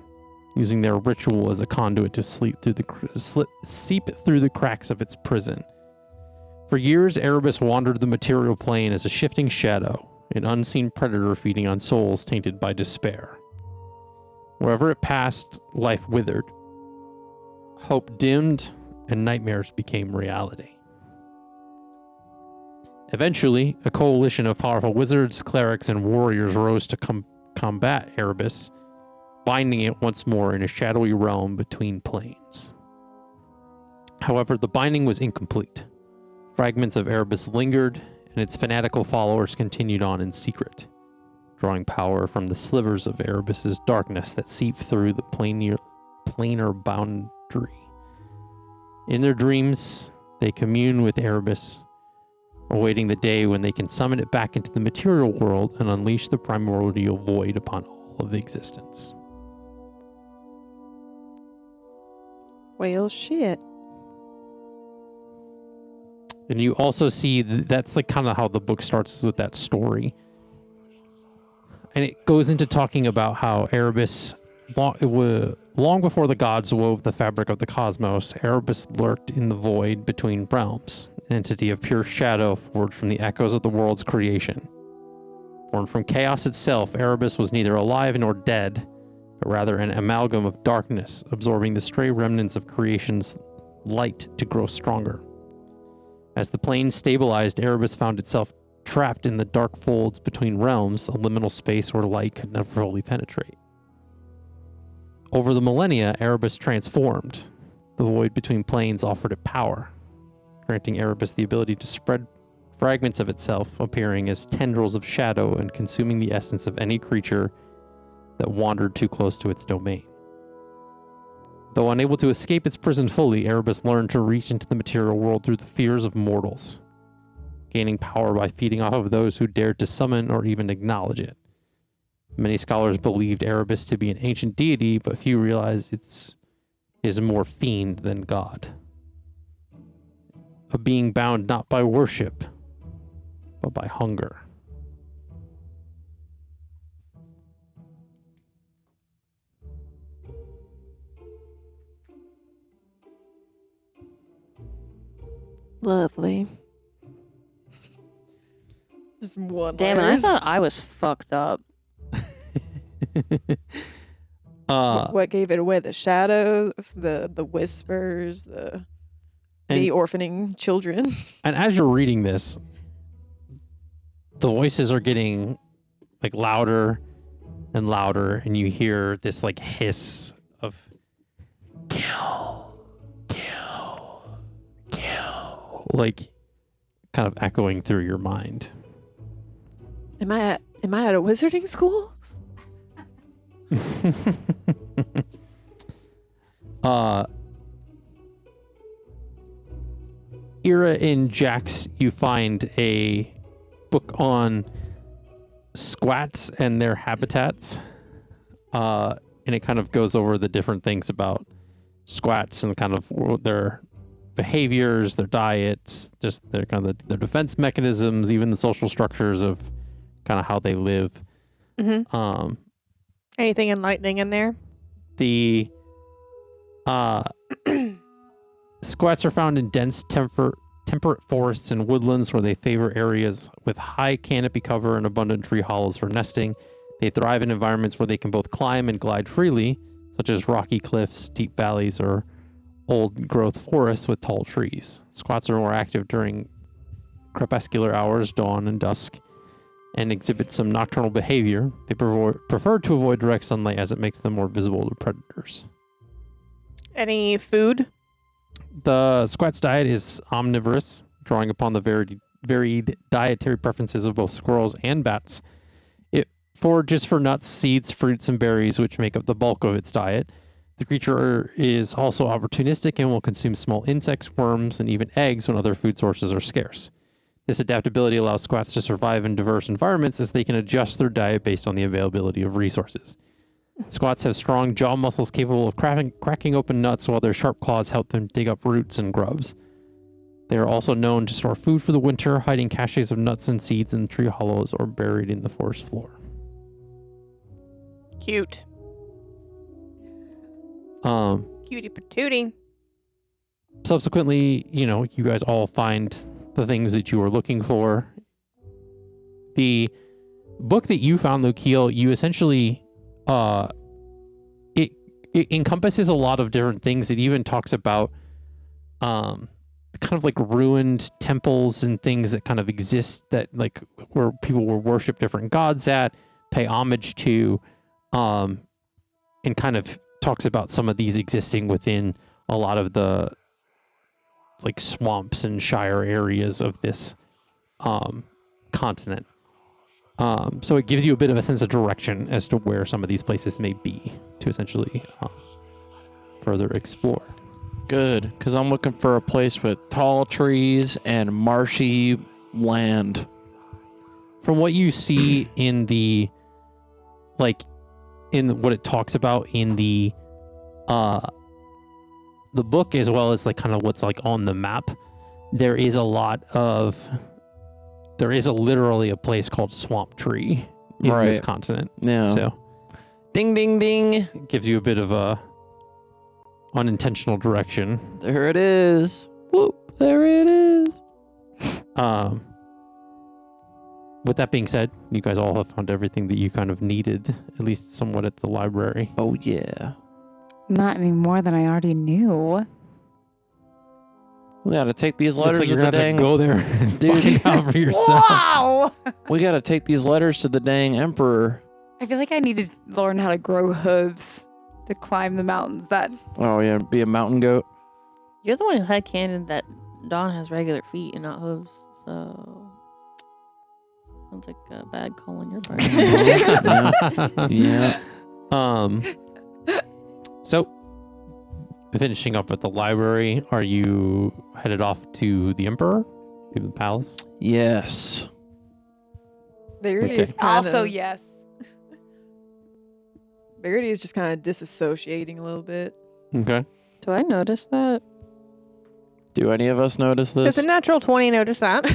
using their ritual as a conduit to seep through the cracks of its prison. For years, Erebus wandered the material plane as a shifting shadow, an unseen predator feeding on souls tainted by despair. Wherever it passed, life withered. Hope dimmed, and nightmares became reality. Eventually, a coalition of powerful wizards, clerics, and warriors rose to combat Erebus, binding it once more in a shadowy realm between planes. However, the binding was incomplete. Fragments of Erebus lingered, and its fanatical followers continued on in secret, drawing power from the slivers of Erebus's darkness that seep through the planar boundary. In their dreams, they commune with Erebus, awaiting the day when they can summon it back into the material world and unleash the primordial void upon all of existence. Well, shit. And you also see that's like kind of how the book starts, is with that story. And it goes into talking about how Erebus long before the gods wove the fabric of the cosmos, Erebus lurked in the void between realms, an entity of pure shadow forged from the echoes of the world's creation. Born from chaos itself, Erebus was neither alive nor dead, but rather an amalgam of darkness, absorbing the stray remnants of creation's light to grow stronger. As the plane stabilized, Erebus found itself trapped in the dark folds between realms, a liminal space where light could never fully penetrate. Over the millennia, Erebus transformed. The void between planes offered it power, granting Erebus the ability to spread fragments of itself, appearing as tendrils of shadow and consuming the essence of any creature that wandered too close to its domain. Though unable to escape its prison fully, Erebus learned to reach into the material world through the fears of mortals, gaining power by feeding off of those who dared to summon or even acknowledge it. Many scholars believed Erebus to be an ancient deity, but few realized it is more fiend than god. A being bound not by worship, but by hunger. Lovely. Just one. Damn it, I thought I was fucked up. What gave it away? The shadows, the whispers, the orphaning children. And as you're reading this, the voices are getting like louder and louder, and you hear this like hiss of kill, kill, kill, like kind of echoing through your mind. Am I at a wizarding school? Ira in Jax, you find a book on squats and their habitats, and it kind of goes over the different things about squats and kind of their behaviors, their diets, just their kind of their defense mechanisms, even the social structures of kind of how they live. Mm-hmm. Anything enlightening in there? The squats are found in dense temperate forests and woodlands where they favor areas with high canopy cover and abundant tree hollows for nesting. They thrive in environments where they can both climb and glide freely, such as rocky cliffs, deep valleys, or old growth forests with tall trees. Squats are more active during crepuscular hours, dawn and dusk, and exhibit some nocturnal behavior. They prefer to avoid direct sunlight as it makes them more visible to predators. Any food? The squat's diet is omnivorous, drawing upon the varied dietary preferences of both squirrels and bats. It forages for nuts, seeds, fruits, and berries, which make up the bulk of its diet. The creature is also opportunistic and will consume small insects, worms, and even eggs when other food sources are scarce. This adaptability allows squats to survive in diverse environments as they can adjust their diet based on the availability of resources. Squats have strong jaw muscles capable of cracking open nuts, while their sharp claws help them dig up roots and grubs. They are also known to store food for the winter, hiding caches of nuts and seeds in tree hollows or buried in the forest floor. Cute. Cutie patootie. Subsequently, you guys all find the things that you were looking for. The book that you found, Lukiel, you essentially it encompasses a lot of different things. It even talks about kind of like ruined temples and things that kind of exist that like where people will worship different gods at, pay homage to, and kind of talks about some of these existing within a lot of the like swamps and shire areas of this continent. So it gives you a bit of a sense of direction as to where some of these places may be to essentially further explore. Good, because I'm looking for a place with tall trees and marshy land. From what you see in the, like, in what it talks about in the book, as well as like kind of what's like on the map, there is literally a place called Swamp Tree in this continent. Yeah. So Ding, ding, ding. It gives you a bit of a unintentional direction. There it is. Whoop, there it is. With that being said, you guys all have found everything that you kind of needed, at least somewhat at the library. Oh, yeah. Not any more than I already knew. We gotta take these Looks letters like to you're the gonna have dang... to go there and Dude. find out for yourself. Wow! We gotta take these letters to the dang emperor. I feel like I need to learn how to grow hooves to climb the mountains. Oh, yeah, be a mountain goat. You're the one who headcanon that Dawn has regular feet and not hooves. So sounds like a bad call on your part. Yeah. So, finishing up at the library, are you headed off to the Emperor? To the palace? Yes. Verity Okay. is kind of. yes. Verity is just kind of disassociating a little bit. Okay. Do I notice that? Do any of us notice Does this? a natural 20 notice that?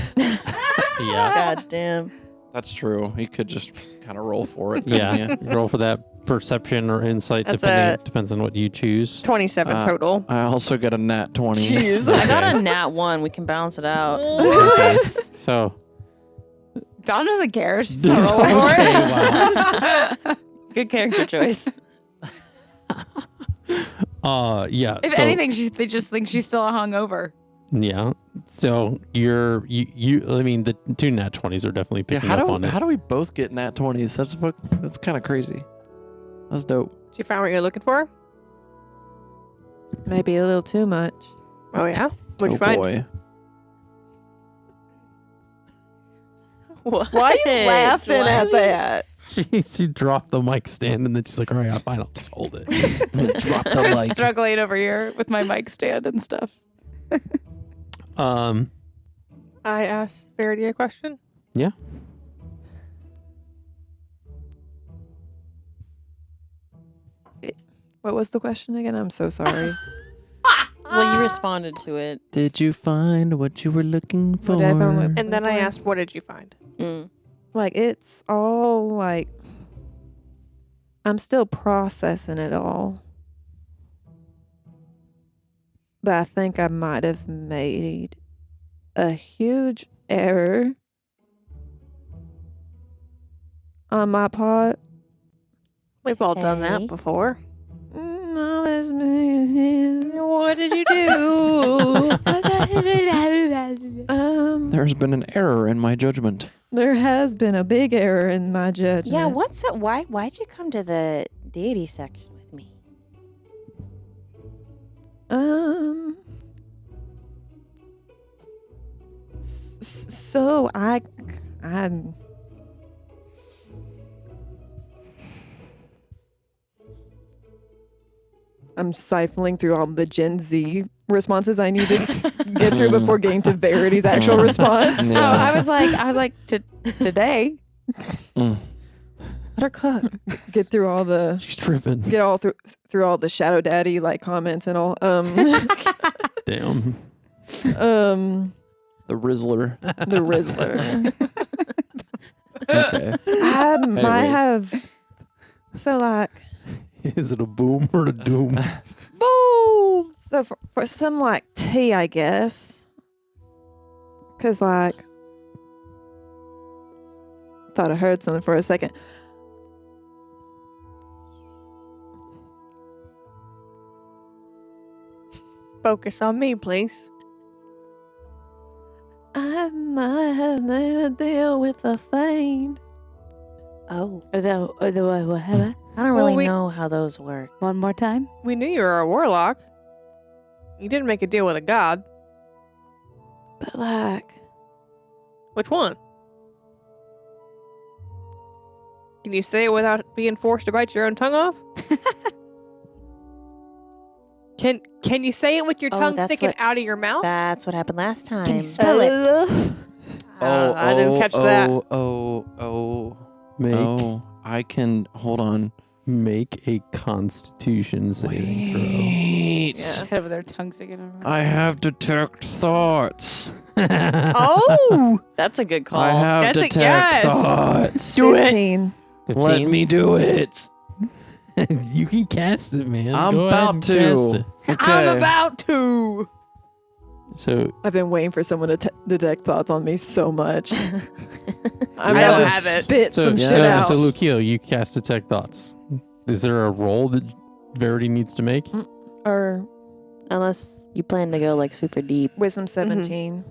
Yeah. God damn. That's true. He could just kind of roll for it. Yeah. Roll for that perception or insight, That's depends on what you choose. 27 total. I also got a nat 20. Jeez. I got a nat 1. We can balance it out. Okay. So, Dawn doesn't care. She's Okay, not rolling for it. wow. Good character choice. Yeah. If so, anything, they just think she's still hungover. Yeah. So you I mean, the two nat 20s are definitely Yeah, picking up on it. how do we both get nat 20s? That's kind of crazy. That's dope. Did you find what you're looking for? Maybe a little too much. Oh, yeah? What'd you Oh, find? boy. Why are you laughing at that? She dropped the mic stand and then she's like, all right, fine, I'll just hold it. Drop the mic. Struggling over here with my mic stand and stuff. I asked Verity a question. Yeah. What was the question again? I'm so sorry. Well, you responded to it. Did you find what you were looking for? What did I find what- And then I asked, what did you find? Mm. Like, it's all like, I'm still processing it all. But I think I might have made a huge error on my part. We've all done Okay. that before. No, that's me. What did you do? There's been an error in my judgment. There has been a big error in my judgment. Yeah, what's up? Why'd you come to the deity section with me? So I'm siphoning through all the Gen Z responses I need to get through before getting to Verity's actual response. Oh, I was like, today. Mm. Let her cook. Get through all the She's tripping. get all through all the Shadow Daddy like comments and all. Damn. The Rizzler. The Rizzler. Okay. I might Anyways. have. So like, Is it a boom or a doom? boom. So for some like tea, I guess. Cause like, thought I heard something for a second. Focus on me, please. I might have made a deal with a fiend. Oh, I don't Well, really we- know how those work. One more time. We knew you were a warlock. You didn't make a deal with a god. But like, Which one? Can you say it without being forced to bite your own tongue off? Can you say it with your Oh, tongue that's sticking what- out of your mouth? that's what happened last time. Can you spell it? I didn't catch that. Make I can, hold on. make a Constitution saving Wait. Head with their tongue sticking out. I have detect thoughts. throw. Oh! That's a good call. I have That's a detect yes. thoughts. Do it. 15. Let me do it. You can cast it, man. I'm Go ahead about and to. cast it. Okay. about to. So I've been waiting for someone to detect thoughts on me so much. I'm I about don't to have it. spit some Yeah. shit out. So Lucio, you cast Detect Thoughts. Is there a roll that Verity needs to make? Or Unless you plan to go like super deep. wisdom 17.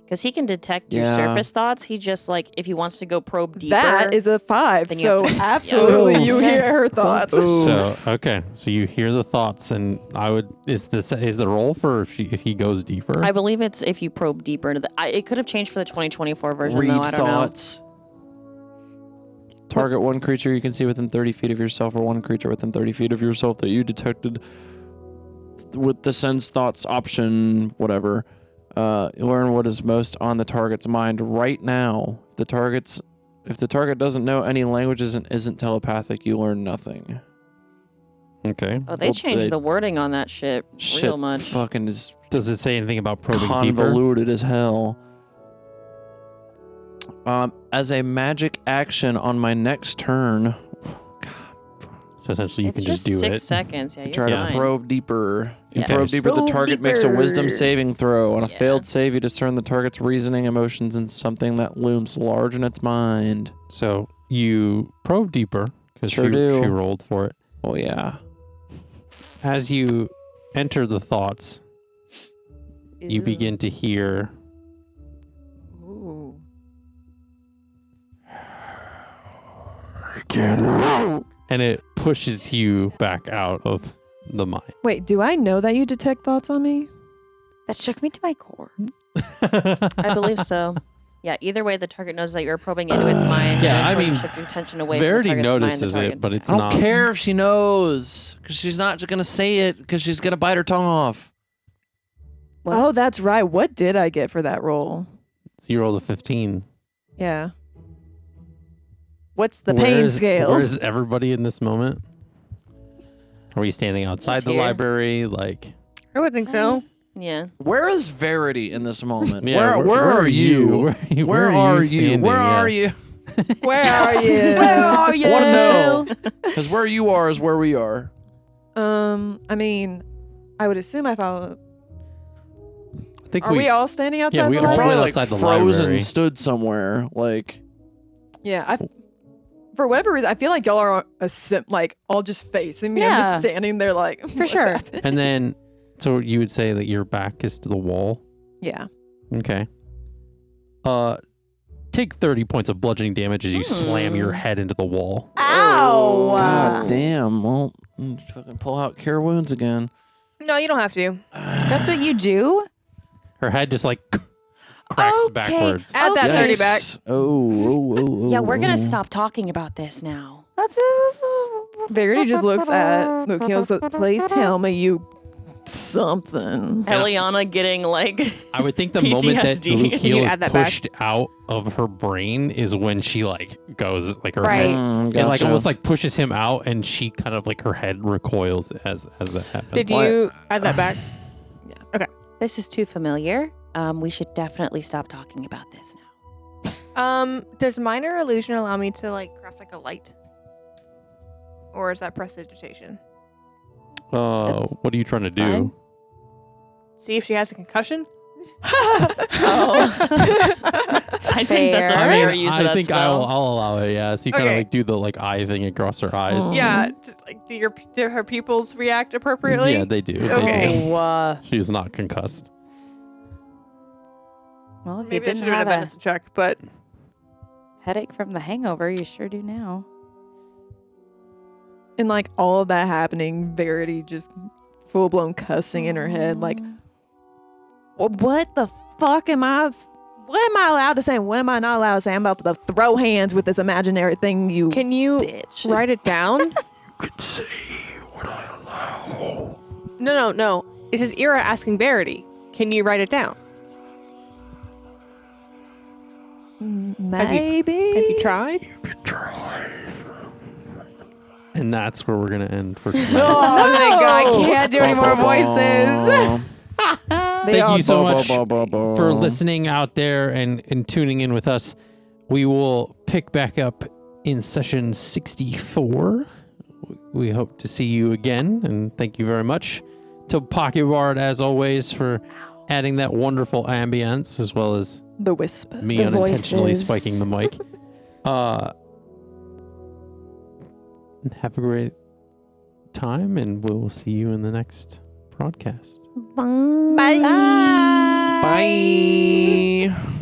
Because he can detect your Yeah. surface thoughts. He just like, if he wants to go probe deeper. That is a 5. then you So have to- absolutely, Yeah. you hear her thoughts. So okay, so you hear the thoughts, and is the roll for if he goes deeper? I believe it's if you probe deeper into the. It could have changed for the 2024 version, Read though. I don't thoughts. Target one creature you can see within 30 feet of yourself, or one creature within 30 feet of yourself that you detected with the sense thoughts option, whatever. Learn what is most on the target's mind right now. If the target doesn't know any languages and isn't telepathic, you learn nothing. Okay. know. Oh, they Well, changed they- the wording on that shit real much. Fucking is Does it say anything about probing deeper? convoluted as hell. As a magic action on my next turn, So essentially, you It's can just do 6 it. seconds. Yeah, you're try fine. to probe deeper. You Okay. probe deeper, the Probe target makes a wisdom deeper. saving throw. On a Yeah. failed save, you discern the target's reasoning, emotions, and something that looms large in its mind. So you probe deeper because Sure she do. rolled for it. Oh, yeah. As you enter the thoughts, you begin to hear. Ooh. And it pushes you back out of the mind. Wait, do I know that you detect thoughts on me? That shook me to my core. I believe so. Yeah, either way, the target knows that you're probing into its mind. Yeah, until I you mean, shift your attention away Verity from the target's notices mind, the it, target- but it's I don't not. care if she knows, because she's not just going to say it, because she's going to bite her tongue off. What? Oh, that's right. What did I get for that roll? So you rolled a 15. Yeah. What's the pain scale? Where's everybody in this moment? Are we standing outside Just the here. library? Like, I would think so. Yeah. Where is Verity in this moment? Yeah, where are you? Where are you standing? Where Yeah. are you? Where are you? Where are you? I want to know. Because where you are is where we are. I mean, I would assume I follow. I think Are we all standing outside we the are library? probably Probably outside the frozen, library. stood somewhere. Like, Yeah, for whatever reason, I feel like y'all are like all just facing me. I'm Yeah. just standing there like For what's sure. happening? And then, so you would say that your back is to the wall. Yeah. Okay. Take 30 points of bludgeoning damage as you slam your head into the wall. Ow! God damn. Well, fucking pull out Cure Wounds again. No, you don't have to. That's what you do? Her head just like cracks Okay. backwards. Add that 30 back. Yikes. Oh. Yeah, we're going to stop talking about this now. Verity just looks at Luke. Please tell me you something. Eliana getting like. I would think the moment that PTSD. Did you Lucio is add that back? pushed out of her brain is when she like goes like her Right. head and like Gotcha. almost like pushes him out, and she kind of like her head recoils as that happens. Did you add that back? This is too familiar. We should definitely stop talking about this now. Does minor illusion allow me to like craft like a light? Or is that prestidigitation? That's What are you trying to do? fine. See if she has a concussion? I think that's a Fair. fair use of I that think spell. I'll allow it. Yeah, so you kind of Okay. like do the like eye thing across her eyes. Yeah. Like, do her pupils react appropriately? Yeah, they do. They Okay. do. Oh, She's not concussed. well, if Maybe you I didn't should have have done a a medicine check, but headache from the hangover, you sure do now. And like all of that happening, Verity just full blown cussing in her head. Like, what the fuck am I? What am I allowed to say? What am I not allowed to say? I'm about to throw hands with this imaginary thing. You can you bitch. write it down? No. It says Ira asking Verity. Can you write it down? Maybe. Have you tried? And that's where we're gonna end for tonight. Oh, thank God. I can't do any more voices. Thank you so much for listening out there and tuning in with us. We will pick back up in session 64. we hope to see you again, and thank you very much to Pocket Bard, as always, for adding that wonderful ambience, as well as The wisp. me The unintentionally voices. spiking the mic. Have a great time, and we'll see you in the next broadcast. Bye. Bye.